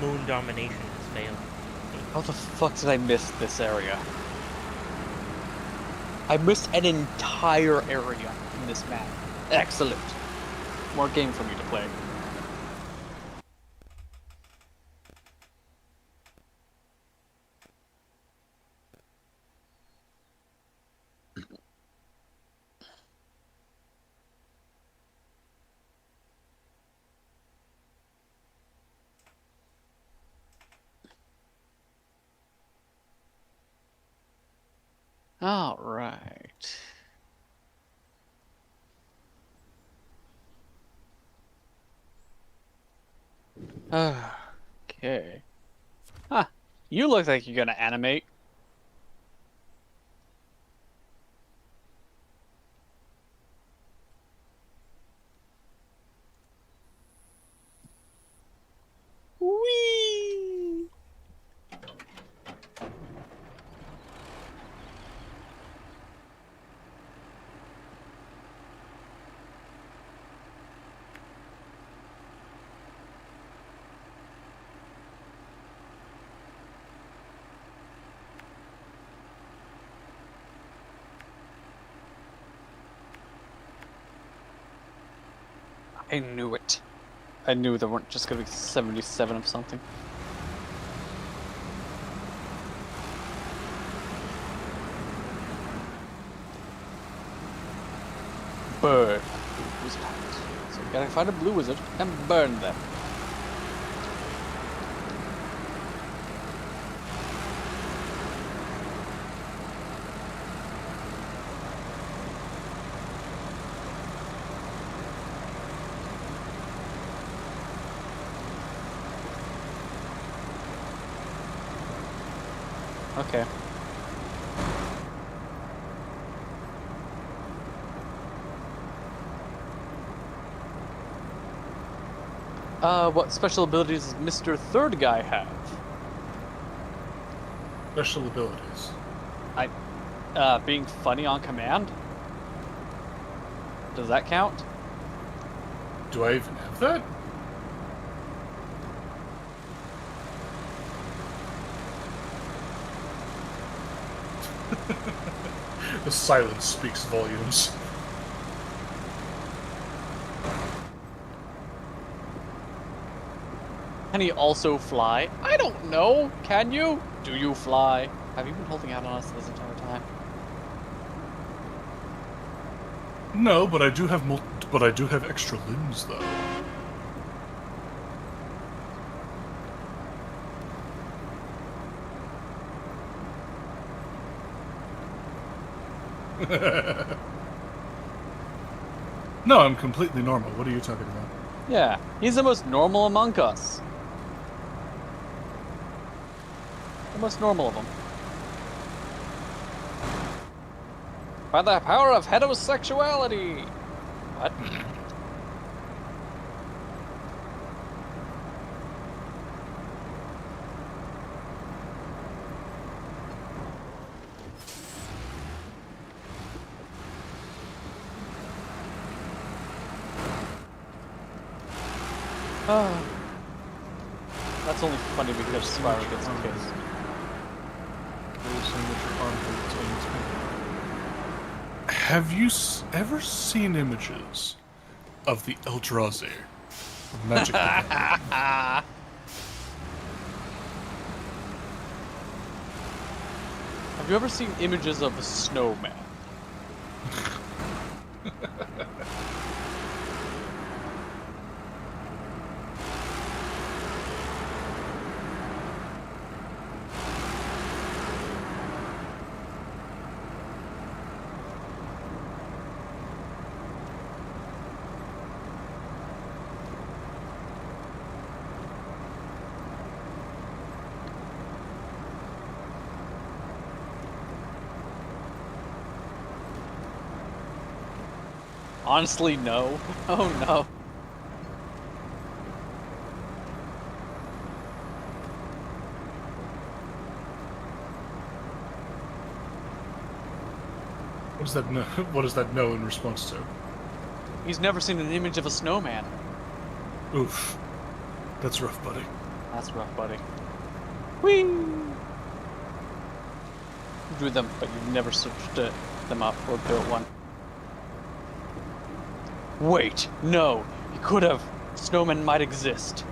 moon domination has failed. How the fuck did I miss this area? I missed an entire area in this map. Excellent. More game for me to play. All right. Okay. Huh. You look like you're gonna animate. Whee! I knew it. I knew there weren't just gonna be 77 of something. Burn. Wizard hat. So we gotta find a blue wizard and burn them. Okay. What special abilities does Mr. Third Guy have? Special abilities. Being funny on command? Does that count? Do I even have that? The silence speaks volumes. Can he also fly? I don't know. Can you? Do you fly? Have you been holding out on us this entire time? No, but I do have extra limbs though. No, I'm completely normal. What are you talking about? Yeah, he's the most normal among us. The most normal of them. By the power of heterosexuality! What? That's only funny because Spyro gets kissed. Have you ever seen images of the Eldrazi from Magic? Have you ever seen images of a snowman? Honestly, no. Oh no. What does that no? What does that no in response to? He's never seen an image of a snowman. Oof, that's rough, buddy. That's rough, buddy. Whee! You drew them, but you've never searched them up or built one. Wait, no. He could have. Snowmen might exist.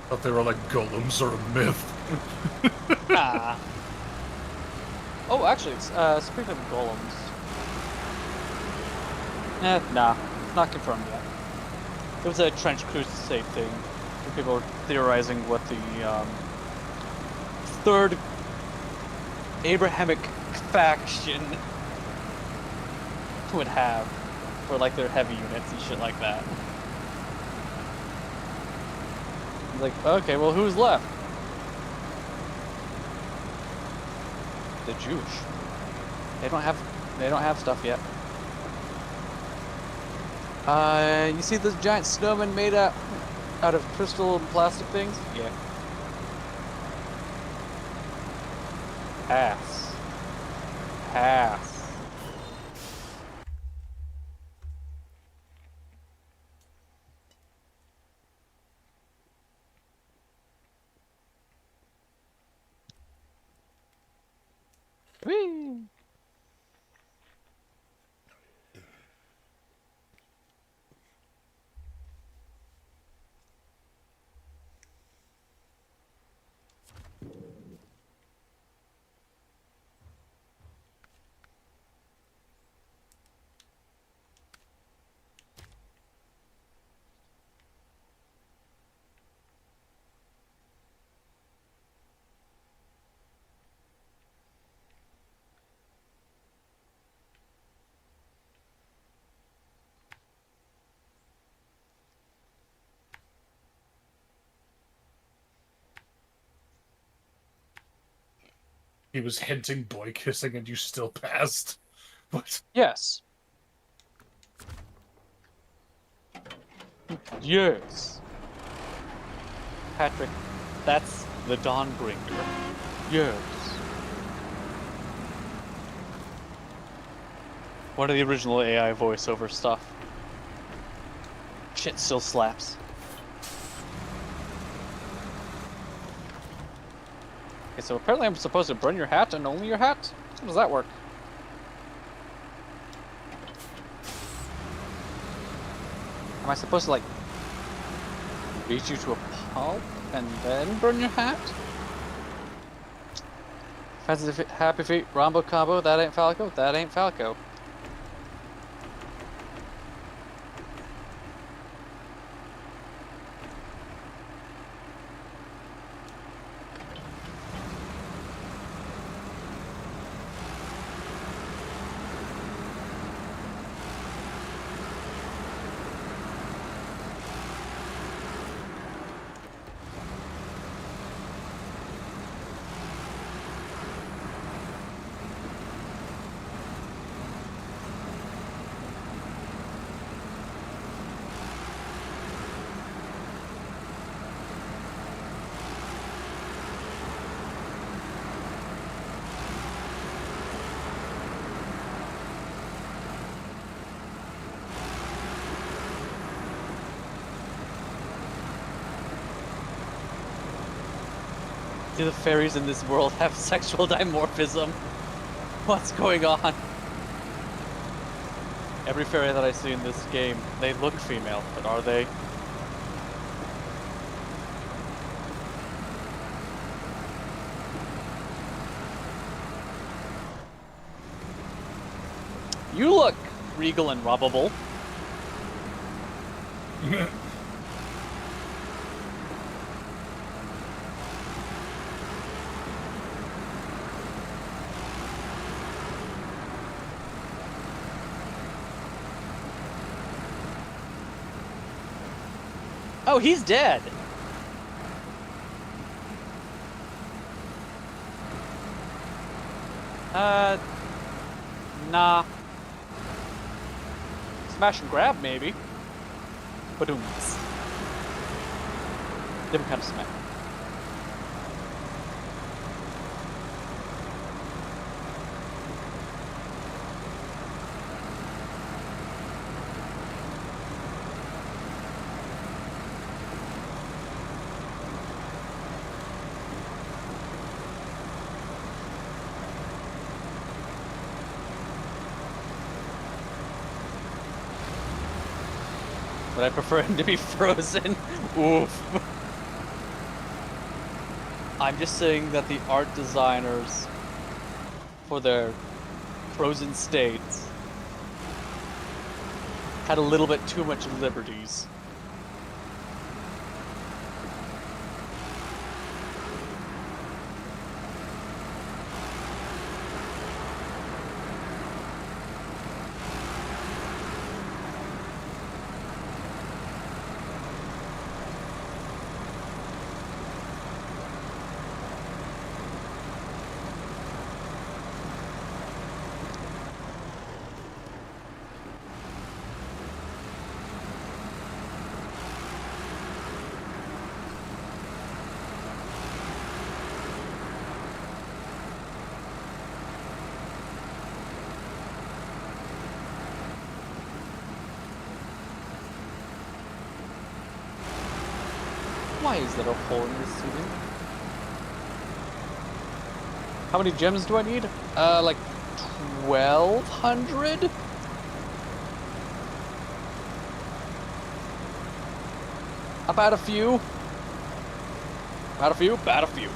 Thought they were like golems or a myth. Ah. Oh, actually, speaking of golems. Nah, not confirmed yet. It was a trench crusade thing. Where people were theorizing what the third Abrahamic faction would have for like their heavy units and shit like that. It's like, okay, well, who's left? The Jewish. They don't have stuff yet. You see those giant snowmen made out of crystal and plastic things? Yeah. Pass. Pass. Whee! He was hinting boy kissing and you still passed. What? Yes. Yes. Patrick, that's the Dawnbringer. Yes. One of the original AI voiceover stuff. Shit still slaps. Okay, so apparently I'm supposed to burn your hat and only your hat? How does that work? Am I supposed to, like, beat you to a pulp and then burn your hat? Fancy Happy Feet, Rombo Combo, that ain't Falco, that ain't Falco. Do the fairies in this world have sexual dimorphism? What's going on? Every fairy that I see in this game, they look female, but are they? You look regal and rubbable. Oh, he's dead. Nah. Smash and grab, maybe. Badooms. Different kind of smack. But I prefer him to be frozen. Oof. I'm just saying that the art designers for their frozen states had a little bit too much liberties. Why is there a hole in this ceiling? How many gems do I need? Like 1,200? About a few. About a few? About a few.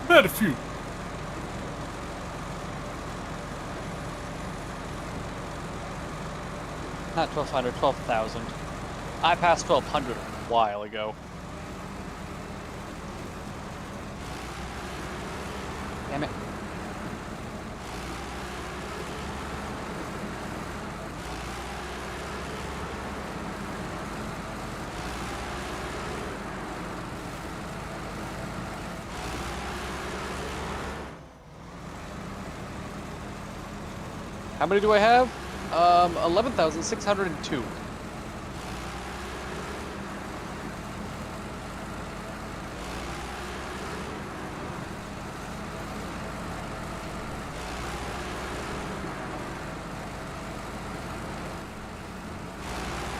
Had a few. Not 1,200, 12,000. I passed 1,200 a while ago. Damn it. How many do I have? 11,602.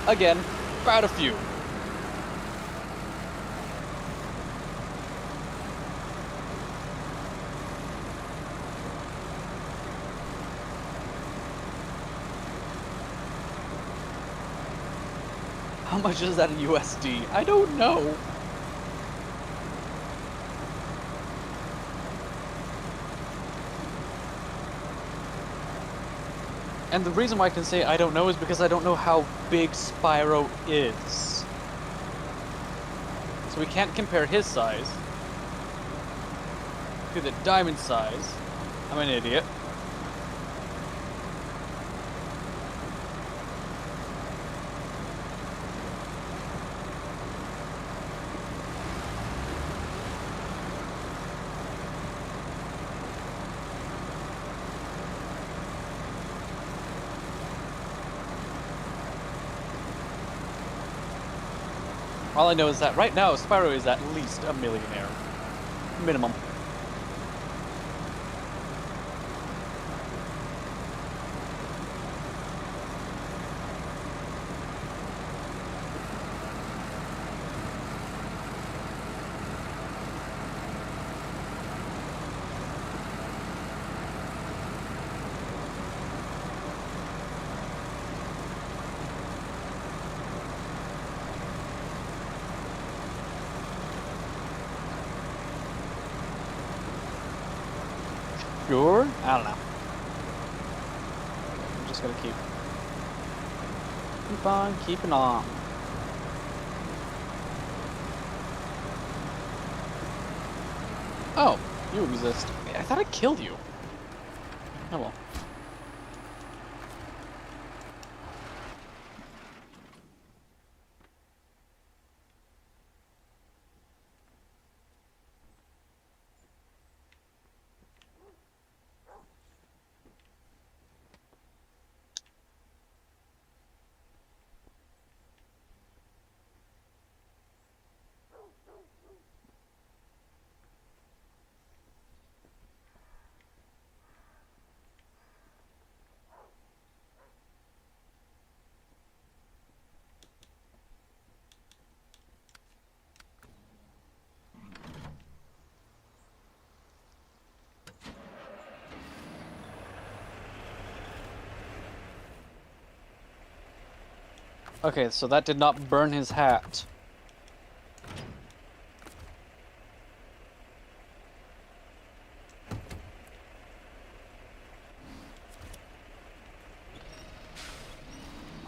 Again, about a few. How much is that in USD? I don't know. And the reason why I can say I don't know is because I don't know how big Spyro is. So we can't compare his size to the diamond size. I'm an idiot. All I know is that right now, Spyro is at least a millionaire. Minimum. Sure? I don't know. I'm just gonna keep on keeping on. Oh, you exist. I thought I killed you. Oh well. Okay, so that did not burn his hat.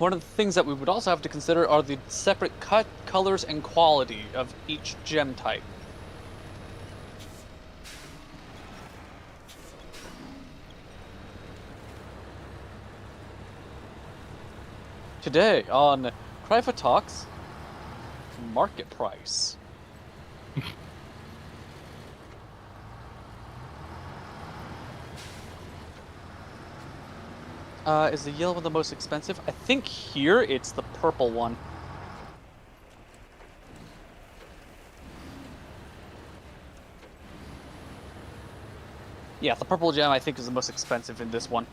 one of the things that we would also have to consider are the separate cut, colors, and quality of each gem type. Today on Crypha Talks, market price. Is the yellow one the most expensive? I think here it's the purple one. Yeah, the purple gem I think is the most expensive in this one.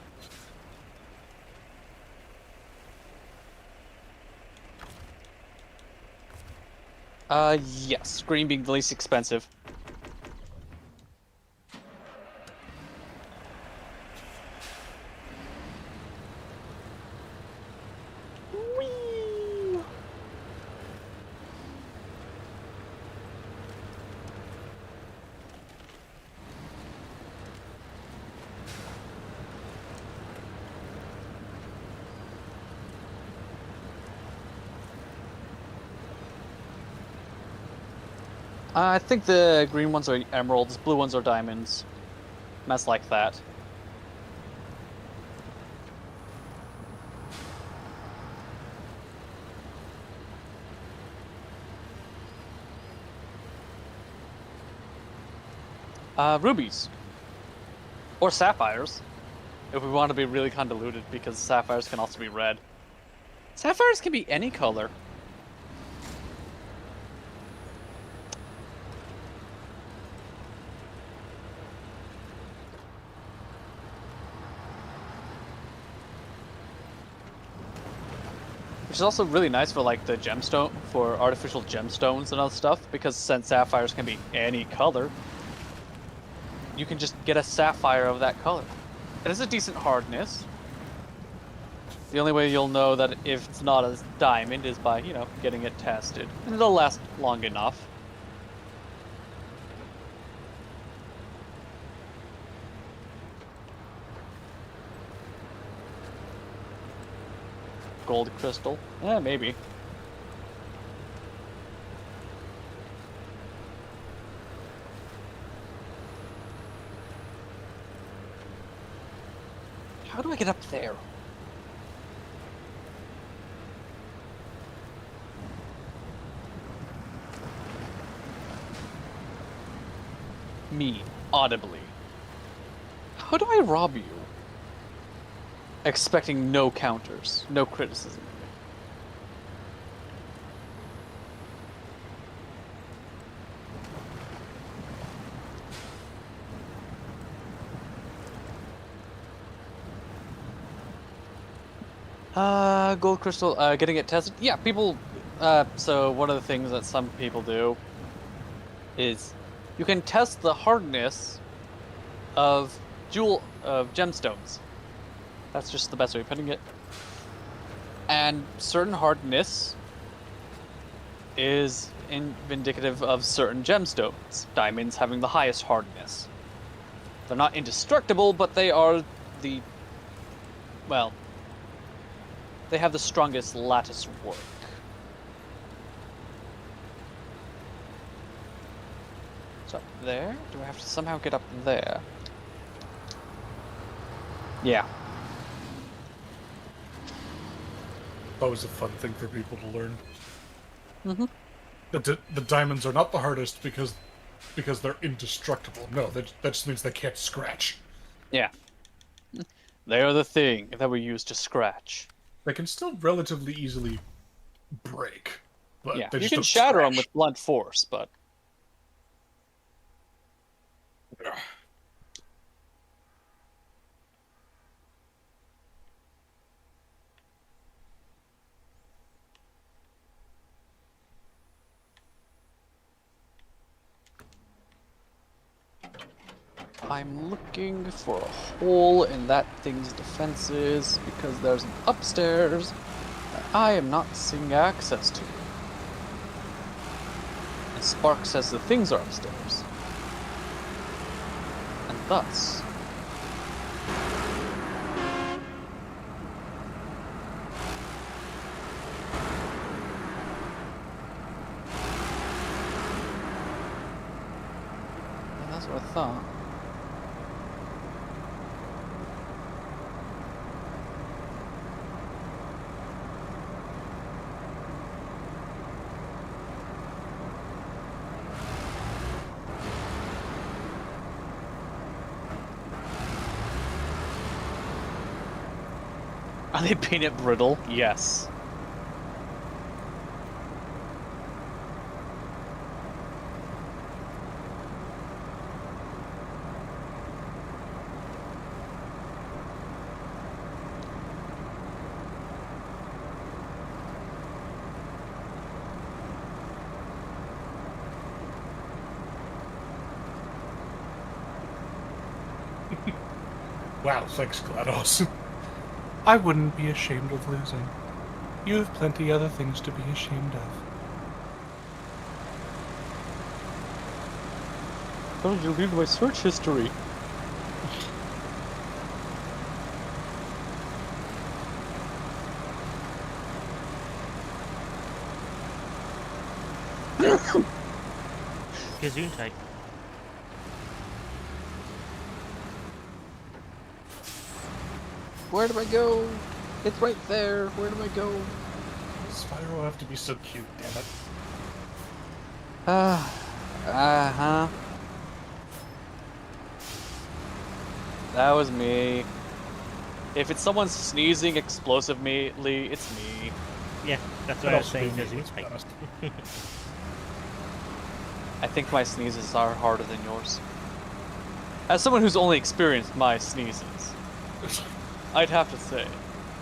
Yes, green being the least expensive. Whee! I think the green ones are emeralds, blue ones are diamonds. Mess like that. Rubies. Or sapphires. If we want to be really convoluted, because sapphires can also be red. Sapphires can be any color. Which is also really nice for like the gemstone, for artificial gemstones and other stuff, because since sapphires can be any color, you can just get a sapphire of that color. It has a decent hardness. The only way you'll know that if it's not a diamond is by, you know, getting it tested. And it'll last long enough. Gold crystal? Maybe. How do I get up there? Me, audibly. How do I rob you? Expecting no counters, no criticism. Gold crystal, getting it tested. Yeah, people, so one of the things that some people do is you can test the hardness of gemstones. That's just the best way of putting it. And certain hardness is indicative of certain gemstones. Diamonds having the highest hardness. They're not indestructible, but they are the, well, they have the strongest lattice work. It's up there? Do I have to somehow get up there? Yeah. Always a fun thing for people to learn. Mm-hmm. The diamonds are not the hardest because they're indestructible. No, that just means they can't scratch. Yeah. They are the thing that we use to scratch. They can still relatively easily break, but Yeah, they you just can don't shatter them scratch. with blunt force, but... I'm looking for a hole in that thing's defenses because there's an upstairs that I am not seeing access to. And Spark says the things are upstairs. And thus... what I thought. Are they peanut brittle? Yes. Wow, thanks, GLaDOS. I wouldn't be ashamed of losing. You have plenty other things to be ashamed of. How did you leave my search history? Gesundheit. Where do I go? It's right there. Where do I go? Spyro will have to be so cute, damn it. Uh-huh. That was me. If it's someone sneezing explosively, it's me. Yeah, that's Could what I was also saying, be me, let's be Gesundheit. honest. I think my sneezes are harder than yours. As someone who's only experienced my sneezes, I'd have to say.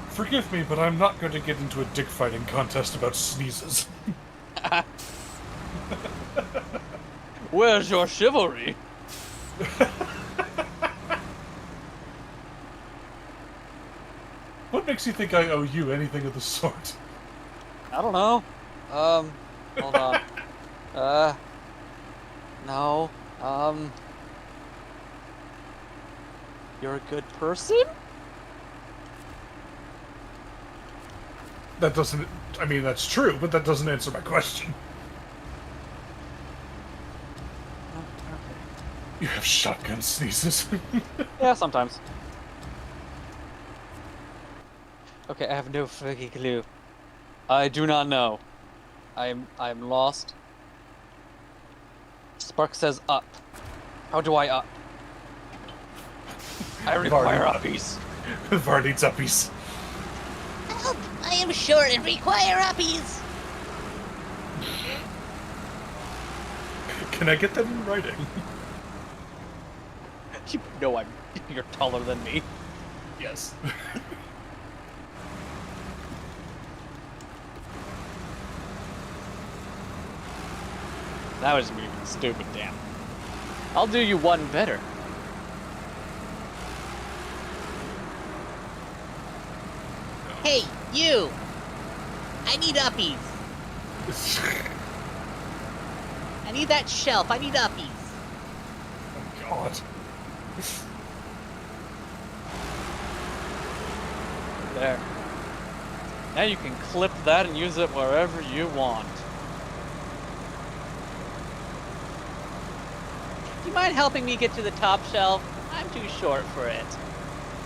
Forgive me, but I'm not going to get into a dick fighting contest about sneezes. Where's your chivalry? What makes you think I owe you anything of the sort? I don't know. Hold on. No. You're a good person? That doesn't... I mean, that's true, but that doesn't answer my question. You have shotgun sneezes. Yeah, sometimes. Okay, I have no fucking clue. I do not know. I'm lost. Spark says up. How do I up? I require uppies. Var needs uppies. Help! I am short and require uppies! Can I get that in writing? You know you're taller than me. Yes. That was me being stupid, damn. I'll do you one better. Hey, you! I need uppies! I need that shelf, I need uppies! Oh, God. There. Now you can clip that and use it wherever you want. Do you mind helping me get to the top shelf? I'm too short for it.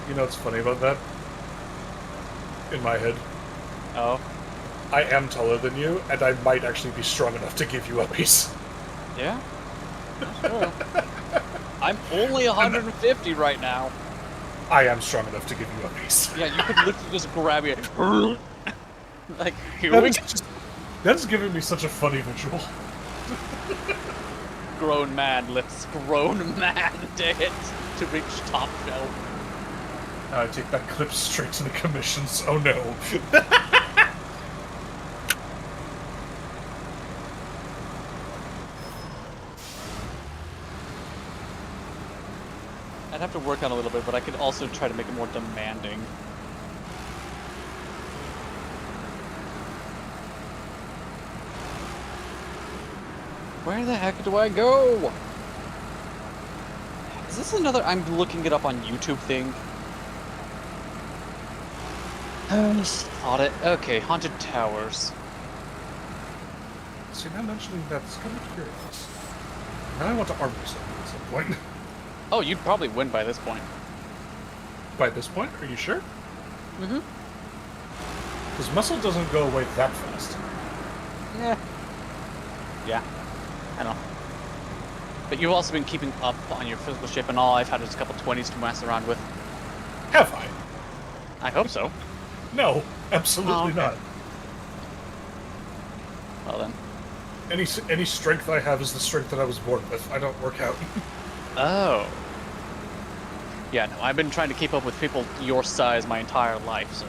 You know what's funny about that? In my head, Oh? I am taller than you, and I might actually be strong enough to give you uppies. Yeah? Sure. I'm only 150 right now. I am strong enough to give you uppies. Yeah, you could literally just grab it. Like, here That we is go. just... That is giving me such a funny visual. Grown man lifts grown man to reach top shelf. I take that clip straight to the commissions. Oh no. I'd have to work on it a little bit, but I could also try to make it more demanding. Where the heck do I go? Is this another I'm looking it up on YouTube thing? Audit. Okay, haunted towers. See, now mentioning that, it's kind of curious. I want to arm wrestle at some point. Oh, you'd probably win by this point. By this point, are you sure? Mm-hmm. Because muscle doesn't go away that fast. Yeah. Yeah. I know. But you've also been keeping up on your physical shape and all. I've had just a couple 20s to mess around with. Have I? I hope so. No, absolutely Oh, okay. not. Well then. Any strength I have is the strength that I was born with. I don't work out. Oh. Yeah, no, I've been trying to keep up with people your size my entire life, so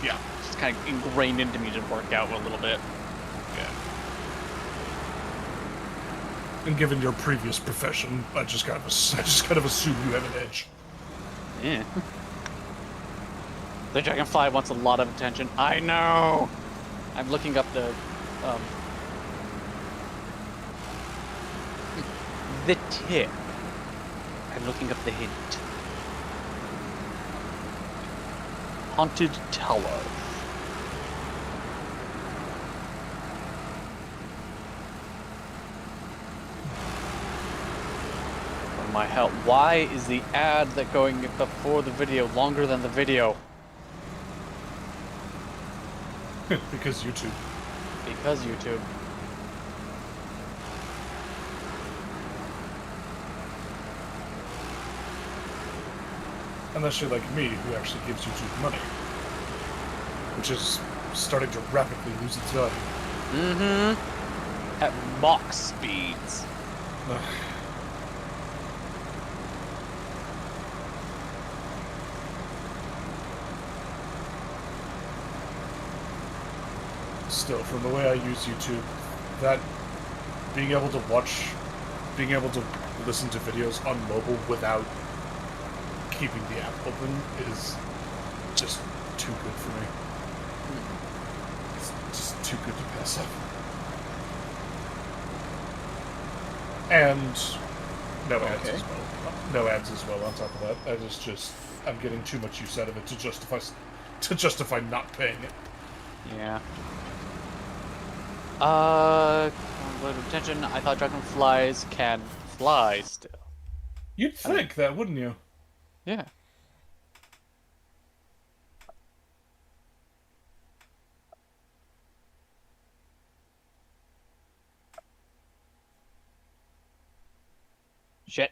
Yeah. it's kind of ingrained into me to work out a little bit. Yeah. And given your previous profession, I just kind of assume you have an edge. Yeah. The dragonfly wants a lot of attention. I know. I'm looking up the tip. I'm looking up the hint. Haunted Tower. For my help. Why is the ad that going before the video longer than the video? Because YouTube. Because YouTube. Unless you're like me, who actually gives YouTube money. Which is starting to rapidly lose its value. Mm-hmm. At Mach speeds. Ugh. Still, from the way I use YouTube, that being able to listen to videos on mobile without keeping the app open is just too good for me. It's just too good to pass up. And no ads as well. No ads as well on top of that. I'm getting too much use out of it to justify not paying it. Yeah. A little attention. I thought dragonflies can fly still. You'd think that, wouldn't you? Yeah. Shit.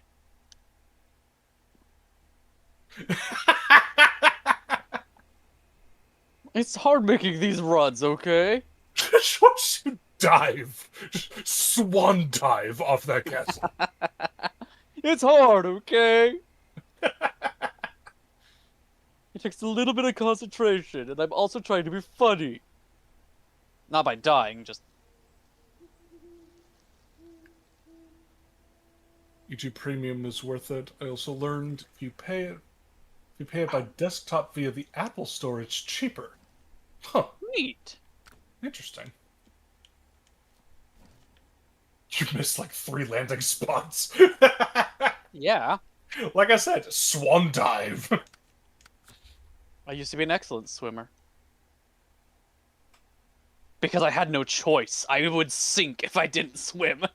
It's hard making these runs, okay? Just watch you dive. Swan dive off that castle. It's hard, okay? It takes a little bit of concentration, and I'm also trying to be funny. Not by dying, just... YouTube Premium is worth it. I also learned if you pay it by desktop via the Apple Store, it's cheaper. Huh. Neat. Interesting. You missed like 3 landing spots. Yeah. Like I said, swan dive. I used to be an excellent swimmer. Because I had no choice. I would sink if I didn't swim.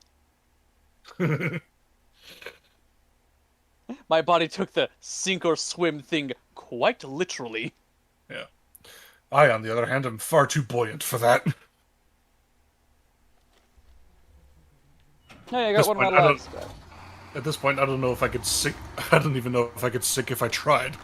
My body took the sink or swim thing quite literally. Yeah. I, on the other hand, am far too buoyant for that. Hey, I got one of my lives back. At this point, I don't know if I could sink. I don't even know if I could sink if I tried.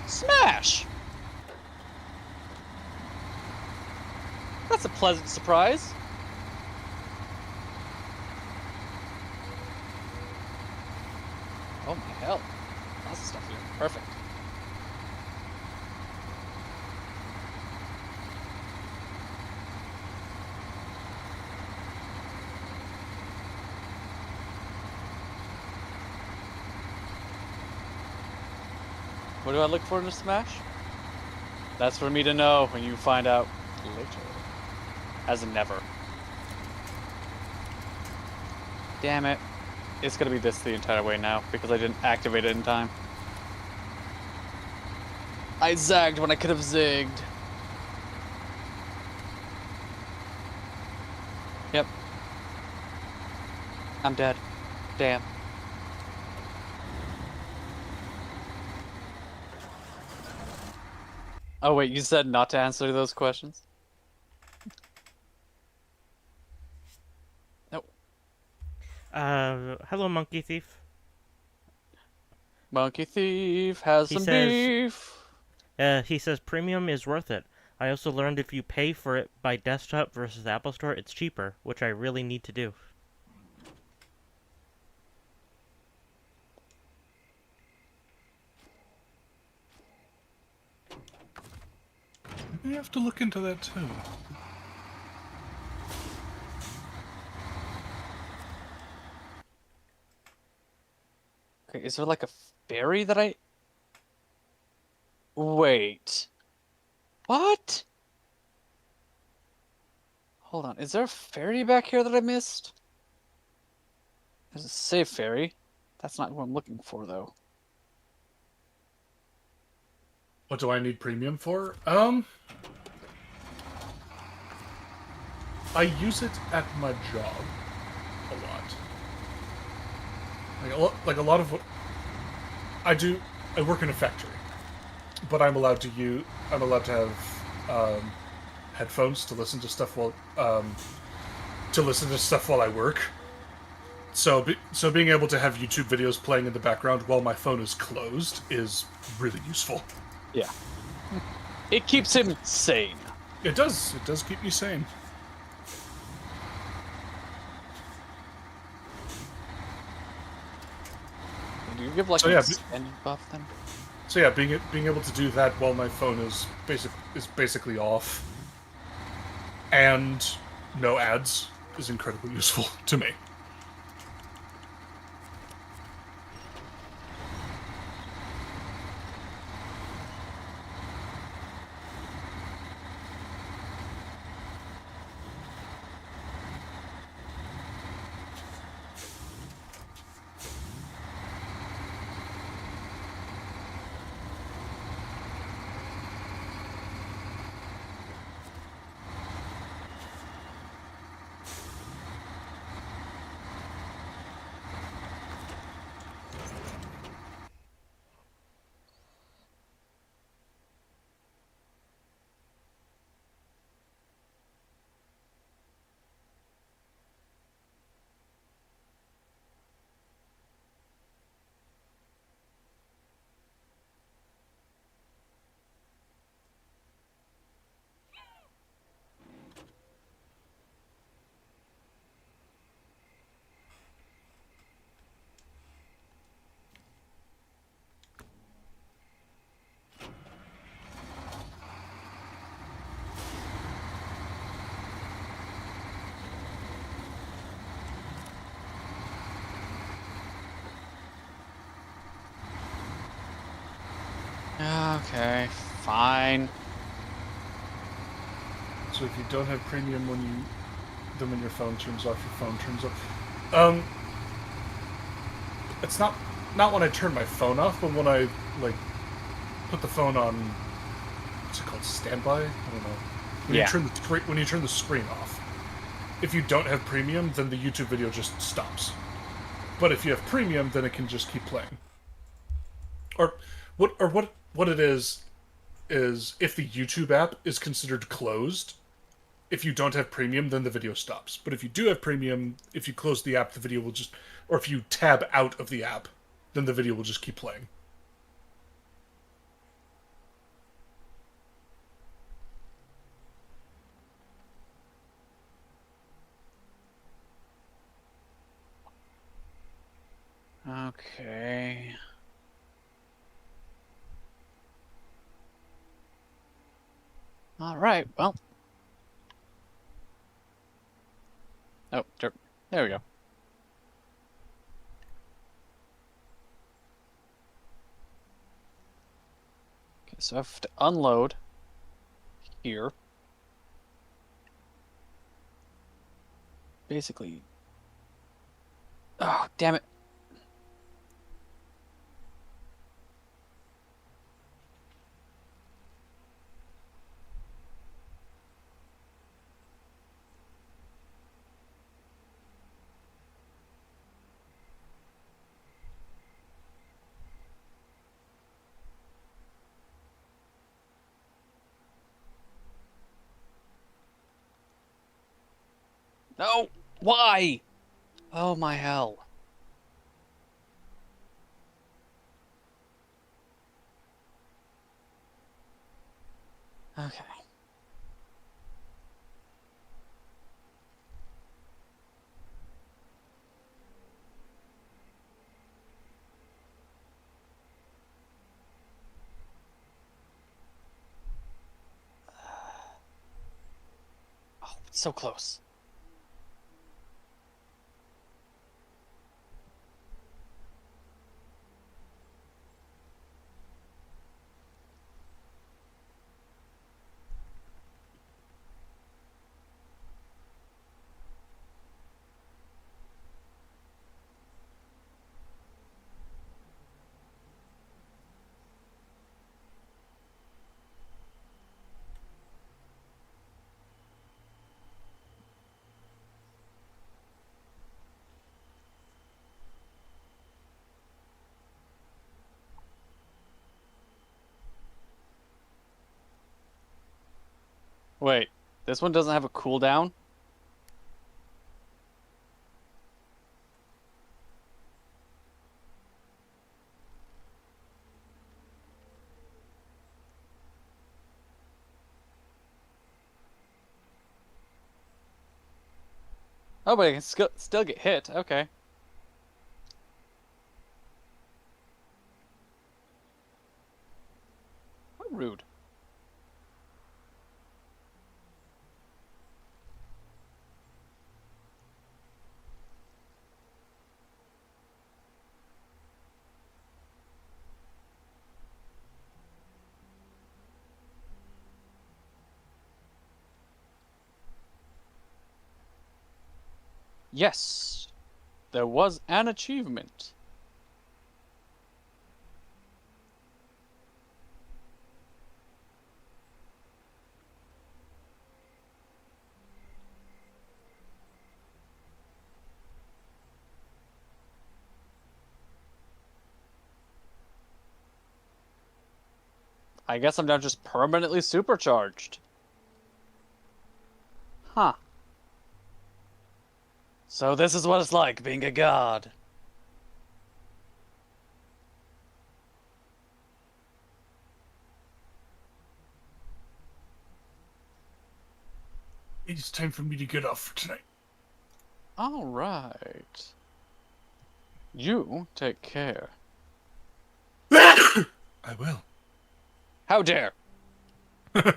Smash! That's a pleasant surprise. Oh my hell. Lots of stuff here. Perfect. What do I look for in a smash? That's for me to know when you find out later. As in never. Damn it. It's gonna be this the entire way now because I didn't activate it in time. I zagged when I could have zigged. Yep. I'm dead. Damn. Oh wait, you said not to answer those questions? Nope. Hello, Monkey Thief. Monkey Thief has He some says, beef. he says premium is worth it. I also learned if you pay for it by desktop versus Apple Store, it's cheaper, which I really need to do. You have to look into that too. Okay, is there like a ferry that I... Wait. What? Hold on, is there a ferry back here that I missed? There's a save ferry. That's not what I'm looking for, though. What do I need premium for? I use it at my job a lot. Like a lot of what I do, I work in a factory, but I'm allowed to have headphones to listen to stuff while I work. So being able to have YouTube videos playing in the background while my phone is closed is really useful. Yeah. It keeps him sane. It does. It does keep me sane. Do you give like So, an yeah, extended buff then? So yeah, being able to do that while my phone is basically off, and no ads is incredibly useful to me. Okay, fine. So if you don't have premium when your phone turns off, your phone turns off. It's not when I turn my phone off, but when I like put the phone on, what's it called, standby? I don't know. When Yeah. you turn the screen off. If you don't have premium, then the YouTube video just stops. But if you have premium, then it can just keep playing. Or what it is if the YouTube app is considered closed, if you don't have premium, then the video stops. But if you do have premium, if you close the app, the video will just... Or if you tab out of the app, then the video will just keep playing. Okay. Alright, well. Oh, there we go. Okay, so I have to unload here. Basically, Oh, damn it. No! Why? Oh my hell. Okay. Oh, it's so close. Wait, this one doesn't have a cooldown? Oh, but I can still get hit. Okay. How rude. Yes, there was an achievement. I guess I'm now just permanently supercharged. Huh. So this is what it's like being a god. It's time for me to get off for tonight. All right. You take care. I will. How dare? Hey.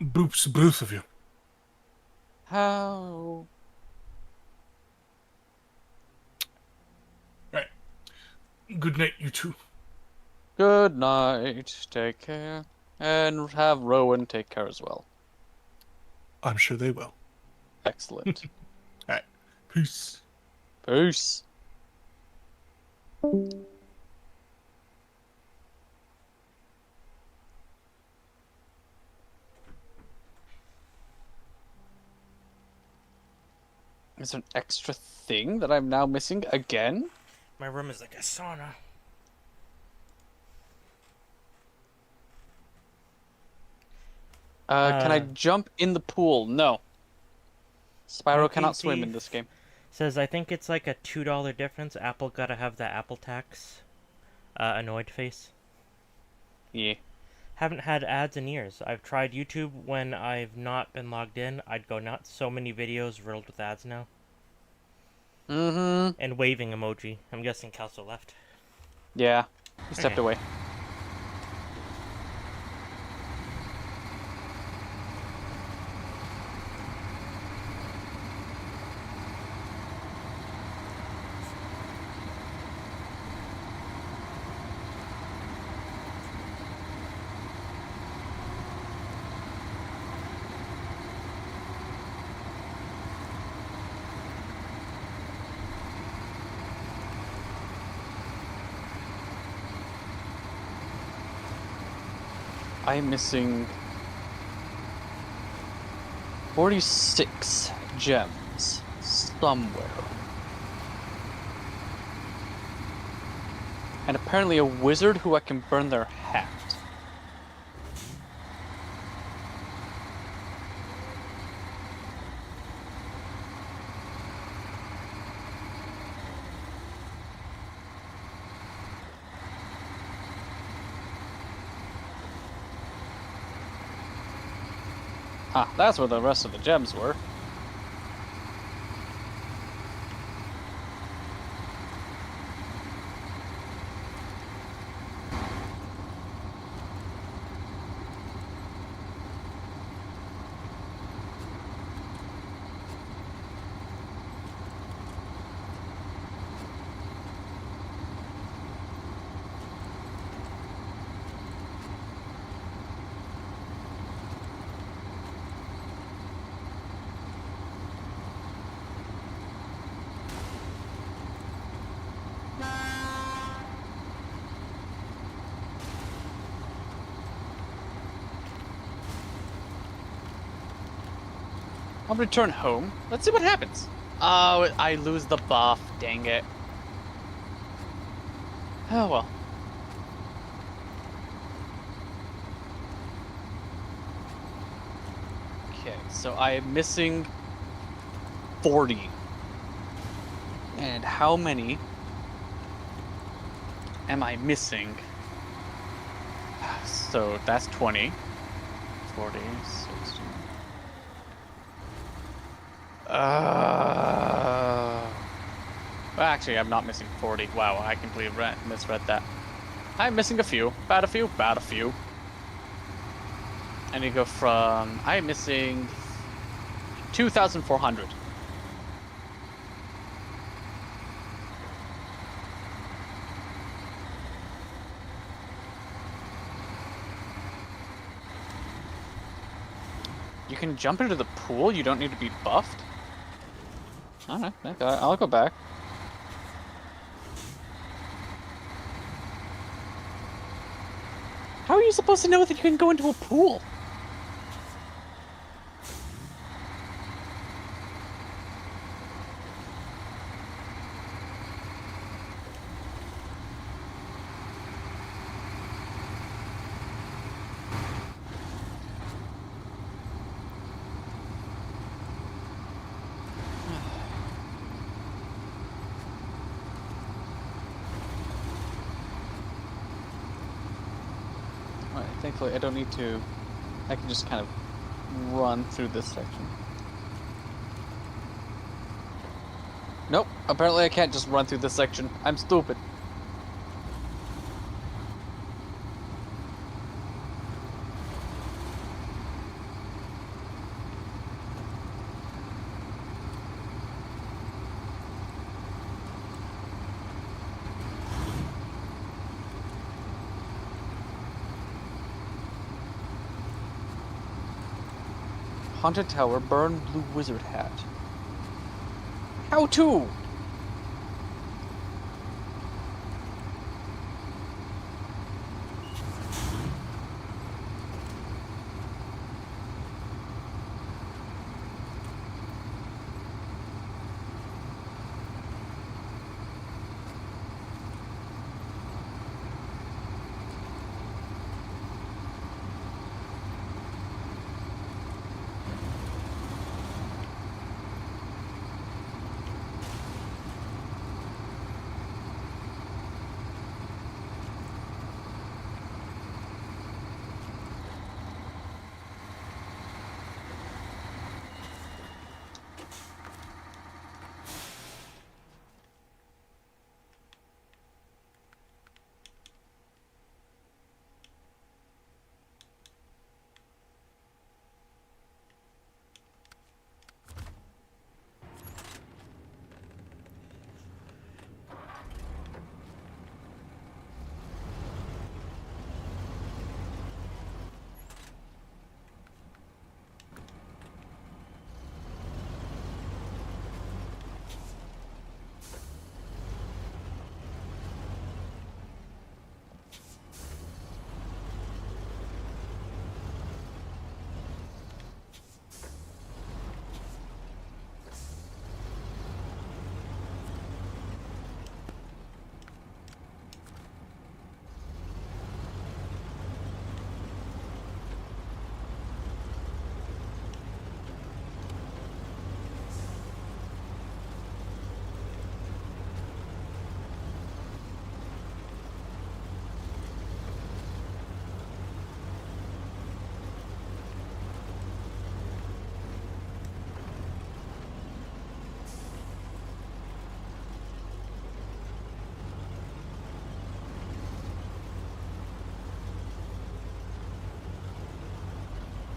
Boops, both of you. How? Right. Good night, you two. Good night. Take care. And have Rowan take care as well. I'm sure they will. Excellent. Alright. Peace. Peace. Is there an extra thing that I'm now missing again? My room is like a sauna. Can I jump in the pool? No. Spyro cannot swim in Thief this game. Says, I think it's like a $2 difference. Apple gotta have the Apple tax. Annoyed face. Yeah. Haven't had ads in years. I've tried YouTube when I've not been logged in. I'd go nuts. So many videos riddled with ads now. Mm-hmm. And waving emoji. I'm guessing Kelso left. Yeah. He stepped Okay. away. I'm missing 46 gems somewhere. And apparently a wizard who I can burn their hat. Ah, that's where the rest of the gems were. I'll return home. Let's see what happens. Oh, I lose the buff. Dang it. Oh well. Okay, so I am missing 40. And how many am I missing? So that's 20. 40, 60. Well, actually, I'm not missing 40. Wow, I completely misread that. I'm missing a few. About a few. About a few. I need to go from... I'm missing 2,400. You can jump into the pool? You don't need to be buffed? Alright, okay, I'll go back. How are you supposed to know that you can go into a pool? Alright, thankfully I don't need to... I can just kind of run through this section. Nope, apparently I can't just run through this section. I'm stupid. Haunted Tower, burn blue wizard hat. How to?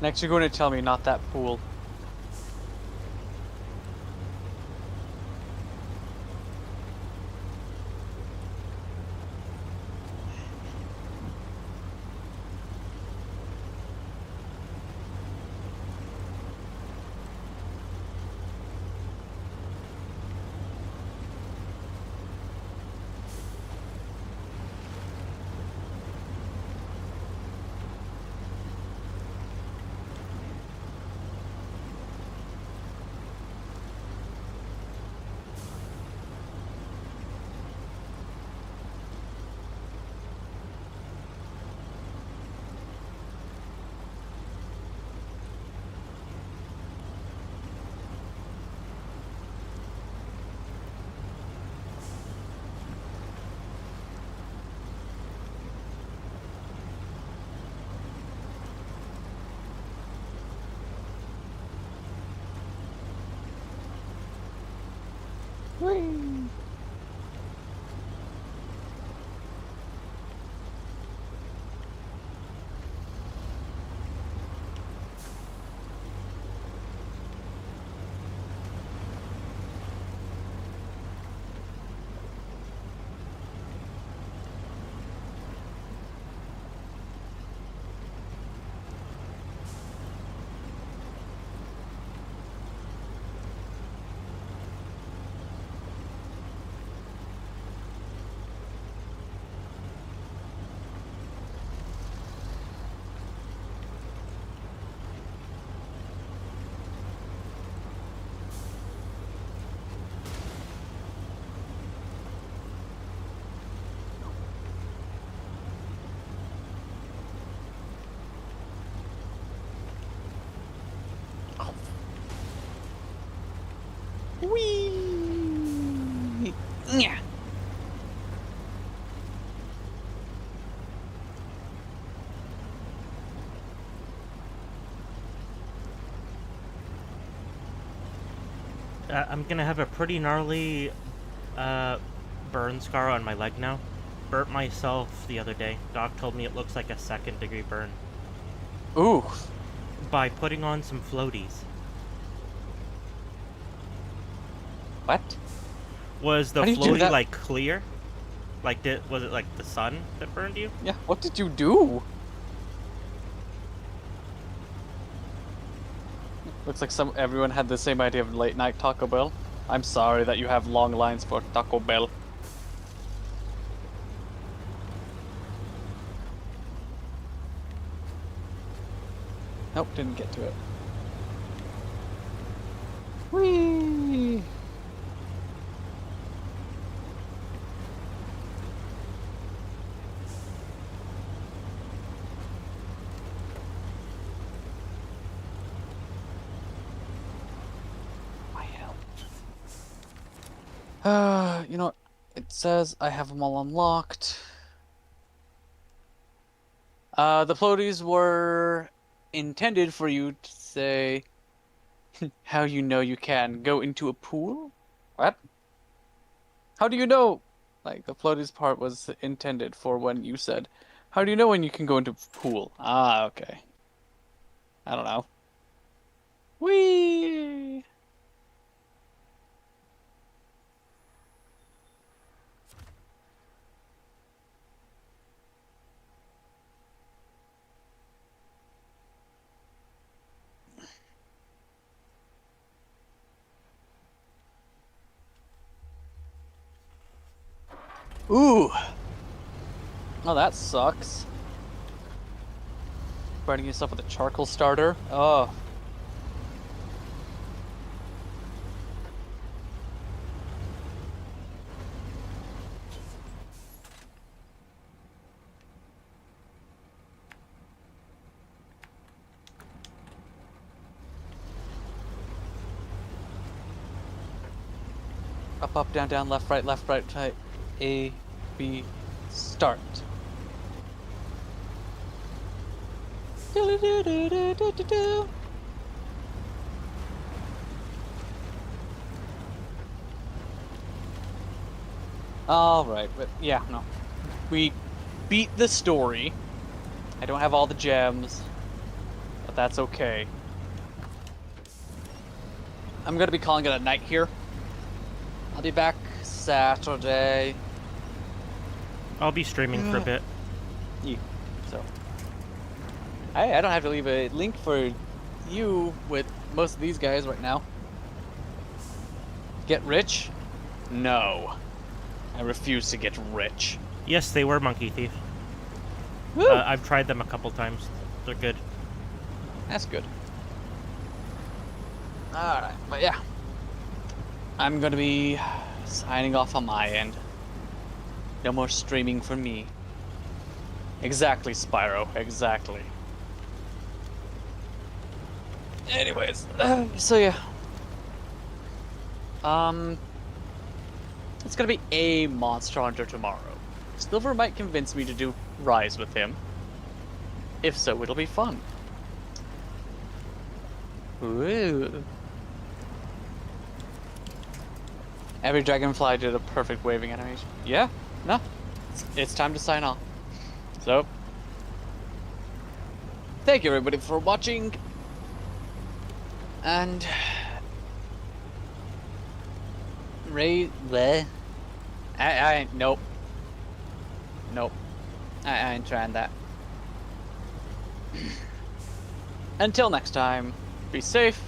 Next, you're going to tell me not that pool. Whee! Whee! Yeah. I'm gonna have a pretty gnarly burn scar on my leg now. Burnt myself the other day. Doc told me it looks like a 2nd-degree burn. Ooh. By putting on some floaties. What? Was the How do you do floaty that? like clear? Like was it like the sun that burned you? Yeah. What did you do? Looks like everyone had the same idea of late night Taco Bell. I'm sorry that you have long lines for Taco Bell. Nope, didn't get to it. Whee! My help. You know, it says I have them all unlocked. The floaties were intended for you to say how you know you can go into a pool? What? How do you know? Like, the floaties part was intended for when you said, how do you know when you can go into a pool? Ah, okay. I don't know. Whee! Ooh! Oh, that sucks. Burning yourself with a charcoal starter? Oh. Up, down, left, right, right. A, B, start. Do-do-do-do-do-do-do. Alright, but yeah, no. We beat the story. I don't have all the gems, but that's okay. I'm gonna be calling it a night here. I'll be back Saturday. I'll be streaming for a bit. Yeah. So, I don't have to leave a link for you with most of these guys right now. Get rich? No. I refuse to get rich. Yes, they were Monkey Thief. Woo! I've tried them a couple times. They're good. That's good. Alright, but yeah. I'm gonna be signing off on my end. No more streaming for me. Exactly, Spyro. Exactly. Anyways, so yeah. It's gonna be a Monster Hunter tomorrow. Silver might convince me to do Rise with him. If so, it'll be fun. Ooh. Every dragonfly did a perfect waving animation. Yeah, no. It's time to sign off. So, thank you everybody for watching. And nope. Nope. I ain't trying that. Until next time, be safe.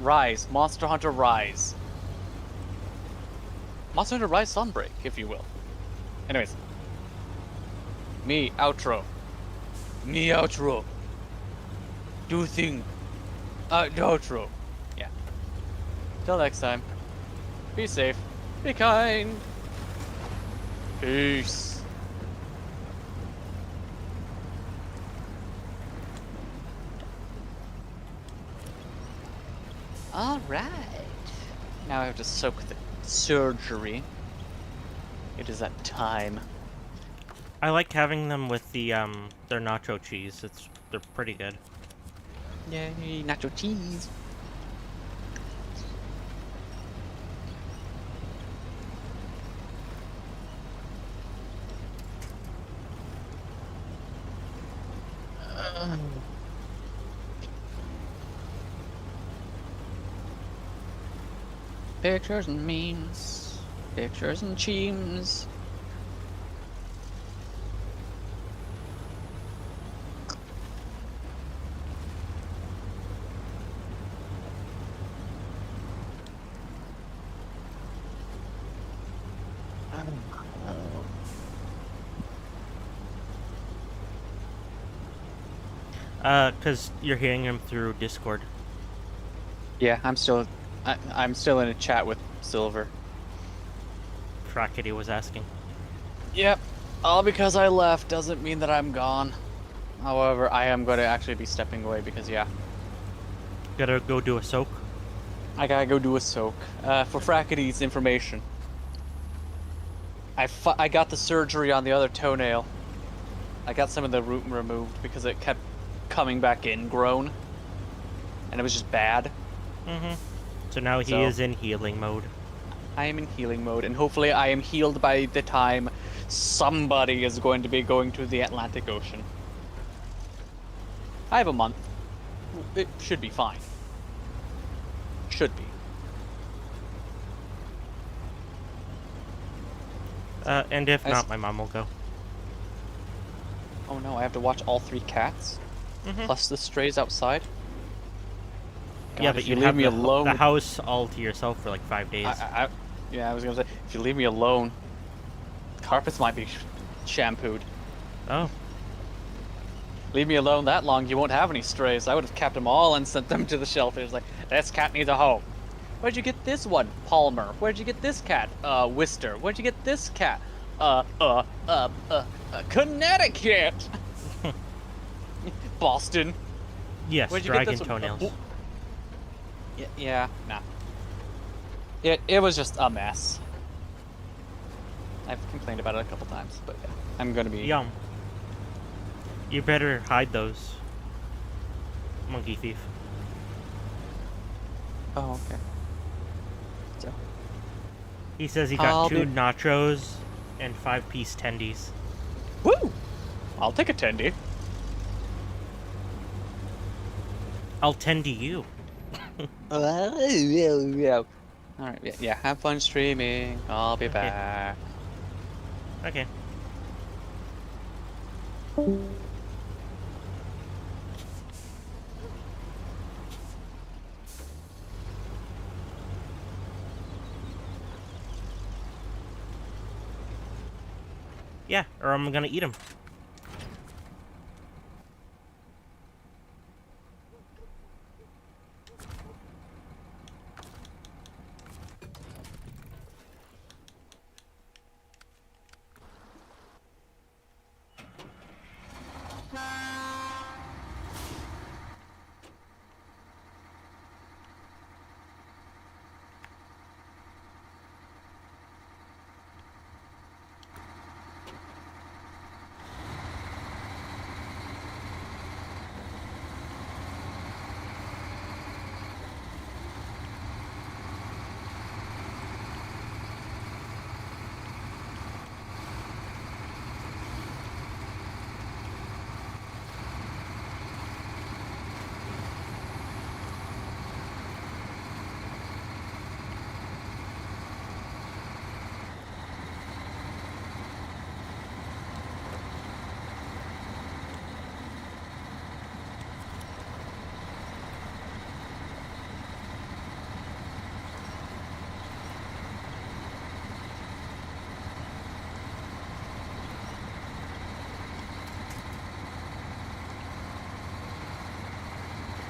Rise. Monster Hunter Rise. Monster Hunter Rise Sunbreak, if you will. Anyways. Me, outro. Me, outro. Do thing. Outro. Yeah. Till next time. Be safe. Be kind. Peace. Alright. Now I have to soak the surgery. It is that time. I like having them with the their nacho cheese. They're pretty good. Yay, nacho cheese. Pictures and memes. Pictures and cheems. Cause you're hearing him through Discord. Yeah, I'm still in a chat with Silver. Frackety was asking. Yep. All because I left doesn't mean that I'm gone. However, I am going to actually be stepping away because, yeah. Gotta go do a soak. I gotta go do a soak. For Frackety's information. I got the surgery on the other toenail. I got some of the root removed because it kept coming back ingrown. And it was just bad. Mm-hmm. So now he is in healing mode. I am in healing mode, and hopefully I am healed by the time somebody is going to be going to the Atlantic Ocean. I have a month. It should be fine. Should be. And if not, my mom will go. Oh no, I have to watch all 3 cats? Plus the strays outside? God, yeah, but if you you leave have me alone. the house all to yourself for like 5 days. Yeah, I was gonna say, if you leave me alone, carpets might be shampooed. Oh. Leave me alone that long, you won't have any strays. I would have kept them all and sent them to the shelters. Like, this cat needs a home. Where'd you get this one? Palmer. Where'd you get this cat? Worcester. Where'd you get this cat? Connecticut. Boston. Yes, Where'd you dragon get this one? toenails. Yeah, nah. It was just a mess. I've complained about it a couple times, but yeah, I'm gonna be... Yum. You better hide those. Monkey thief. Oh, okay. So... He says he got 2 nachos and 5-piece tendies. Woo! I'll take a tendy. I'll tend to you. Yeah. All right. Yeah. Have fun streaming. I'll be Okay. back. Okay. Yeah, or I'm gonna eat him.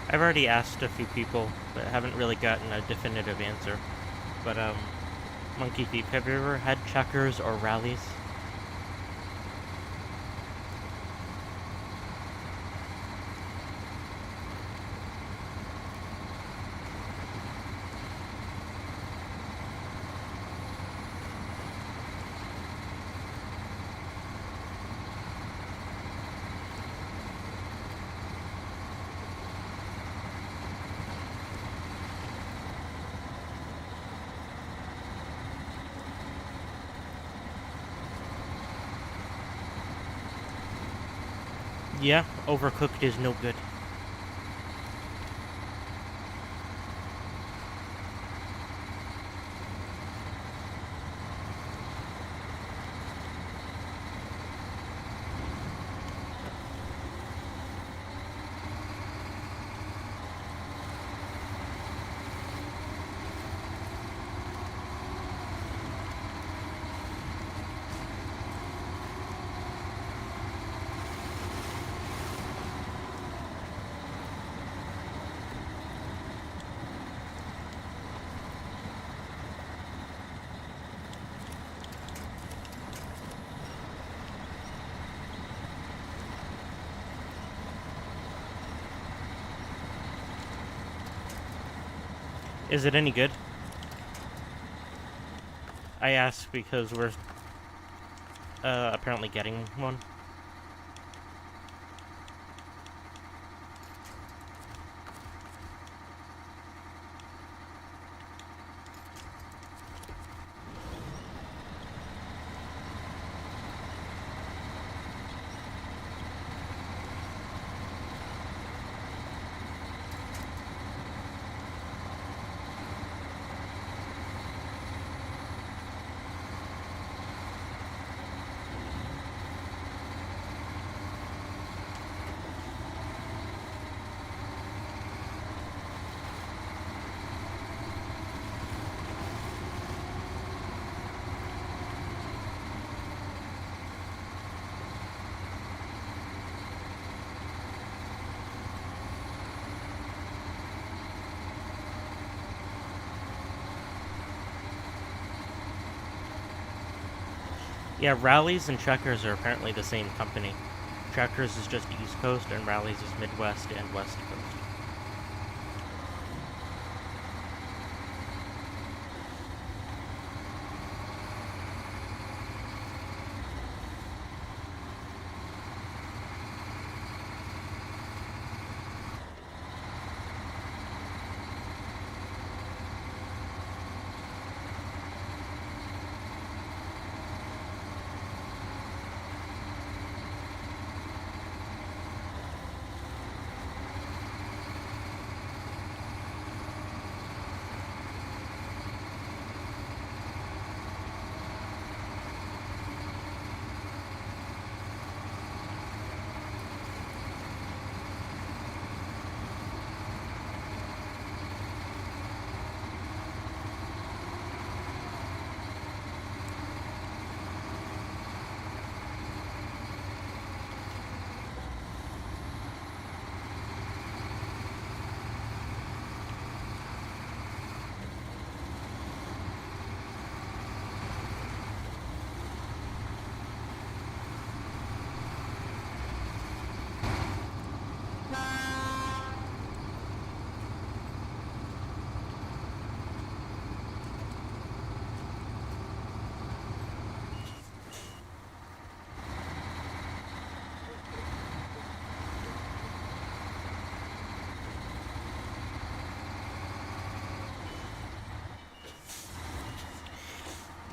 I've already asked a few people, but haven't really gotten a definitive answer. But, Monkey Thief, have you ever had checkers or rallies? Yeah, overcooked is no good. Is it any good? I ask because we're apparently getting one. Yeah, Rallies and Checkers are apparently the same company. Checkers is just East Coast, and Rallies is Midwest and West Coast.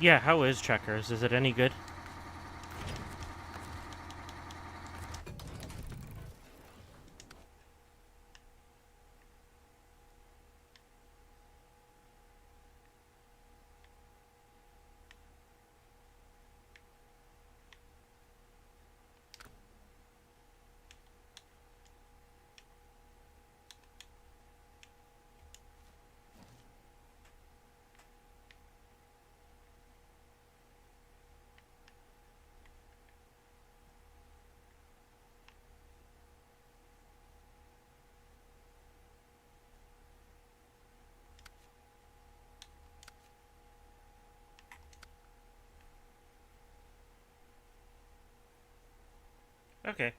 Yeah, how is Checkers? Is it any good? Okay.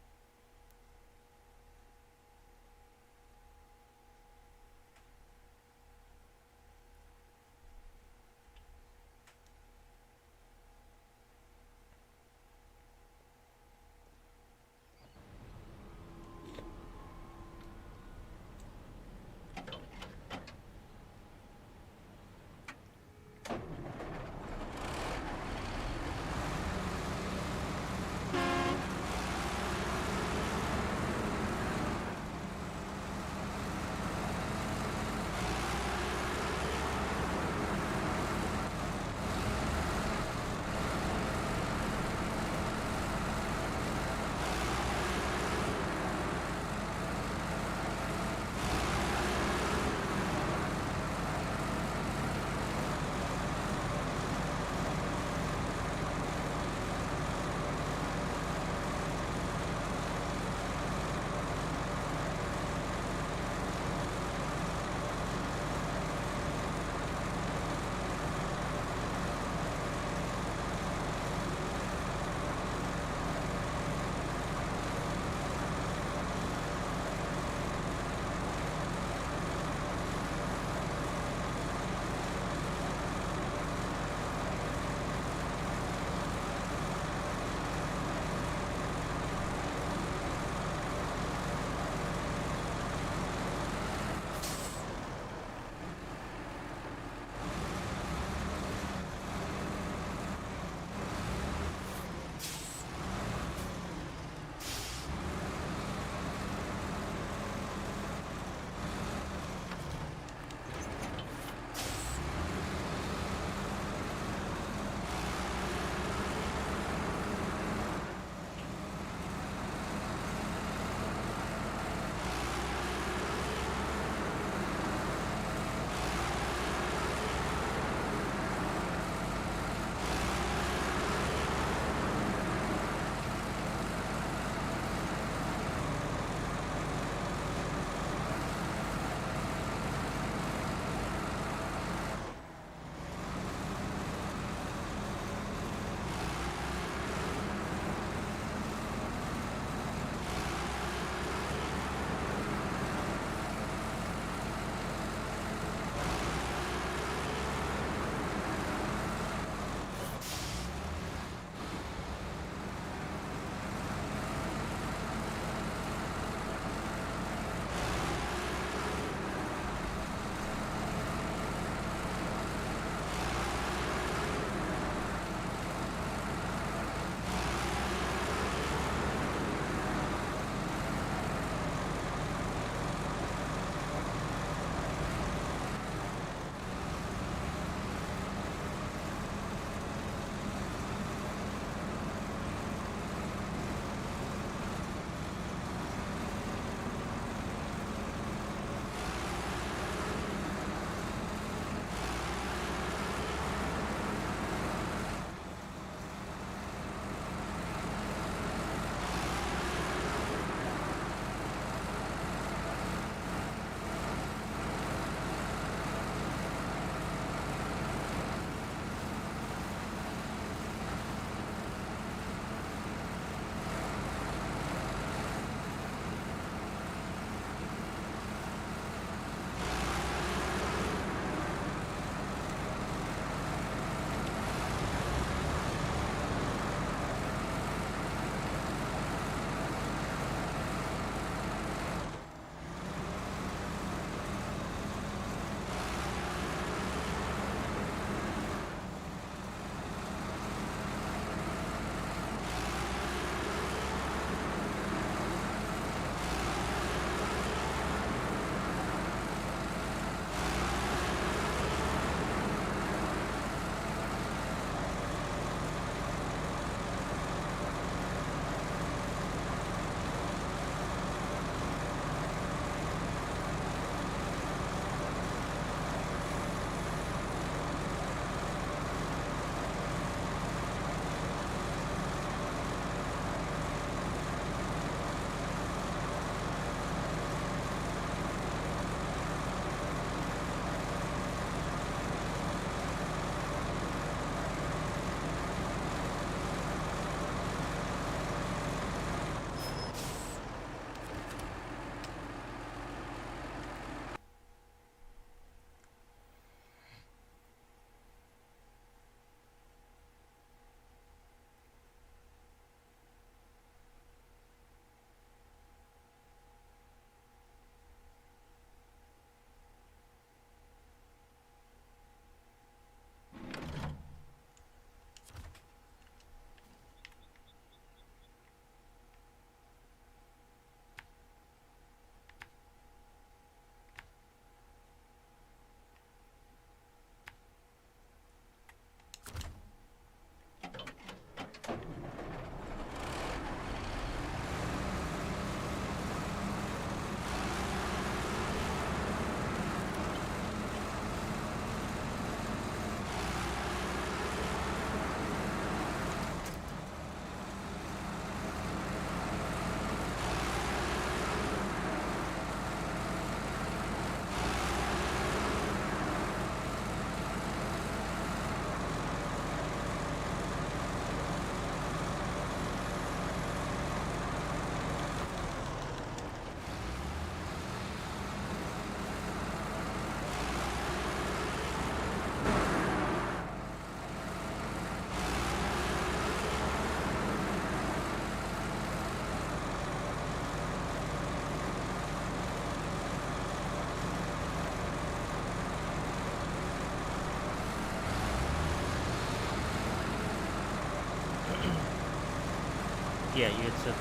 Yeah, you had said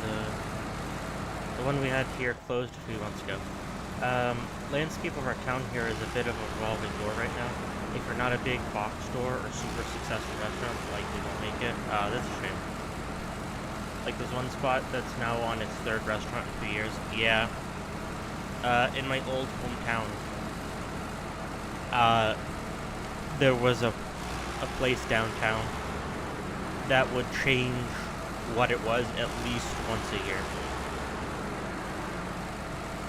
the one we had here closed a few months ago. Landscape of our town here is a bit of a revolving door right now. If you're not a big box store or super successful restaurant, likely won't make it. That's a shame. Like, there's one spot that's now on its third restaurant in 2 years. Yeah. In my old hometown, there was a place downtown that would change what it was at least once a year.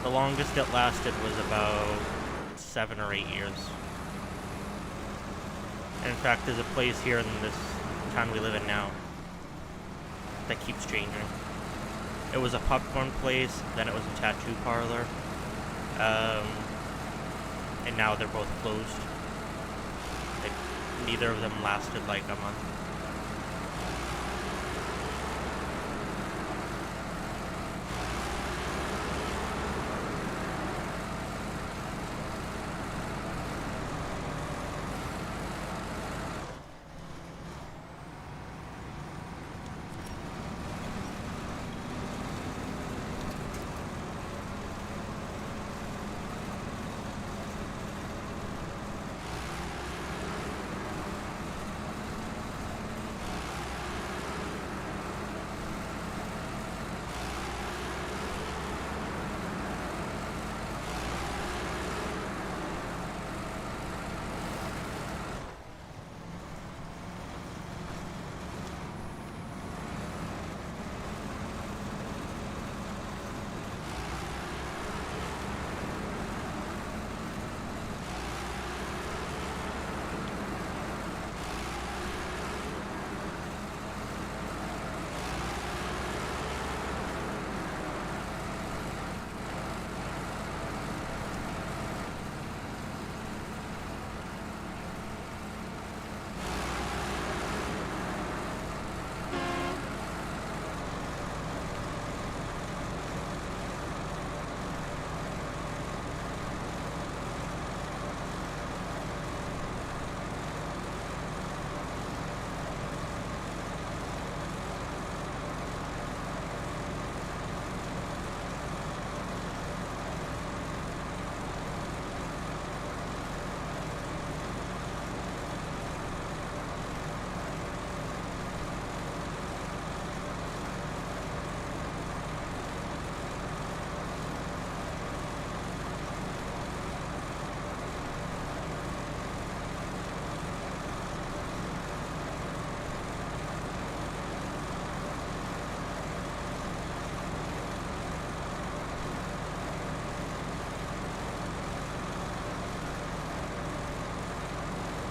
The longest it lasted was about 7 or 8 years. And in fact, there's a place here in this town we live in now that keeps changing. It was a popcorn place, then it was a tattoo parlor, and now they're both closed. Neither of them lasted like a month.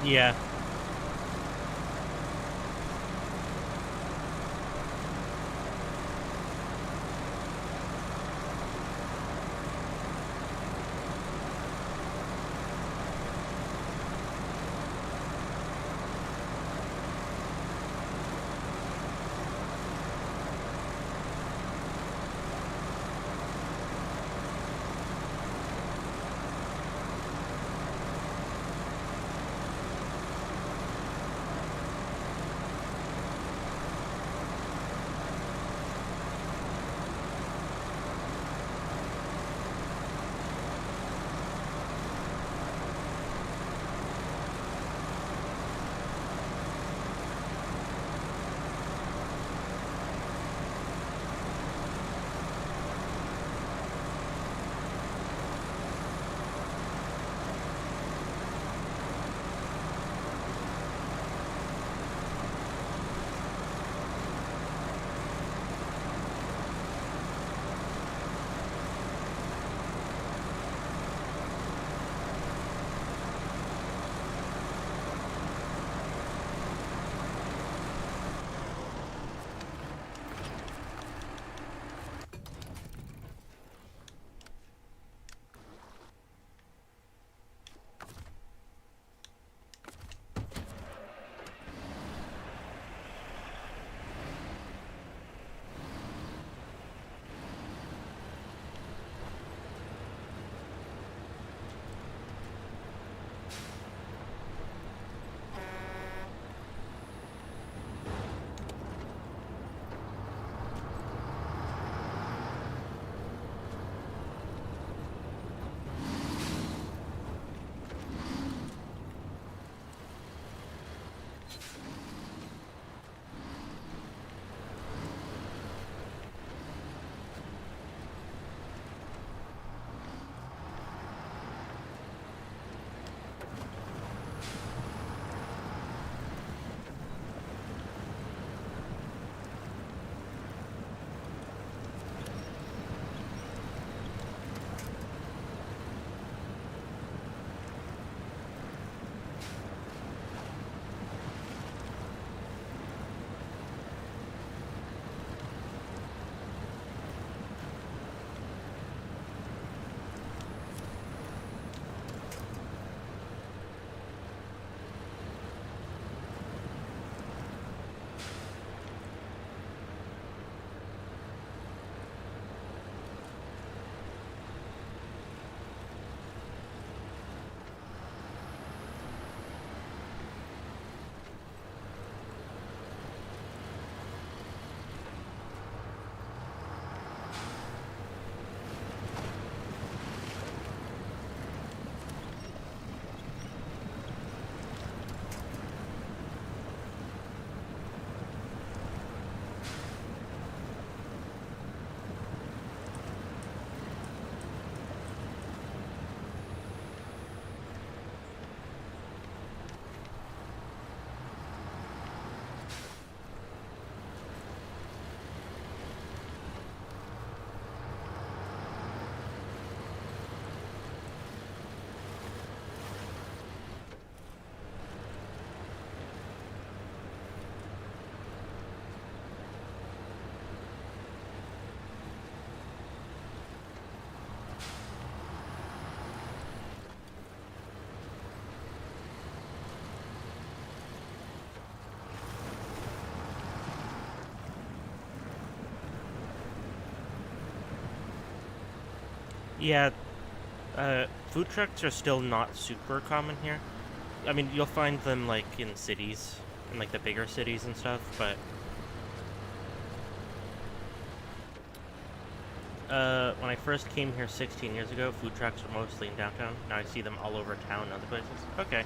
Yeah. Yeah, food trucks are still not super common here. I mean, you'll find them like in cities, in like the bigger cities and stuff, but when I first came here 16 years ago, food trucks were mostly in downtown. Now I see them all over town and other places. Okay.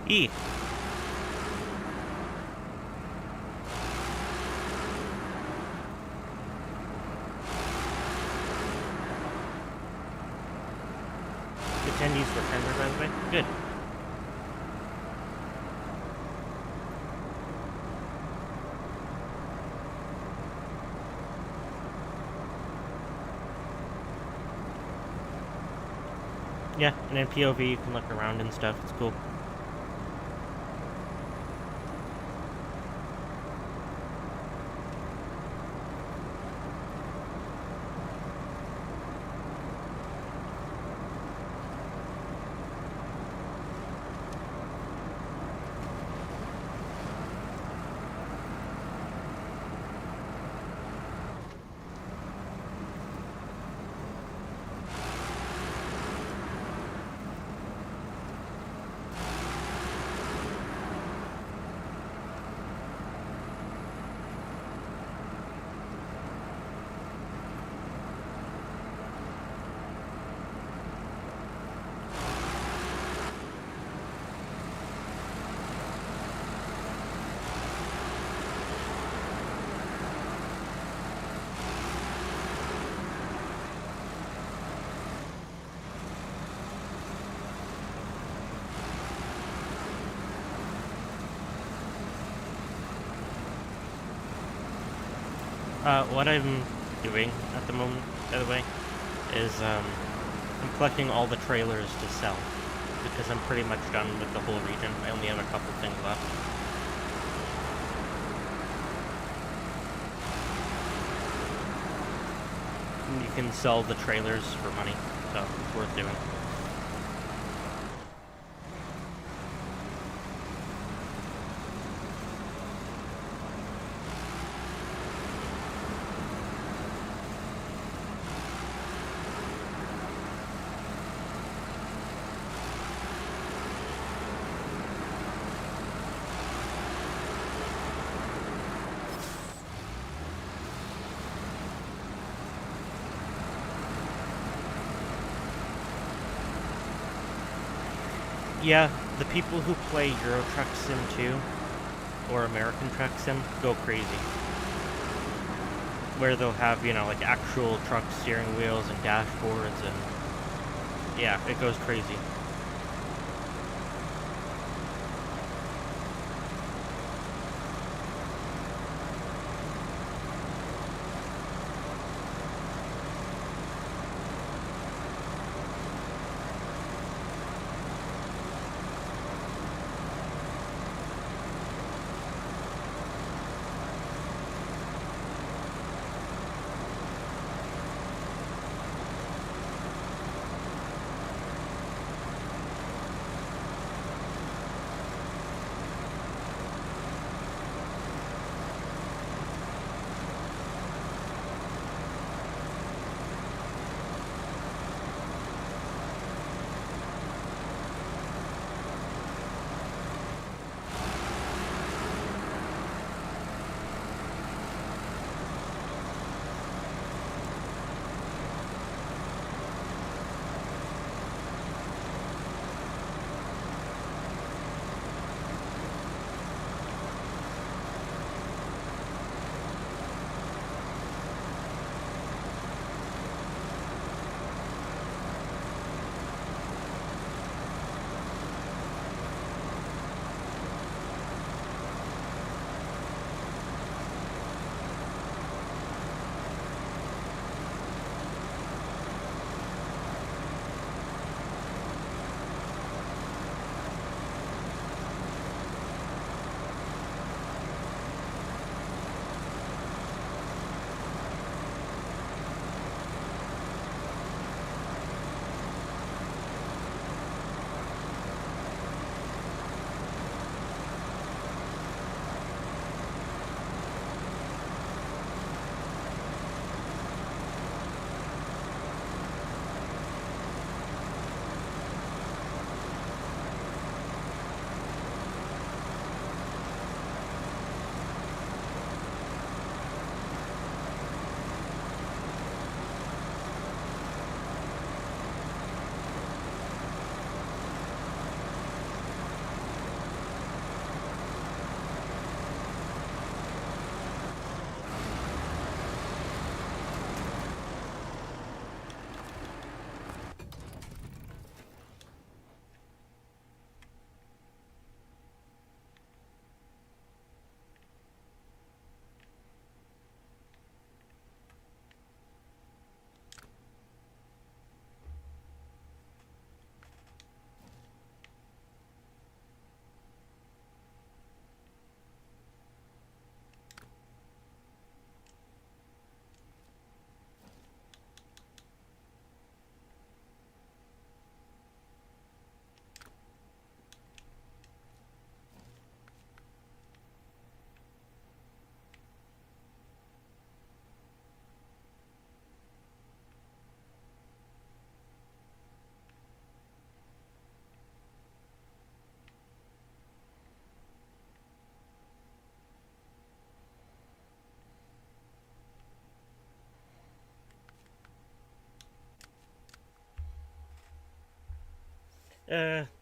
E. Attendees for tender, by the way. Good. Yeah, and in POV you can look around and stuff. It's cool. What I'm doing at the moment, by the way, is I'm collecting all the trailers to sell because I'm pretty much done with the whole region. I only have a couple things left. And you can sell the trailers for money, so it's worth doing. Yeah, the people who play Euro Truck Sim 2 or American Truck Sim go crazy. Where they'll have, you know, like actual truck steering wheels and dashboards, and yeah, it goes crazy.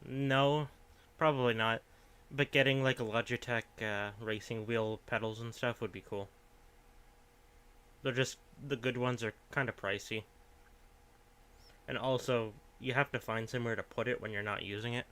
No, probably not. But getting like a Logitech racing wheel pedals and stuff would be cool. They're just, the good ones are kind of pricey. And also, you have to find somewhere to put it when you're not using it.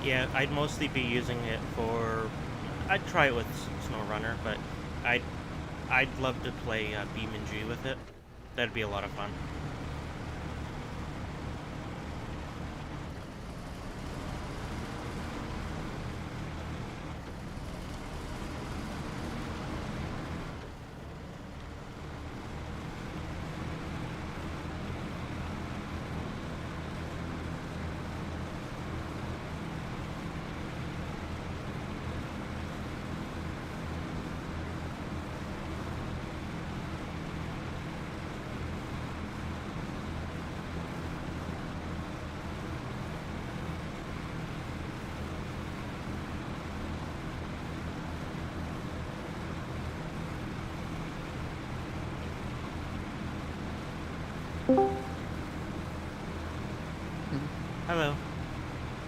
Yeah, I'd mostly be using it for. I'd try it with Snowrunner, but I'd I'd love to play Beam and G with it. That'd be a lot of fun. Hello.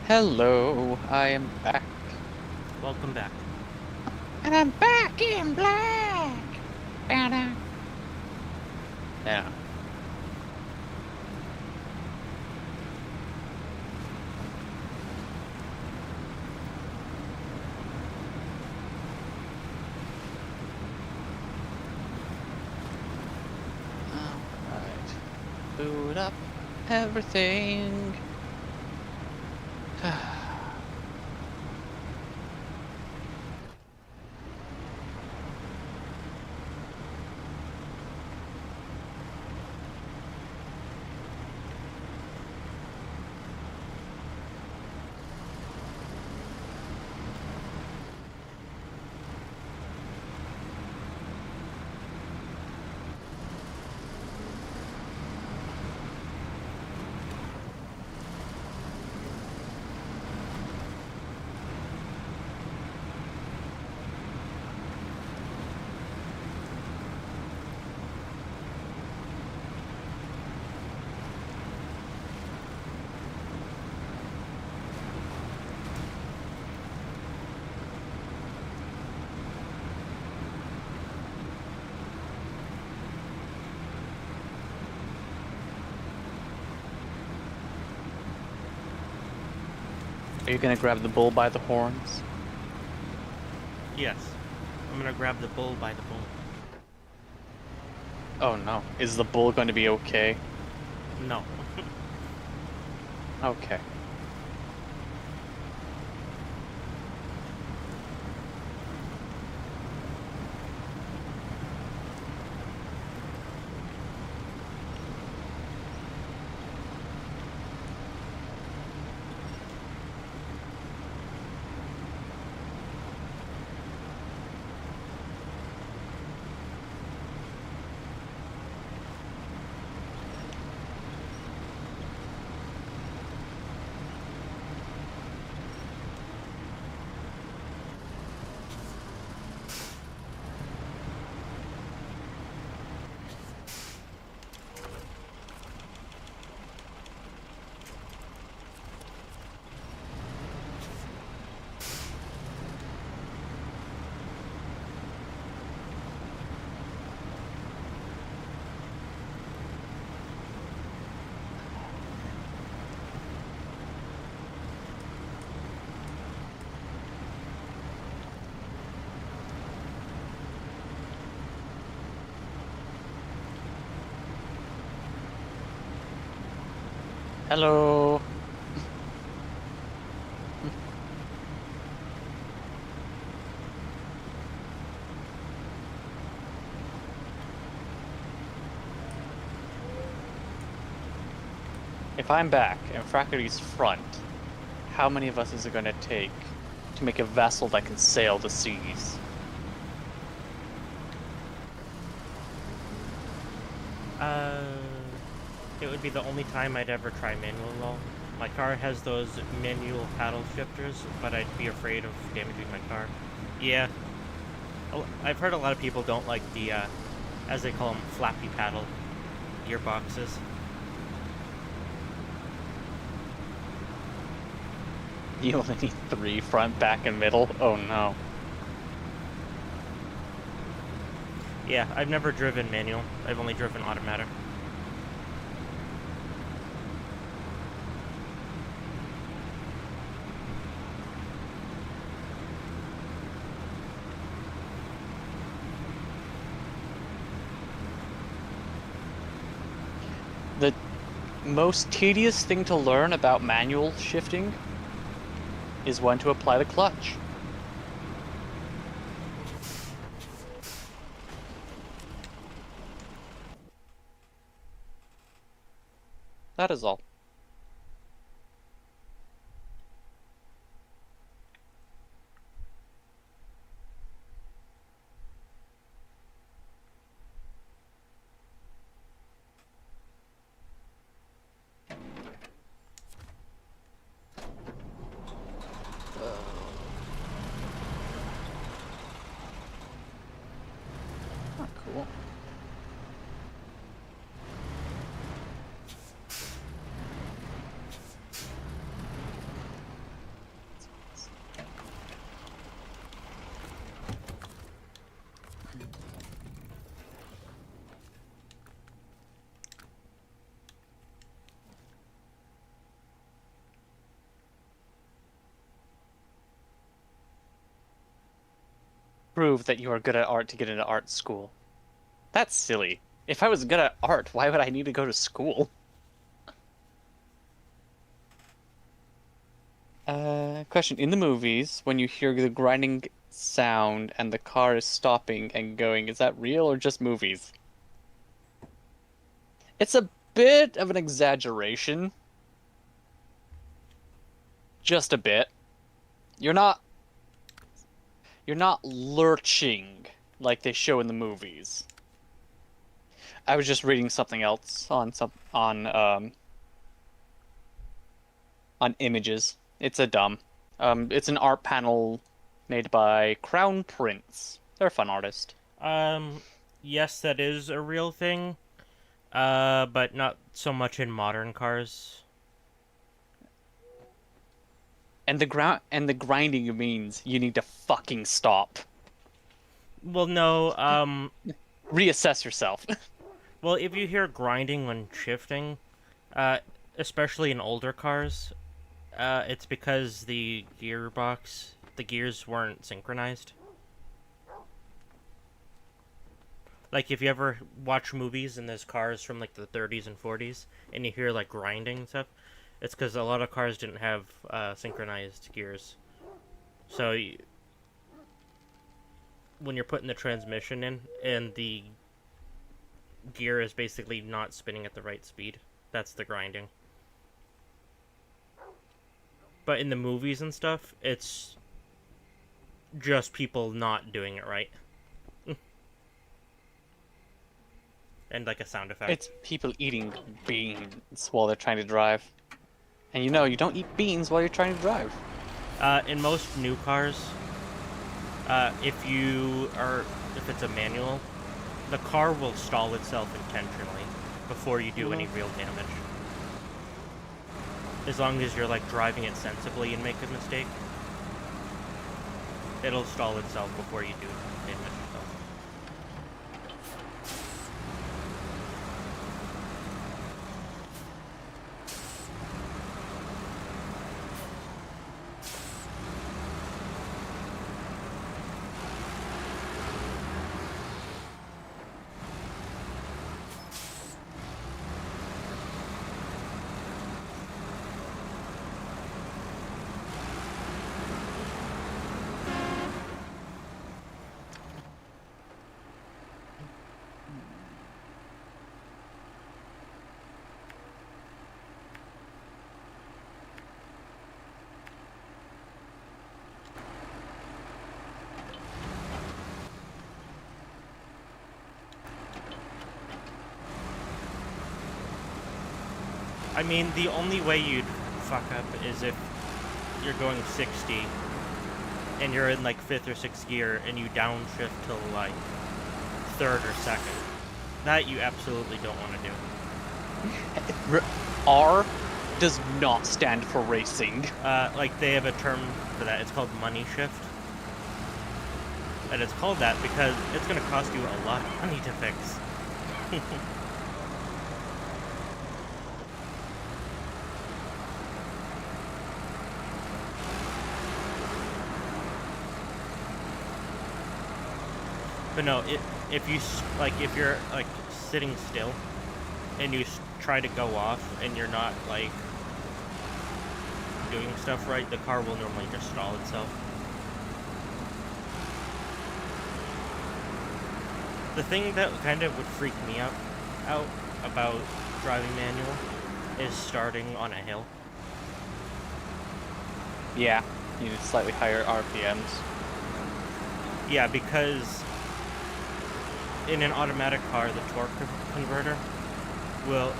Hello, I am back. Welcome back. And I'm back in black. Ba-da. Yeah. Alright. Boot up everything. Are you gonna grab the bull by the horns? Yes. I'm gonna grab the bull by the bull. Oh no. Is the bull going to be okay? No. Okay. Hello. If I'm back in Frackery's front, how many of us is it going to take to make a vessel that can sail the seas? It would be the only time I'd ever try manual though. My car has those manual paddle shifters, but I'd be afraid of damaging my car. Yeah. I've heard a lot of people don't like the, as they call them, flappy paddle gearboxes. You only need 3, front, back, and middle? Oh no. Yeah, I've never driven manual. I've only driven automatic. most tedious thing to learn about manual shifting is when to apply the clutch. That is all. Oh, cool. Prove that you are good at art to get into art school. That's silly. If I was good at art, why would I need to go to school? Question. In the movies, when you hear the grinding sound and the car is stopping and going, is that real or just movies? It's a bit of an exaggeration. Just a bit. You're not lurching like they show in the movies. I was just reading something else on images. It's it's an art panel made by Crown Prince. They're a fun artist. Yes, that is a real thing. But not so much in modern cars. And the grinding means you need to fucking stop. Well, no, Reassess yourself. well, if you hear grinding when shifting, especially in older cars, it's because the gears weren't synchronized. Like, if you ever watch movies and there's cars from, like, the 30s and 40s, and you hear, like, grinding and stuff, it's because a lot of cars didn't have synchronized gears. So, when you're putting the transmission in, and the gear is basically not spinning at the right speed, that's the grinding. But in the movies and stuff, it's just people not doing it right. And like a sound effect. It's people eating beans while they're trying to drive. And you know, you don't eat beans while you're trying to drive. In most new cars, if it's a manual, the car will stall itself intentionally before you do any real damage. As long as you're like driving it sensibly and make a mistake, it'll stall itself before you do damage yourself. I mean, the only way you'd fuck up is if you're going 60 and you're in like 5th or 6th gear and you downshift to like 3rd or 2nd. That you absolutely don't want to do. R does not stand for racing. Like they have a term for that. It's called money shift. And it's called that because it's going to cost you a lot of money to fix. But no, if you're like sitting still and you try to go off and you're not like doing stuff right, the car will normally just stall itself. The thing that kind of would freak me out about driving manual is starting on a hill. Yeah, you need slightly higher RPMs. Yeah, because in an automatic car, the torque converter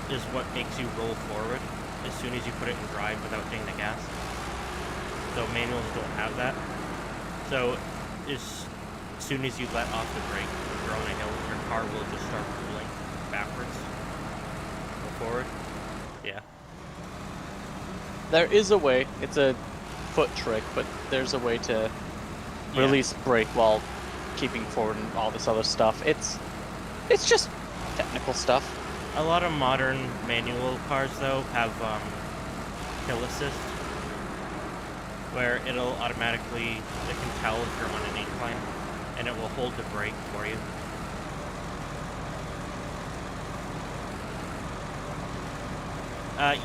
is what makes you roll forward as soon as you put it in drive without hitting the gas. So manuals don't have that. So as soon as you let off the brake, if you're on a hill, your car will just start rolling backwards or forward. Yeah. There is a way. It's a foot trick, but there's a way to release brake while keeping forward and all this other stuff. It's just technical stuff. A lot of modern manual cars, though, have hill assist, where it'll automatically, it can tell if you're on an incline, and it will hold the brake for you.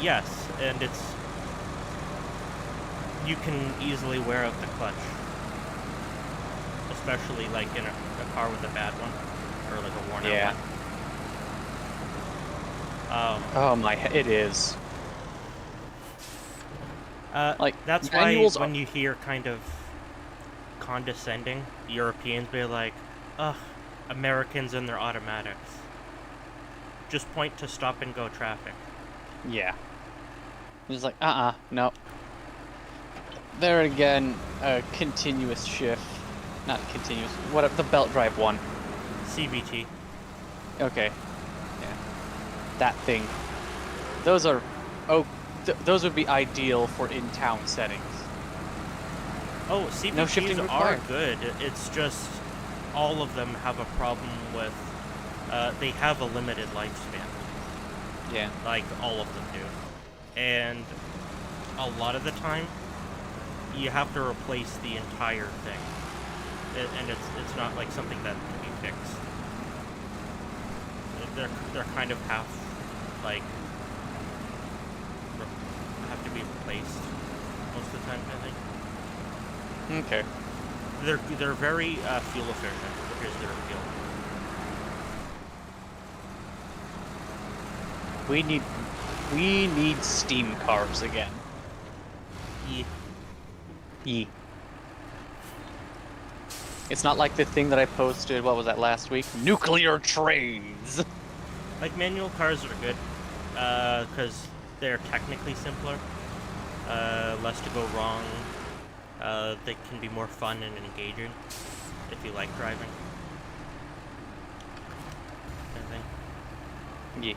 Yes, and you can easily wear out the clutch, especially like in a car with a bad one, or like a worn out one. Oh my, it is. Like, that's why manuals when you hear kind of condescending Europeans be like, ugh, Americans and their automatics. Just point to stop and go traffic. Yeah. It's like, no. There again, a continuous shift. Not continuous, what, the belt drive one. CVT. Okay. Yeah. That thing. Those are, those would be ideal for in-town settings. Oh, CVTs No shifting are required. good. It's just all of them have a problem with, they have a limited lifespan. Yeah. Like, all of them do. And a lot of the time, you have to replace the entire thing. And it's not like something that can be fixed. They're kind of half, like, have to be replaced most of the time, I think. Okay. They're very fuel efficient, which is their appeal. We need steam cars again. Yeah. It's not like the thing that I posted, what was that, last week? Nuclear trains! Like, manual cars are good, because they're technically simpler, less to go wrong, they can be more fun and engaging, if you like driving. I think. Yeah.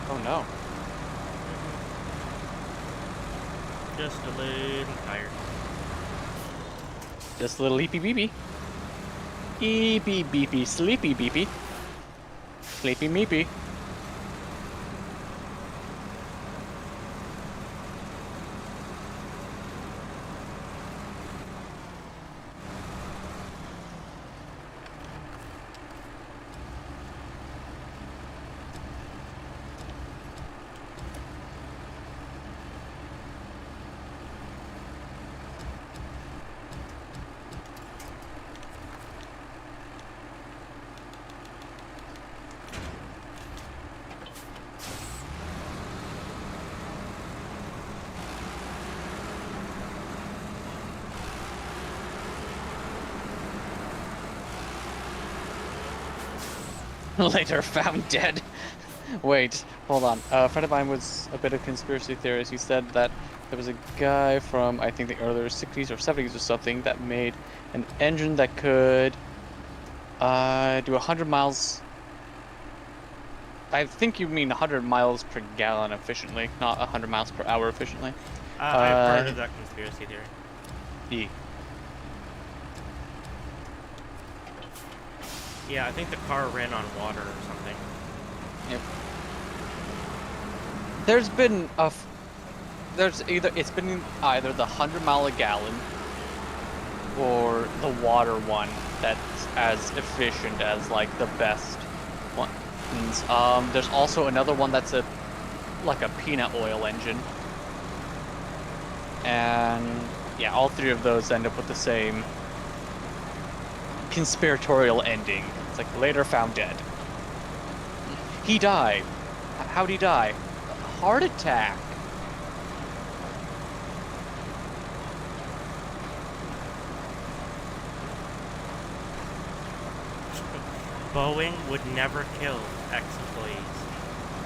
Oh no. Just a little tired. Just a little eepy beepy. Eepy beepy, sleepy beepy. Sleepy meepy. Later found dead. Wait, hold on. A friend of mine was a bit of conspiracy theorist. He said that there was a guy from, I think, the earlier 60s or 70s or something that made an engine that could do 100 miles. I think you mean 100 miles per gallon efficiently, not 100 miles per hour efficiently. I've heard of that conspiracy theory. Yeah. Yeah, I think the car ran on water or something. Yep. There's been it's been either the 100 mile a gallon or the water one that's as efficient as like the best ones. There's also another one that's like a peanut oil engine. And yeah, all three of those end up with the same conspiratorial ending. It's like later found dead. He died. How'd he die? Heart attack. Boeing would never kill ex-employees.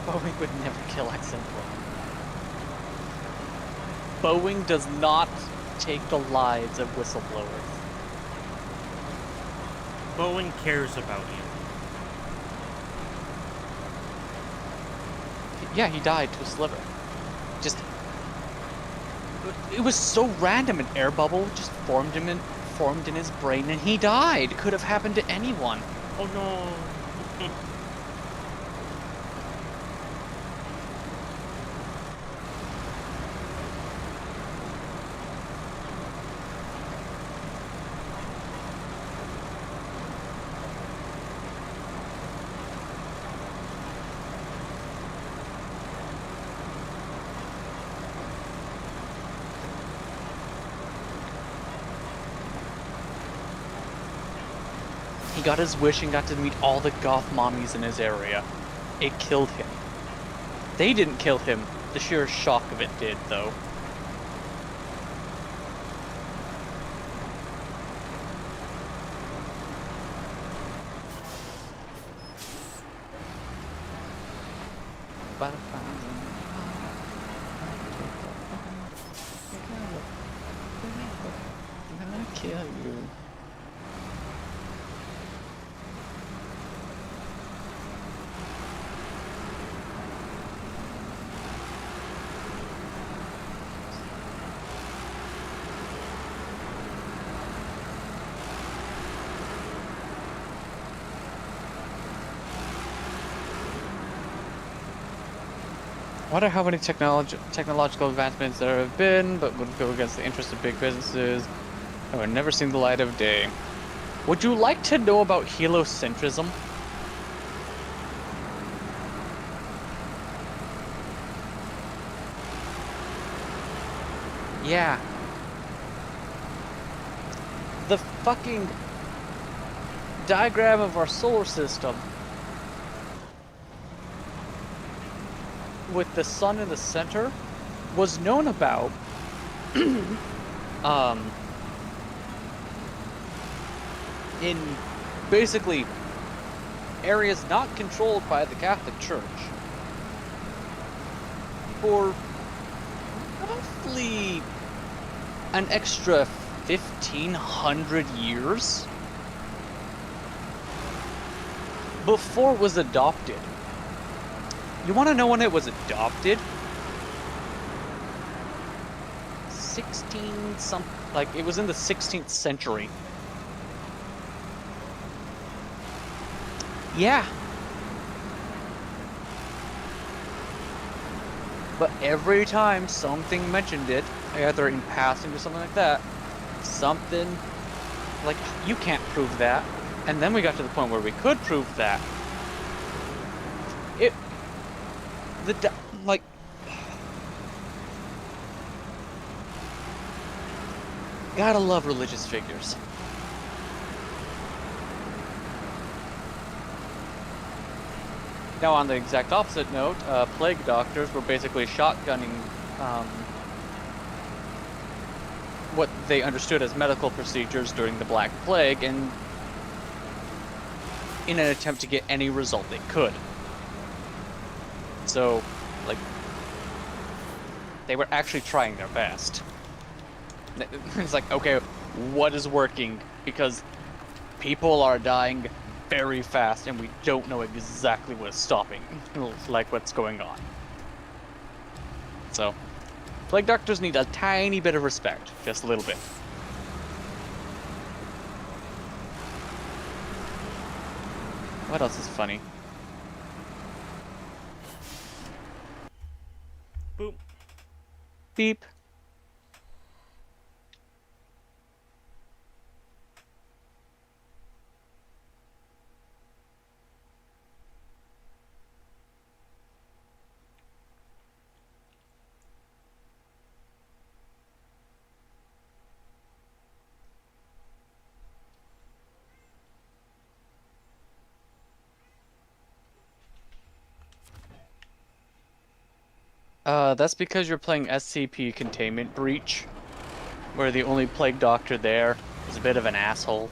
Boeing would never kill ex-employees. Boeing does not take the lives of whistleblowers. Boeing cares about you. Yeah, he died to his liver. Just, it was so random. An air bubble just formed in his brain, and he died. Could have happened to anyone. Oh no. He got his wish and got to meet all the goth mommies in his area. It killed him. They didn't kill him. The sheer shock of it did, though. I'm gonna kill you. I wonder how many technological advancements there have been, but would go against the interests of big businesses and would never seen the light of day. Would you like to know about heliocentrism? Yeah. The fucking diagram of our solar system with the sun in the center was known about in basically areas not controlled by the Catholic Church for roughly an extra 1,500 years before it was adopted. You want to know when it was adopted? 16 it was in the 16th century. Yeah. But every time something mentioned it, either in passing or something like that, something like, you can't prove that. And then we got to the point where we could prove that. Gotta love religious figures. Now, on the exact opposite note, plague doctors were basically shotgunning what they understood as medical procedures during the Black Plague, and in an attempt to get any result they could. So, like, they were actually trying their best. It's like, okay, what is working? Because people are dying very fast and we don't know exactly what's stopping, like what's going on. So, Plague Doctors need a tiny bit of respect, just a little bit. What else is funny? Boop. Beep. That's because you're playing SCP Containment Breach, where the only Plague Doctor there is a bit of an asshole.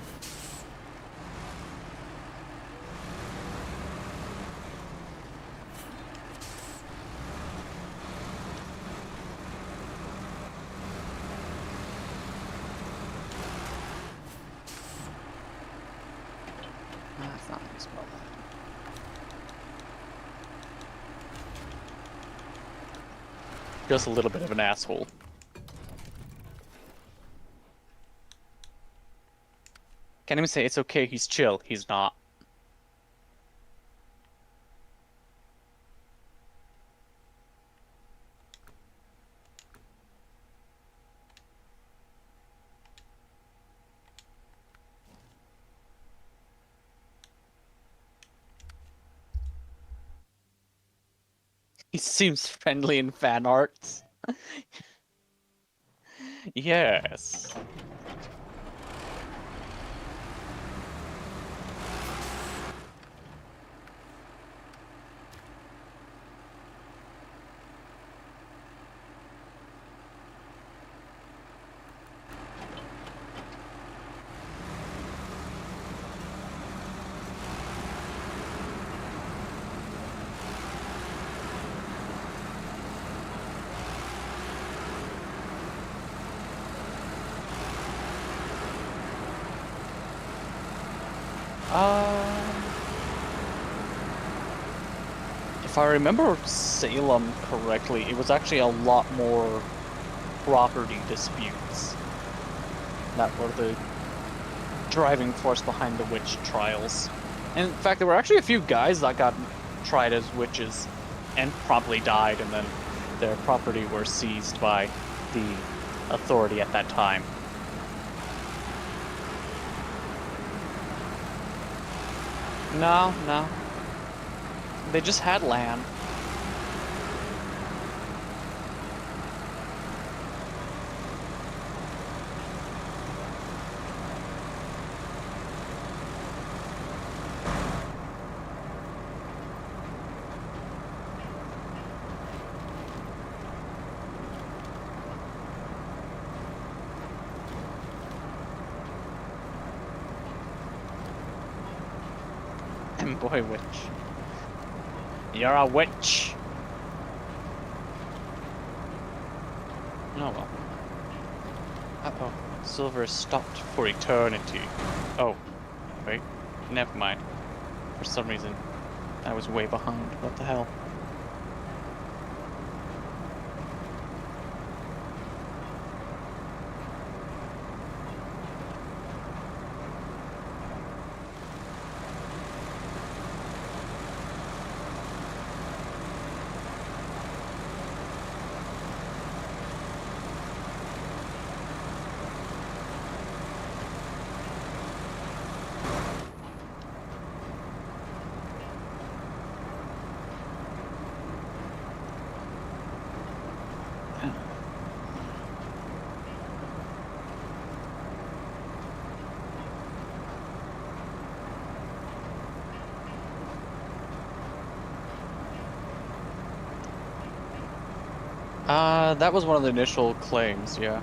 That's not how you spell that. Just a little bit of an asshole. Can't even say it's okay, he's chill. He's not. He seems friendly in fan arts. Yes. If I remember Salem correctly, it was actually a lot more property disputes that were the driving force behind the witch trials. And in fact, there were actually a few guys that got tried as witches and promptly died, and then their property were seized by the authority at that time. No. They just had land. And boy, witch. You're a witch. Oh well. Uh-oh. Silver stopped for eternity. Oh. Wait. Never mind. For some reason, I was way behind. What the hell? That was one of the initial claims, yeah.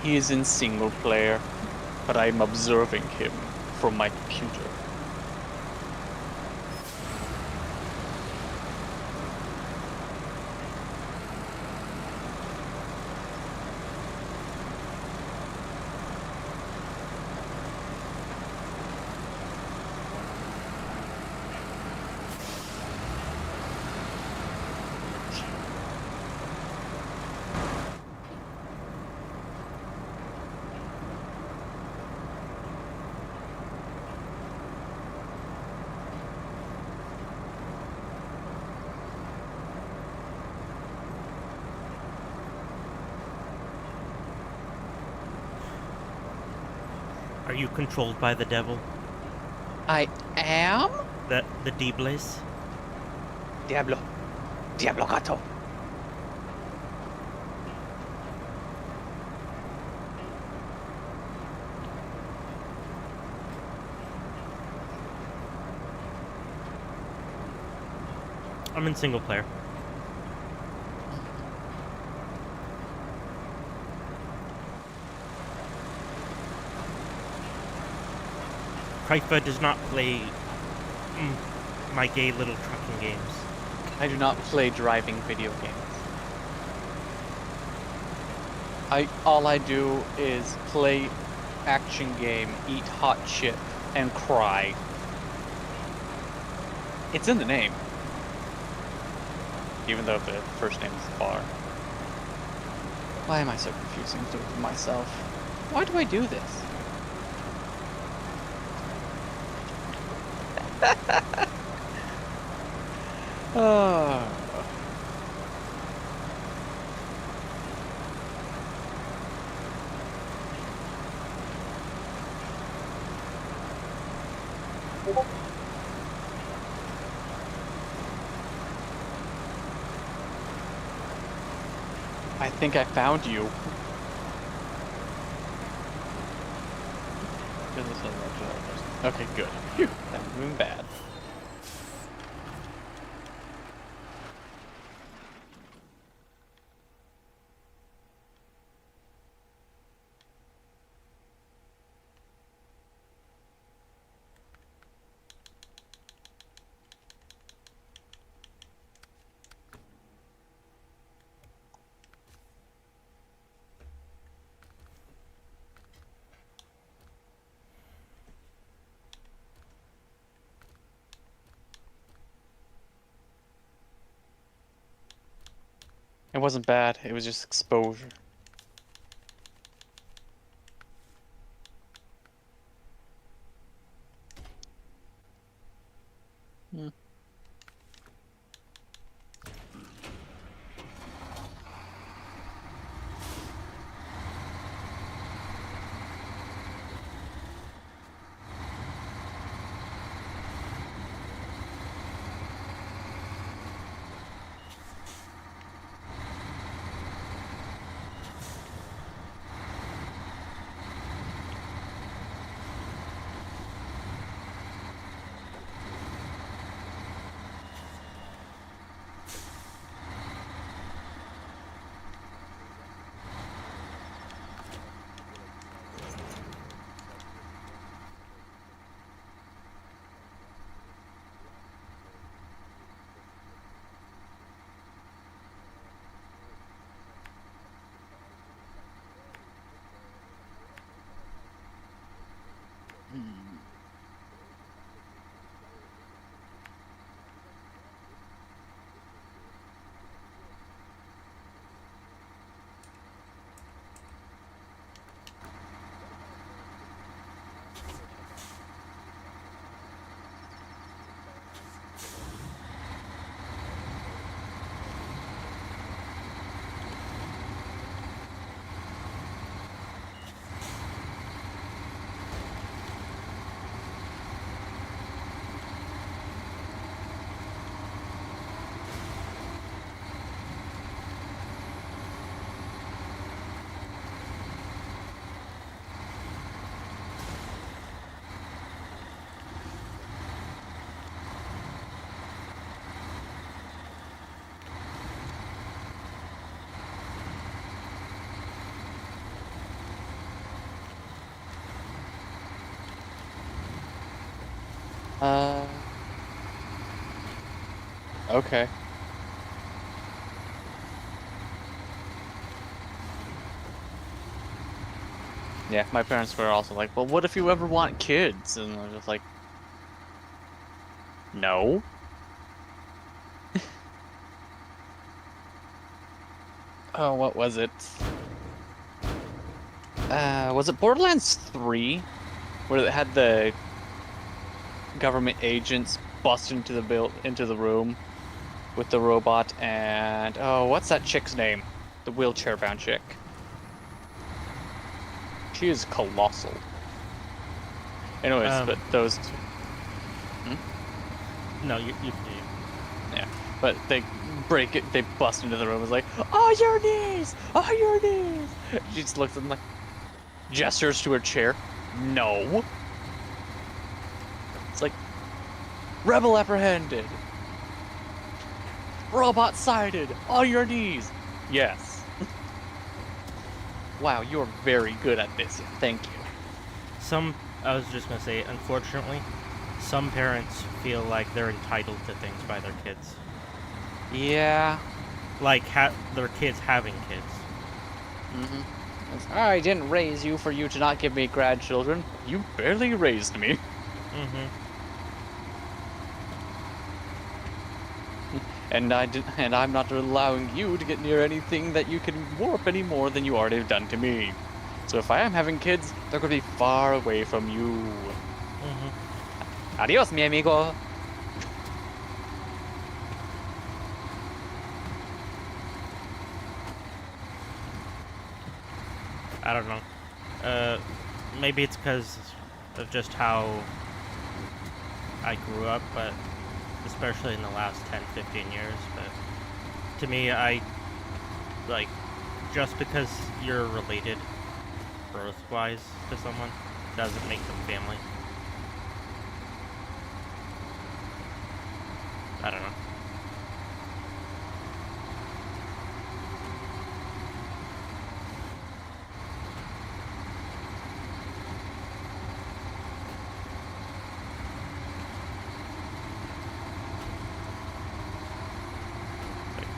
He is in single player, but I'm observing him from my computer. Are you controlled by the devil? I am? The D-Blaze? Diablo. Diablo gato. I'm in single player. Kaifa does not play my gay little trucking games. I do not play driving video games. All I do is play action game, eat hot chip, and cry. It's in the name. Even though the first name is Bar. Why am I so confusing with myself? Why do I do this? Oh. I think I found you. Okay, good. Phew, that would have been bad. It wasn't bad, it was just exposure. Okay. Yeah, my parents were also like, well, what if you ever want kids? And I was just like, no. Oh, what was it? Was it Borderlands 3? Where it had the government agents bust into the room with the robot and oh, what's that chick's name? The wheelchair-bound chick. She is colossal. Anyways, Um, but those No, you yeah, but they break it. They bust into the room. It's like, "Oh, your knees! Oh, your knees!" She just looks at them like, gestures to her chair. No. It's like, rebel apprehended. Robot sighted. On your knees. Yes. Wow, you're very good at this. Thank you. I was just gonna say, unfortunately, some parents feel like they're entitled to things by their kids. Yeah. Like their kids having kids. Mm-hmm. I didn't raise you for you to not give me grandchildren. You barely raised me. Mm-hmm. And I'm not allowing you to get near anything that you can warp any more than you already have done to me. So if I am having kids, they're going to be far away from you. Mm-hmm. Adios, mi amigo. I don't know. Maybe it's because of just how I grew up, but especially in the last 10, 15 years. But to me, like, just because you're related birth-wise to someone doesn't make them family. I don't know.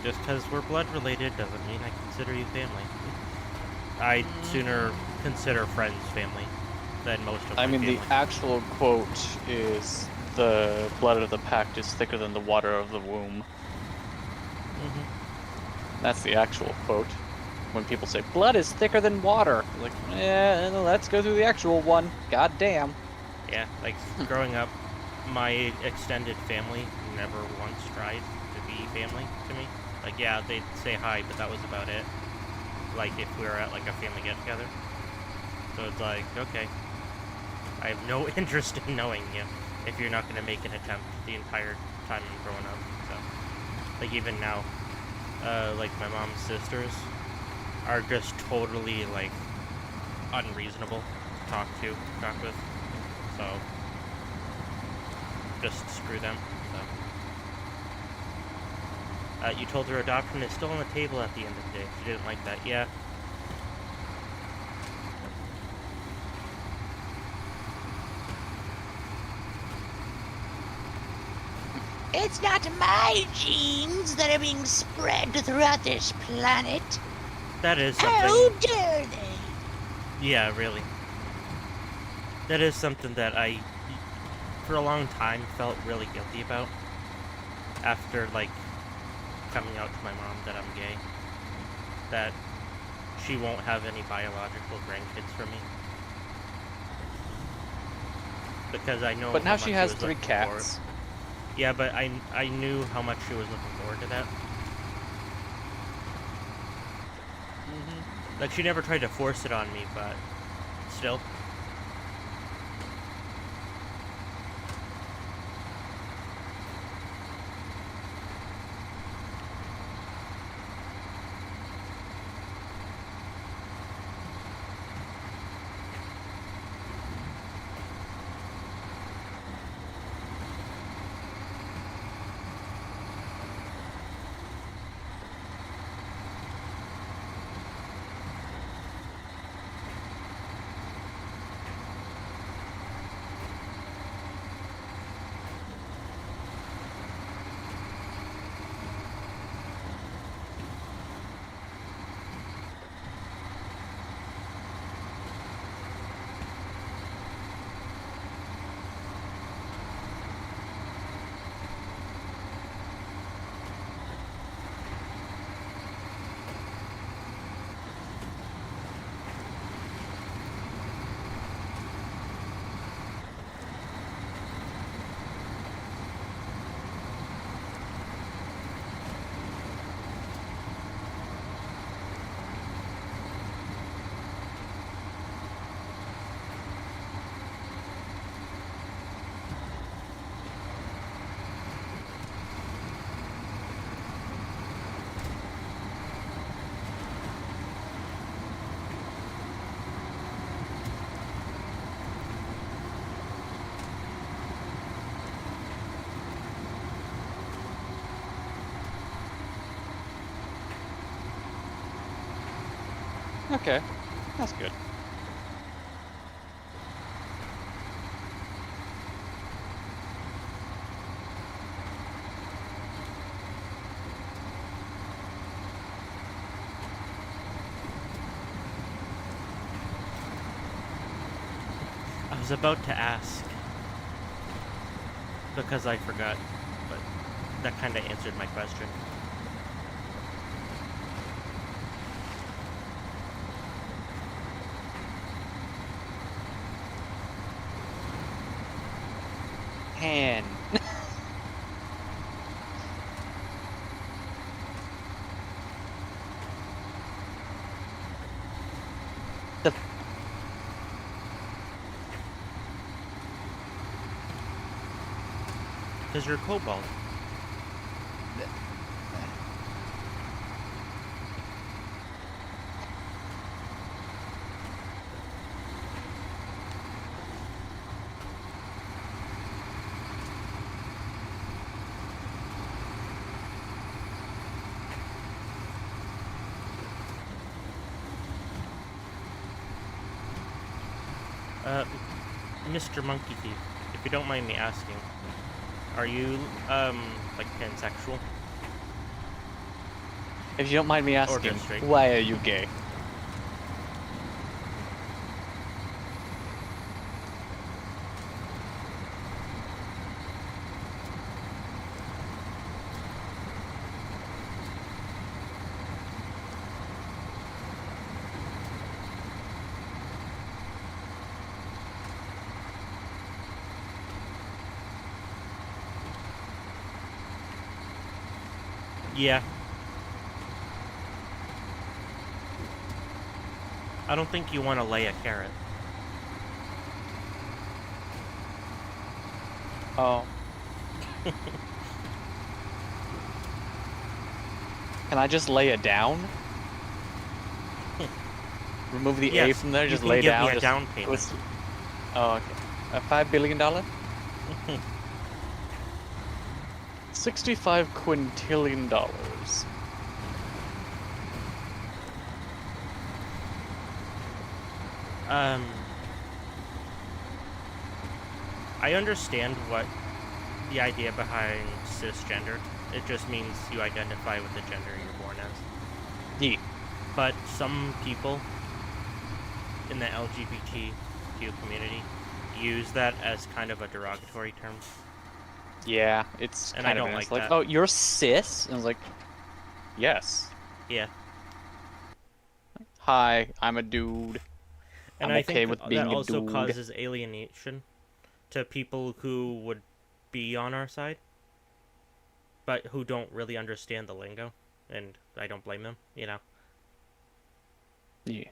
Just because we're blood related doesn't mean I consider you family. I'd sooner consider friends family than most of my I mean, family. the actual quote is, the blood of the pact is thicker than the water of the womb. Mm-hmm. That's the actual quote. When people say, blood is thicker than water. Like, yeah, let's go through the actual one. God damn. Yeah, like, growing up, my extended family never once tried to be family to me. Like, yeah, they'd say hi, but that was about it. Like, if we were at, like, a family get-together. So it's like, okay, I have no interest in knowing you if you're not going to make an attempt the entire time I'm growing up. So, like, even now, like, my mom's sisters are just totally, like, unreasonable to talk with. So, just screw them. So. You told her adoption is still on the table at the end of the day. She didn't like that. Yeah. It's not my genes that are being spread throughout this planet. That is How something. dare they? Yeah, really. That is something that I, for a long time, felt really guilty about. After, like, coming out to my mom that I'm gay. That she won't have any biological grandkids from me. Because I know. But now how she much has was 3 looking cats. forward. Yeah, but I knew how much she was looking forward to that. Mm-hmm. Like, she never tried to force it on me, but still. Okay, that's good. I was about to ask because I forgot, but that kind of answered my question. Han. the Because you're Cobalt. Mr. Monkey Thief, if you don't mind me asking, are you, like pansexual? If you don't mind me asking, just straight. why are you gay? Yeah. I don't think you want to lay a carrot. Oh. Can I just lay it down? Remove the A Yes, from there, you just can lay give down. me a just down go payment. Oh, okay. A $5 billion? 65 quintillion dollars. I understand what the idea behind cisgender. It just means you identify with the gender you're born as. Yeah. But some people in the LGBTQ community use that as kind of a derogatory term. Yeah, it's And kind I of don't it's like like, that. oh, you're cis? And I was like, yes. Yeah. Hi, I'm a dude. And I'm I okay think with that being a also dude. causes alienation to people who would be on our side, but who don't really understand the lingo. And I don't blame them, you know. Yeah.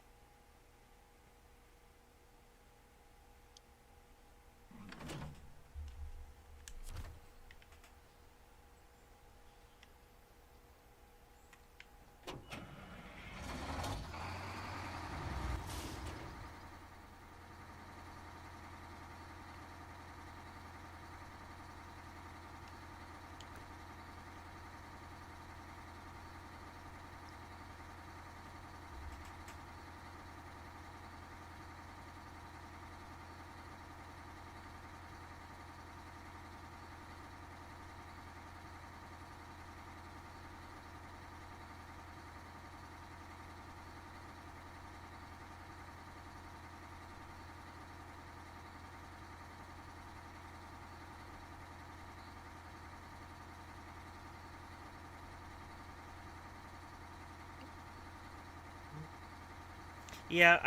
Yeah,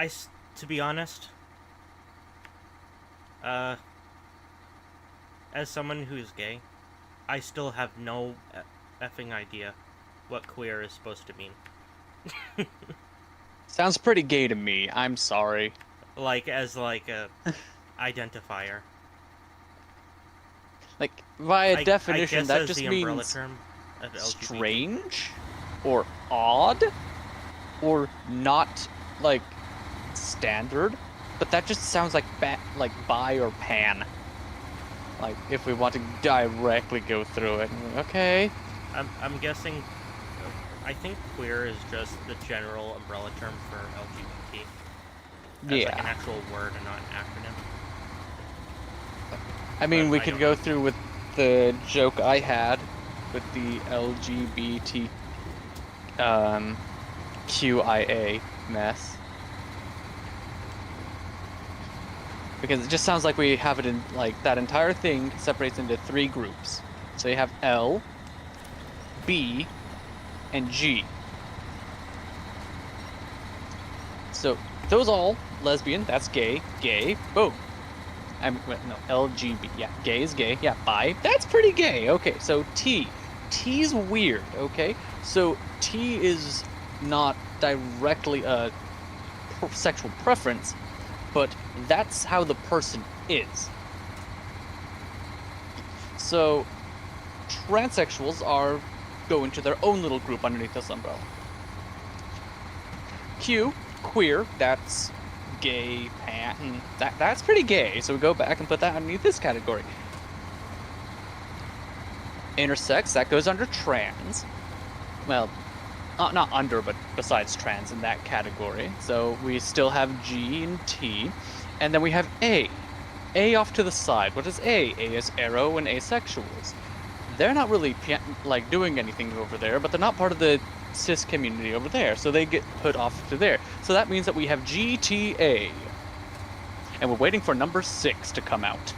to be honest, as someone who's gay, I still have no effing idea what queer is supposed to mean. Sounds pretty gay to me. I'm sorry. Like, as like a identifier. Like, by I definition, guess that as just the umbrella means term of LGBT. strange, or odd, or not like standard. But that just sounds like bi or pan. Like, if we want to directly go through it, okay. I'm guessing I think queer is just the general umbrella term for LGBT. As Yeah. like an actual word and not an acronym. I mean, But we I could don't go know. through with the joke I had with the LGBT QIA mess. Because it just sounds like we have it in, like, that entire thing separates into 3 groups. So you have L, B, and G. So those all lesbian, that's gay, gay, boom. No, LGB, yeah, gay is gay, yeah, bi, that's pretty gay. Okay, so T. T's weird, okay? So T is not directly a sexual preference, but that's how the person is. So transsexuals go into their own little group underneath this umbrella. Q, queer, that's gay, pan, that's pretty gay, so we go back and put that underneath this category. Intersex, that goes under trans. Well, not under, but besides trans in that category. So we still have G and T. And then we have A. A off to the side. What is A? A is aro and asexuals. They're not really like doing anything over there, but they're not part of the cis community over there, so they get put off to there. So that means that we have GTA. And we're waiting for number 6 to come out.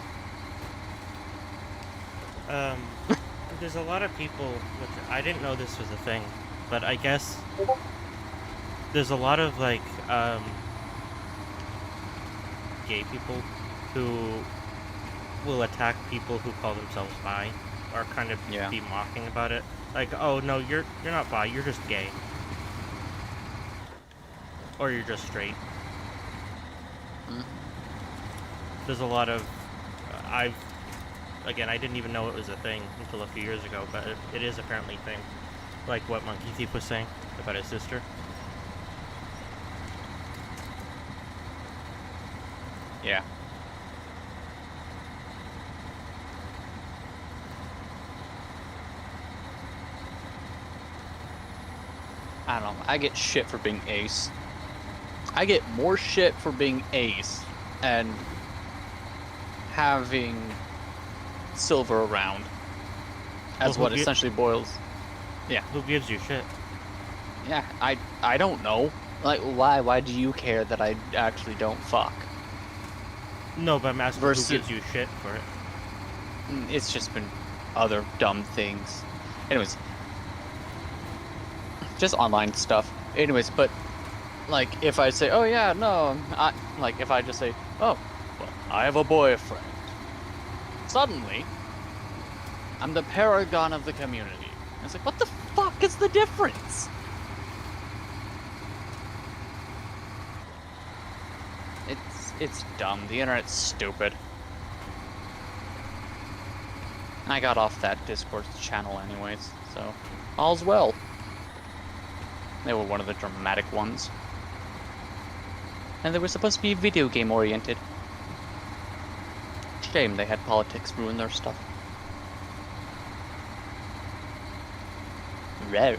There's a lot of people, which I didn't know this was a thing, but I guess there's a lot of like gay people who will attack people who call themselves bi, or kind of be mocking about it. Like, oh no, you're not bi, you're just gay, or you're just straight. There's a lot of Again, I didn't even know it was a thing until a few years ago, but it is apparently a thing. Like what Monkey Thief was saying about his sister. Yeah. I don't know. I get shit for being ace. I get more shit for being ace and having silver around as Well, what essentially boils. Yeah. Who gives you shit? Yeah, I don't know. Like, why do you care that I actually don't fuck? No, but I'm asking Versus- who gives you shit for it. It's just been other dumb things. Anyways, just online stuff. Anyways, but like if I say, oh yeah, no, like if I just say, oh, well, I have a boyfriend. Suddenly, I'm the paragon of the community. And it's like, what the fuck is the difference? It's dumb. The internet's stupid. I got off that Discord channel anyways, so all's well. They were one of the dramatic ones. And they were supposed to be video game oriented. Shame they had politics ruin their stuff. Rare.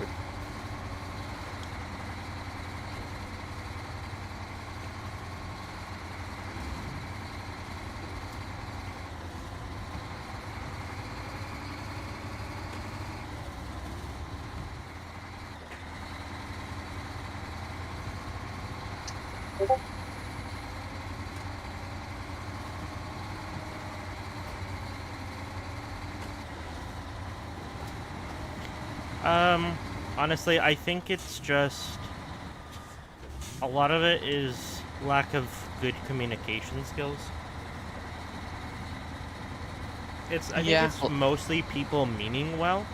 Honestly, I think it's just a lot of it is lack of good communication skills. I think it's mostly people meaning well,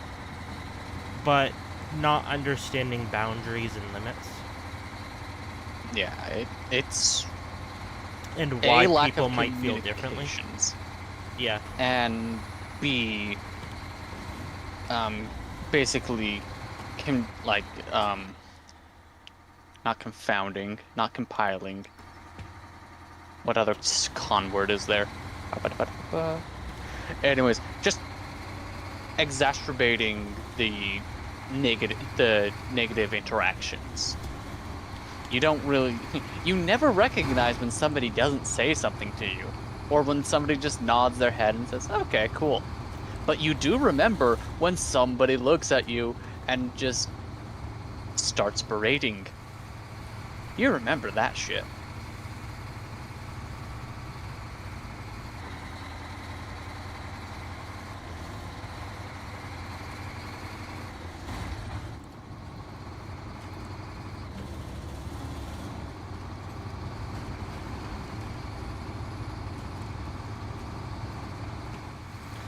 but not understanding boundaries and limits. Yeah, it's And A, why lack people of might feel differently. communications, Yeah. and B, basically, not confounding, not compiling. What other con word is there? Anyways, just exacerbating the negative interactions. You don't really, you never recognize when somebody doesn't say something to you, or when somebody just nods their head and says, "Okay, cool." But you do remember when somebody looks at you and just starts berating. You remember that shit.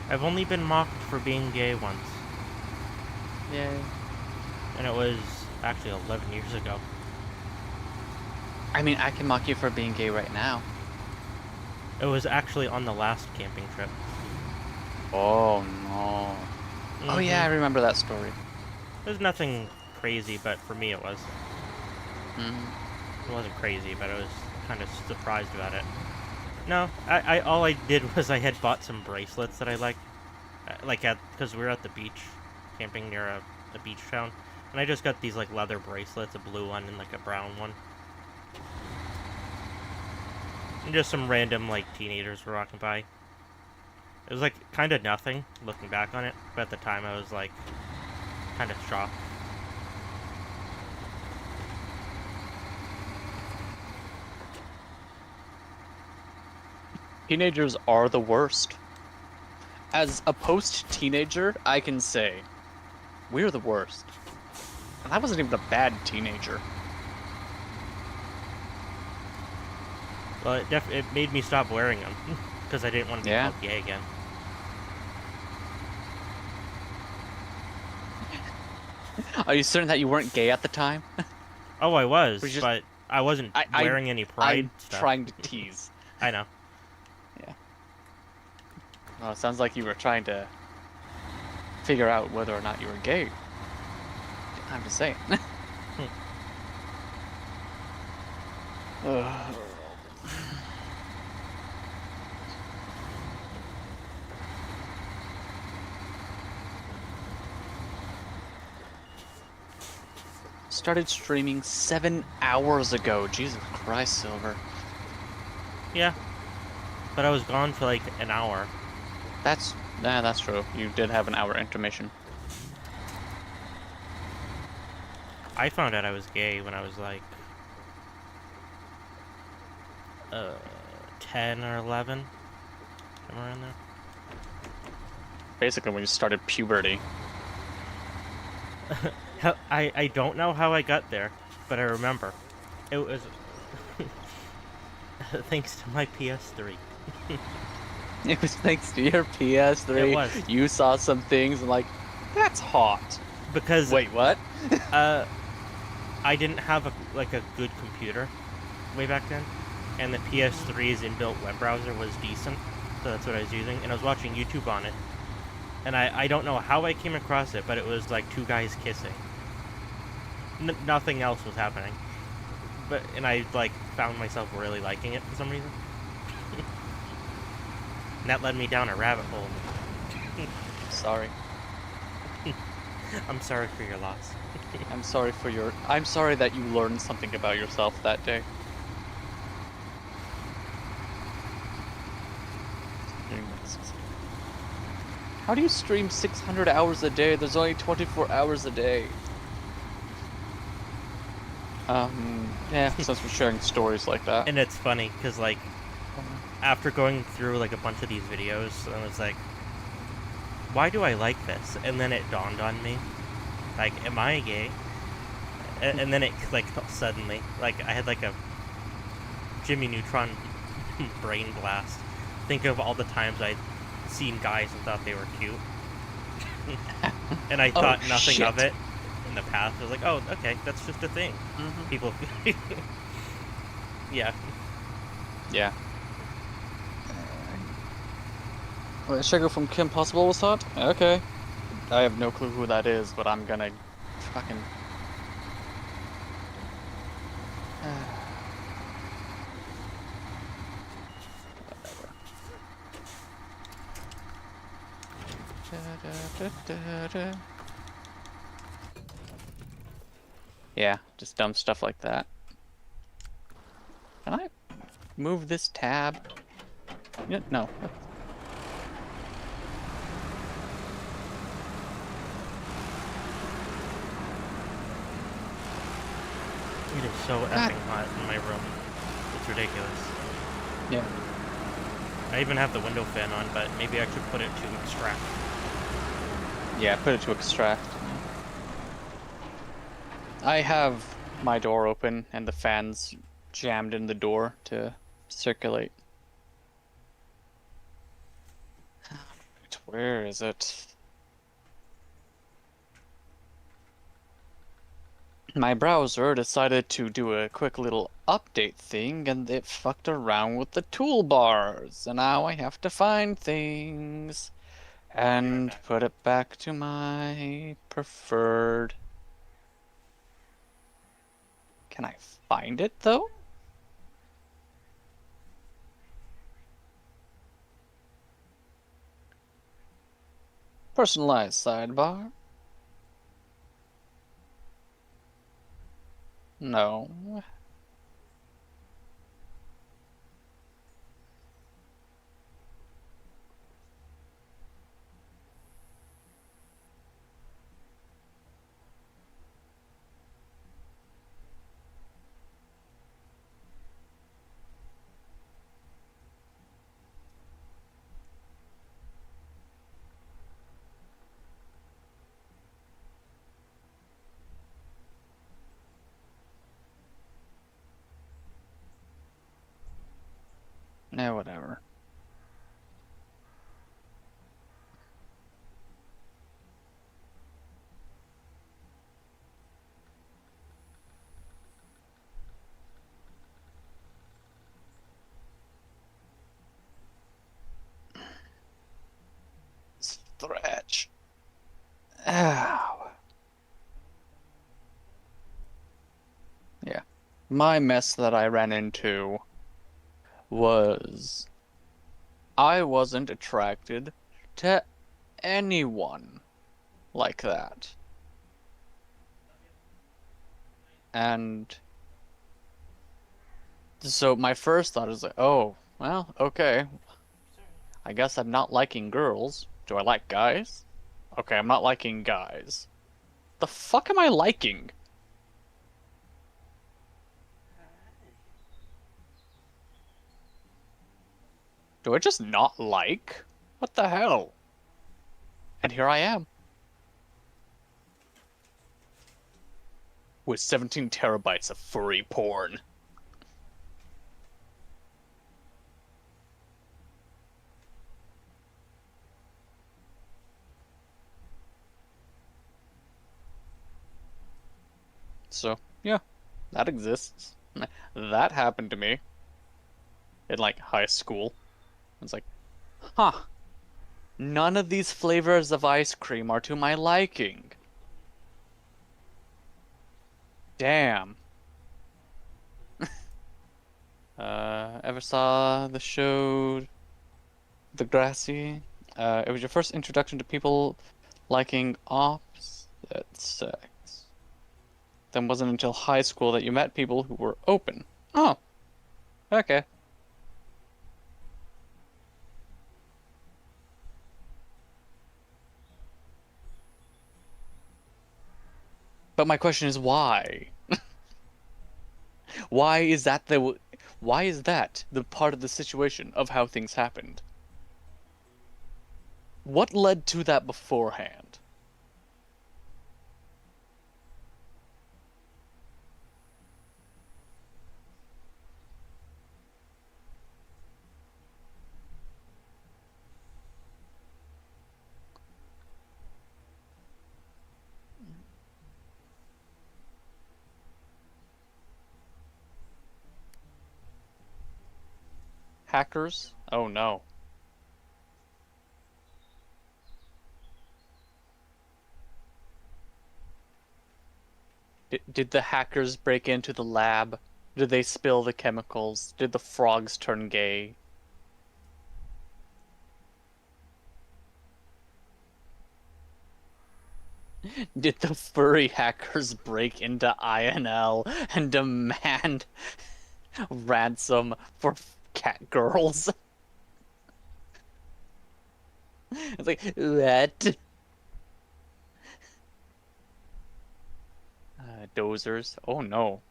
I've only been mocked for being gay once, Yay. and it was actually 11 years ago. I mean, I can mock you for being gay right now. It was actually on the last camping trip. Oh no. Oh yeah, I remember that story. It was nothing crazy, but for me it was. Mm-hmm. It wasn't crazy, but I was kind of surprised about it. No, I all I did was I had bought some bracelets that I liked, because we were at the beach, camping near a beach town, and I just got these like leather bracelets, a blue one and like a brown one. And just some random like teenagers were walking by. It was like kind of nothing looking back on it, but at the time I was like kind of shocked. Teenagers are the worst. As a post-teenager, I can say, we're the worst. And I wasn't even a bad teenager. Well, it made me stop wearing them because I didn't want to be called gay again. Are you certain that you weren't gay at the time? Oh, I was, just- but I wasn't wearing any pride I'm stuff. trying to tease. I know. Yeah. Well, it sounds like you were trying to figure out whether or not you were gay. I'm just saying. Ugh. Started streaming 7 hours ago. Jesus Christ, Silver. Yeah. But I was gone for like an hour. That's true. You did have an hour intermission. I found out I was gay when I was like 10 or 11. Somewhere around there. Basically when you started puberty. I don't know how I got there, but I remember. It was thanks to my PS3. It was thanks to your PS3. It was. You saw some things and like, that's hot. Because Wait, what? I didn't have a good computer way back then, and the PS3's inbuilt web browser was decent, so that's what I was using, and I was watching YouTube on it, and I don't know how I came across it, but it was like two guys kissing. Nothing else was happening, and I like found myself really liking it for some reason. And that led me down a rabbit hole. Sorry. I'm sorry for your loss. I'm sorry that you learned something about yourself that day. How do you stream 600 hours a day? There's only 24 hours a day. Yeah, since we're sharing stories like that. And it's funny, because, like, after going through, like, a bunch of these videos, I was like, why do I like this? And then it dawned on me, like, am I gay? And then it, like, suddenly, like, I had, like, a Jimmy Neutron brain blast. Think of all the times I'd seen guys and thought they were cute. And I thought nothing of it in the past. I was like, oh, okay, that's just a thing. Mm-hmm. People... Yeah. Yeah. Wait, Sugar from Kim Possible was hot? Okay. I have no clue who that is, but I'm gonna fucking... Yeah, just dumb stuff like that. Can I move this tab? Yeah, no. It is so God. effing hot in my room. It's ridiculous. Yeah. I even have the window fan on, but maybe I should put it to extract. Yeah, put it to extract. I have my door open and the fans jammed in the door to circulate. Where is it? My browser decided to do a quick little update thing and it fucked around with the toolbars. And now I have to find things and back. put it back to my preferred. Can I find it though? Personalized sidebar? No. No, whatever. Stretch. Ow. Yeah. My mess that I ran into was I wasn't attracted to anyone like that. And so my first thought is like, oh, well, okay. I guess I'm not liking girls. Do I like guys? Okay, I'm not liking guys. The fuck am I liking? Do I just not like? What the hell? And here I am. With 17 terabytes of furry porn. So, yeah, that exists. That happened to me in like high school. It's like, huh, none of these flavors of ice cream are to my liking. Damn. Ever saw the show The Grassy? It was your first introduction to people liking opposite sex. Then wasn't until high school that you met people who were open. Oh, okay. But my question is why? Why is that the part of the situation of how things happened? What led to that beforehand? Hackers? Oh no. Did the hackers break into the lab? Did they spill the chemicals? Did the frogs turn gay? Did the furry hackers break into INL and demand ransom for cat girls? It's like, what? Dozers. Oh no.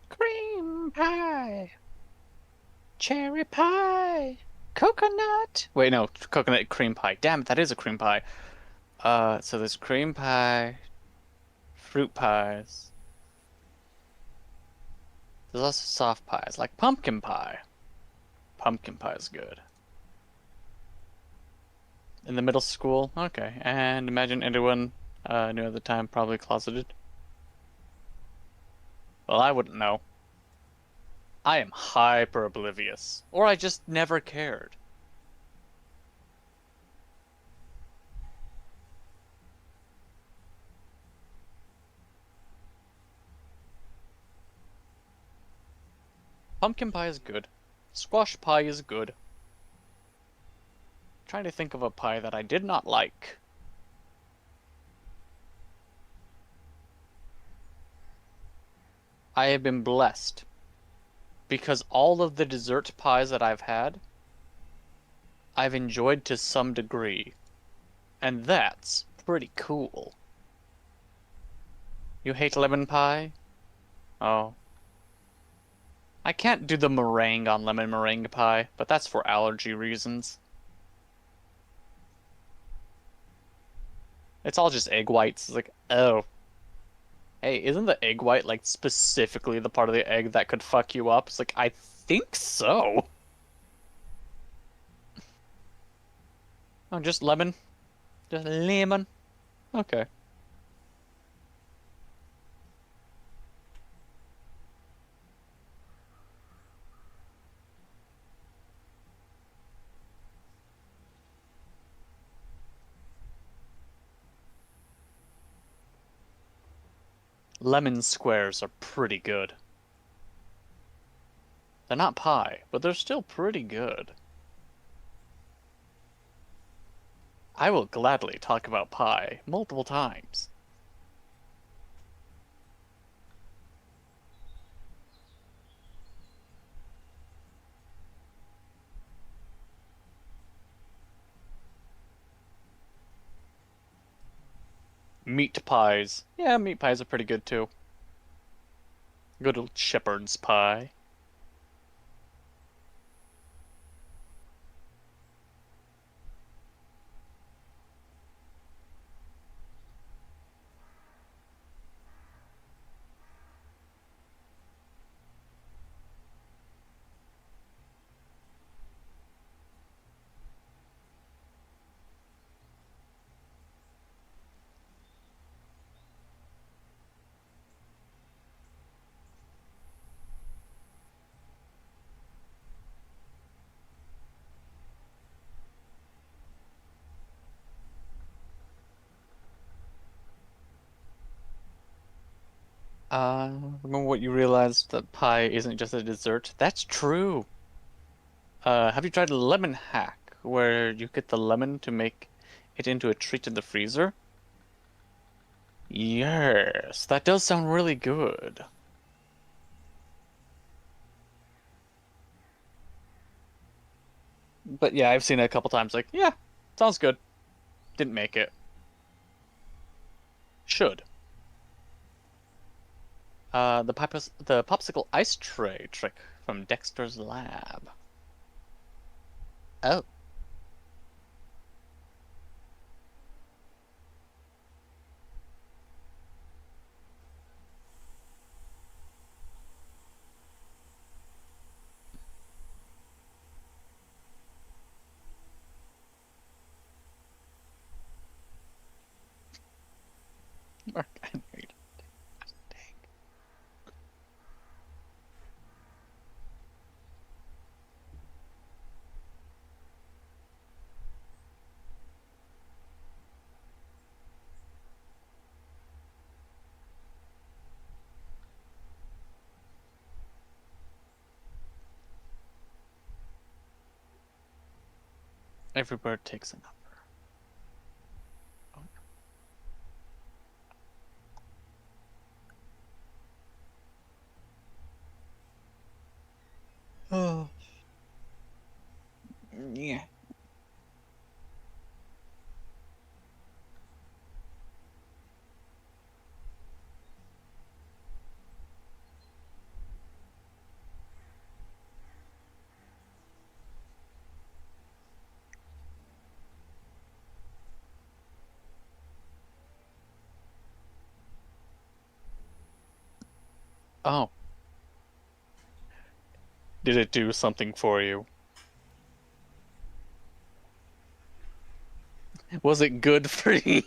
Cream pie. Cherry pie. Coconut. Wait, no, coconut cream pie. Damn it, that is a cream pie. So there's cream pie, fruit pies. There's also soft pies, like pumpkin pie. Pumpkin pie is good. In the middle school? Okay. And imagine anyone knew at the time, probably closeted. Well, I wouldn't know. I am hyper oblivious. Or I just never cared. Pumpkin pie is good. Squash pie is good. Trying to think of a pie that I did not like. I have been blessed because all of the dessert pies that I've had, I've enjoyed to some degree. And that's pretty cool. You hate lemon pie? Oh. I can't do the meringue on lemon meringue pie, but that's for allergy reasons. It's all just egg whites. It's like, oh. Hey, isn't the egg white like specifically the part of the egg that could fuck you up? It's like, I think so. Oh, just lemon? Just lemon? Okay. Lemon squares are pretty good. They're not pie, but they're still pretty good. I will gladly talk about pie multiple times. Meat pies. Yeah, meat pies are pretty good too. Good old shepherd's pie. Remember what you realized that pie isn't just a dessert? That's true. Have you tried a lemon hack where you get the lemon to make it into a treat in the freezer? Yes, that does sound really good. But yeah, I've seen it a couple times. Like, yeah, sounds good. Didn't make it. Should. The popsicle ice tray trick from Dexter's lab. Oh. Mark, I know you don't take. Every bird takes a number. Oh. Yeah. Oh. Did it do something for you? Was it good for you?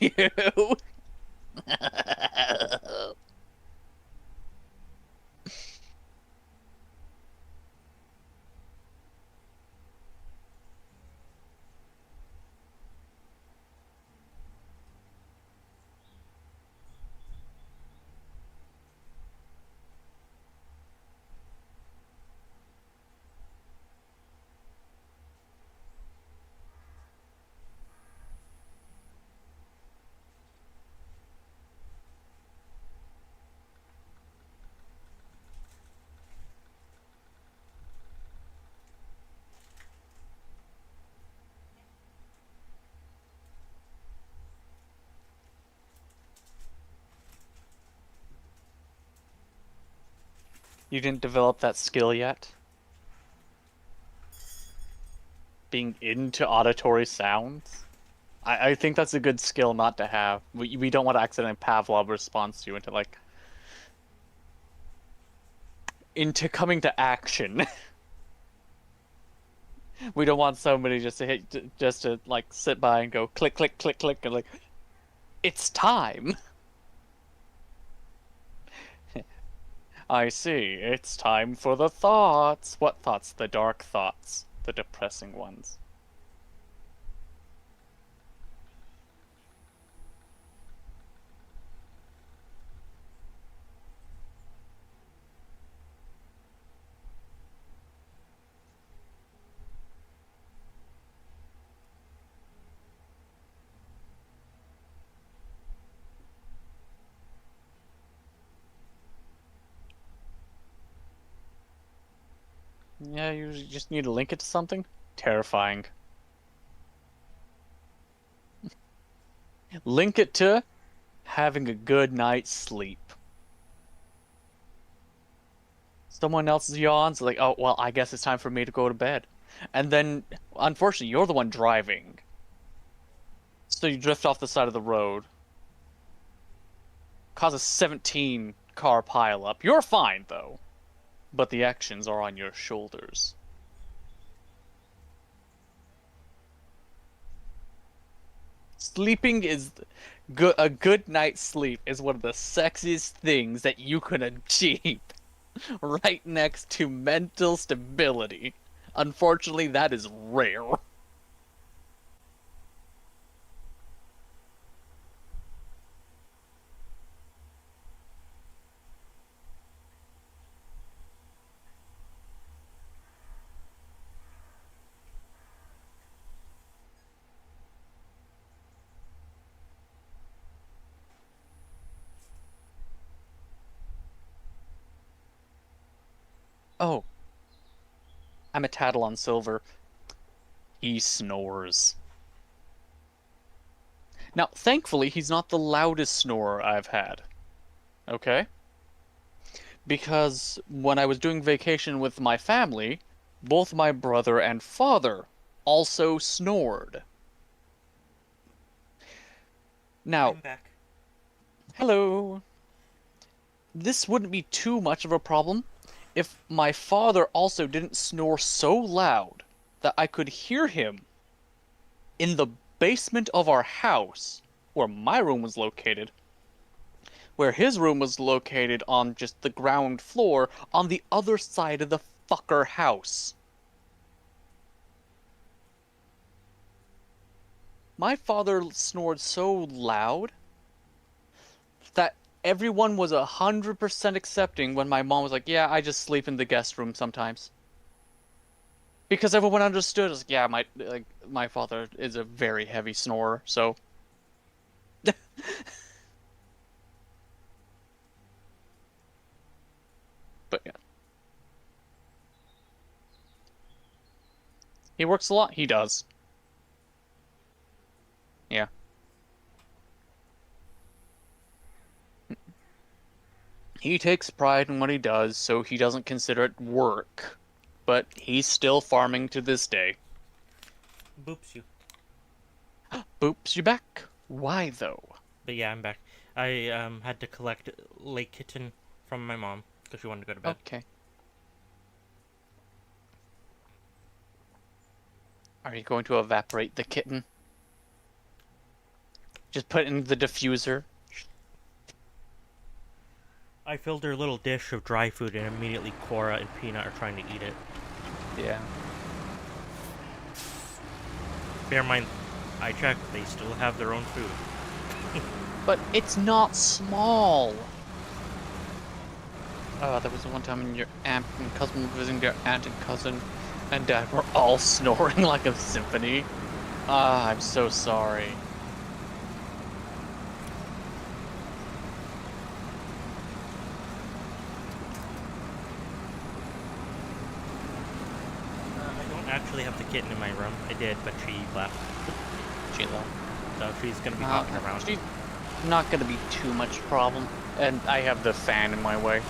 You didn't develop that skill yet? Being into auditory sounds? I think that's a good skill not to have. We don't want to accidentally Pavlov response you into coming to action. We don't want somebody just to like sit by and go click click click click and like it's time. I see. It's time for the thoughts. What thoughts? The dark thoughts, the depressing ones. Yeah, you just need to link it to something. Terrifying. Link it to having a good night's sleep. Someone else yawns, like, oh, well, I guess it's time for me to go to bed. And then, unfortunately, you're the one driving. So you drift off the side of the road. Cause a 17 car pileup. You're fine, though. But the actions are on your shoulders. Sleeping is a good night's sleep is one of the sexiest things that you can achieve. Right next to mental stability. Unfortunately, that is rare. Oh, I'm a tattle on Silver. He snores. Now, thankfully, he's not the loudest snorer I've had. Okay? Because when I was doing vacation with my family, both my brother and father also snored. Now, I'm back. hello. This wouldn't be too much of a problem if my father also didn't snore so loud that I could hear him in the basement of our house, where my room was located, where his room was located on just the ground floor on the other side of the fucker house. My father snored so loud that everyone was 100% accepting when my mom was like, yeah, I just sleep in the guest room sometimes. Because everyone understood. It's like, yeah, my father is a very heavy snorer, so. But yeah. He works a lot. He does. Yeah. He takes pride in what he does, so he doesn't consider it work. But he's still farming to this day. Boops you. Boops, you back? Why though? But yeah, I'm back. I had to collect Lake Kitten from my mom because she wanted to go to bed. Okay. Are you going to evaporate the kitten? Just put it in the diffuser. I filled her little dish of dry food, and immediately Cora and Peanut are trying to eat it. Yeah. Bear in mind, I checked, they still have their own food. But it's not small. There was one time when your aunt and cousin were visiting their aunt and cousin, and dad were all snoring like a symphony. Ah, I'm so sorry. I don't actually have the kitten in my room. I did, but she left. Sheila. So she's gonna be hopping around. She's not gonna be too much problem. And I have the fan in my way.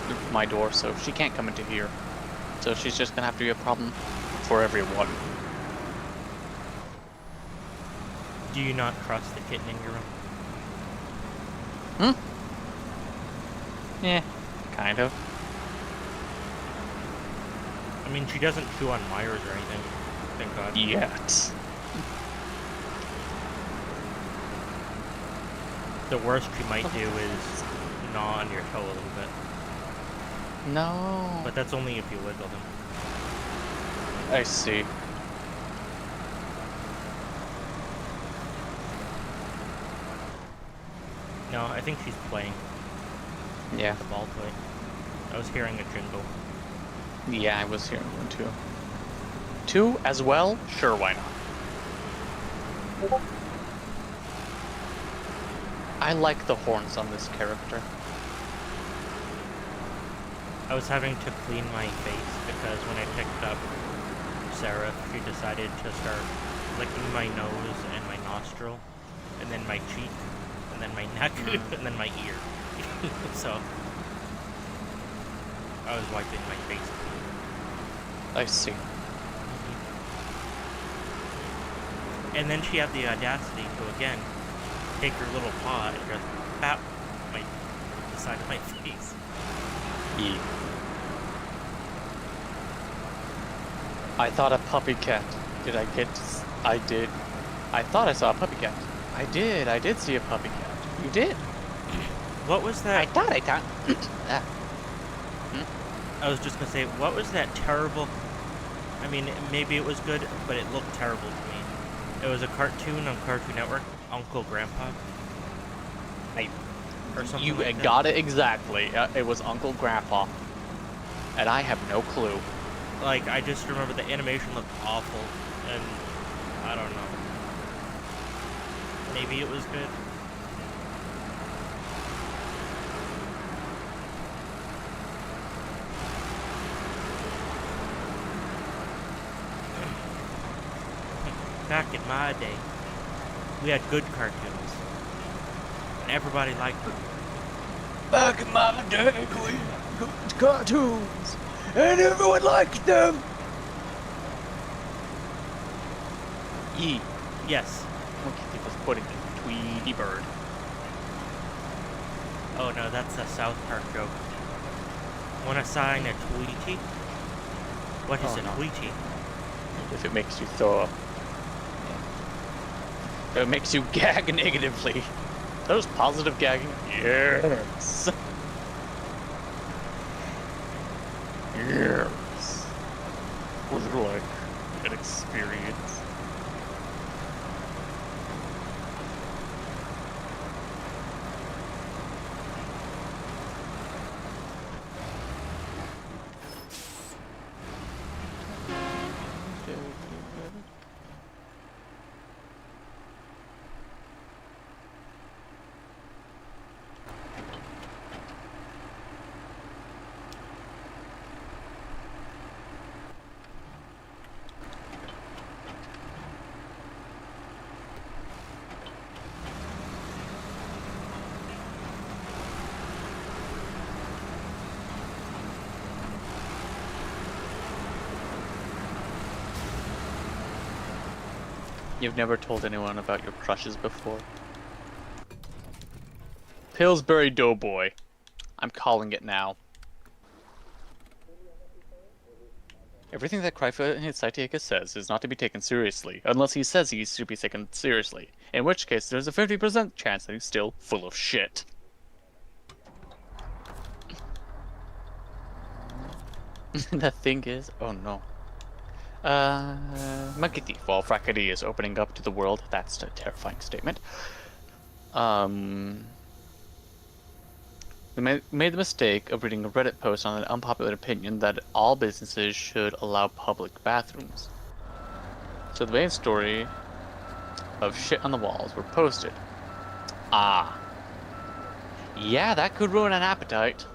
Of my door, so she can't come into here. So she's just gonna have to be a problem for everyone. Do you not trust the kitten in your room? Yeah, kind of. I mean, she doesn't chew on wires or anything. Thank God. Yet. The worst she might do is gnaw on your toe a little bit. No. But that's only if you wiggle them. I see. No, I think she's playing Yeah. the ball toy. I was hearing a jingle. Yeah, I was hearing one too. Two as well? Sure, why not? I like the horns on this character. I was having to clean my face because when I picked up Sarah, she decided to start licking my nose and my nostril, and then my cheek, and then my neck, and then my ear. So I was wiping my face. I see. And then she had the audacity to again take her little paw and just bap the side of my face. Yeah. I thought a puppy cat. Did I get... I did. I thought I saw a puppy cat. I did see a puppy cat. You did? What was that? I thought. I was just gonna say, what was that terrible... I mean, maybe it was good, but it looked terrible to me. It was a cartoon on Cartoon Network, Uncle Grandpa. Or something You like that. got it exactly. It was Uncle Grandpa. And I have no clue. Like, I just remember the animation looked awful, and I don't know. Maybe it was good. Back in my day, we had good cartoons, and everybody liked them. Back in my day, we had good cartoons, and everyone liked them. Yee. Yes. Monkey was putting the Tweety Bird. Oh no, that's a South Park joke. Wanna sign a Tweety? What is Oh, a no. Tweety? If it makes you throw up. If it makes you gag negatively. Those positive gagging? Yes. Yes. Was it like an experience? You've never told anyone about your crushes before? Pillsbury Doughboy. I'm calling it now. Everything that Krypha and his Saitaka says is not to be taken seriously, unless he says he's to be taken seriously, in which case there's a 50% chance that he's still full of shit. The thing is, oh no. Monkey Thief, while Frackety is opening up to the world, that's a terrifying statement. We made the mistake of reading a Reddit post on an unpopular opinion that all businesses should allow public bathrooms. So the main story of shit on the walls were posted. Ah. Yeah, that could ruin an appetite.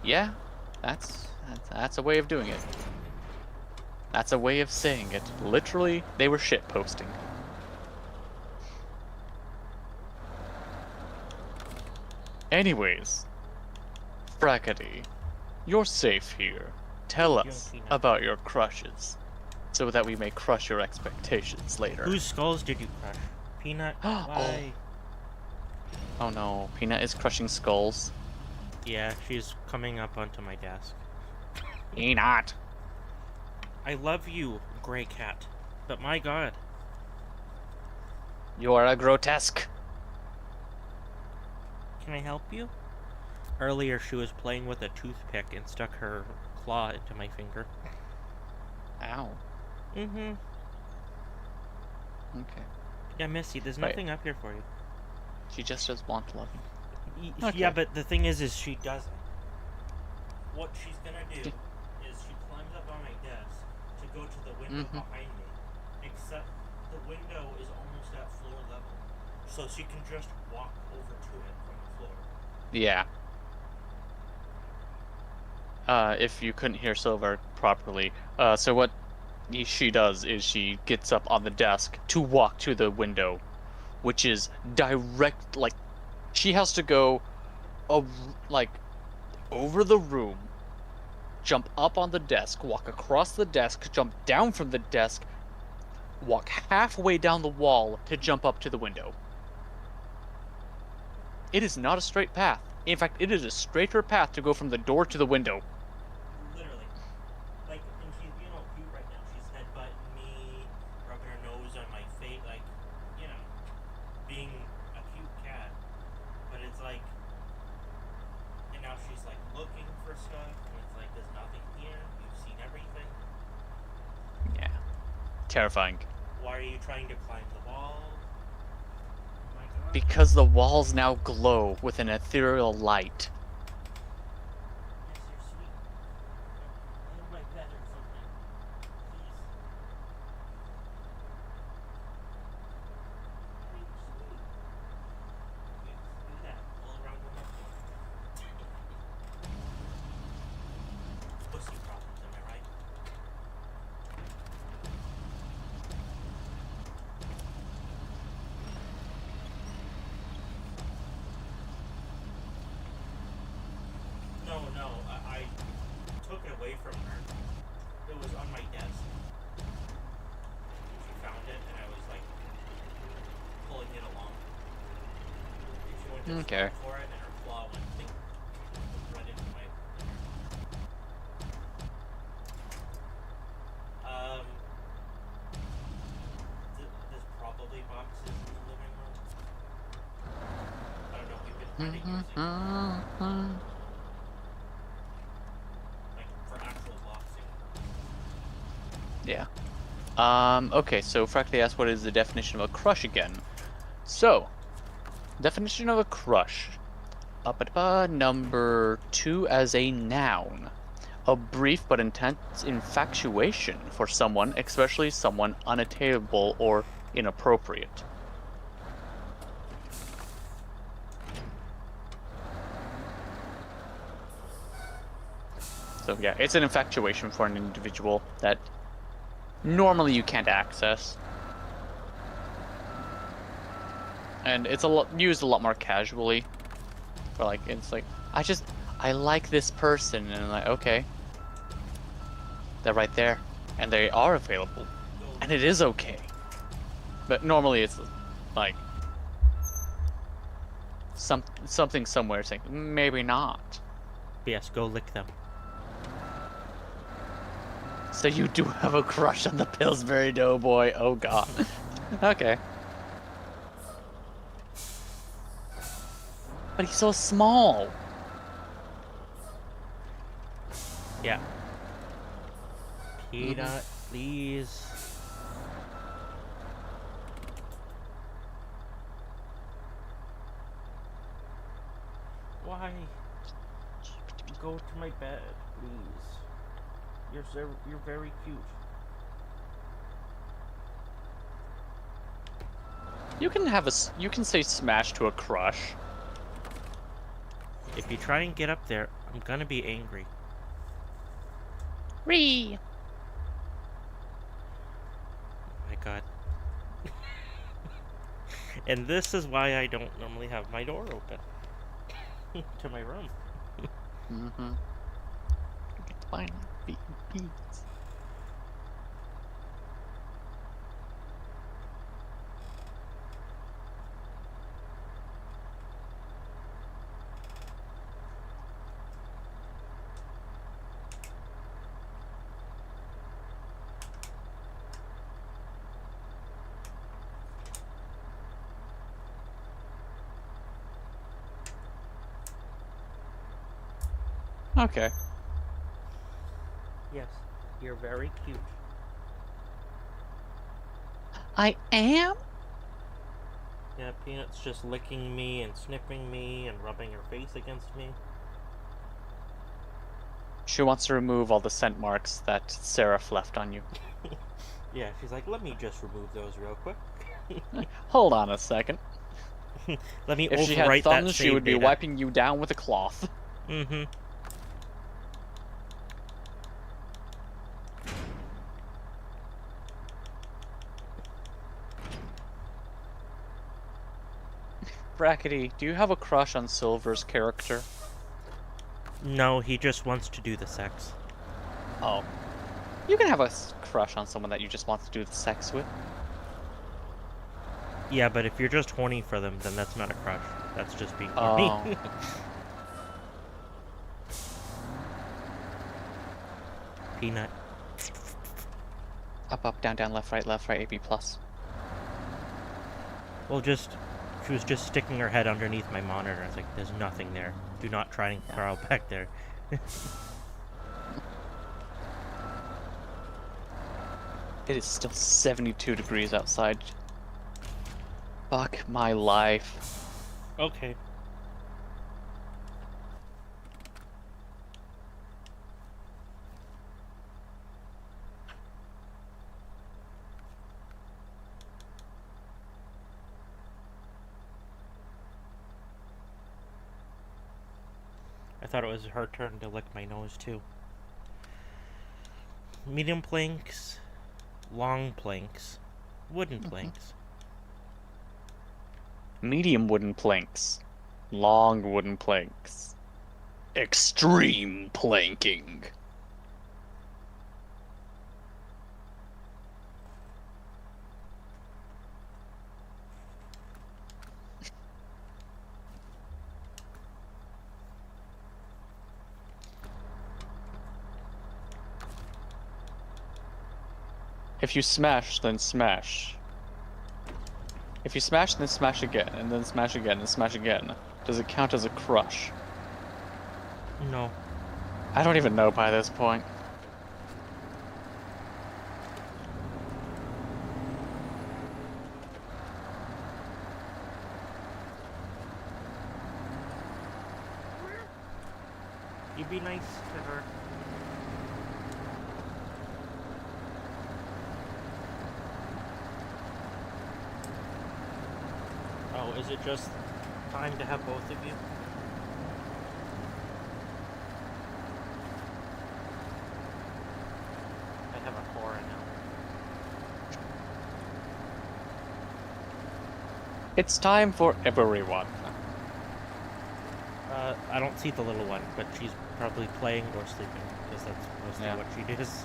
Yeah, that's a way of doing it. That's a way of saying it. Literally, they were shit posting. Anyways, Frackety, you're safe here. Tell us about your crushes, so that we may crush your expectations later. Whose skulls did you crush? Peanut? Why? Oh no, Peanut is crushing skulls. Yeah, she's coming up onto my desk. Peanut! I love you, Gray Cat, but my god. You are a grotesque. Can I help you? Earlier she was playing with a toothpick and stuck her claw into my finger. Ow. Mm-hmm. Okay. Yeah, Missy, there's Right. nothing up here for you. She just does want loving. Okay. Yeah, but the thing is she doesn't. What she's gonna do is she climbs up on my desk to go to the window behind me, except the window is almost at floor level, so she can just walk over to it from the floor. Yeah. If you couldn't hear Silver properly, so what she does is she gets up on the desk to walk to the window, which is direct, like, she has to go, over the room, jump up on the desk, walk across the desk, jump down from the desk, walk halfway down the wall to jump up to the window. It is not a straight path. In fact, it is a straighter path to go from the door to the window. Literally. Like, and she's being all cute right now. She's headbutting me, rubbing her nose on my face, like, you know, being a cute cat. But it's like, and now she's like looking for stuff, and it's like, there's nothing here. You've seen everything. Yeah. Terrifying. Why are you trying to climb the wall? Oh my god. Because the walls now glow with an ethereal light. Yes, you're sweet. I have my pet or something. Please. Are you sweet? Wait, do that all around the neck. Pussy problems, am I right? No, I took it away from her. It was on my desk. She found it, and I was like pulling it along. And she went to Okay. swat for it, and her claw went thing right into my. There's probably boxes in the living room. I don't know. We've been kind of using like for actual boxing. Yeah. Okay, so Frackly asked what is the definition of a crush again. So, definition of a crush. Number 2 as a noun. A brief but intense infatuation for someone, especially someone unattainable or inappropriate. So yeah, it's an infatuation for an individual that normally you can't access. and it's used a lot more casually. For like, it's like I like this person, and I'm like, okay, they're right there, and they are available, and it is okay. But normally it's like something somewhere saying maybe not. Yes, go lick them. So you do have a crush on the Pillsbury Doughboy? Oh god. Okay. But he's so small. Yeah. Peanut, please. Why? Go to my bed, please. You're very cute. You can say smash to a crush. If you try and get up there, I'm gonna be angry. Ree. Oh my god. And this is why I don't normally have my door open to my room. Mm-hmm. It's fine. Beats. Okay. Yes, you're very cute. I am? Yeah, Peanut's just licking me and sniffing me and rubbing her face against me. She wants to remove all the scent marks that Seraph left on you. Yeah, she's like, let me just remove those real quick. Hold on a second. Let me If she had overwrite that thumbs, she save would be data. wiping you down with a cloth. Mm-hmm. Brackety, do you have a crush on Silver's character? No, he just wants to do the sex. Oh. You can have a crush on someone that you just want to do the sex with. Yeah, but if you're just horny for them, then that's not a crush. That's just being Oh. horny. Peanut. Up, down, left, right, AB plus. Well, she was just sticking her head underneath my monitor. I was like, there's nothing there. Do not try and crawl back there. It is still 72 degrees outside. Fuck my life. Okay. I thought it was her turn to lick my nose too. Medium planks, long planks, wooden planks. Medium wooden planks. Long wooden planks. Extreme planking. If you smash, then smash. If you smash, then smash again, and then smash again, and smash again. Does it count as a crush? No. I don't even know by this point. You be nice to her. Oh, is it just time to have both of you? I have a horror now. It's time for everyone. I don't see the little one, but she's probably playing or sleeping, because that's mostly Yeah. what she does.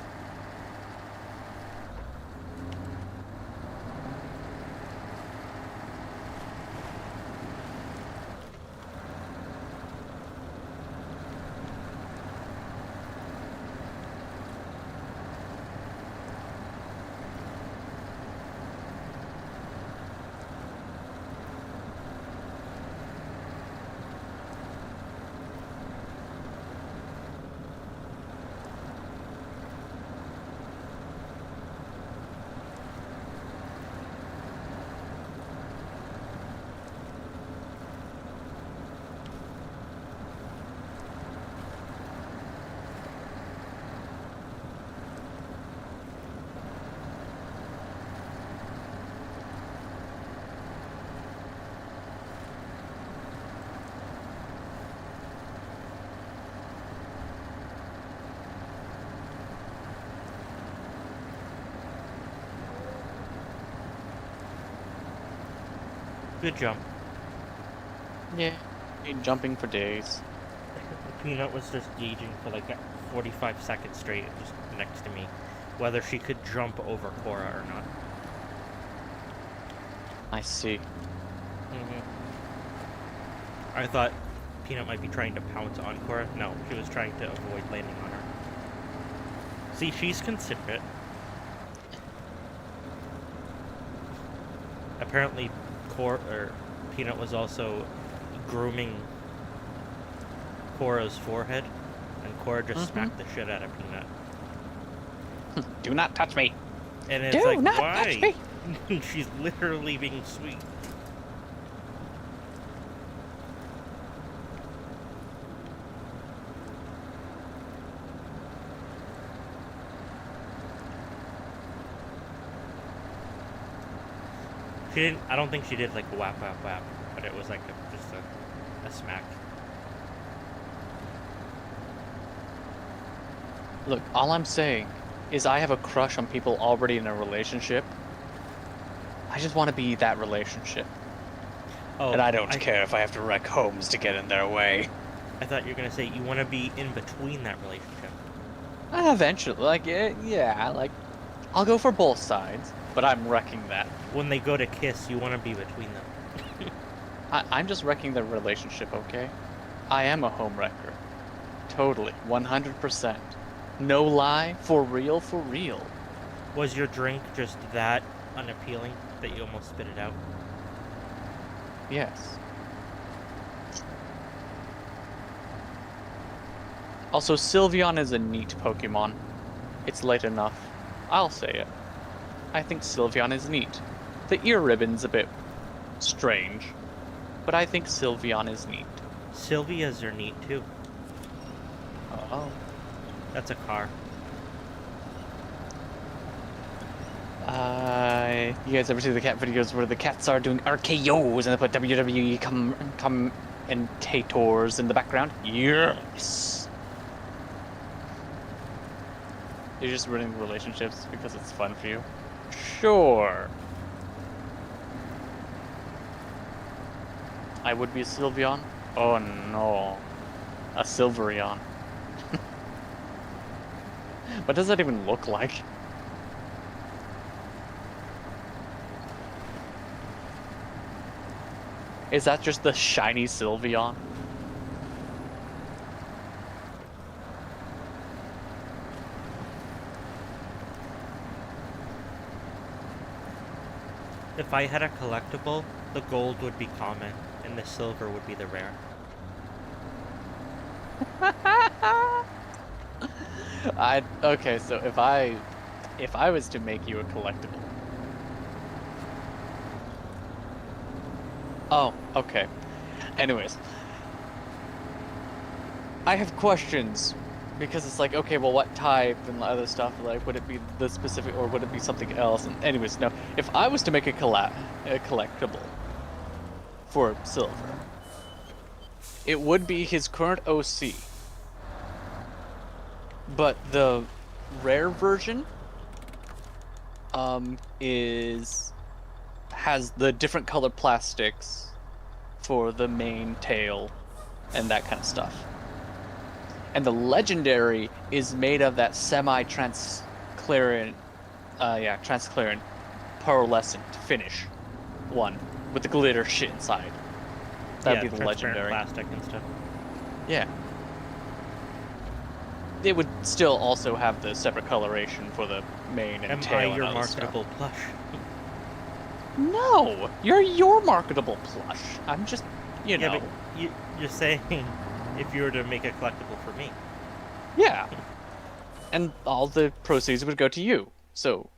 Good jump. Yeah. Been jumping for days. Peanut was just gauging for like 45 seconds straight, just next to me, whether she could jump over Cora or not. I see. I thought Peanut might be trying to pounce on Cora. No, she was trying to avoid landing on her. See, she's considerate. Apparently, Peanut was also grooming Cora's forehead, and Cora just smacked the shit out of Peanut. Do not touch me. And it's Do like, not why? touch me. She's literally being sweet. She didn't. I don't think she did like a whap whap whap, but it was like just a smack. Look, all I'm saying is I have a crush on people already in a relationship. I just want to be that relationship. Oh, And I don't care if I have to wreck homes to get in their way. I thought you were gonna say you want to be in between that relationship. Eventually, like, yeah, like, I'll go for both sides, but I'm wrecking that. When they go to kiss, you want to be between them. I'm just wrecking the relationship, okay? I am a home wrecker. Totally, 100%. No lie, for real, for real. Was your drink just that unappealing that you almost spit it out? Yes. Also, Sylveon is a neat Pokemon. It's late enough. I'll say it. I think Sylveon is neat. The ear ribbon's a bit strange, but I think Sylveon is neat. Sylvia's are neat too. Oh. That's a car. You guys ever see the cat videos where the cats are doing RKOs and they put WWE commentators in the background? Yes! You're just ruining relationships because it's fun for you? Sure. I would be a Sylveon? Oh no. A Silverion. What does that even look like? Is that just the shiny Sylveon? If I had a collectible, the gold would be common, and the silver would be the rare. Okay, so if I was to make you a collectible. Oh, okay. Anyways, I have questions because it's like, okay, well, what type and other stuff? Like, would it be the specific, or would it be something else? And anyways, no. If I was to make a collectible for Silver, it would be his current OC. But the rare version is has the different colored plastics for the mane, tail, and that kind of stuff. And the legendary is made of that semi-transparent, transparent, pearlescent finish one with the glitter shit inside. That'd be the transparent legendary. plastic and stuff. Yeah. It would still also have the separate coloration for the mane and Am tail I and your other marketable stuff. plush? No, you're your marketable plush. I'm just, you know. Yeah, but you're saying if you were to make a collectible for me. Yeah. And all the proceeds would go to you. So,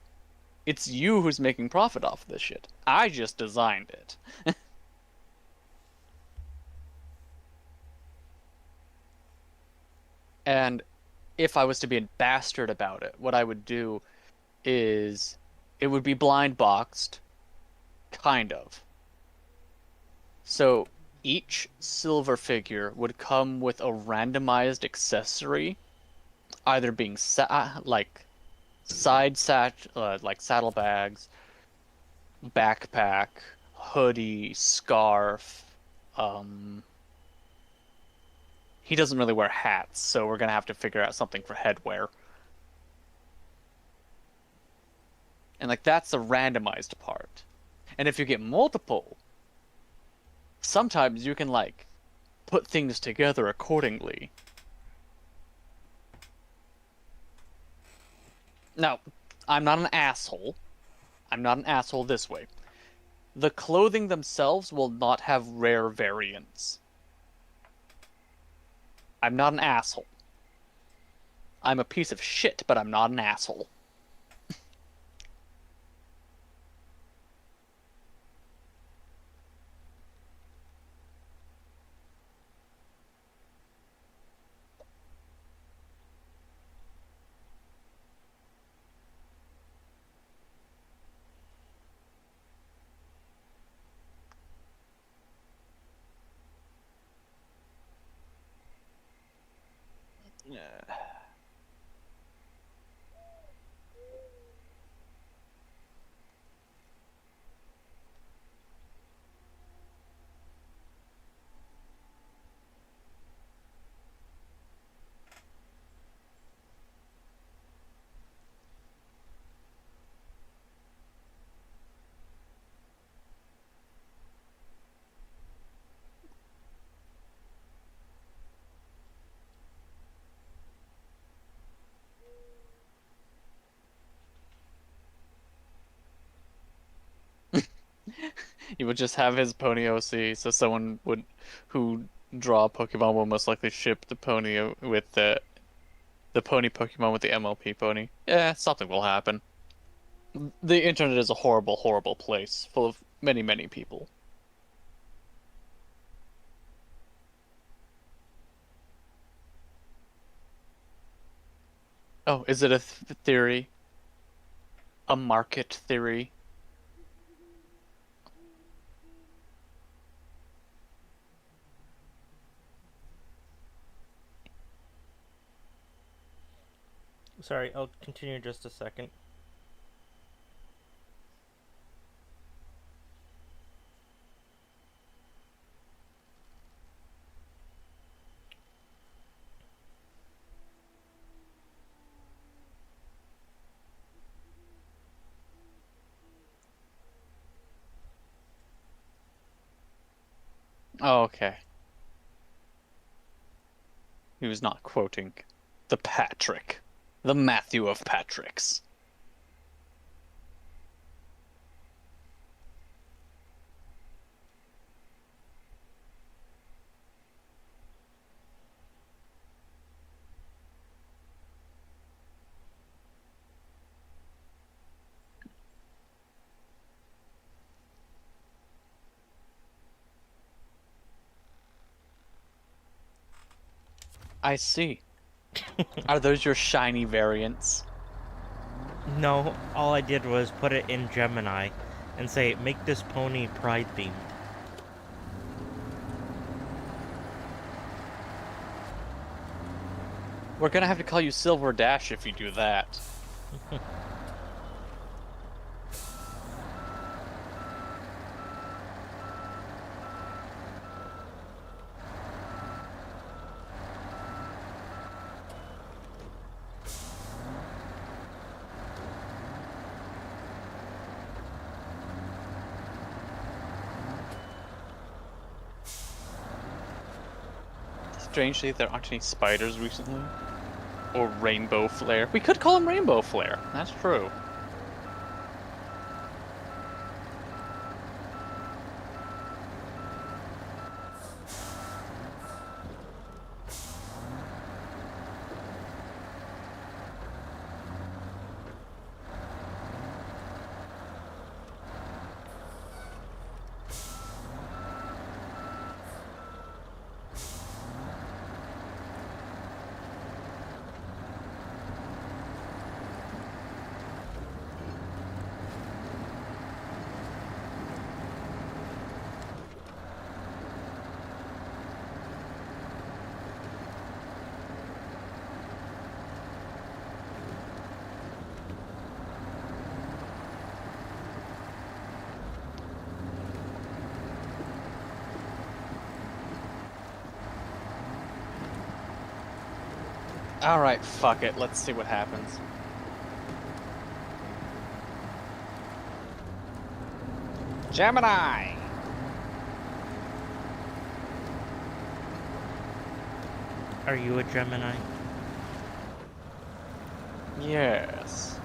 it's you who's making profit off this shit. I just designed it. And if I was to be a bastard about it, what I would do is it would be blind boxed, kind of. So each silver figure would come with a randomized accessory, either being like like saddlebags, backpack, hoodie, scarf. He doesn't really wear hats, so we're gonna have to figure out something for headwear. And like that's the randomized part. And if you get multiple, sometimes you can like put things together accordingly. Now, I'm not an asshole. I'm not an asshole this way. The clothing themselves will not have rare variants. I'm not an asshole. I'm a piece of shit, but I'm not an asshole. He would just have his pony OC, so someone would who draw a Pokemon will most likely ship the pony with the pony Pokemon with the MLP pony. Yeah, something will happen. The internet is a horrible, horrible place, full of many, many people. Oh, is it a theory? A market theory? Sorry, I'll continue in just a second. Oh, okay. He was not quoting the Patrick. The Matthew of Patricks. I see. Are those your shiny variants? No, all I did was put it in Gemini and say, make this pony pride themed. We're gonna have to call you Silver Dash if you do that. Strangely, there aren't any spiders recently. Or rainbow flare. We could call him rainbow flare. That's true. Alright, fuck it. Let's see what happens. Gemini! Are you a Gemini? Yes.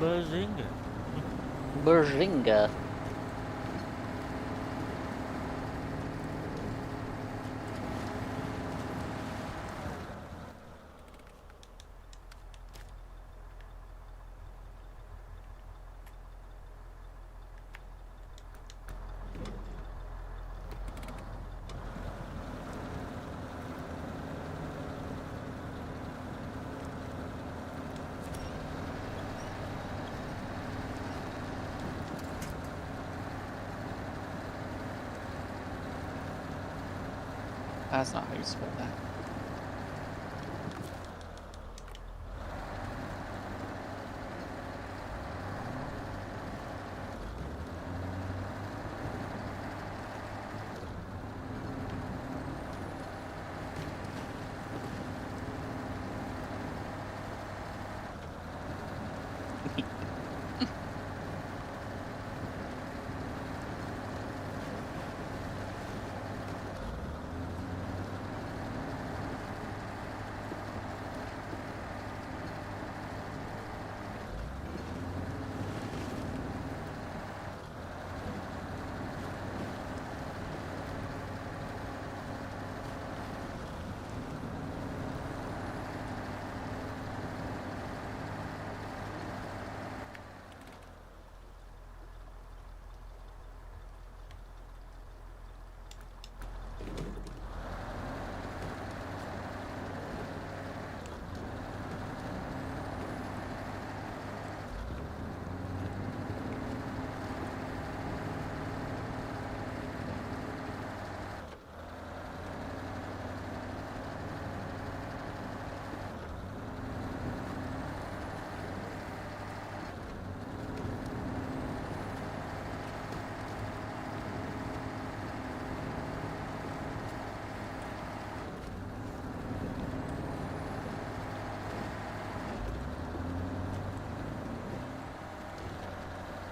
Bazinga. Berzinga. That's not how you spell that.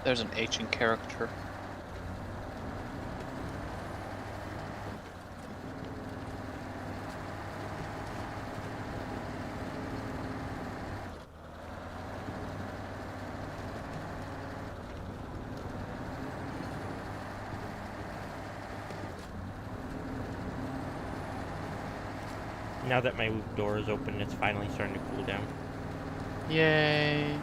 There's an H in character. Now that my door is open, it's finally starting to cool down. Yay.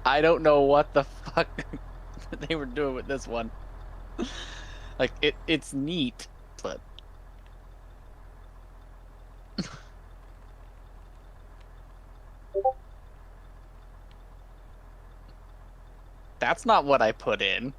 I don't know what the fuck they were doing with this one. Like it's neat, but that's not what I put in.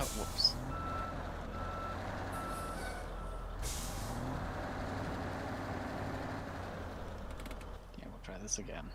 Oh, whoops. Yeah, we'll try this again.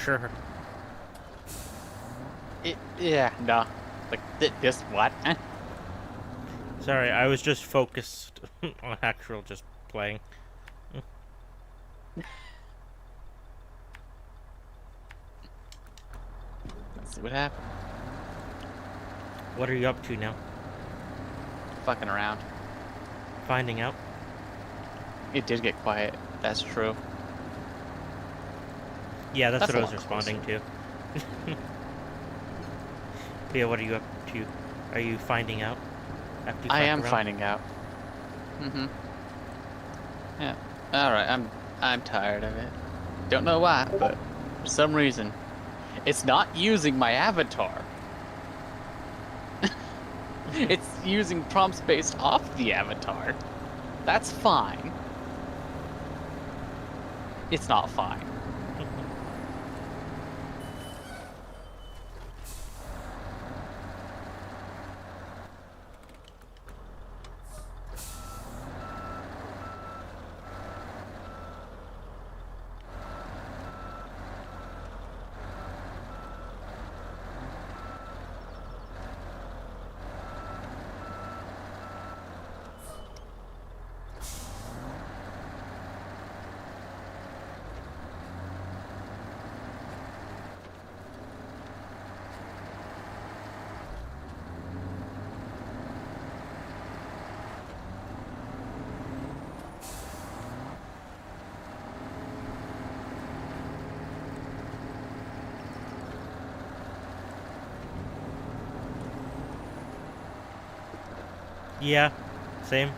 Sure. Yeah, no. Like, this what? Sorry, I was just focused on actual just playing. Let's see what happened. What are you up to now? Fucking around. Finding out? It did get quiet. That's true. Yeah, that's That's what a I was lot responding to. But yeah, what are you up to? Are you finding out after you I fuck am around? finding out. Mm-hmm. Yeah. Alright, I'm tired of it. Don't know why, but for some reason. It's not using my avatar. It's using prompts based off the avatar. That's fine. It's not fine. Yeah, same.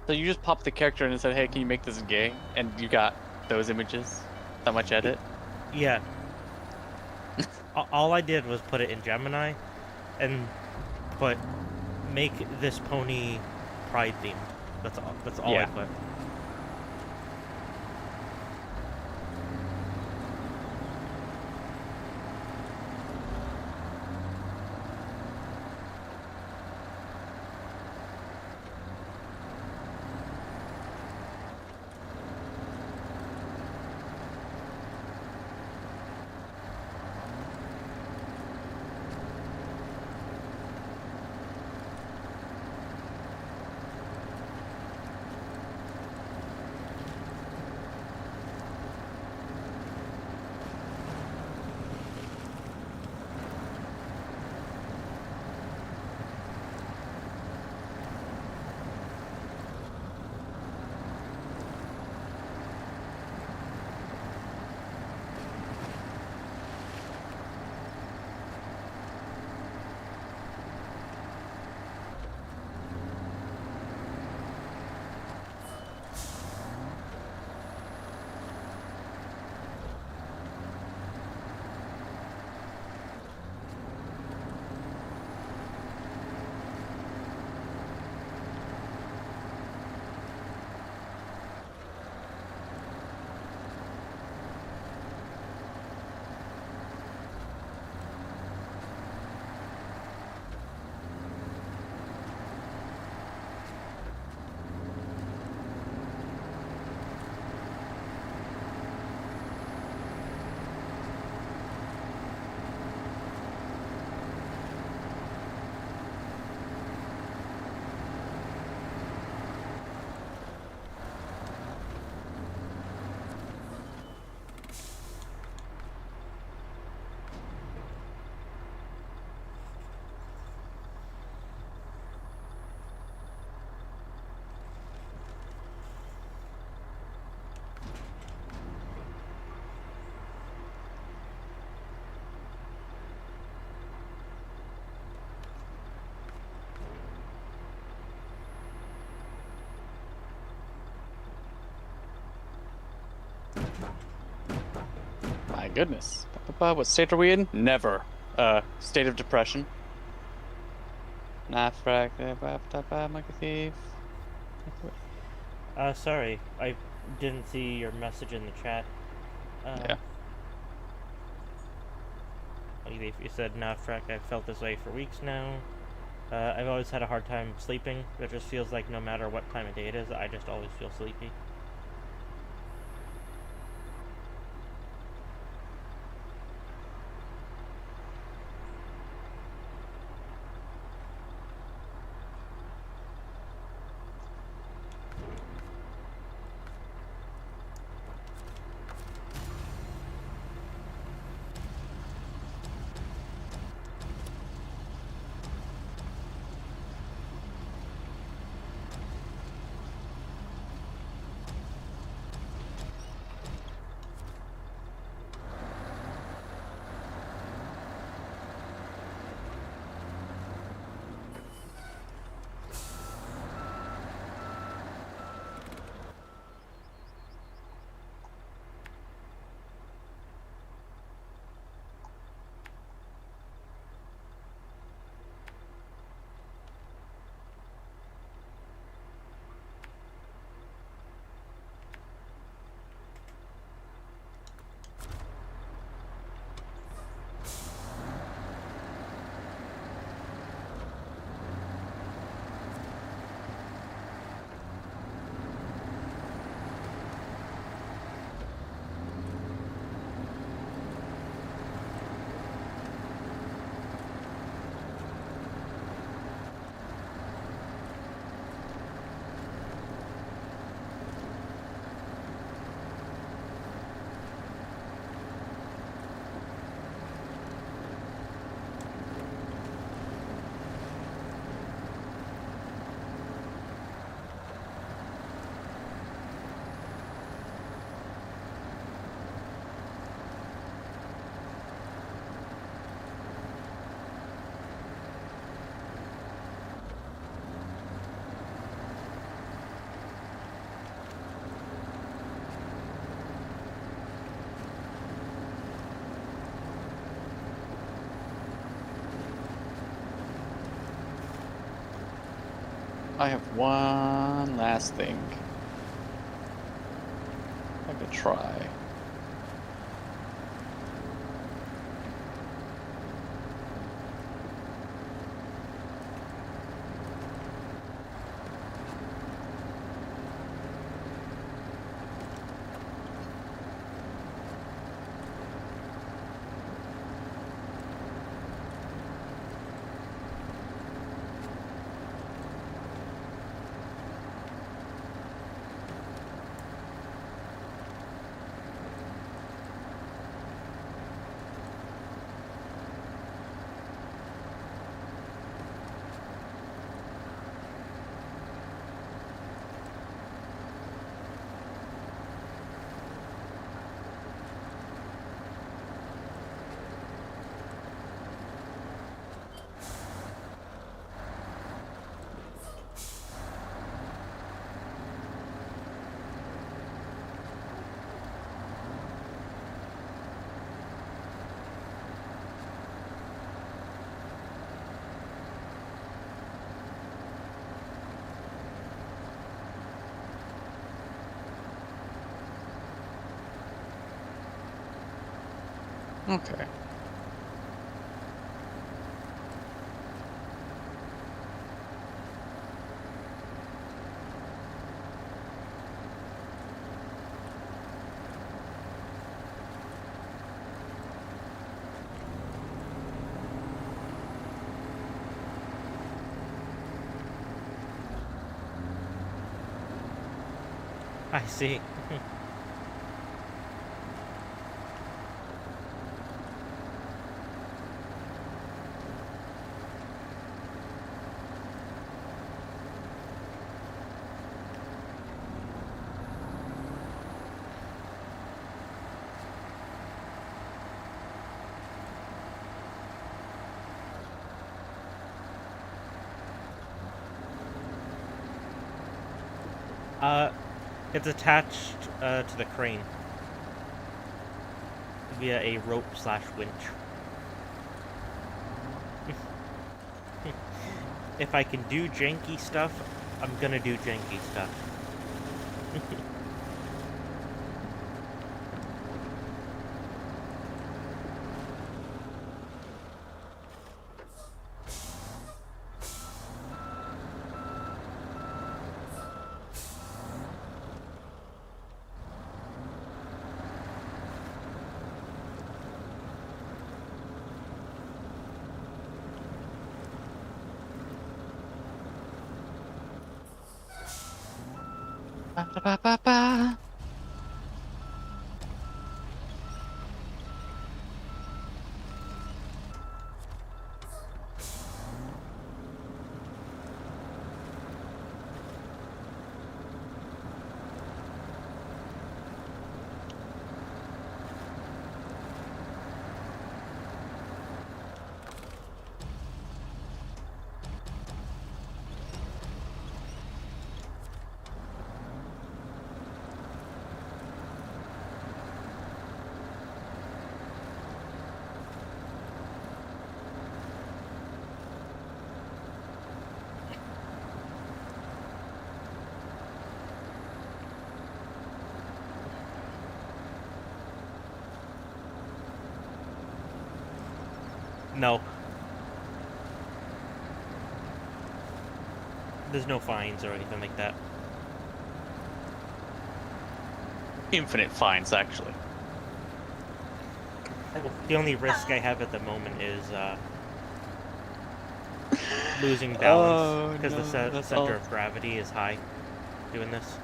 So you just popped the character in and said, "Hey, can you make this gay?" And you got those images. That much edit. Yeah. All I did was put it in Gemini and put make this pony pride themed. That's all I Yeah. put. my goodness. What state are we in? Never. State of depression. Nafrak, Monkey Thief. Sorry, I didn't see your message in the chat. Yeah. You said, nah, frack, I've felt this way for weeks now. I've always had a hard time sleeping. It just feels like no matter what time of day it is, I just always feel sleepy. I have one last thing I could try. Okay. I see. It's attached to the crane. via a rope/winch. If I can do janky stuff, I'm gonna do janky stuff. Ba-da-ba-ba-ba. No. There's no fines or anything like that. Infinite fines, actually. The only risk I have at the moment is losing balance because the center of gravity is high doing this.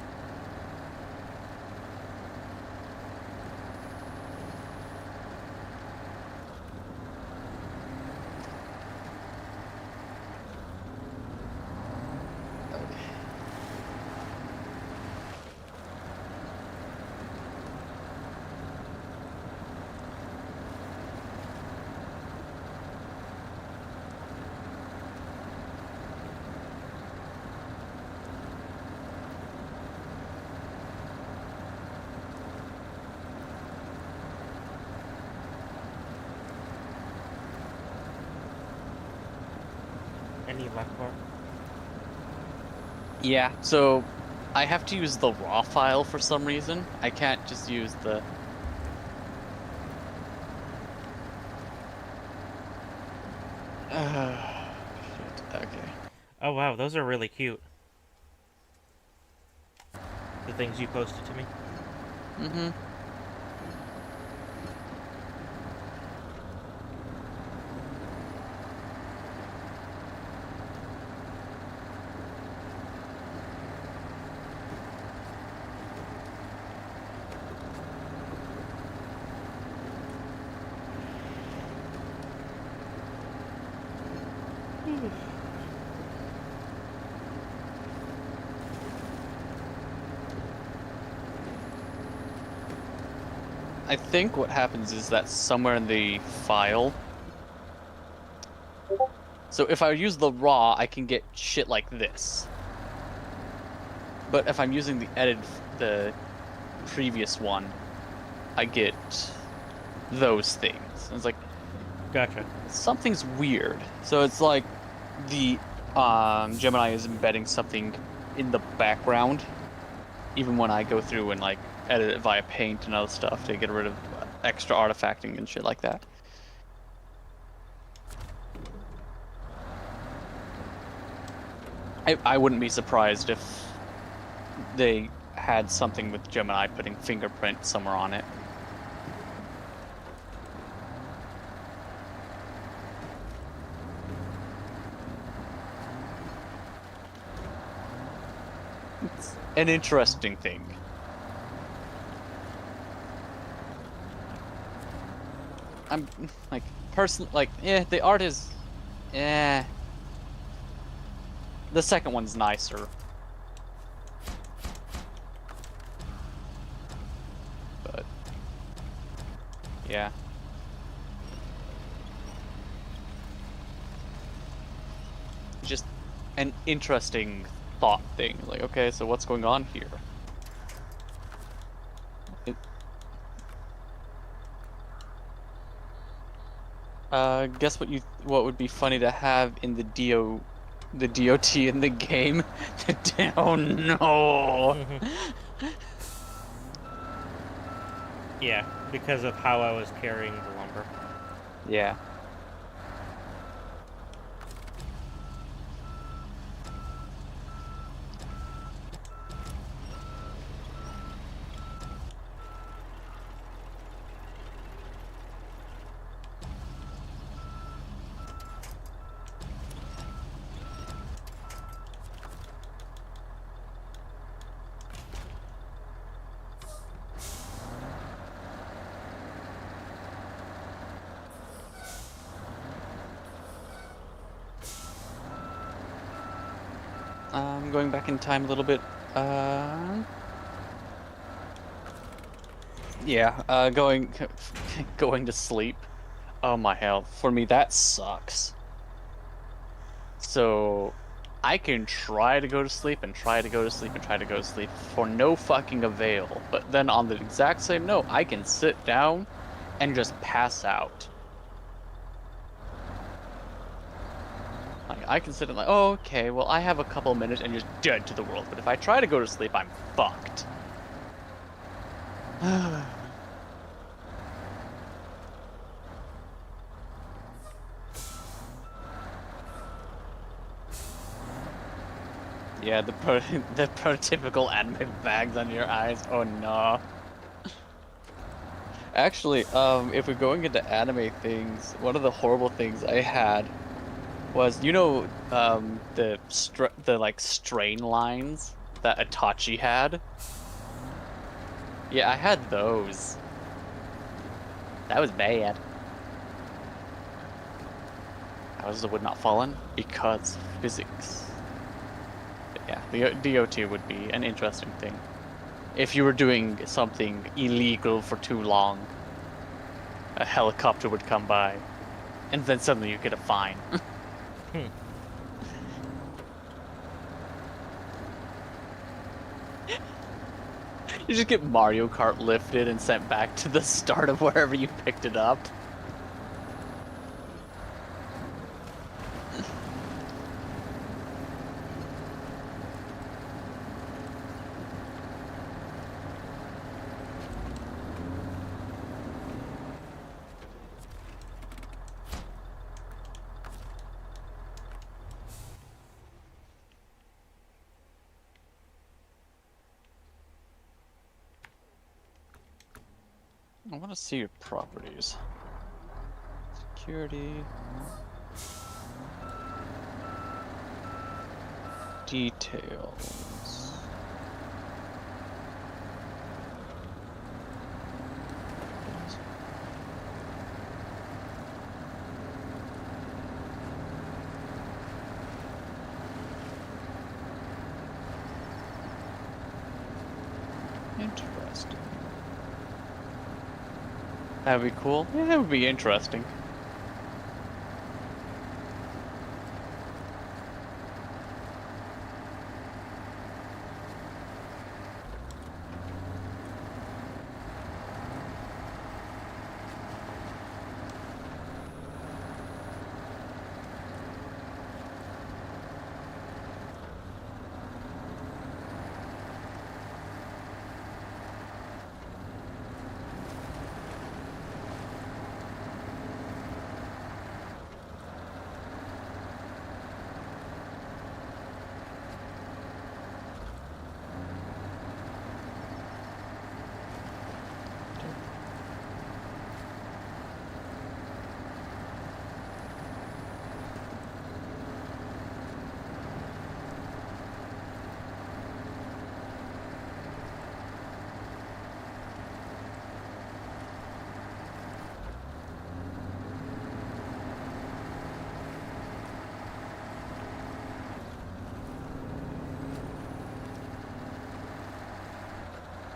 Any left bar? Yeah, so I have to use the raw file for some reason. I can't just use the... shit, okay. Oh wow, those are really cute. The things you posted to me. Mm-hmm. I think what happens is that somewhere in the file. So if I use the raw, I can get shit like this. But if I'm using the previous one, I get those things. It's like Gotcha. something's weird. So it's like the Gemini is embedding something in the background, even when I go through and like edit it via Paint and other stuff to get rid of extra artifacting and shit like that. I wouldn't be surprised if they had something with Gemini putting fingerprint somewhere on it. It's an interesting thing. I'm like personally the art is the second one's nicer. But yeah. Just an interesting thought thing. Like, okay, so what's going on here? Guess what would be funny to have in the DOT in the game? Oh no! Yeah, because of how I was carrying the lumber. Yeah. Going back in time a little bit. Yeah. Going to sleep. Oh my hell! For me, that sucks. So I can try to go to sleep and try to go to sleep and try to go to sleep for no fucking avail. But then on the exact same note, I can sit down and just pass out. Like, I can sit and like, oh, okay, well, I have a couple minutes and just dead to the world. But if I try to go to sleep, I'm fucked. Yeah, the prototypical anime bags on your eyes. Oh no. Actually, if we're going into anime things, one of the horrible things I had was, the like strain lines that Itachi had. Yeah, I had those. That was bad. Houses would not fallen because physics. But yeah, the DOT would be an interesting thing. If you were doing something illegal for too long, a helicopter would come by, and then suddenly you get a fine. You just get Mario Kart lifted and sent back to the start of wherever you picked it up. I want to see your properties. Security. Details. Interesting. That would be cool. Yeah, that would be interesting.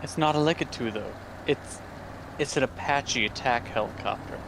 It's not a Legato though. It's an Apache attack helicopter.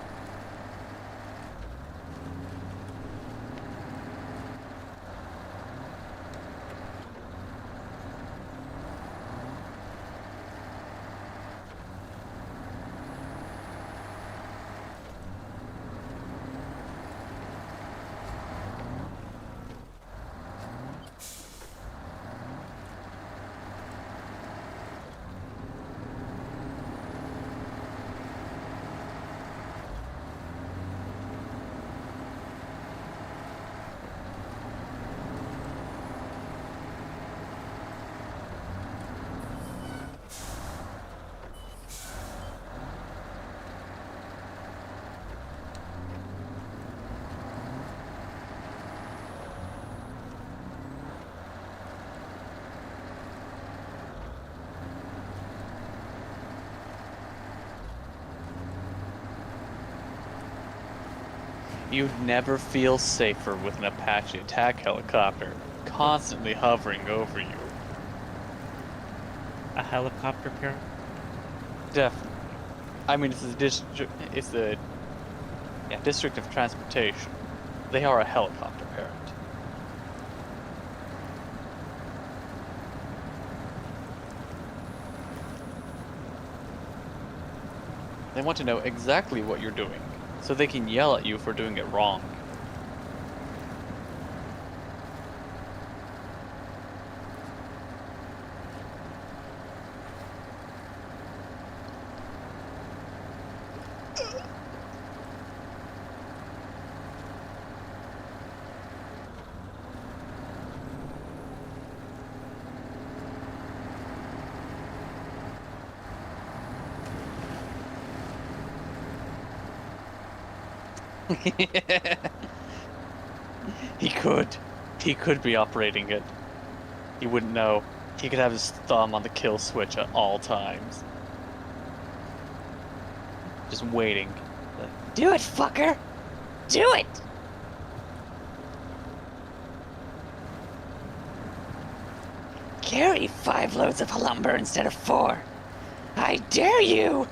You'd never feel safer with an Apache attack helicopter constantly hovering over you. A helicopter parent? Definitely. I mean, it's the District of Transportation. They are a helicopter parent. They want to know exactly what you're doing, so they can yell at you for doing it wrong. He could. He could be operating it. He wouldn't know. He could have his thumb on the kill switch at all times. Just waiting. Do it, fucker! Do it! Carry 5 loads of lumber instead of 4. I dare you!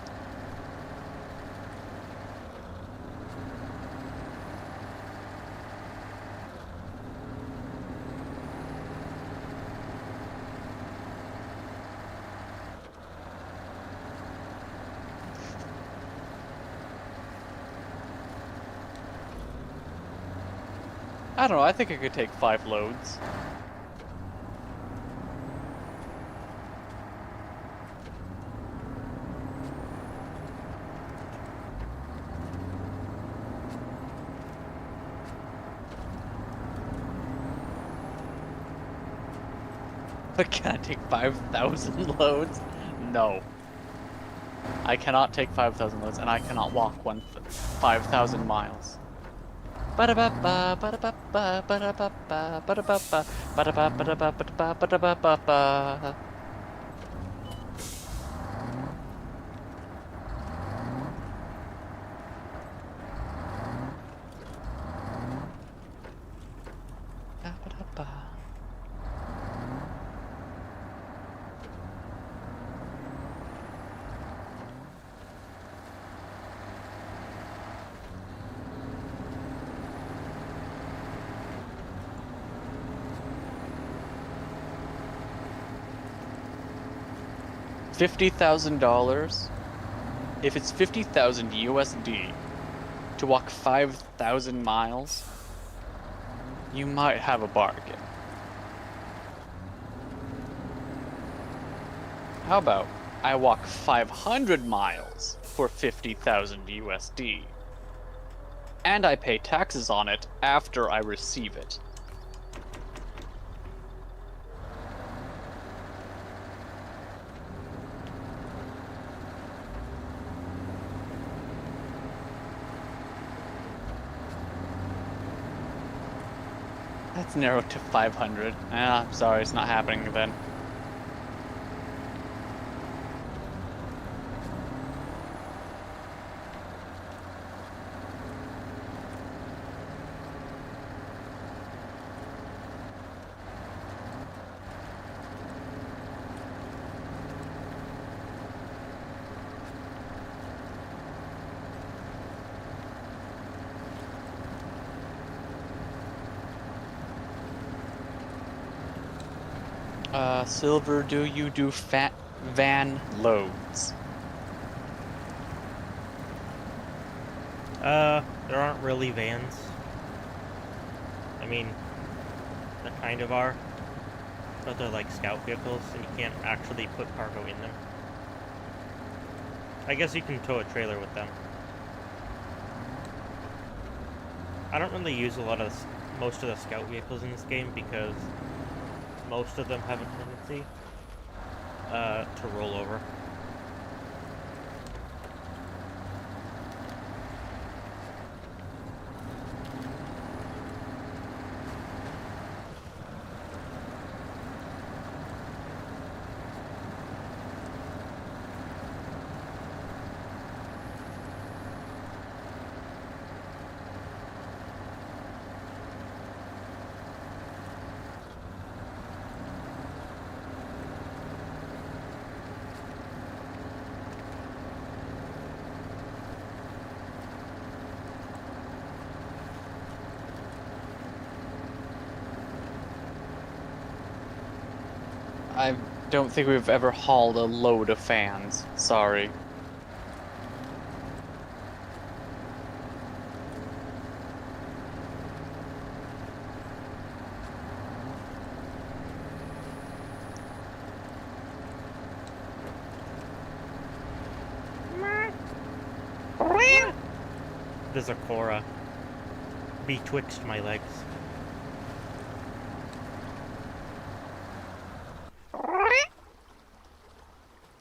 I don't know, I think I could take 5 loads. But can I take 5,000 loads? No. I cannot take 5,000 loads, and I cannot walk 5,000 miles. Ba-da-ba-ba, ba-da-ba-ba, ba-da-ba-ba, ba-da-ba-ba, ba-da-ba-ba-da-ba, ba-da-ba, ba-da-ba-ba. Ba-da-ba. $50,000. If it's 50,000 USD to walk 5,000 miles, you might have a bargain. How about I walk 500 miles for 50,000 USD, and I pay taxes on it after I receive it? That's narrowed to 500. I'm sorry, it's not happening then. Silver, do you do van loads? There aren't really vans. I mean, there kind of are, but they're like scout vehicles, and you can't actually put cargo in them. I guess you can tow a trailer with them. I don't really use most of the scout vehicles in this game because most of them have a tendency to roll over. I don't think we've ever hauled a load of fans. Sorry. There's a Cora betwixt my legs.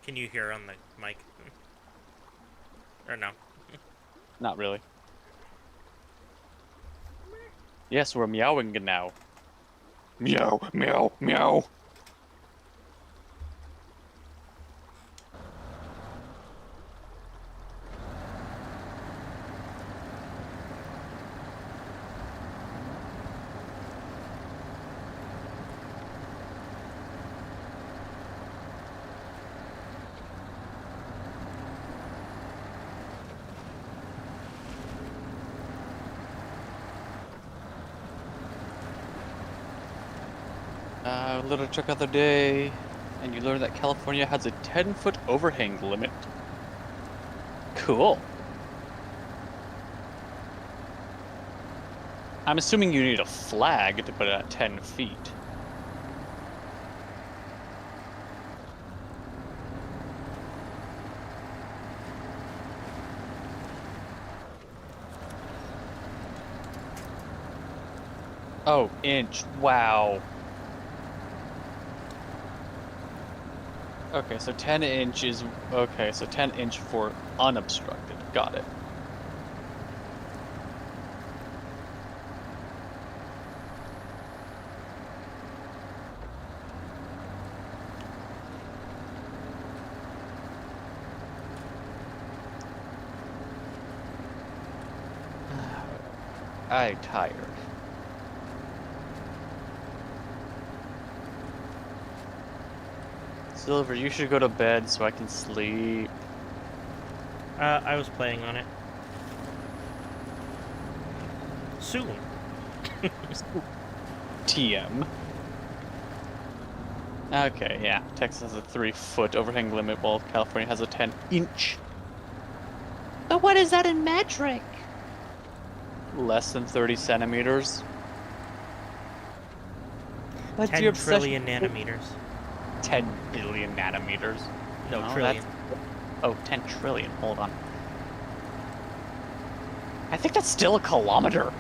Can you hear on the mic? Or no? Not really. Yes, we're meowing now. Meow, meow, meow. Little trick of the day, and you learn that California has a 10-foot overhang limit. Cool. I'm assuming you need a flag to put it at 10 feet. Oh, inch. Wow. Okay, so 10 inches. Okay, so 10 inch for unobstructed. Got it. I'm tired. Silver, you should go to bed so I can sleep. I was playing on it. Soon. TM. Okay, yeah. Texas has a 3-foot overhang limit while California has a 10-inch. But what is that in metric? Less than 30 centimeters. What's 10 your obsession? trillion nanometers. 10 billion nanometers. No, No, trillion. Oh, 10 trillion. Hold on. I think that's still a kilometer.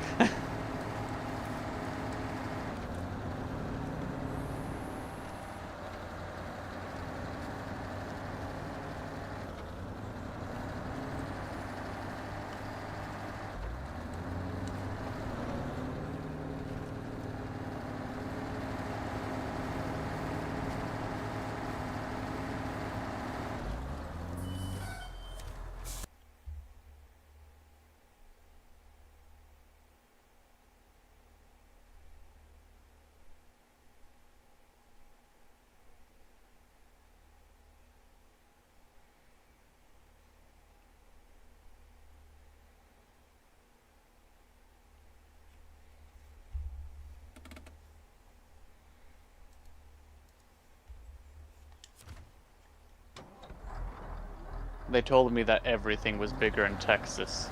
They told me that everything was bigger in Texas.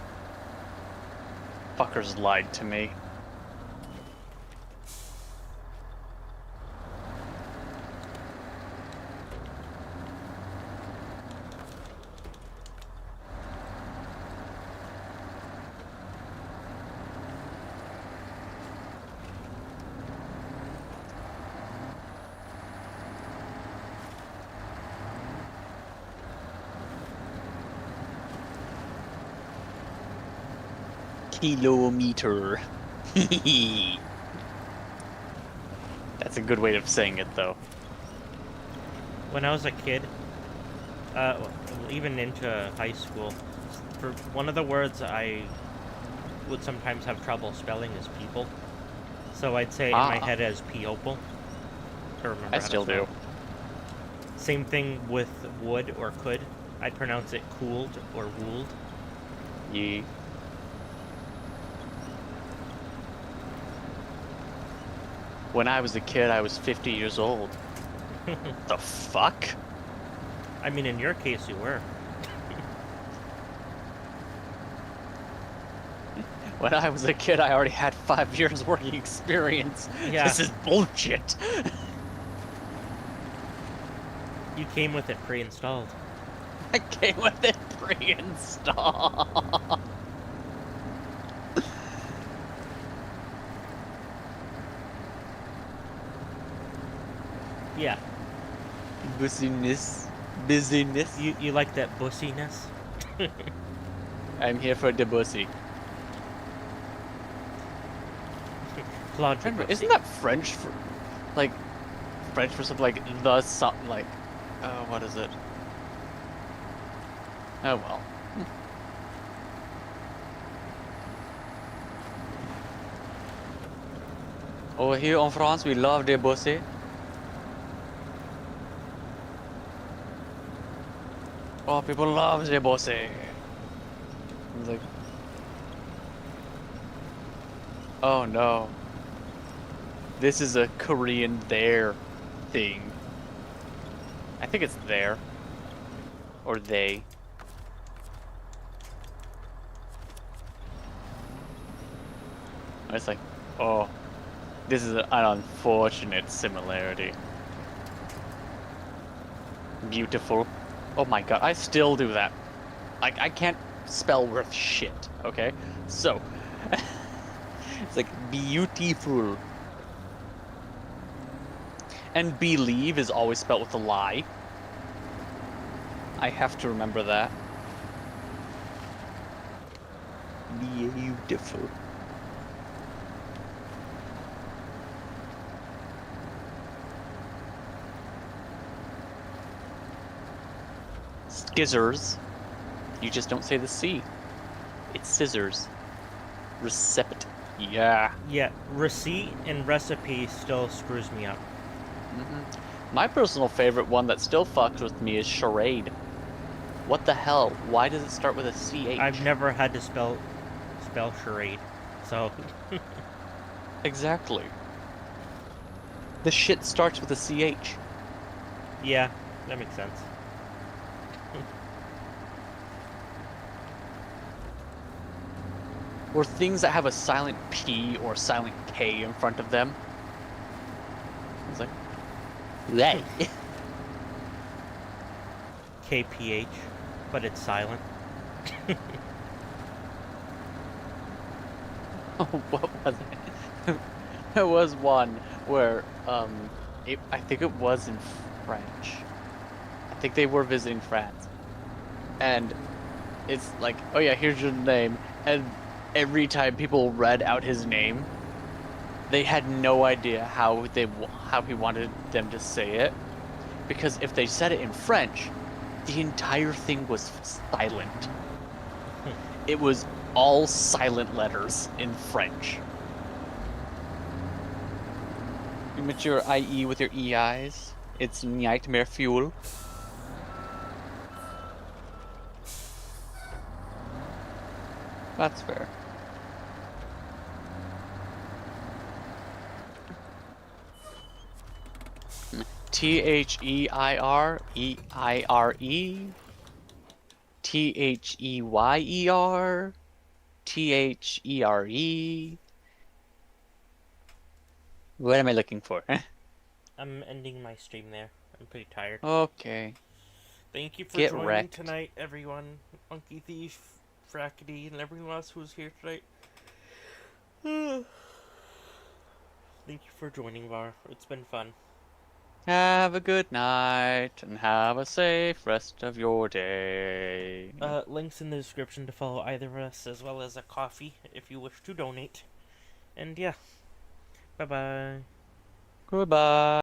Fuckers lied to me. Kilometer. That's a good way of saying it, though. When I was a kid, well, even into high school, for one of the words I would sometimes have trouble spelling is people. So I'd say in my head as people to remember I how to still spell. do. Same thing with would or could. I'd pronounce it cooled or wooled. Ye. When I was a kid, I was 50 years old. The fuck? I mean, in your case, you were. When I was a kid, I already had 5 years working experience. Yeah. This is bullshit. You came with it pre-installed. I came with it pre-installed. Yeah. Busyness. Busyness. You like that bussiness? I'm here for the bussy. Claude your Remember, bussy. isn't that French for, like, French for something like the something like, what is it? Oh well. Over here in France, we love the bussy. Oh, people love the bussy. It's like, oh no. This is a Korean there thing. I think it's there. Or they. It's like, oh, this is an unfortunate similarity. Beautiful. Oh my god, I still do that. Like, I can't spell worth shit, okay? So, it's like, beautiful. And believe is always spelled with a lie. I have to remember that. Beautiful. Skizzers. You just don't say the C. It's scissors. Recept. Yeah. Yeah, receipt and recipe still screws me up. My personal favorite one that still fucks with me is charade. What the hell? Why does it start with a CH? I've never had to spell charade, so Exactly. The shit starts with a CH. yeah, that makes sense. Or things that have a silent P or silent K in front of them. It's like, that. KPH, but it's silent. Oh, what was it? There was one where, I think it was in French. I think they were visiting France. And it's like, oh yeah, here's your name. And every time people read out his name, they had no idea how he wanted them to say it. Because if they said it in French, the entire thing was silent. It was all silent letters in French. You met your IE with your EIs. It's nightmare fuel. That's fair. THEIR EIRE THEYER THERE. What am I looking for? I'm ending my stream there. I'm pretty tired. Okay. Thank you for Get joining wrecked. tonight, everyone. Monkey Thief, Frackety, and everyone else who's here tonight. Thank you for joining, Var. It's been fun. Have a good night and have a safe rest of your day. Links in the description to follow either of us, as well as a coffee if you wish to donate. And yeah, bye bye. Goodbye.